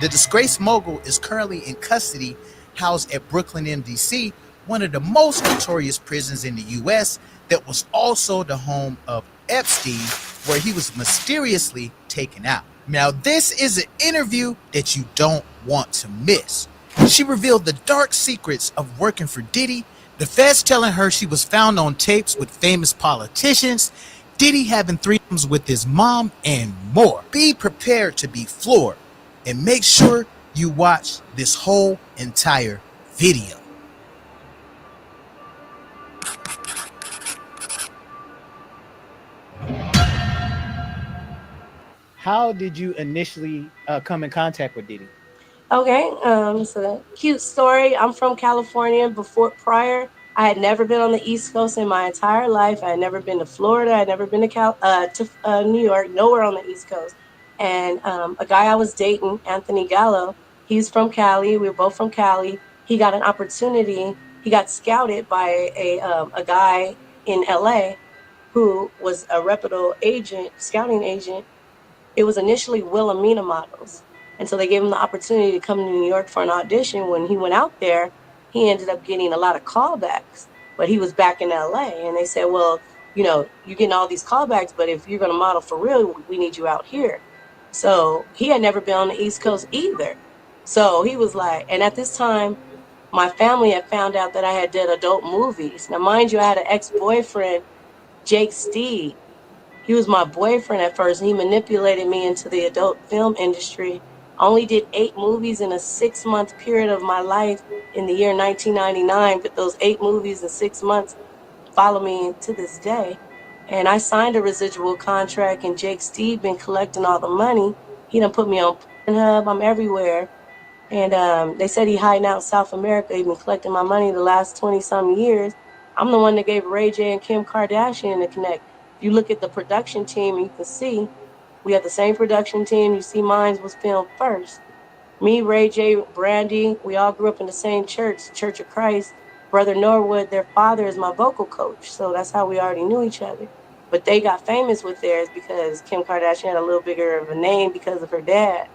The disgraced mogul is currently in custody, housed at Brooklyn MDC, one of the most notorious prisons in the US, that was also the home of Epstein, where he was mysteriously taken out. Now, this is an interview that you don't want to miss. She revealed the dark secrets of working for Diddy, the feds telling her she was found on tapes with famous politicians, Diddy having threesomes with his mom, and more. Be prepared to be floored, and make sure you watch this whole entire video. How did you initially come in contact with Diddy? Okay, it's a cute story. I'm from California. Prior, I had never been on the East Coast in my entire life. I had never been to Florida. I had never been to New York, nowhere on the East Coast. And a guy I was dating, Anthony Gallo, he's from Cali. We were both from Cali. He got an opportunity. He got scouted by a guy in LA who was a reputable scouting agent. It was initially Wilhelmina Models. And so they gave him the opportunity to come to New York for an audition. When he went out there, he ended up getting a lot of callbacks, but he was back in LA. And they said, well, you're getting all these callbacks, but if you're going to model for real, we need you out here. So he had never been on the East Coast either. So he was like, and at this time, my family had found out that I had did adult movies. Now, mind you, I had an ex-boyfriend, Jake Steed. He was my boyfriend at first, and he manipulated me into the adult film industry. I only did 8 movies in a 6-month period of my life in the year 1999, but those 8 movies in 6 months follow me to this day. And I signed a residual contract, and Jake Steve been collecting all the money. He done put me on Pornhub. I'm everywhere. And they said he hiding out in South America. He been collecting my money the last 20-some years. I'm the one that gave Ray J and Kim Kardashian the connect. If you look at the production team, you can see we have the same production team. You see mine was filmed first. Me, Ray J, Brandy, we all grew up in the same church, Church of Christ. Brother Norwood, their father is my vocal coach. So that's how we already knew each other. But they got famous with theirs because Kim Kardashian had a little bigger of a name because of her dad.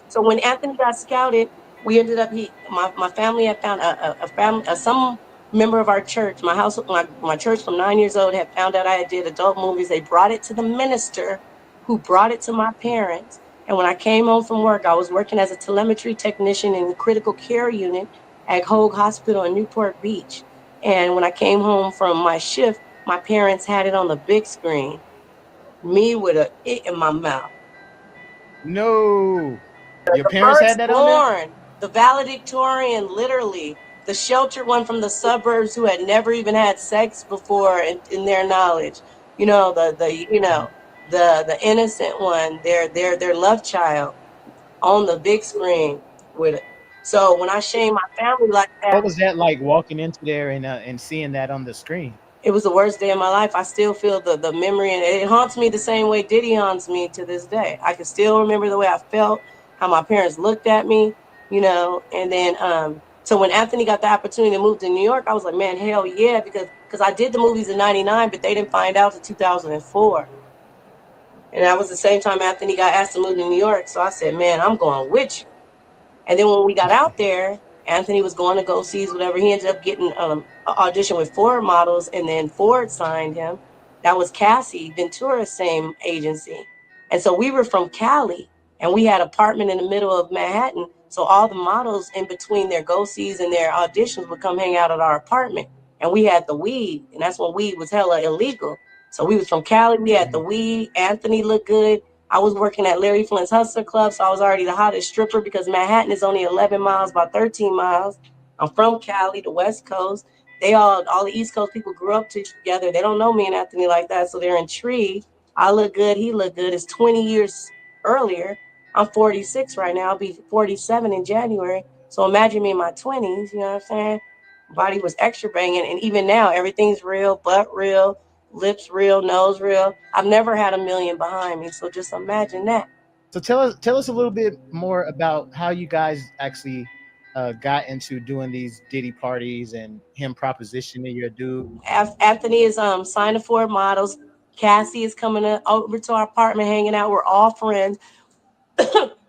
So when Anthony got scouted, we ended up, my family had found some member of our church, my church from 9 years old had found out I did adult movies. They brought it to the minister who brought it to my parents. And when I came home from work, I was working as a telemetry technician in the critical care unit at Hoag Hospital in Newport Beach. And when I came home from my shift, my parents had it on the big screen. Me with a it in my mouth. No. Your The parents had that on there? firstborn, the valedictorian, literally, the sheltered one from the suburbs who had never even had sex before in their knowledge. The innocent one, their love child on the big screen with it. So when I shame my family like that, What was that like walking into there and seeing that on the screen? it was the worst day of my life. I still feel the memory, and it haunts me the same way Diddy haunts me to this day. I can still remember the way I felt, how my parents looked at me, and then so when Anthony got the opportunity to move to New York, I was like, man, hell yeah, because I did the movies in 99, but they didn't find out until 2004. And that was the same time Anthony got asked to move to New York. So I said, man, I'm going with you. And then when we got out there, Anthony was going to go see whatever. He ended up getting an audition with Ford Models, and then Ford signed him. That was Cassie Ventura's same agency. And so we were from Cali, and we had an apartment in the middle of Manhattan. So all the models in between their go-sees and their auditions would come hang out at our apartment. And we had the weed, and that's when weed was hella illegal. So we was from Cali, we had the weed. Anthony looked good. I was working at Larry Flint's Hustler Club, so I was already the hottest stripper because Manhattan is only 11 miles, about 13 miles. I'm from Cali, the West Coast. All the East Coast people grew up together. They don't know me and Anthony like that, so they're intrigued. I look good, he looked good. It's 20 years earlier. I'm 46 right now. I'll be 47 in January. So imagine me in my 20s, you know what I'm saying? Body was extra banging. And even now, everything's real, butt real, lips real, nose real. I've never had a million behind me. So just imagine that. So tell us a little bit more about how you guys actually got into doing these Diddy parties and him propositioning your dude. Anthony is signed to Ford Models. Cassie is coming over to our apartment, hanging out. We're all friends.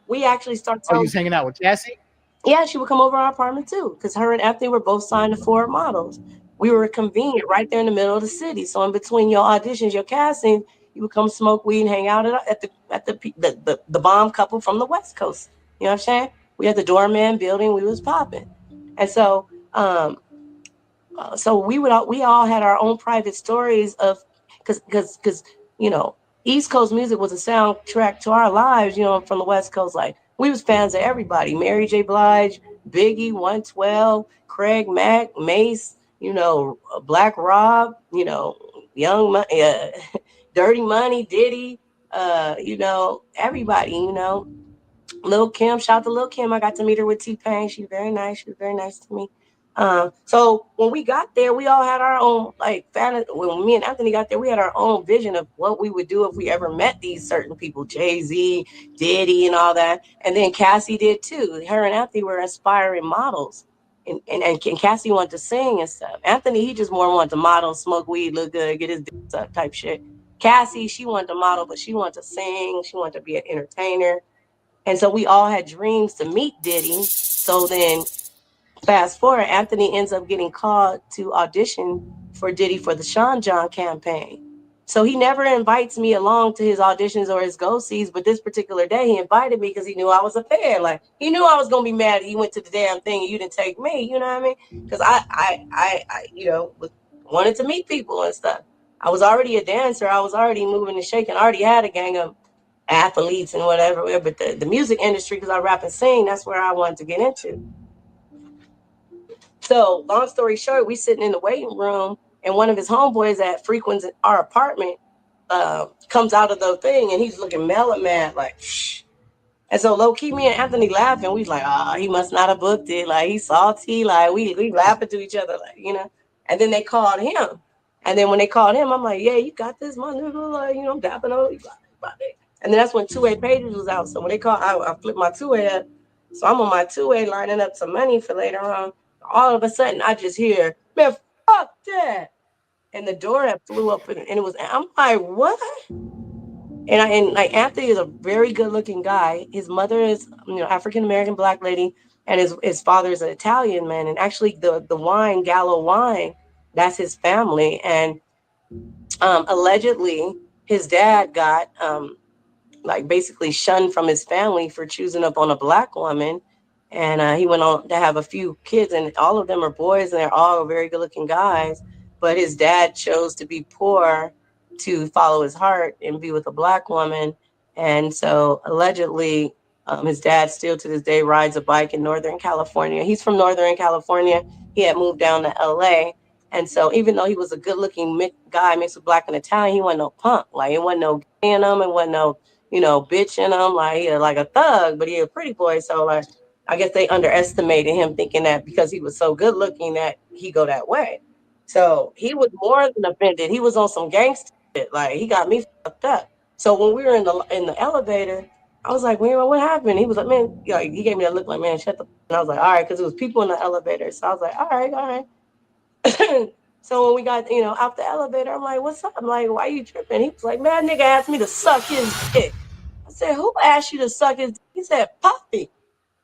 We actually start Oh, you telling. was hanging out with Cassie? Yeah, she would come over our apartment too, because her and Anthony were both signed to Ford Models. We were convenient right there in the middle of the city. So in between your auditions, your casting, you would come smoke weed and hang out at the bomb couple from the West Coast. You know what I'm saying? We had the doorman building. We was popping, and so so we all had our own private stories of because you know East Coast music was a soundtrack to our lives, you know, from the West Coast. Like we was fans of everybody: Mary J. Blige, Biggie, 112, Craig Mack, Mace, you know, Black Rob, you know, Dirty Money, Diddy, you know, everybody, you know. Lil Kim, shout out to Lil Kim. I got to meet her with T-Pain. She's very nice. She was very nice to me. So when we got there, we all had our own like fan. When me and Anthony got there, we had our own vision of what we would do if we ever met these certain people, Jay-Z, Diddy, and all that. And then Cassie did too. Her and Anthony were inspiring models. And Cassie wanted to sing and stuff. Anthony, he just more wanted to model, smoke weed, look good, get his dick up type shit. Cassie, she wanted to model, but she wanted to sing. She wanted to be an entertainer. And so we all had dreams to meet Diddy. So then fast forward, Anthony ends up getting called to audition for Diddy for the Sean John campaign. So he never invites me along to his auditions or his go-sees, but this particular day he invited me because he knew I was a fan. Like he knew I was gonna be mad that you went to the damn thing and you didn't take me. You know what I mean? Because I you know, wanted to meet people and stuff. I was already a dancer. I was already moving and shaking. I already had a gang of athletes and whatever, but the music industry, because I rap and sing, that's where I wanted to get into. So long story short, we sitting in the waiting room and one of his homeboys that frequents our apartment comes out of the thing and he's looking mellow mad like shh. And so low key me and Anthony laughing, we like, he must not have booked it, like he's salty, like we laughing to each other, like, you know. And then they called him, and then when they called him, I'm like, yeah, you got this, my nigga, like, you know, I'm dapping on you. And then that's when two-way pages was out. So when they called, I flipped my two-way up. So I'm on my two-way lining up some money for later on. All of a sudden, I just hear, man, fuck that. And the door that flew up, and it was, I'm like, what? And like Anthony is a very good-looking guy. His mother is, you know, African-American Black lady, and his father is an Italian man. And actually, the wine, Gallo wine, that's his family. And allegedly, his dad got like basically shunned from his family for choosing up on a Black woman. And he went on to have a few kids, and all of them are boys, and they're all very good looking guys. But his dad chose to be poor to follow his heart and be with a Black woman. And so allegedly, his dad still to this day rides a bike in Northern California. He's from Northern California. He had moved down to LA. And so even though he was a good looking guy mixed with Black and Italian, he wasn't no punk. Like it wasn't no gay in him. It wasn't no, you know, bitch in him. Like he like a thug, but he a pretty boy. So like, I guess they underestimated him, thinking that because he was so good looking that he go that way. So he was more than offended. He was on some gangster shit. Like he got me fucked up. So when we were in the elevator, I was like, man, what happened? He was like, man, like he gave me that look like, man, shut the. And I was like, all right, because it was people in the elevator. So I was like, all right. So when we got, you know, out the elevator, I'm like, what's up? I'm like, why are you tripping? He was like, man, nigga asked me to suck his dick. I said, who asked you to suck his dick? He said, Puffy.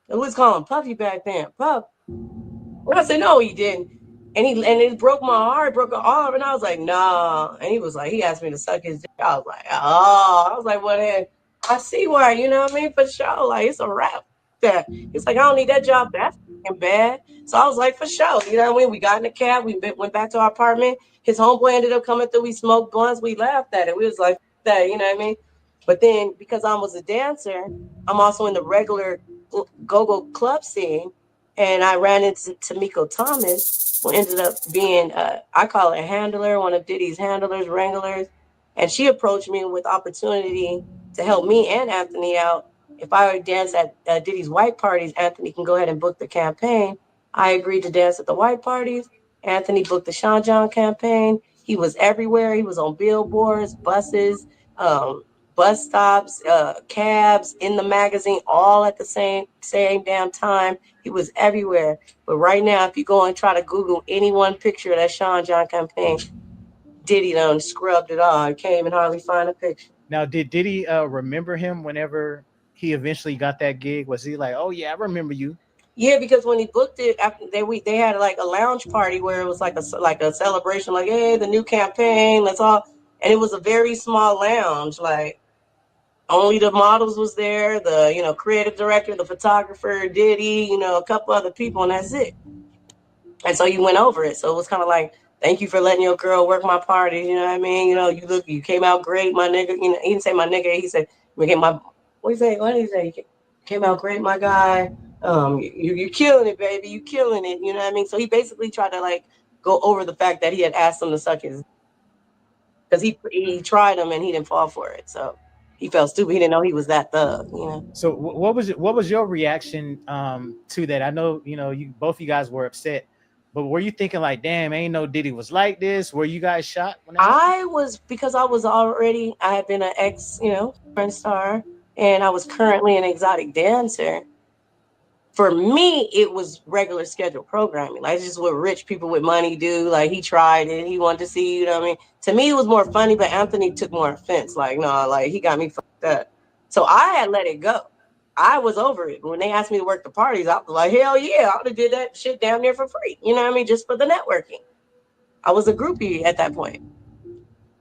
It was calling Puffy back then. Puff. And I said, no, he didn't. And it broke my heart, broke an arm. And I was like, nah. And he was like, he asked me to suck his dick. I was like, oh. I was like, well, then I see why, you know what I mean? For sure. Like, it's a wrap. That he's like, I don't need that job that fucking bad. So I was like, for sure. You know what I mean? We got in the cab. We went back to our apartment. His homeboy ended up coming through. We smoked blunts. We laughed at it. We was like, that, you know what I mean? But then because I was a dancer, I'm also in the regular go-go club scene. And I ran into Tamiko Thomas, who ended up being, I call her a handler, one of Diddy's handlers, wranglers. And she approached me with opportunity to help me and Anthony out if I would dance at Diddy's white parties, Anthony can go ahead and book the campaign. I agreed to dance at the white parties. Anthony booked the Sean John campaign. He was everywhere. He was on billboards, buses, bus stops, cabs, in the magazine, all at the same damn time. He was everywhere. But right now, if you go and try to Google any one picture of that Sean John campaign, Diddy done scrubbed it all. I can't even hardly find a picture. Now, did Diddy remember him whenever he eventually got that gig? Was he like, oh yeah, I remember you? Yeah, because when he booked it, after they had like a lounge party where it was like a celebration, like, hey, the new campaign, let's all, and it was a very small lounge, like only the models was there, the creative director, the photographer, Diddy, a couple other people, and that's it. And so you went over it. So it was kind of like, thank you for letting your girl work my party. You know what I mean? You came out great, my nigga. He didn't say my nigga. He said, what did he say? What did he say? You came out great, my guy. You're killing it, baby. You killing it. You know what I mean? So he basically tried to like go over the fact that he had asked him to suck his, because he tried him and he didn't fall for it. So he felt stupid. He didn't know he was that thug. So what was your reaction to that? I know you both of you guys were upset, but were you thinking like, damn, ain't no Diddy was like this? Were you guys shocked? I was, because I had been an ex, friend star, and I was currently an exotic dancer. For me, it was regular scheduled programming. Like, it's just what rich people with money do. Like, he tried it. He wanted to see, you know what I mean? To me, it was more funny, but Anthony took more offense. Like, no, like, he got me fucked up. So I had let it go. I was over it. When they asked me to work the parties, I was like, hell yeah, I would have did that shit damn near for free. You know what I mean? Just for the networking. I was a groupie at that point.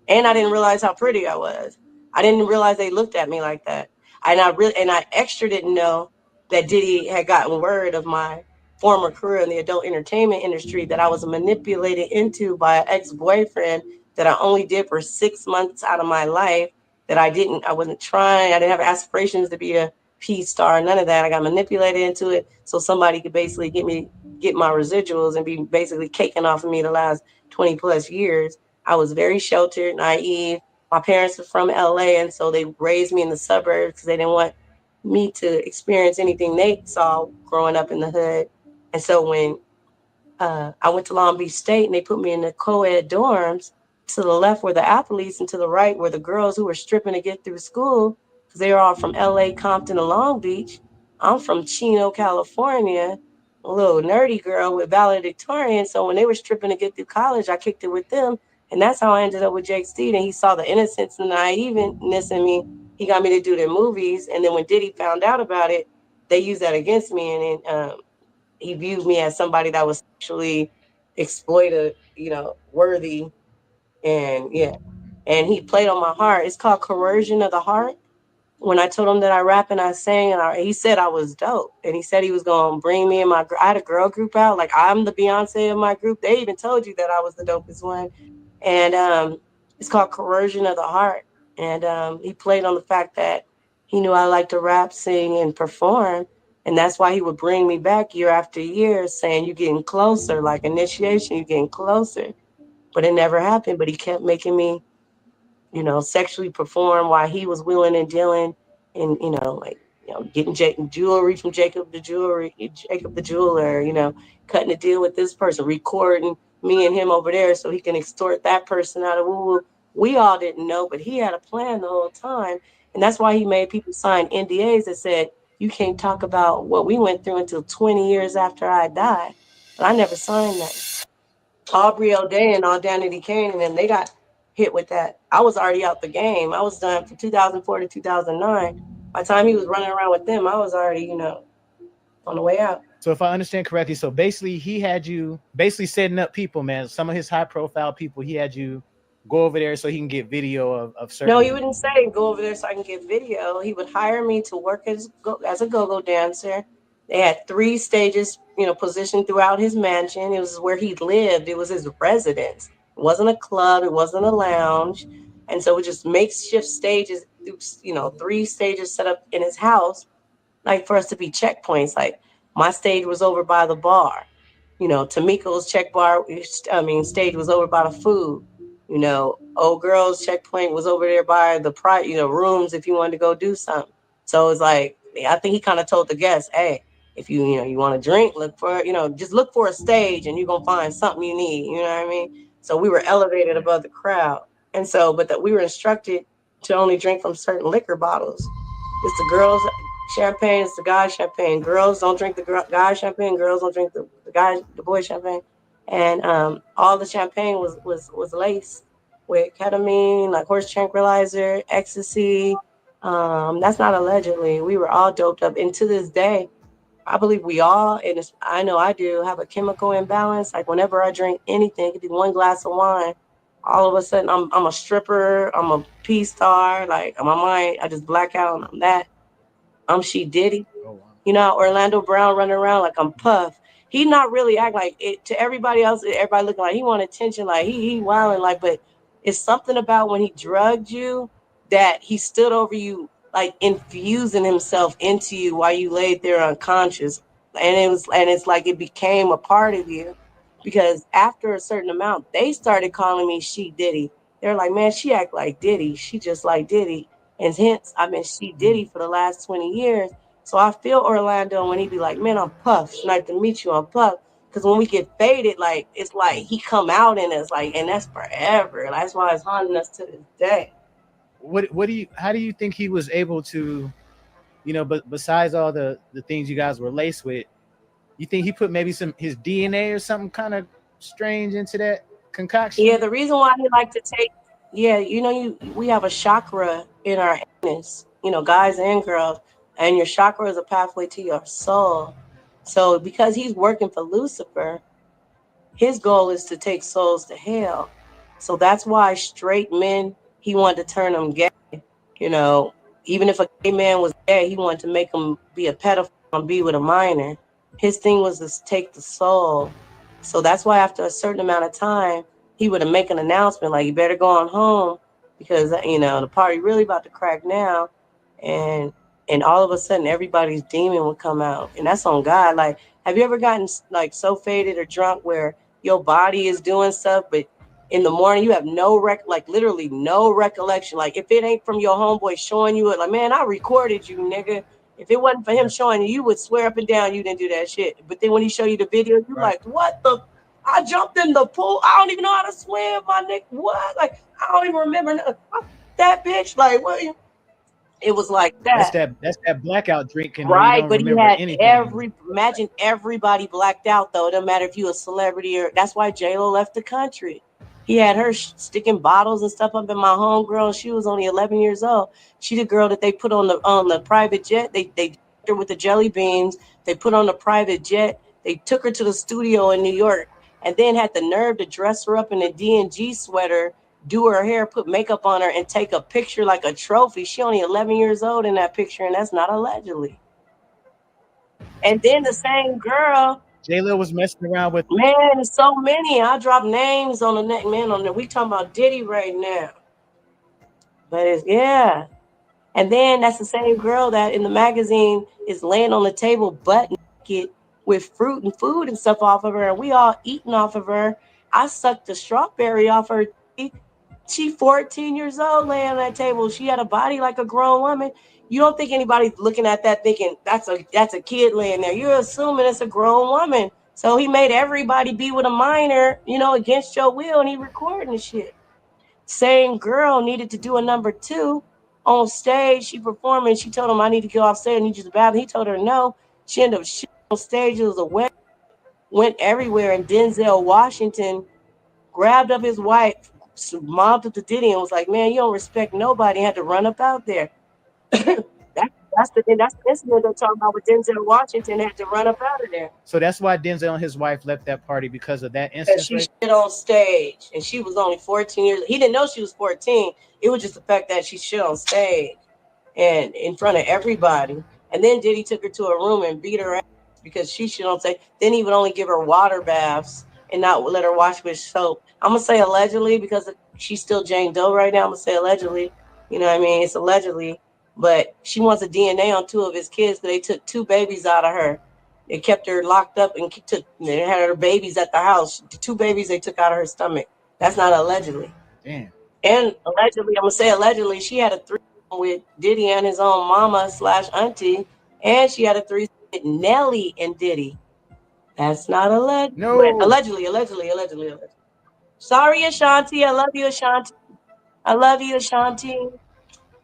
And I didn't realize how pretty I was. I didn't realize they looked at me like that. And I extra didn't know that Diddy had gotten word of my former career in the adult entertainment industry that I was manipulated into by an ex-boyfriend that I only did for 6 months out of my life, that I wasn't trying. I didn't have aspirations to be a P star, none of that. I got manipulated into it so somebody could basically get my residuals and be basically caking off of me the last 20 plus years. I was very sheltered, naive. My parents are from LA, and so they raised me in the suburbs because they didn't want me to experience anything they saw growing up in the hood. And so when I went to Long Beach State and they put me in the co-ed dorms, to the left were the athletes and to the right were the girls who were stripping to get through school, because they were all from LA, Compton, and Long Beach. I'm from Chino, California, a little nerdy girl with valedictorian. So when they were stripping to get through college, I kicked it with them. And that's how I ended up with Jake Steed. And he saw the innocence and naiveness in me. He got me to do their movies. And then when Diddy found out about it, they used that against me. And then he viewed me as somebody that was sexually exploited, worthy. And yeah. And he played on my heart. It's called Coercion of the Heart. When I told him that I rap and I sang, and he said I was dope. And he said he was going to bring me and I had a girl group out. Like, I'm the Beyonce of my group. They even told you that I was the dopest one. And it's called Coercion of the Heart. And he played on the fact that he knew I liked to rap, sing, and perform. And that's why he would bring me back year after year saying, you're getting closer, like initiation, you're getting closer. But it never happened. But he kept making me, sexually perform while he was wheeling and dealing, and getting jewelry from Jacob the jeweler, cutting a deal with this person, recording me and him over there so he can extort that person out of woo. We all didn't know, but he had a plan the whole time. And that's why he made people sign NDAs that said, you can't talk about what we went through until 20 years after I died. But I never signed that. Aubrey O'Day and Danity Kane, and then they got hit with that. I was already out the game. I was done from 2004 to 2009. By the time he was running around with them, I was already, on the way out. So if I understand correctly, so basically he had you setting up people, man. Some of his high profile people, he had you go over there so he can get video of certain. No, he wouldn't say go over there so I can get video. He would hire me to work as a go-go dancer. They had 3 stages, positioned throughout his mansion. It was where he lived. It was his residence. It wasn't a club. It wasn't a lounge. And so it just makeshift stages, 3 stages set up in his house, like for us to be checkpoints. Like my stage was over by the bar. Tamiko's stage was over by the food. Old girl's checkpoint was over there by the rooms if you wanted to go do something. So it's like I think he kind of told the guests, hey, if you want to drink, look for, just look for a stage and you're going to find something you need. You know what I mean? So we were elevated above the crowd. And so, but that we were instructed to only drink from certain liquor bottles. It's the girls' champagne, it's the guys' champagne. Girls don't drink the guys' champagne. Girls don't drink the boys' champagne. And all the champagne was laced with ketamine, like horse tranquilizer, ecstasy. That's not allegedly. We were all doped up. And to this day, I believe we all, and I know I do, have a chemical imbalance. Like whenever I drink anything, it could be one glass of wine, all of a sudden I'm a stripper, I'm a P star, like in my mind, I just black out and I'm that. I'm She Diddy. Oh, wow. Orlando Brown running around like I'm Puff. He not really act like it to everybody else. Everybody looking like he want attention, like he wilding, like. But it's something about when he drugged you that he stood over you, like infusing himself into you while you laid there unconscious, and it's like it became a part of you. Because after a certain amount, they started calling me She Diddy. They're like, man, she act like Diddy. She just like Diddy. And hence, I've been She Diddy for the last 20 years. So I feel Orlando when he be like, man, I'm Puff. It's nice to meet you. I'm Puff. Because when we get faded, like, it's like he come out in us, like, and that's forever. That's why it's haunting us to this day. How do you think he was able to, but besides all the things you guys were laced with, you think he put maybe his DNA or something kind of strange into that concoction? Yeah, the reason why he like to take, we have a chakra in our anus, guys and girls, and your chakra is a pathway to your soul. So because he's working for Lucifer, his goal is to take souls to hell. So that's why straight men, he wanted to turn them gay. Even if a gay man was gay, he wanted to make him be a pedophile and be with a minor. His thing was to take the soul. So that's why after a certain amount of time, he would make an announcement like, you better go on home because, the party really about to crack now. And all of a sudden, everybody's demon would come out. And that's on God. Like, have you ever gotten like so faded or drunk where your body is doing stuff, but in the morning you have literally no recollection? Like if it ain't from your homeboy showing you it, like, man, I recorded you, nigga. If it wasn't for him showing you would swear up and down you didn't do that shit. But then when he show you the video, you like, what the? I jumped in the pool. I don't even know how to swim, my nigga. What? Like, I don't even remember that bitch. Like, what? It was like that. That's that blackout drinking Right, where you don't but he remember had anything. imagine everybody blacked out though. It doesn't matter if you a celebrity or that's why J-Lo left the country. He had her sticking bottles and stuff up in my homegirl. She was only 11 years old. She the girl that they put on the private jet. They her with the jelly beans. They put on the private jet. They took her to the studio in New York and then had the nerve to dress her up in a D&G sweater, do her hair, put makeup on her, and take a picture like a trophy. She only 11 years old in that picture, and that's not allegedly. And then the same girl, J-Lo was messing around with. Man, there's so many. I drop names on the neck, man. We talking about Diddy right now. But yeah. And then that's the same girl that in the magazine is laying on the table butt naked with fruit and food and stuff off of her. And we all eating off of her. I sucked the strawberry off her. She 14 years old laying on that table. She had a body like a grown woman. You don't think anybody's looking at that thinking that's a kid laying there. You're assuming it's a grown woman. So he made everybody be with a minor, against your will, and he recording the shit. Same girl needed to do a number 2 on stage. She performed and she told him, I need to go off stage. I need you to bathroom. He told her no. She ended up shitting on stage. It was a wet, went everywhere. And Denzel Washington grabbed up his wife, mobbed up to Diddy, and was like, man, you don't respect nobody. Had to run up out there. That's the incident they're talking about with Denzel Washington had to run up out of there. So that's why Denzel and his wife left that party because of that instance. She shit on stage, and she was only 14 years. He didn't know she was 14. It was just the fact that she shit on stage and in front of everybody. And then Diddy took her to a room and beat her ass because she shit on stage. Then he would only give her water baths and not let her wash with soap. I'm gonna say allegedly because she's still Jane Doe right now. I'm gonna say allegedly. You know what I mean? It's allegedly. But she wants a DNA on 2 of his kids. They took 2 babies out of her. They kept her locked up and they had her babies at the house. The 2 babies they took out of her stomach. That's not allegedly. Damn. And allegedly, I'm gonna say allegedly, she had a 3 with Diddy and his own mama / auntie. And she had a threesome with Nelly and Diddy. That's not alleged. No. Allegedly. Sorry, Ashanti. I love you, Ashanti.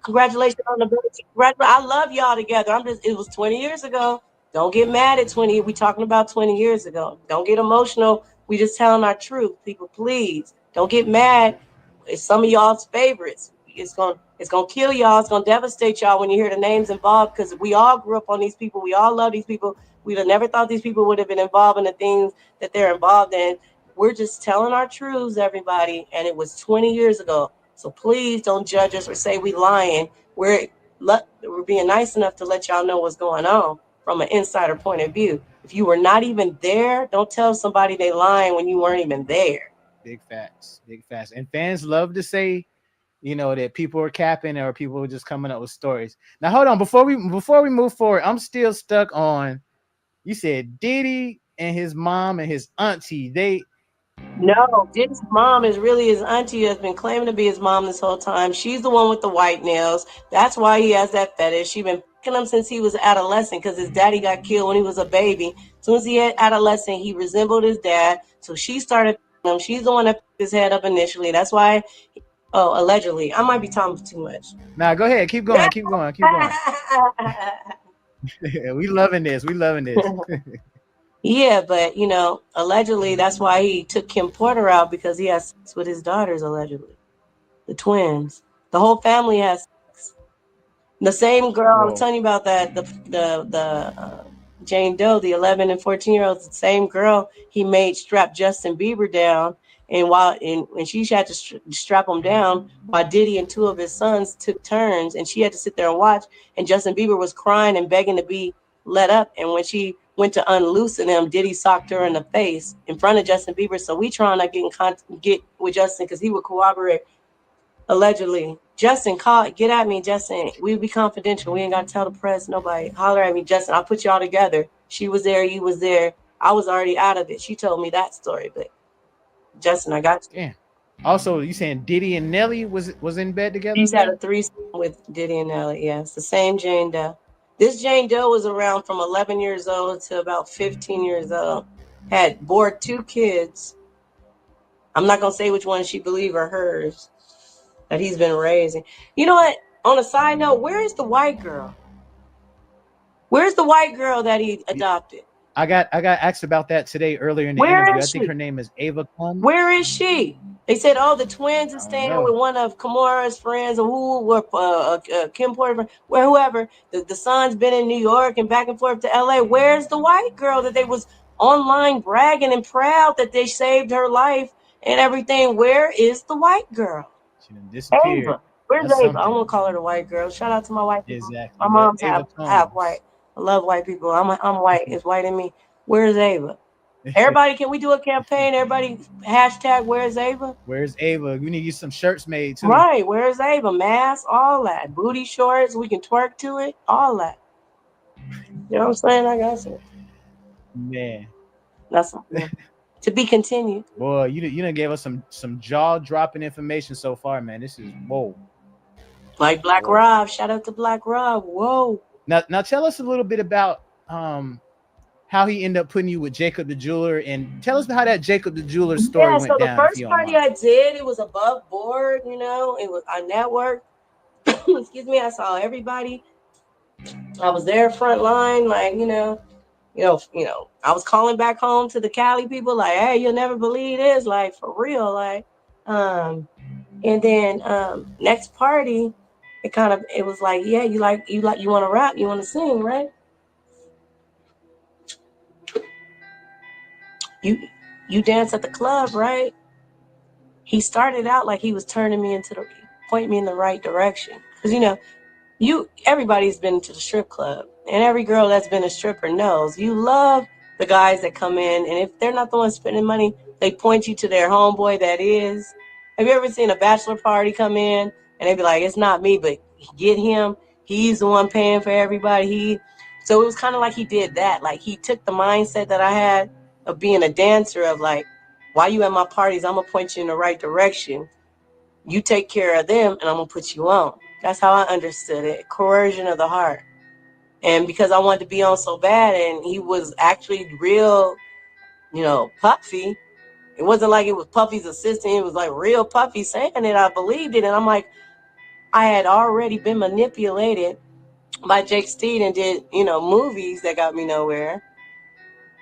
Congratulations on the birthday. I love y'all together. It was 20 years ago. Don't get mad at 20. We talking about 20 years ago. Don't get emotional. We just telling our truth. People, please don't get mad. It's some of y'all's favorites. It's gonna kill y'all. It's gonna devastate y'all when you hear the names involved, because we all grew up on these people. We all love these people. We'd have never thought these people would have been involved in the things that they're involved in. We're just telling our truths, everybody. And it was 20 years ago. So please don't judge us or say we lying. We're being nice enough to let y'all know what's going on from an insider point of view. If you were not even there, don't tell somebody they lying when you weren't even there. Big facts. And fans love to say, that people are capping or people are just coming up with stories. Now hold on, before we move forward, I'm still stuck on. You said Diddy and his mom and his auntie. No, Diddy's mom is really his auntie, has been claiming to be his mom this whole time. She's the one with the white nails. That's why he has that fetish. She's been picking him since he was adolescent, because his daddy got killed when he was a baby. As soon as he had adolescent, he resembled his dad. So she started picking him. She's the one that picked his head up initially. That's why. Oh, allegedly. I might be talking too much. Nah, go ahead. Keep going. We loving this. Yeah, but allegedly that's why he took Kim Porter out, because he has sex with his daughters, allegedly. The twins. The whole family has sex. The same girl I was telling you about, that the Jane Doe, the 11 and 14-year-olds, the same girl he made strap Justin Bieber down, and she had to strap him down while Diddy and two of his sons took turns, and she had to sit there and watch, and Justin Bieber was crying and begging to be let up, and when she went to unloosen him, Diddy socked her in the face in front of Justin Bieber. So we trying to get with Justin, because he would corroborate. Allegedly. Justin, get at me, Justin. We'll be confidential. We ain't got to tell the press, nobody. Holler at me, Justin. I'll put y'all together. She was there, you was there. I was already out of it. She told me that story, but Justin, I got you. Yeah. Also, you saying Diddy and Nelly was in bed together? She's had a threesome with Diddy and Nelly. Yes, the same Jane Doe. This Jane Doe was around from 11 years old to about 15 years old. Had bore 2 kids. I'm not going to say which one she believe are hers that he's been raising. You know what? On a side note, where is the white girl? Where's the white girl that he adopted? I got asked about that today earlier in the interview. I think her name is Ava Combs. Where is she? They said, the twins are staying with one of Kamara's friends, or Kim Porter, whoever. The son's been in New York and back and forth to LA. Where's the white girl that they was online bragging and proud that they saved her life and everything? Where is the white girl? She disappeared. Ava. Where's Ava? I want to call her the white girl. Shout out to my white people. Exactly. My mom's half white. I love white people. I'm white. It's white in me. Where's Ava? Everybody, can we do a campaign? Everybody, hashtag where's Ava? Where's Ava? We need to get some shirts made too. Right. Where's Ava? Mask, all that. Booty shorts. We can twerk to it. All that. You know what I'm saying? I got it. Man. That's to be continued. Boy, you done gave us some jaw-dropping information so far, man. This is whoa. Like Black Rob. Shout out to Black Rob. Whoa. Now tell us a little bit about how he ended up putting you with Jacob the Jeweler, and tell us how that Jacob the Jeweler story went down. So the first party I did, it was above board, it was on network. Excuse me, I saw everybody. I was there front line, like, I was calling back home to the Cali people, like, hey, you'll never believe this, like, for real, like, and then next party, it was like, yeah, you want to rap, you want to sing, right? You dance at the club, right? He started out like he was pointing me in the right direction. Because, everybody's been to the strip club, and every girl that's been a stripper knows you love the guys that come in, and if they're not the ones spending money, they point you to their homeboy that is. Have you ever seen a bachelor party come in, and they be like, it's not me, but get him. He's the one paying for everybody. So it was kind of like he did that. Like, he took the mindset that I had of being a dancer, of like, while you at my parties, I'm going to point you in the right direction. You take care of them, and I'm going to put you on. That's how I understood it. Coercion of the heart. And because I wanted to be on so bad, and he was actually real, Puffy. It wasn't like it was Puffy's assistant. It was like real Puffy saying it. I believed it. And I'm like, I had already been manipulated by Jake Steed and did, movies that got me nowhere.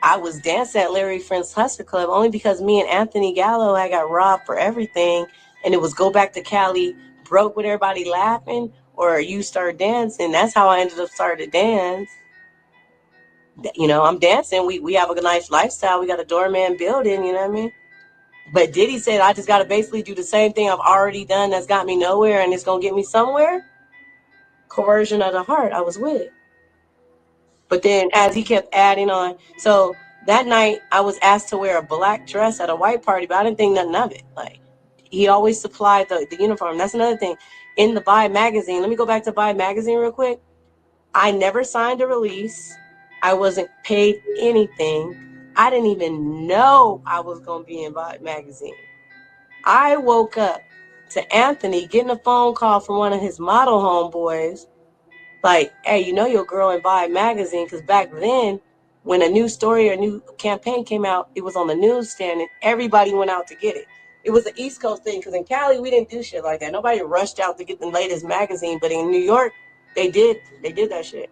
I was dancing at Larry Friend's Hustler Club only because me and Anthony Gallo had got robbed for everything. And it was go back to Cali, broke with everybody laughing, or you start dancing. That's how I ended up starting to dance. I'm dancing. We have a nice lifestyle. We got a doorman building, you know what I mean? But Diddy said, I just got to basically do the same thing I've already done that's got me nowhere and it's going to get me somewhere. Coercion of the heart. I was with it. But then as he kept adding on, so that night I was asked to wear a black dress at a white party, but I didn't think nothing of it. Like, he always supplied the uniform. That's another thing. In the Vibe magazine, let me go back to Vibe magazine real quick. I never signed a release. I wasn't paid anything. I didn't even know I was going to be in Vibe magazine. I woke up to Anthony getting a phone call from one of his model homeboys. Like, hey, your girl in Vibe magazine. Because back then, when a new story or a new campaign came out, it was on the newsstand and everybody went out to get it. It was an East Coast thing because in Cali, we didn't do shit like that. Nobody rushed out to get the latest magazine. But in New York, they did that shit.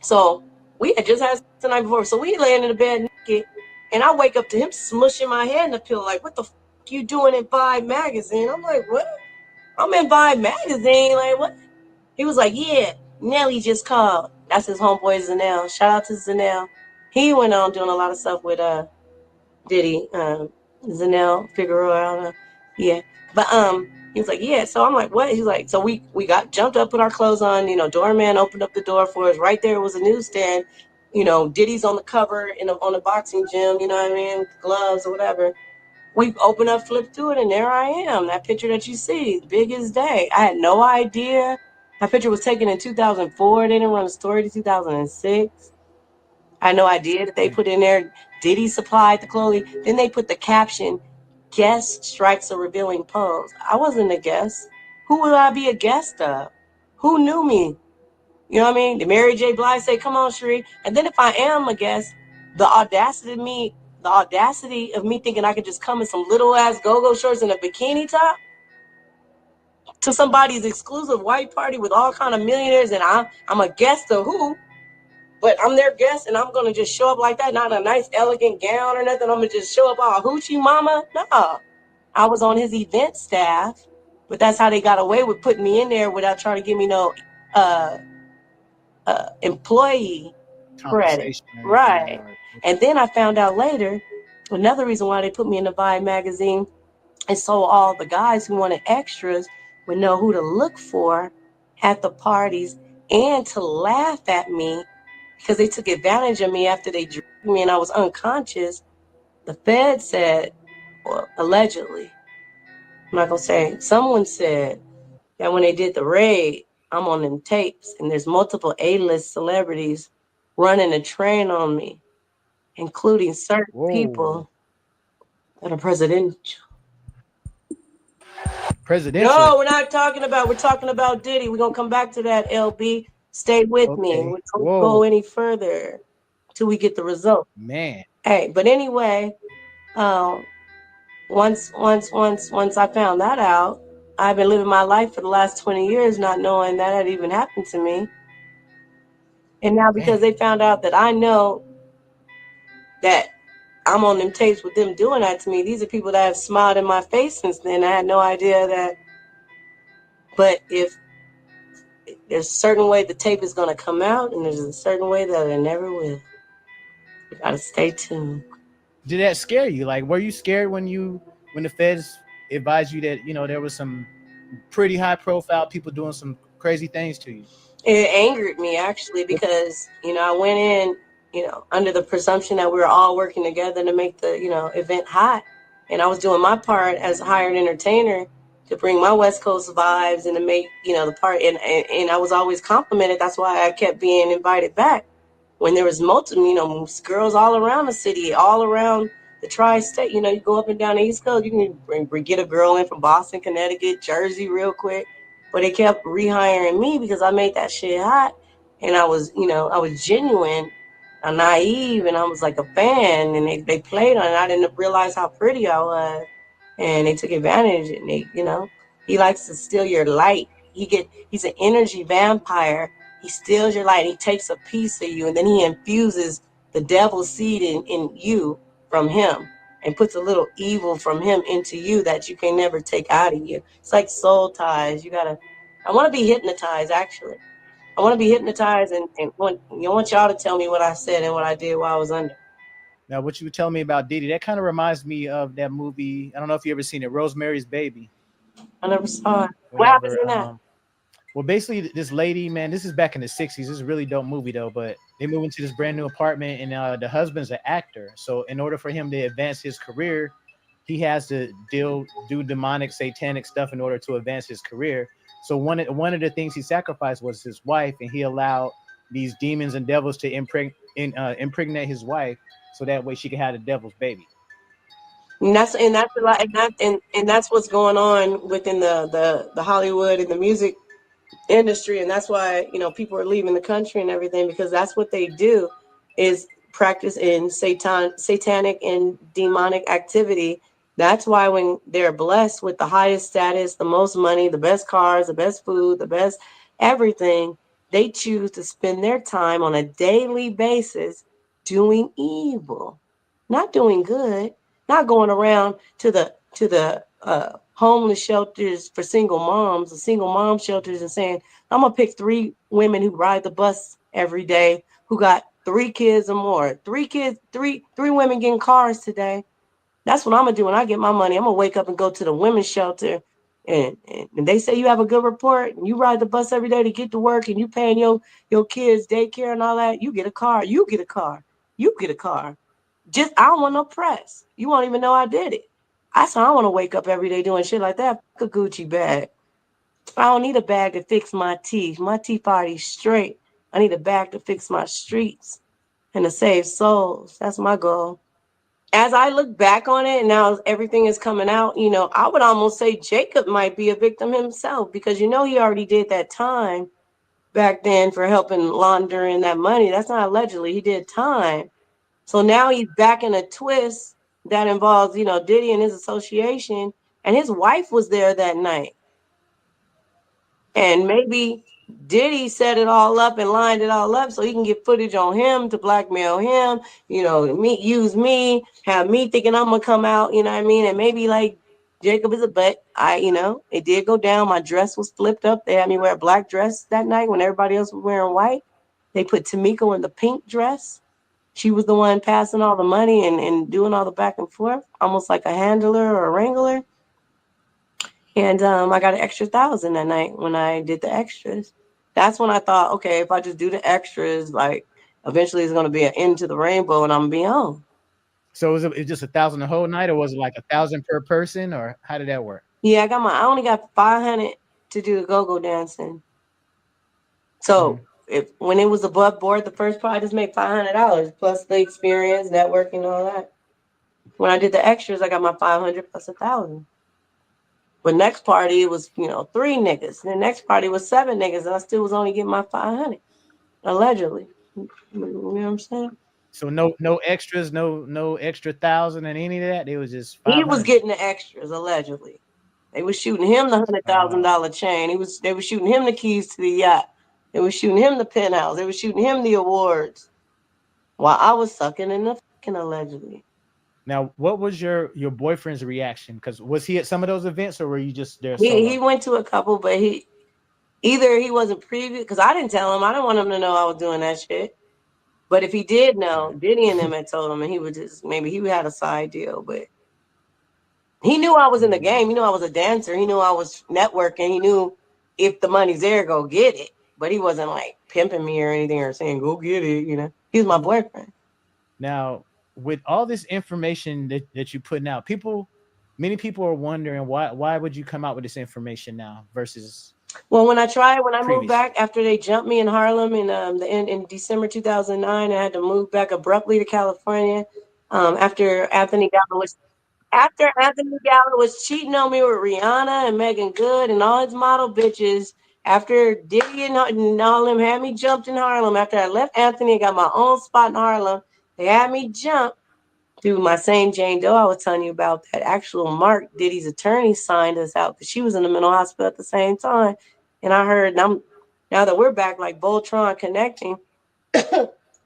So we had just had the night before. So we laying in the bed naked. And I wake up to him smushing my head in the pillow. Like, what the fuck you doing in Vibe magazine? I'm like, what? I'm in Vibe magazine. Like, what? He was like, yeah, Nelly just called. That's his homeboy Zanell. Shout out to Zanell. He went on doing a lot of stuff with Diddy, Zanell Figueroa. I don't know. Yeah, but he was like, yeah. So I'm like, what? He's like, so we got jumped up, put our clothes on. Doorman opened up the door for us. Right there was a newsstand. Diddy's on the cover on the boxing gym. You know what I mean? Gloves or whatever. We open up, flip through it, and there I am. That picture that you see, big as day. I had no idea. That picture was taken in 2004. They didn't run a story to 2006. I had no idea that they put in there, Diddy supplied the clothing. Then they put the caption, guest strikes a revealing pose. I wasn't a guest. Who would I be a guest of? Who knew me? You know what I mean? Did Mary J. Blige say, come on, Sheree? And then if I am a guest, the audacity of me thinking I could just come in some little ass go-go shorts and a bikini top to somebody's exclusive white party with all kind of millionaires, and I'm a guest of who? But I'm their guest, and I'm gonna just show up like that, not a nice elegant gown or nothing. I'm gonna just show up all hoochie mama. No, I was on his event staff, but that's how they got away with putting me in there without trying to give me no employee credit. Right. And then I found out later, another reason why they put me in the Vibe magazine is so all the guys who wanted extras would know who to look for at the parties and to laugh at me because they took advantage of me after they drugged me and I was unconscious. The Fed said, well, allegedly, I'm not gonna say, someone said that when they did the raid, I'm on them tapes and there's multiple A-list celebrities running a train on me, including certain people that are presidential. No, we're not talking about, we're talking about Diddy. We're gonna come back to that, LB. Stay with me. We don't go any further till we get the result. Man. Hey, but anyway, once I found that out, I've been living my life for the last 20 years not knowing that had even happened to me. And now because they found out that I know that I'm on them tapes with them doing that to me, these are people that have smiled in my face since then. I had no idea that. But if there's a certain way the tape is going to come out and there's a certain way that it never will. You got to stay tuned. Did that scare you? Like, were you scared when the feds advised you that, there was some pretty high profile people doing some crazy things to you? It angered me actually because, I went in, under the presumption that we were all working together to make the, event hot. And I was doing my part as a hired entertainer to bring my West Coast vibes and to make, the part. And I was always complimented. That's why I kept being invited back. When there was multiple, girls all around the city, all around the tri-state, you go up and down the East Coast, you can get a girl in from Boston, Connecticut, Jersey real quick. But they kept rehiring me because I made that shit hot. and I was, I was genuine, naive, and I was like a fan, and they played on it. I didn't realize how pretty I was, and they took advantage, and he likes to steal your light. He's an energy vampire. He steals your light. He takes a piece of you, and then he infuses the devil's seed in you from him, and puts a little evil from him into you that you can never take out of you. It's like soul ties. I want to be hypnotized, actually. I want to be hypnotized, and want y'all to tell me what I said and what I did while I was under. Now, what you were telling me about Diddy, that kind of reminds me of that movie. I don't know if you ever seen it, Rosemary's Baby. I never saw it. What happens Whenever, in that? well, basically, this lady, man, this is back in the 60s. This is a really dope movie, though. But they move into this brand new apartment, and the husband's an actor. So, in order for him to advance his career, he has to do demonic, satanic stuff in order to advance his career. So, one of the things he sacrificed was his wife, and he allowed these demons and devils to impregnate his wife, so that way she could have the devil's baby. And that's a lot, and that's what's going on within the Hollywood and the music industry, and that's why people are leaving the country and everything, because that's what they do, is practice in satanic and demonic activity. That's why when they're blessed with the highest status, the most money, the best cars, the best food, the best everything, they choose to spend their time on a daily basis doing evil, not doing good, not going around to the homeless shelters for single moms, the single mom shelters, and saying, I'm gonna pick 3 women who ride the bus every day, who got 3 kids or more. 3 kids, three women getting cars today. That's what I'm gonna do when I get my money. I'm gonna wake up and go to the women's shelter, and they say you have a good report, and you ride the bus every day to get to work, and you paying your kids daycare and all that. You get a car. You get a car. You get a car. Just I don't want no press. You won't even know I did it. I said I want to wake up every day doing shit like that. Fuck a Gucci bag. I don't need a bag to fix my teeth. My teeth already straight. I need a bag to fix my streets and to save souls. That's my goal. As I look back on it, and now everything is coming out, I would almost say Jacob might be a victim himself, because he already did that time back then for helping laundering that money. That's not allegedly. He did time. So now he's back in a twist that involves, Diddy and his association, and his wife was there that night. And maybe Diddy set it all up and lined it all up so he can get footage on him to blackmail him, use me, have me thinking I'm gonna come out, you know what I mean? And maybe like Jacob is a butt. It did go down. My dress was flipped up. They had me wear a black dress that night when everybody else was wearing white. They put Tamiko in the pink dress. She was the one passing all the money and doing all the back and forth, almost like a handler or a wrangler. And I got an extra 1,000 that night when I did the extras. That's when I thought, okay, if I just do the extras, like eventually it's going to be an end to the rainbow and I'm going to be home. So was it just 1,000 the whole night, or was it like 1,000 per person, or how did that work? Yeah, I only got 500 to do the go-go dancing. So when it was above board, the first part, I just made $500 plus the experience, networking, all that. When I did the extras, I got my 500 plus 1,000. But next party, it was, 3 niggas. And the next party was 7 niggas, and I still was only getting my 500, allegedly. You know what I'm saying? So no extras, no extra 1,000 and any of that. They was just 500. He was getting the extras, allegedly. They was shooting him the $100,000 chain. They were shooting him the keys to the yacht. They were shooting him the penthouse. They were shooting him the awards, while I was sucking in the fucking, allegedly. Now, what was your boyfriend's reaction? Because was he at some of those events, or were you just there solo? He went to a couple, but he wasn't privy, because I didn't tell him. I didn't want him to know I was doing that shit. But if he did know, Diddy and them had told him, and he would just, maybe he had a side deal, but he knew I was in the game. He knew I was a dancer. He knew I was networking. He knew if the money's there, go get it. But he wasn't like pimping me or anything or saying, go get it, He was my boyfriend. Now, with all this information that you're putting out, many people are wondering why would you come out with this information now versus. Well, when I moved back after they jumped me in Harlem in December 2009, I had to move back abruptly to California after Anthony Gallo was cheating on me with Rihanna and Megan Good and all his model bitches, after Diddy and all them had me jumped in Harlem, after I left Anthony and got my own spot in Harlem, they had me jump through my same Jane Doe I was telling you about. That actual Mark, Diddy's attorney, signed us out because she was in the mental hospital at the same time. And I heard, now that we're back like Voltron connecting,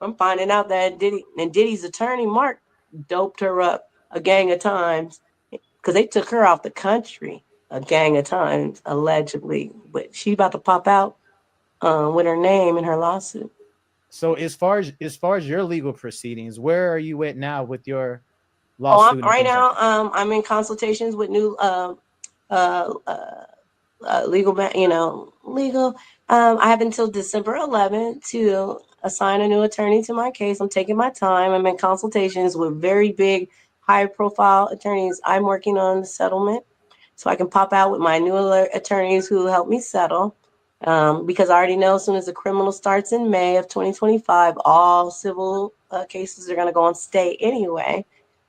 I'm finding out that Diddy's attorney, Mark, doped her up a gang of times because they took her off the country a gang of times, allegedly. But she about to pop out with her name in her lawsuit. So as far as your legal proceedings, where are you at now with your Oh, lawsuit and right things like now, that? I'm in consultations with new legal, legal. I have until December 11th to assign a new attorney to my case. I'm taking my time. I'm in consultations with very big, high profile attorneys. I'm working on the settlement so I can pop out with my new attorneys who help me settle. Because I already know as soon as the criminal starts in May of 2025, all civil cases are going to go on stay anyway.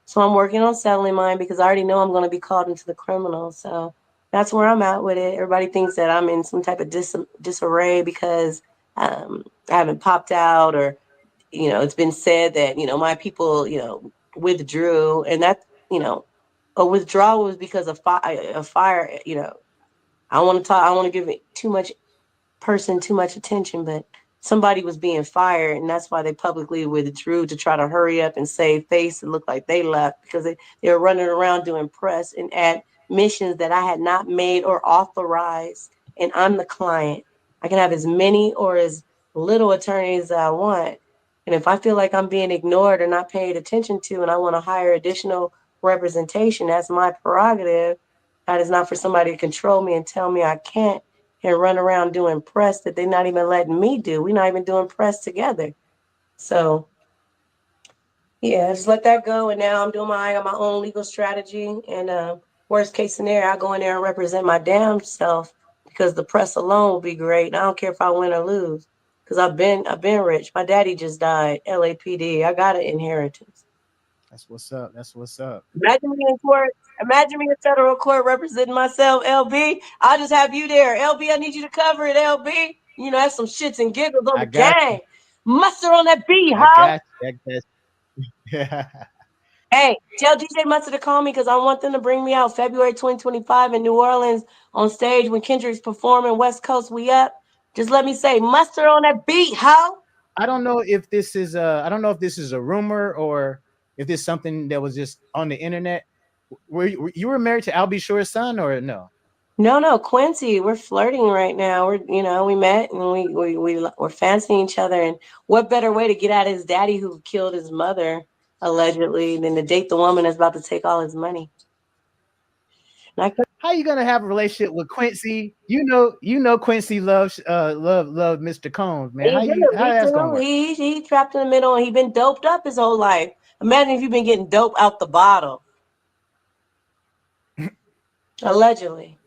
So I'm working on settling mine because I already know I'm going to be called into the criminal. So that's where I'm at with it. Everybody thinks that I'm in some type of disarray because I haven't popped out, or it's been said that my people withdrew, and that a withdrawal was because of a fire. I don't want to talk. I don't want to give it too much attention, but somebody was being fired, and that's why they publicly withdrew to try to hurry up and save face and look like they left, because they were running around doing press and ad missions that I had not made or authorized, and I'm the client. I can have as many or as little attorneys as I want, and if I feel like I'm being ignored or not paid attention to, and I want to hire additional representation, that's my prerogative. That is not for somebody to control me and tell me I can't and run around doing press that they're not even letting me do. We're not even doing press together. So yeah, just let that go. And now I got my own legal strategy. And worst case scenario, I go in there and represent my damn self, because the press alone will be great. And I don't care if I win or lose, because I've been rich. My daddy just died, LAPD. I got an inheritance. That's what's up. That's what's up. Imagine me in court. Imagine me in federal court representing myself, LB. I'll just have you there. LB, I need you to cover it, LB. That's some shits and giggles on I the got gang. you. Mustard on that beat, I huh? got you. I got you. Hey, tell DJ Mustard to call me, because I want them to bring me out February 2025 in New Orleans on stage when Kendrick's performing West Coast We Up. Just let me say, mustard on that beat, huh? I don't know if this is a rumor or if this is something that was just on the internet. Were you were married to Al B. Sure's son, or no? No, Quincy. We're flirting right now. We met and we're fancying each other. And what better way to get at his daddy who killed his mother allegedly than to date the woman that's about to take all his money? How you gonna have a relationship with Quincy? You know Quincy loves love Mr. Combs, man. He do. How He that's gonna do. work? He trapped in the middle, and he been doped up his whole life. Imagine if you've been getting dope out the bottle. Allegedly.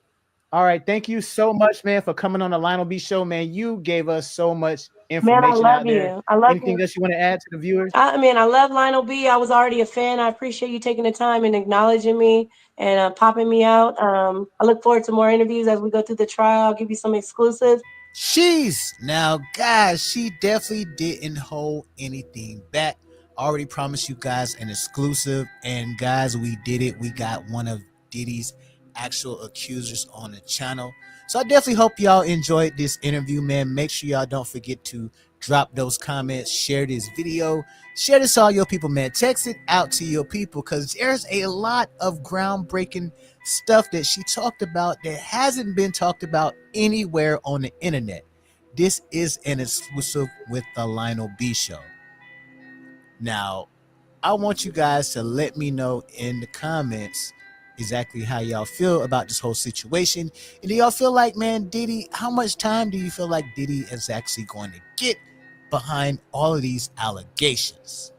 All right, thank you so much, man, for coming on the Lionel B Show, man. You gave us so much Man, I information love out there. you. I love Anything you. else you want to add to the viewers? I love Lionel B. I was already a fan. I appreciate you taking the time and acknowledging me and popping me out. I look forward to more interviews as we go through the trial. I'll give you some exclusives. Jeez. Now, guys, she definitely didn't hold anything back. Already promised you guys an exclusive. And guys, we did it. We got one of Diddy's actual accusers on the channel. So I definitely hope y'all enjoyed this interview, man. Make sure y'all don't forget to drop those comments, share this video, share this to all your people, man. Text it out to your people, because there's a lot of groundbreaking stuff that she talked about that hasn't been talked about anywhere on the internet. This is an exclusive with the Lionel B Show. Now, I want you guys to let me know in the comments exactly how y'all feel about this whole situation. And do y'all feel like, man, Diddy, how much time do you feel like Diddy is actually going to get behind all of these allegations?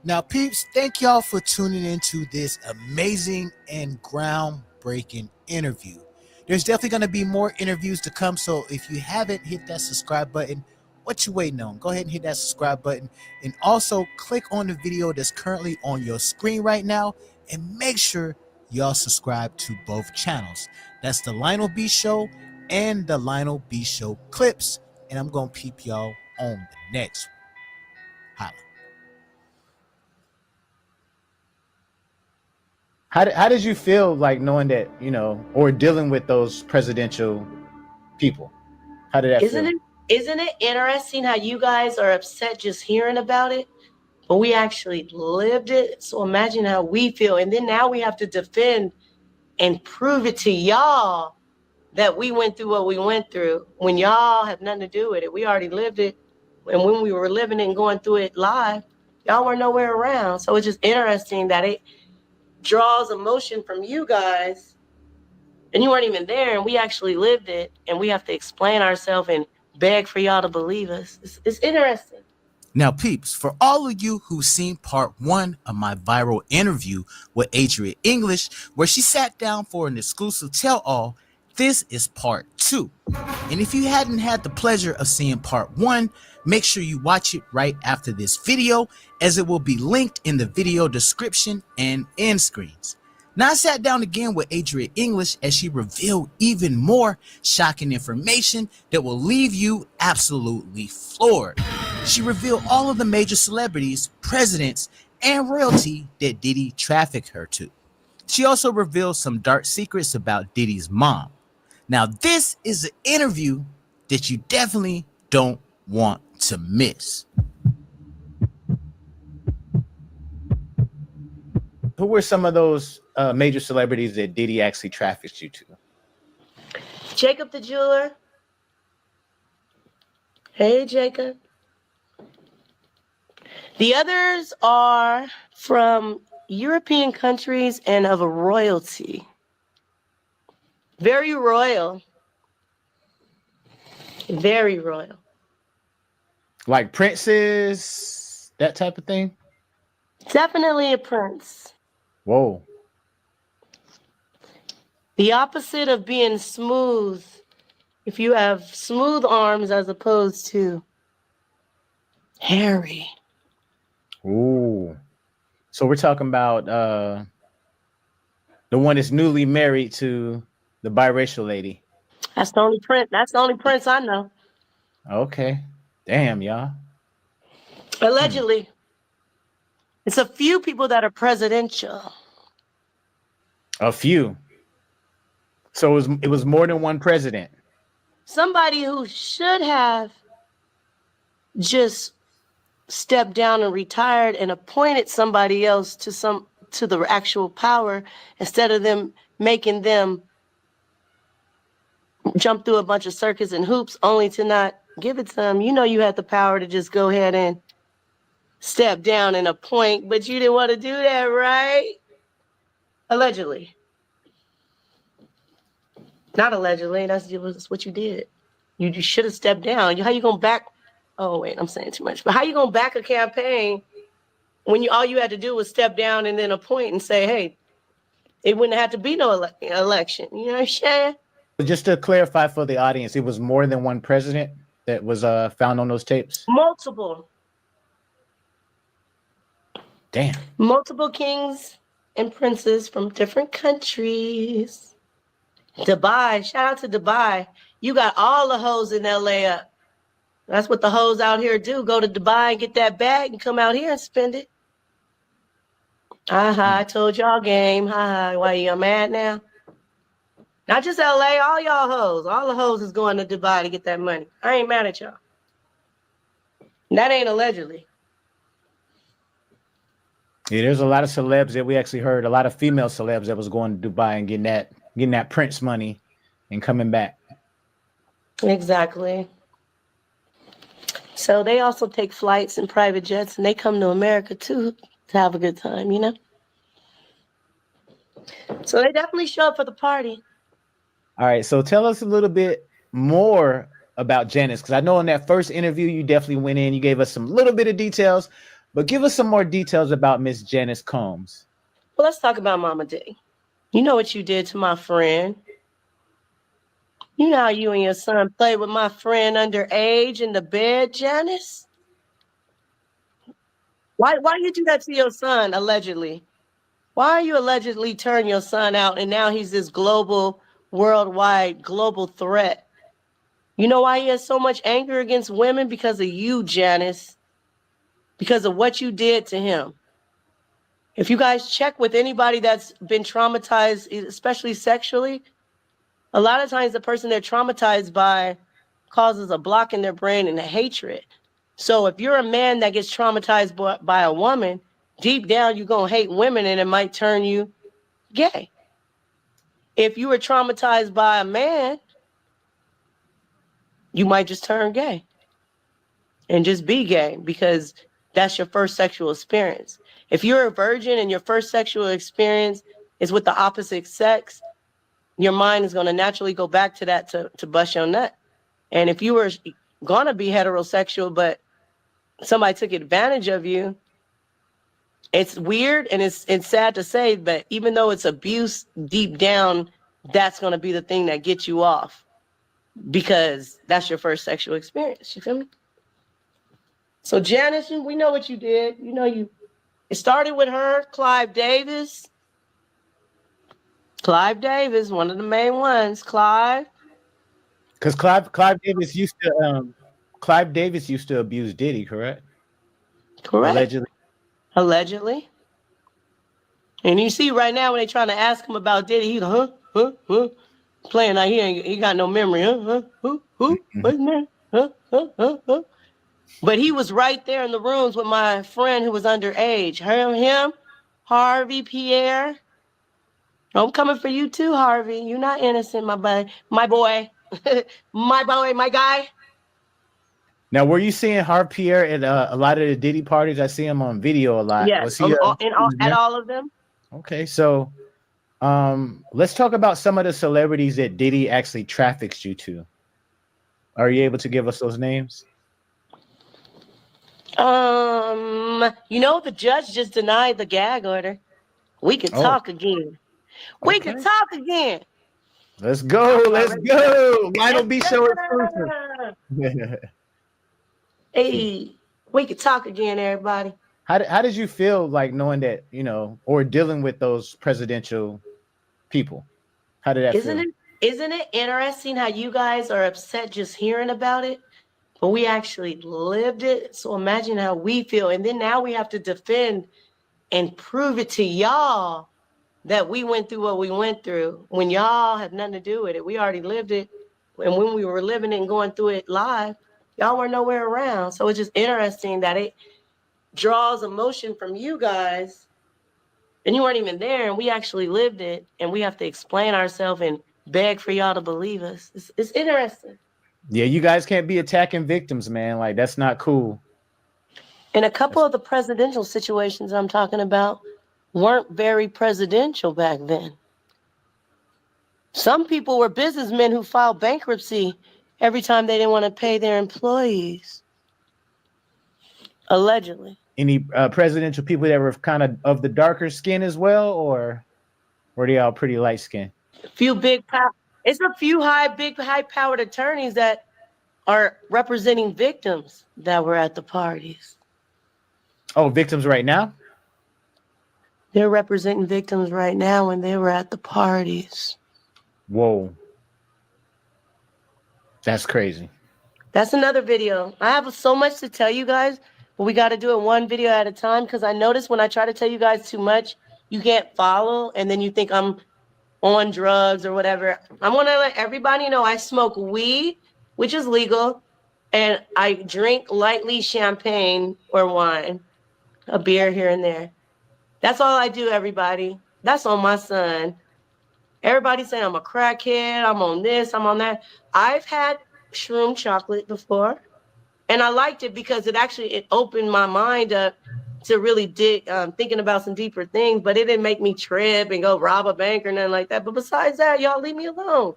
Now, peeps, thank y'all for tuning into this amazing and groundbreaking interview. There's definitely going to be more interviews to come, so if you haven't hit that subscribe button, what you waiting on? Go ahead and hit that subscribe button, and also click on the video that's currently on your screen right now, and make sure y'all subscribe to both channels. That's the Lionel B Show and the Lionel B Show clips, and I'm gonna peep y'all on the next one. Holla. How did you feel like knowing that, you know, or dealing with those presidential people? How did that feel? Isn't it interesting how you guys are upset just hearing about it, but we actually lived it? So imagine how we feel. And then now we have to defend and prove it to y'all that we went through what we went through when y'all have nothing to do with it. We already lived it. And when we were living it and going through it live, y'all were nowhere around. So it's just interesting that it draws emotion from you guys and you weren't even there and we actually lived it and we have to explain ourselves and beg for y'all to believe us. It's interesting. Now, peeps, for all of you who've seen part 1 of my viral interview with Adria English, where she sat down for an exclusive tell-all, this is part 2. And if you hadn't had the pleasure of seeing part 1, make sure you watch it right after this video, as it will be linked in the video description and end screens. Now I sat down again with Adria English as she revealed even more shocking information that will leave you absolutely floored. She revealed all of the major celebrities, presidents, and royalty that Diddy trafficked her to. She also revealed some dark secrets about Diddy's mom. Now this is an interview that you definitely don't want to miss. Who were some of those major celebrities that Diddy actually trafficked you to? Jacob the jeweler. Hey, Jacob. The others are from European countries and of a royalty. Very royal. Very royal. Like princes, that type of thing? Definitely a prince. Whoa. The opposite of being smooth. If you have smooth arms as opposed to hairy. Ooh. So we're talking about the one that's newly married to the biracial lady. That's the only prince. That's the only prince I know. Okay. Damn, y'all. Allegedly. It's a few people that are presidential. A few. So it was more than one president. Somebody who should have just stepped down and retired and appointed somebody else to the actual power instead of them making them jump through a bunch of circuits and hoops only to not give it to them. You know you had the power to just go ahead and step down and appoint, but you didn't want to do that, right? Allegedly. Not allegedly. That's what you did. You should have stepped down. How you gonna back? Oh wait, I'm saying too much. But how you gonna back a campaign when all you had to do was step down and then appoint and say, hey, it wouldn't have to be no election. You know what I'm saying? Just to clarify for the audience, it was more than one president that was found on those tapes? Multiple. Damn. Multiple kings and princes from different countries. Dubai, shout out to Dubai. You got all the hoes in LA up. That's what the hoes out here do. Go to Dubai and get that bag and come out here and spend it. I told y'all game. Why you mad now? Not just LA, all y'all hoes. All the hoes is going to Dubai to get that money. I ain't mad at y'all. That ain't allegedly. Yeah, there's a lot of celebs that we actually heard, a lot of female celebs that was going to Dubai and getting that Prince money and coming back. Exactly. So they also take flights and private jets and they come to America too to have a good time, you know? So they definitely show up for the party. All right, so tell us a little bit more about Janice, because I know in that first interview you definitely went in, you gave us some little bit of details, but give us some more details about Miss Janice Combs. Well, let's talk about Mama D. You know what you did to my friend. You know how you and your son played with my friend underage in the bed, Janice? Why you do that to your son, allegedly? Why you allegedly turn your son out and now he's this global, worldwide, global threat You know why he has so much anger against women? Because of you, Janice. Because of what you did to him. If you guys check with anybody that's been traumatized, especially sexually, a lot of times the person they're traumatized by causes a block in their brain and a hatred. So if you're a man that gets traumatized by a woman, deep down you're going to hate women and it might turn you gay. If you were traumatized by a man, you might just turn gay and just be gay because that's your first sexual experience. If you're a virgin and your first sexual experience is with the opposite sex, your mind is going to naturally go back to that to bust your nut. And if you were going to be heterosexual, but somebody took advantage of you, it's weird and it's sad to say, but even though it's abuse deep down, that's going to be the thing that gets you off because that's your first sexual experience. You feel me? So Janice, we know what you did. You know, it started with her, Clive Davis. Clive Davis, one of the main ones. Clive. Because Clive Davis used to abuse Diddy, correct? Correct. Allegedly. And you see right now when they trying to ask him about Diddy, he's huh, playing like he got no memory, what's his name? But he was right there in the rooms with my friend who was underage. Him, Harvey, Pierre. I'm coming for you too, Harvey. You're not innocent, my boy, my boy, my guy. Now, were you seeing Harv Pierre at a lot of the Diddy parties? I see him on video a lot. Yes, Was he at all of them? Okay, so let's talk about some of the celebrities that Diddy actually traffics you to. Are you able to give us those names? The judge just denied the gag order. We could talk again. We could talk again. Let's go. Let's go. Lionel B Show exclusive. Hey, we could talk again, everybody. How did you feel like knowing that, or dealing with those presidential people? How did that feel? Isn't it interesting how you guys are upset just hearing about it? But we actually lived it. So imagine how we feel. And then now we have to defend and prove it to y'all that we went through what we went through when y'all had nothing to do with it. We already lived it. And when we were living it and going through it live, y'all were nowhere around. So it's just interesting that it draws emotion from you guys and you weren't even there and we actually lived it and we have to explain ourselves and beg for y'all to believe us. It's interesting. Yeah, you guys can't be attacking victims, man. Like, that's not cool. And a couple of the presidential situations I'm talking about weren't very presidential back then. Some people were businessmen who filed bankruptcy every time they didn't want to pay their employees. Allegedly. Any presidential people that were kind of the darker skin as well, or were they all pretty light skinned? It's a few high-powered attorneys that are representing victims that were at the parties. Oh, victims right now? They're representing victims right now when they were at the parties. Whoa. That's crazy. That's another video. I have so much to tell you guys, but we got to do it one video at a time because I notice when I try to tell you guys too much, you can't follow and then you think I'm on drugs or whatever. I'm going to let everybody know I smoke weed, which is legal, and I drink lightly champagne or wine, a beer here and there. That's all I do, everybody. That's on my son. Everybody saying I'm a crackhead, I'm on this, I'm on that. I've had shroom chocolate before, and I liked it because it opened my mind up to really dig, thinking about some deeper things, but it didn't make me trip and go rob a bank or nothing like that. But besides that, y'all leave me alone.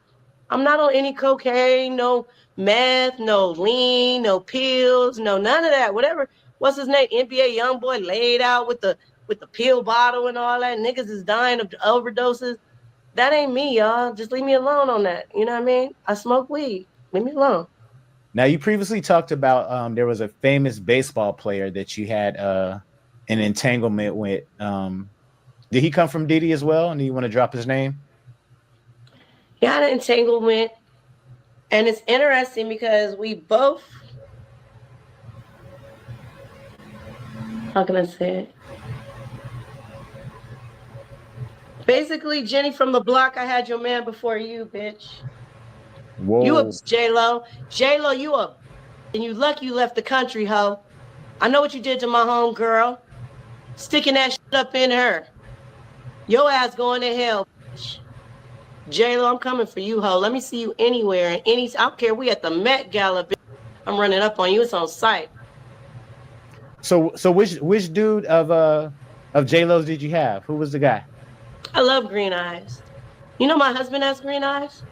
I'm not on any cocaine, no meth, no lean, no pills, no none of that. Whatever, what's his name? NBA young boy laid out with the pill bottle and all that. Niggas is dying of overdoses. That ain't me, y'all. Just leave me alone on that. You know what I mean? I smoke weed. Leave me alone. Now, you previously talked about there was a famous baseball player that you had an entanglement with. Did he come from Diddy as well? And do you want to drop his name? He had an entanglement And it's interesting because we both, how can I say it? Basically, Jenny from the block, I had your man before you, bitch. Whoa. You a J-Lo. J-Lo, you a, and you lucky you left the country, ho. I know what you did to my home girl. Sticking that shit up in her. Your ass going to hell, bitch. J-Lo, I'm coming for you, ho. Let me see you anywhere. And I don't care, we at the Met Gala, bitch. I'm running up on you. It's on site. So which dude of J-Lo's did you have? Who was the guy? I love green eyes. You know my husband has green eyes?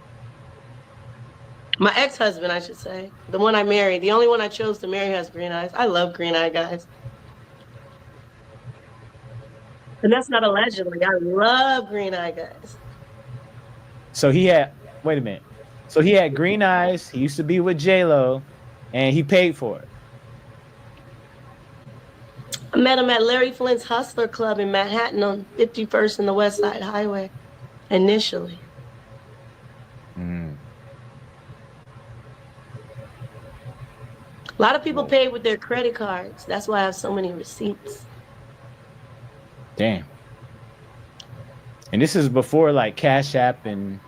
My ex-husband, I should say. The one I married. The only one I chose to marry has green eyes. I love green eye guys. And that's not allegedly. I love green eye guys. So he had, wait a minute. So he had green eyes. He used to be with J-Lo, and he paid for it. I met him at Larry Flint's Hustler Club in Manhattan on 51st and the West Side Highway, initially. A lot of people paid with their credit cards. That's why I have so many receipts. Damn. And this is before like Cash App and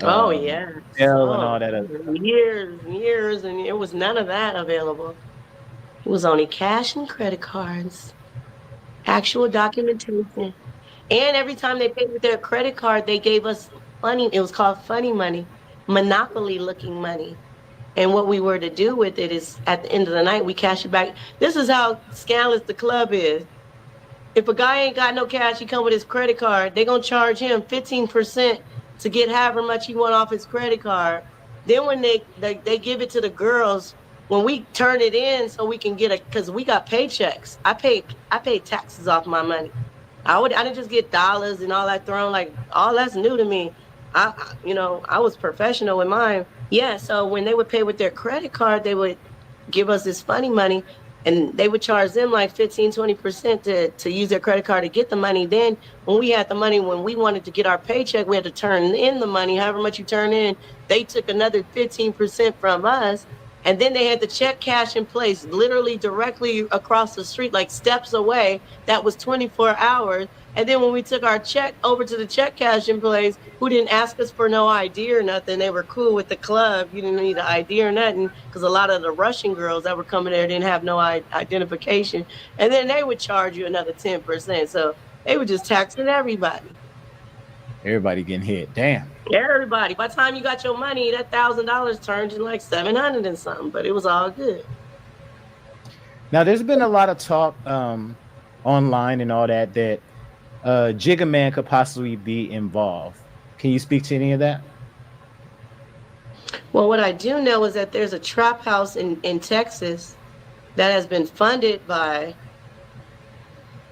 Oh yeah. Zelle and all that other stuff. Years, and it was none of that available. It was only cash and credit cards, actual documentation. And every time they paid with their credit card, they gave us money. It was called funny money, monopoly looking money. And what we were to do with it is at the end of the night, we cash it back. This is how scandalous the club is. If a guy ain't got no cash, he come with his credit card, they gonna charge him 15% to get however much he want off his credit card. Then when they give it to the girls, when we turn it in so we can get because we got paychecks. I paid taxes off my money. I didn't just get dollars and all that thrown, like all that's new to me. I was professional with mine. Yeah, so when they would pay with their credit card, they would give us this funny money, and they would charge them like 15-20% to use their credit card to get the money. Then when we had the money, when we wanted to get our paycheck, we had to turn in the money. However much you turn in, they took another 15% from us. And then they had the check cash in place, literally directly across the street, like steps away. That was 24 hours. And then when we took our check over to the check cash in place, who didn't ask us for no ID or nothing, they were cool with the club. You didn't need an ID or nothing, because a lot of the Russian girls that were coming there didn't have no identification. And then they would charge you another 10%. So they were just taxing everybody. Everybody getting hit. Damn. Everybody. By the time you got your money, that $1,000 turned to like 700 and something, but it was all good. Now, there's been a lot of talk online and all that Jigga Man could possibly be involved. Can you speak to any of that? Well, what I do know is that there's a trap house in Texas that has been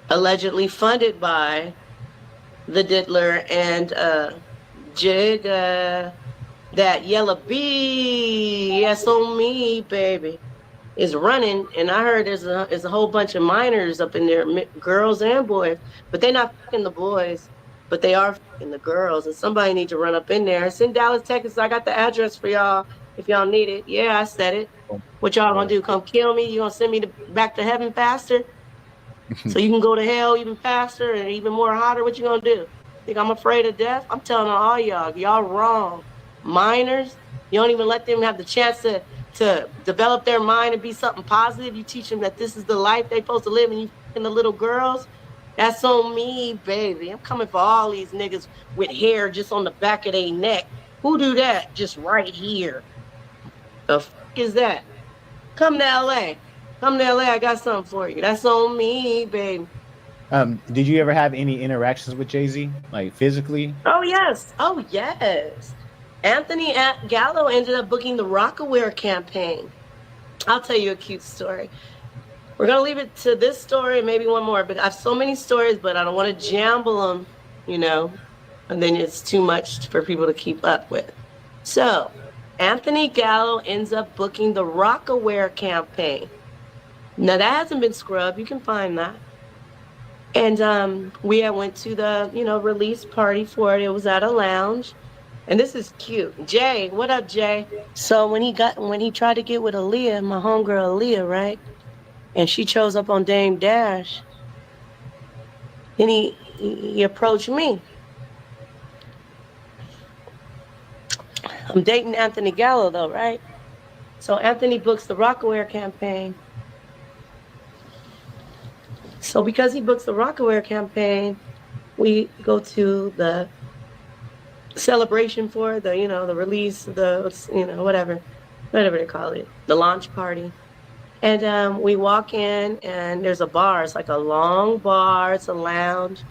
allegedly funded by the Diddler and Jigga. That yellow bee, yes on me, baby, is running. And I heard there's a whole bunch of minors up in there, girls and boys, but they're not fucking the boys, but they are fucking the girls. And somebody needs to run up in there. It's in Dallas, Texas. I got the address for y'all if y'all need it. Yeah, I said it. What y'all gonna do? Come kill me? You gonna send me back to heaven faster? So you can go to hell even faster and even more hotter? What you gonna do? Think I'm afraid of death? I'm telling all y'all wrong. Minors, you don't even let them have the chance to develop their mind and be something positive. You teach them that this is the life they're supposed to live, and you fucking the little girls. That's on me, baby. I'm coming for all these niggas with hair just on the back of their neck. Who do that? Just right here. The fuck is that? Come to LA. Come to LA. I got something for you. That's on me, baby. Did you ever have any interactions with Jay-Z, like physically? Oh, yes. Oh, yes. Anthony Gallo ended up booking the Rockaware campaign. I'll tell you a cute story. We're going to leave it to this story and maybe one more, but I have so many stories, but I don't want to jamble them, and then it's too much for people to keep up with. So Anthony Gallo ends up booking the Rockaware campaign. Now, that hasn't been scrubbed. You can find that. And we went to the, release party for it. It was at a lounge. And this is cute. Jay, what up, Jay? So when he tried to get with Aaliyah, my homegirl Aaliyah, right? And she chose up on Dame Dash, then he approached me. I'm dating Anthony Gallo though, right? So Anthony books the Rockaware campaign. So because he books the Rockaware campaign, we go to the celebration for the, the release, whatever they call it, the launch party. And we walk in and there's a bar. It's like a long bar. It's a lounge.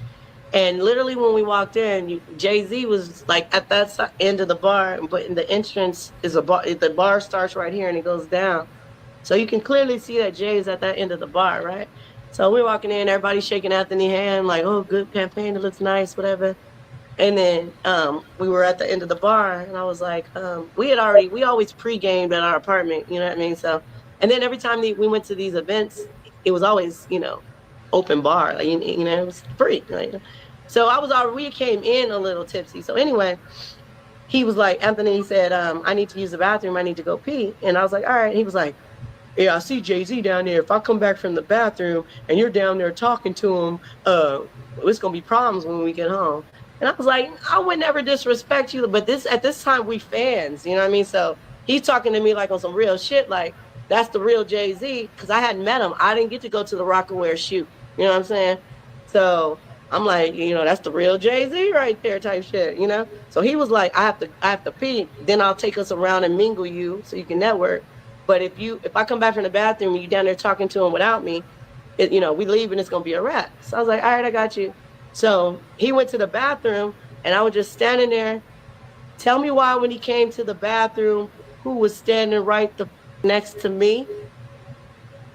And literally when we walked in, Jay-Z was like at that end of the bar, but in the entrance is a bar. The bar starts right here and it goes down. So you can clearly see that Jay is at that end of the bar, right? So we're walking in, everybody's shaking Anthony's hand, like, oh, good campaign, it looks nice, whatever. And then we were at the end of the bar, and I was like, we always pre-gamed at our apartment, you know what I mean? So, and then every time we went to these events, it was always, open bar, like, it was free. Like, so we came in a little tipsy. So anyway, he was like, Anthony said, I need to use the bathroom, I need to go pee. And I was like, all right. He was like, yeah, I see Jay-Z down there. If I come back from the bathroom and you're down there talking to him, it's gonna be problems when we get home. And I was like, I would never disrespect you, but at this time we fans, you know what I mean? So he's talking to me like on some real shit, like that's the real Jay-Z, because I hadn't met him. I didn't get to go to the Rockaware shoot. You know what I'm saying? So I'm like, that's the real Jay-Z right there type shit, So he was like, I have to pee, then I'll take us around and mingle you so you can network. But if I come back from the bathroom and you down there talking to him without me, we leave and it's gonna be a wrap. So I was like, all right, I got you. So he went to the bathroom and I was just standing there. Tell me why when he came to the bathroom, who was standing right next to me?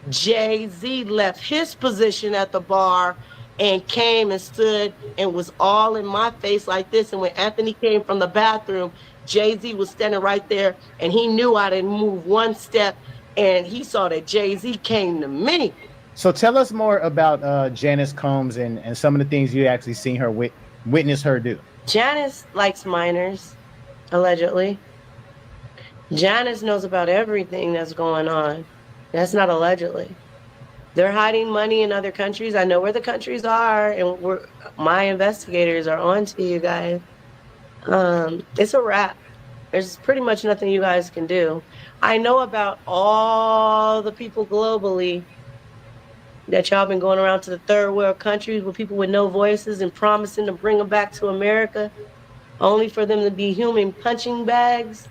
Jay-Z left his position at the bar and came and stood and was all in my face like this. And when Anthony came from the bathroom, Jay-Z was standing right there and he knew I didn't move one step and he saw that Jay-Z came to me. So tell us more about Janice Combs and some of the things you actually seen her witness her do. Janice likes minors, allegedly. Janice knows about everything that's going on. That's not allegedly. They're hiding money in other countries. I know where the countries are, and my investigators are on to you guys. It's a wrap. There's pretty much nothing you guys can do. I know about all the people globally that y'all been going around to the third world countries with people with no voices and promising to bring them back to America, only for them to be human punching bags.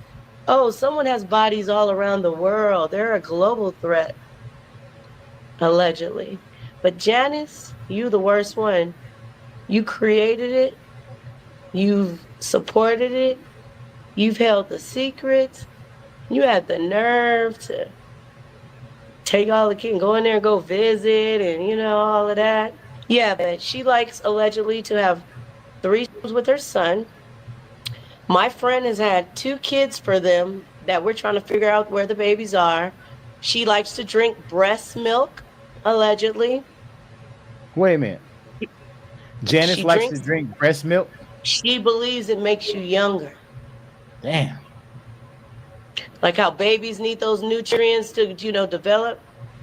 Oh, someone has bodies all around the world. They're a global threat, allegedly. But Janice, you the worst one. You created it. You've supported it. You've held the secrets. You had the nerve to take all the kids and go in there and go visit and, all of that. Yeah, but she likes allegedly to have threesomes with her son. My friend has had 2 kids for them that we're trying to figure out where the babies are. She likes to drink breast milk, allegedly. Wait a minute. Janice likes to drink breast milk? She believes it makes you younger. Damn. Like how babies need those nutrients to, develop.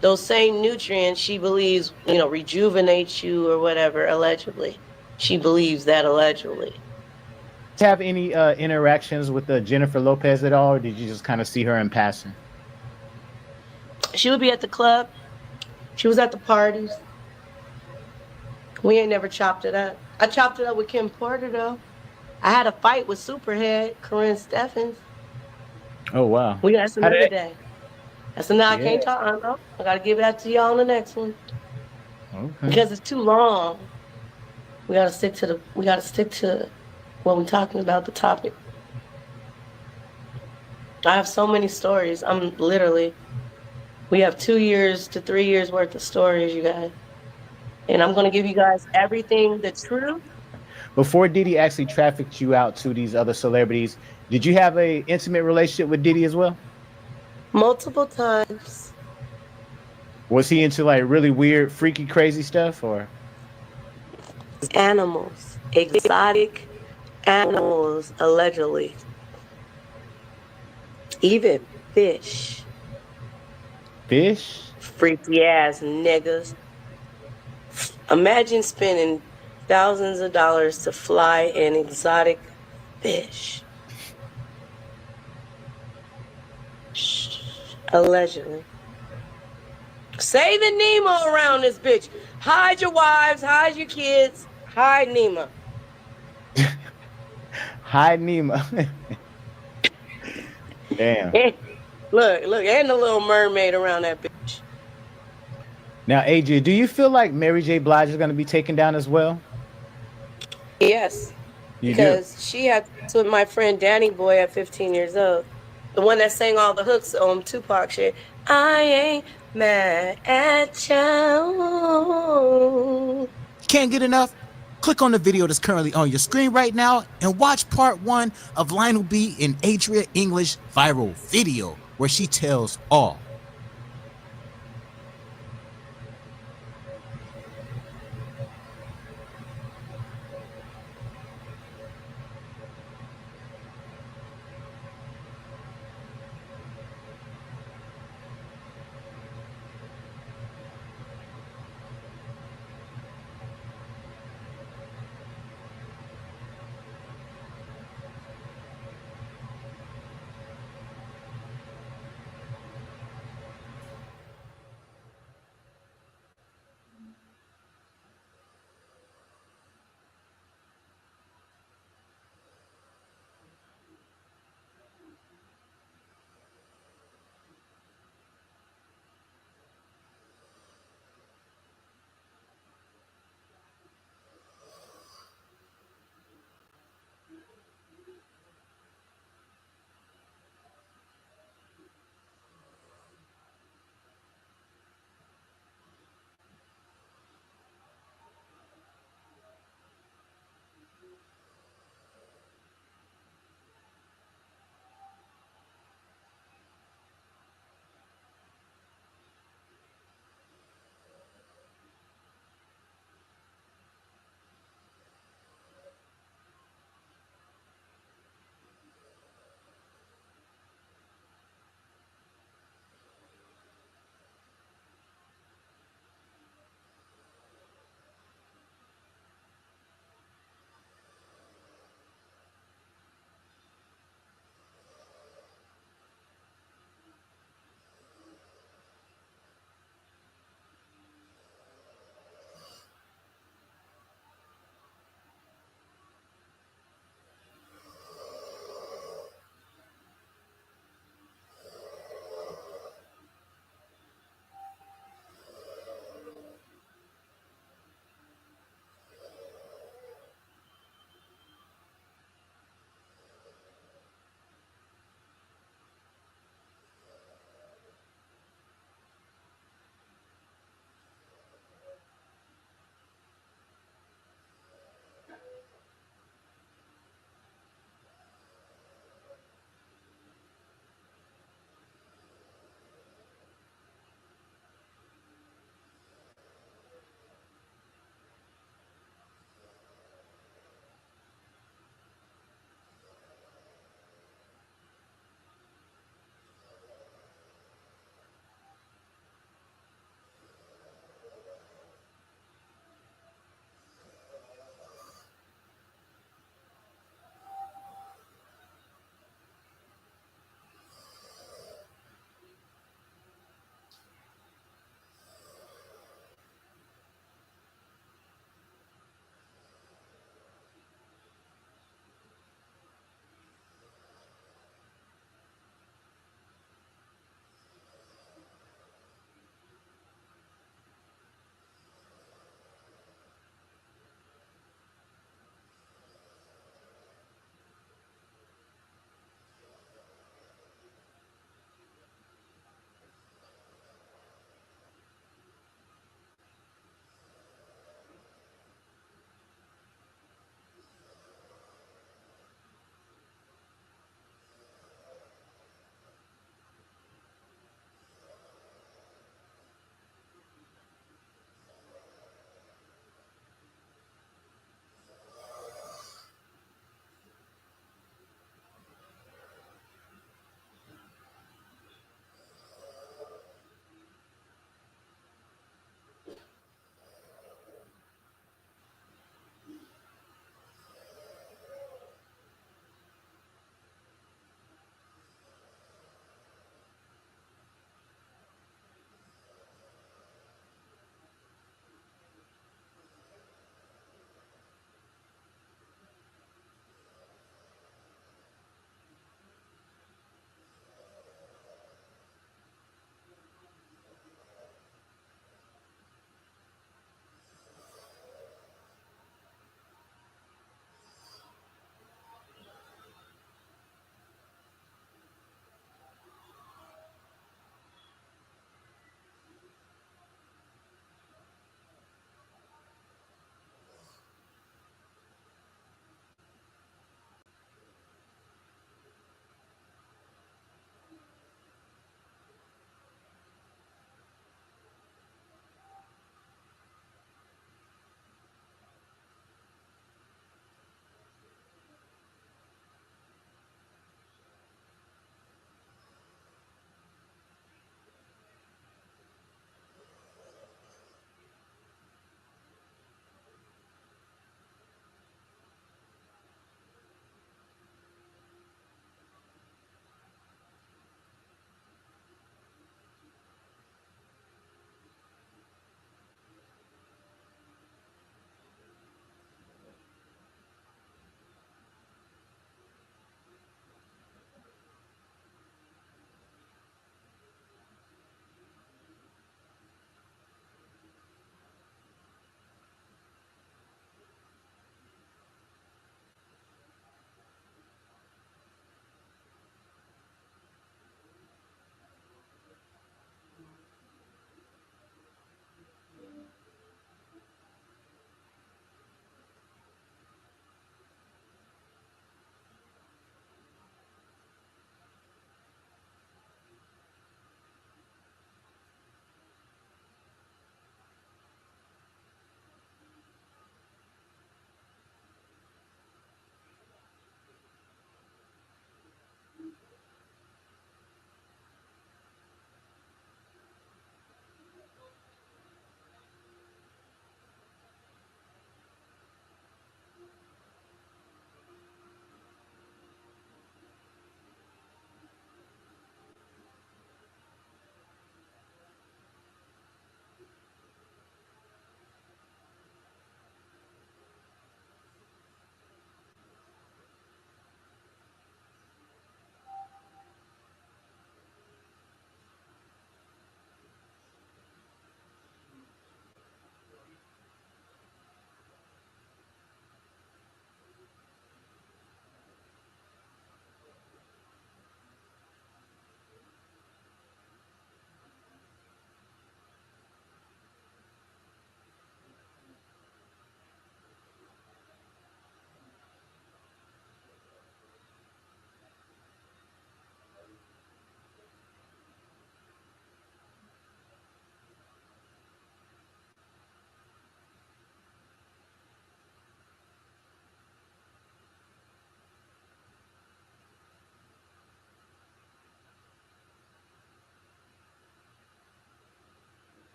Those same nutrients, she believes, rejuvenate you or whatever, allegedly. She believes that allegedly. Have any interactions with Jennifer Lopez at all, or did you just kind of see her in passing? She would be at the club. She was at the parties. We ain't never chopped it up. I chopped it up with Kim Porter, though. I had a fight with Superhead, Corinne Steffens. Oh, wow. That's another day. That's another. I can't talk. I know. I got to give that to y'all on the next one. Okay. Because it's too long. We got to stick to what we're talking about, the topic. I have so many stories. We have 2 years to 3 years worth of stories, you guys. And I'm going to give you guys everything, the truth. Before Diddy actually trafficked you out to these other celebrities, did you have an intimate relationship with Diddy as well? Multiple times. Was he into like really weird, freaky, crazy stuff or? Animals. Exotic animals, allegedly. Even fish. Fish? Freaky ass niggas. Imagine spending thousands of dollars to fly an exotic fish. Allegedly. Saving Nemo around this bitch. Hide your wives, hide your kids, hide Nemo. Hide Nemo. Damn. Look, and the little mermaid around that bitch. Now, Adrian, do you feel like Mary J. Blige is going to be taken down as well? Yes, You do. because she had to with my friend Danny Boy at 15 years old. The one that sang all the hooks on Tupac shit. I ain't mad at you. Can't get enough? Click on the video that's currently on your screen right now and watch part 1 of Lionel B and Adria English viral video where she tells all.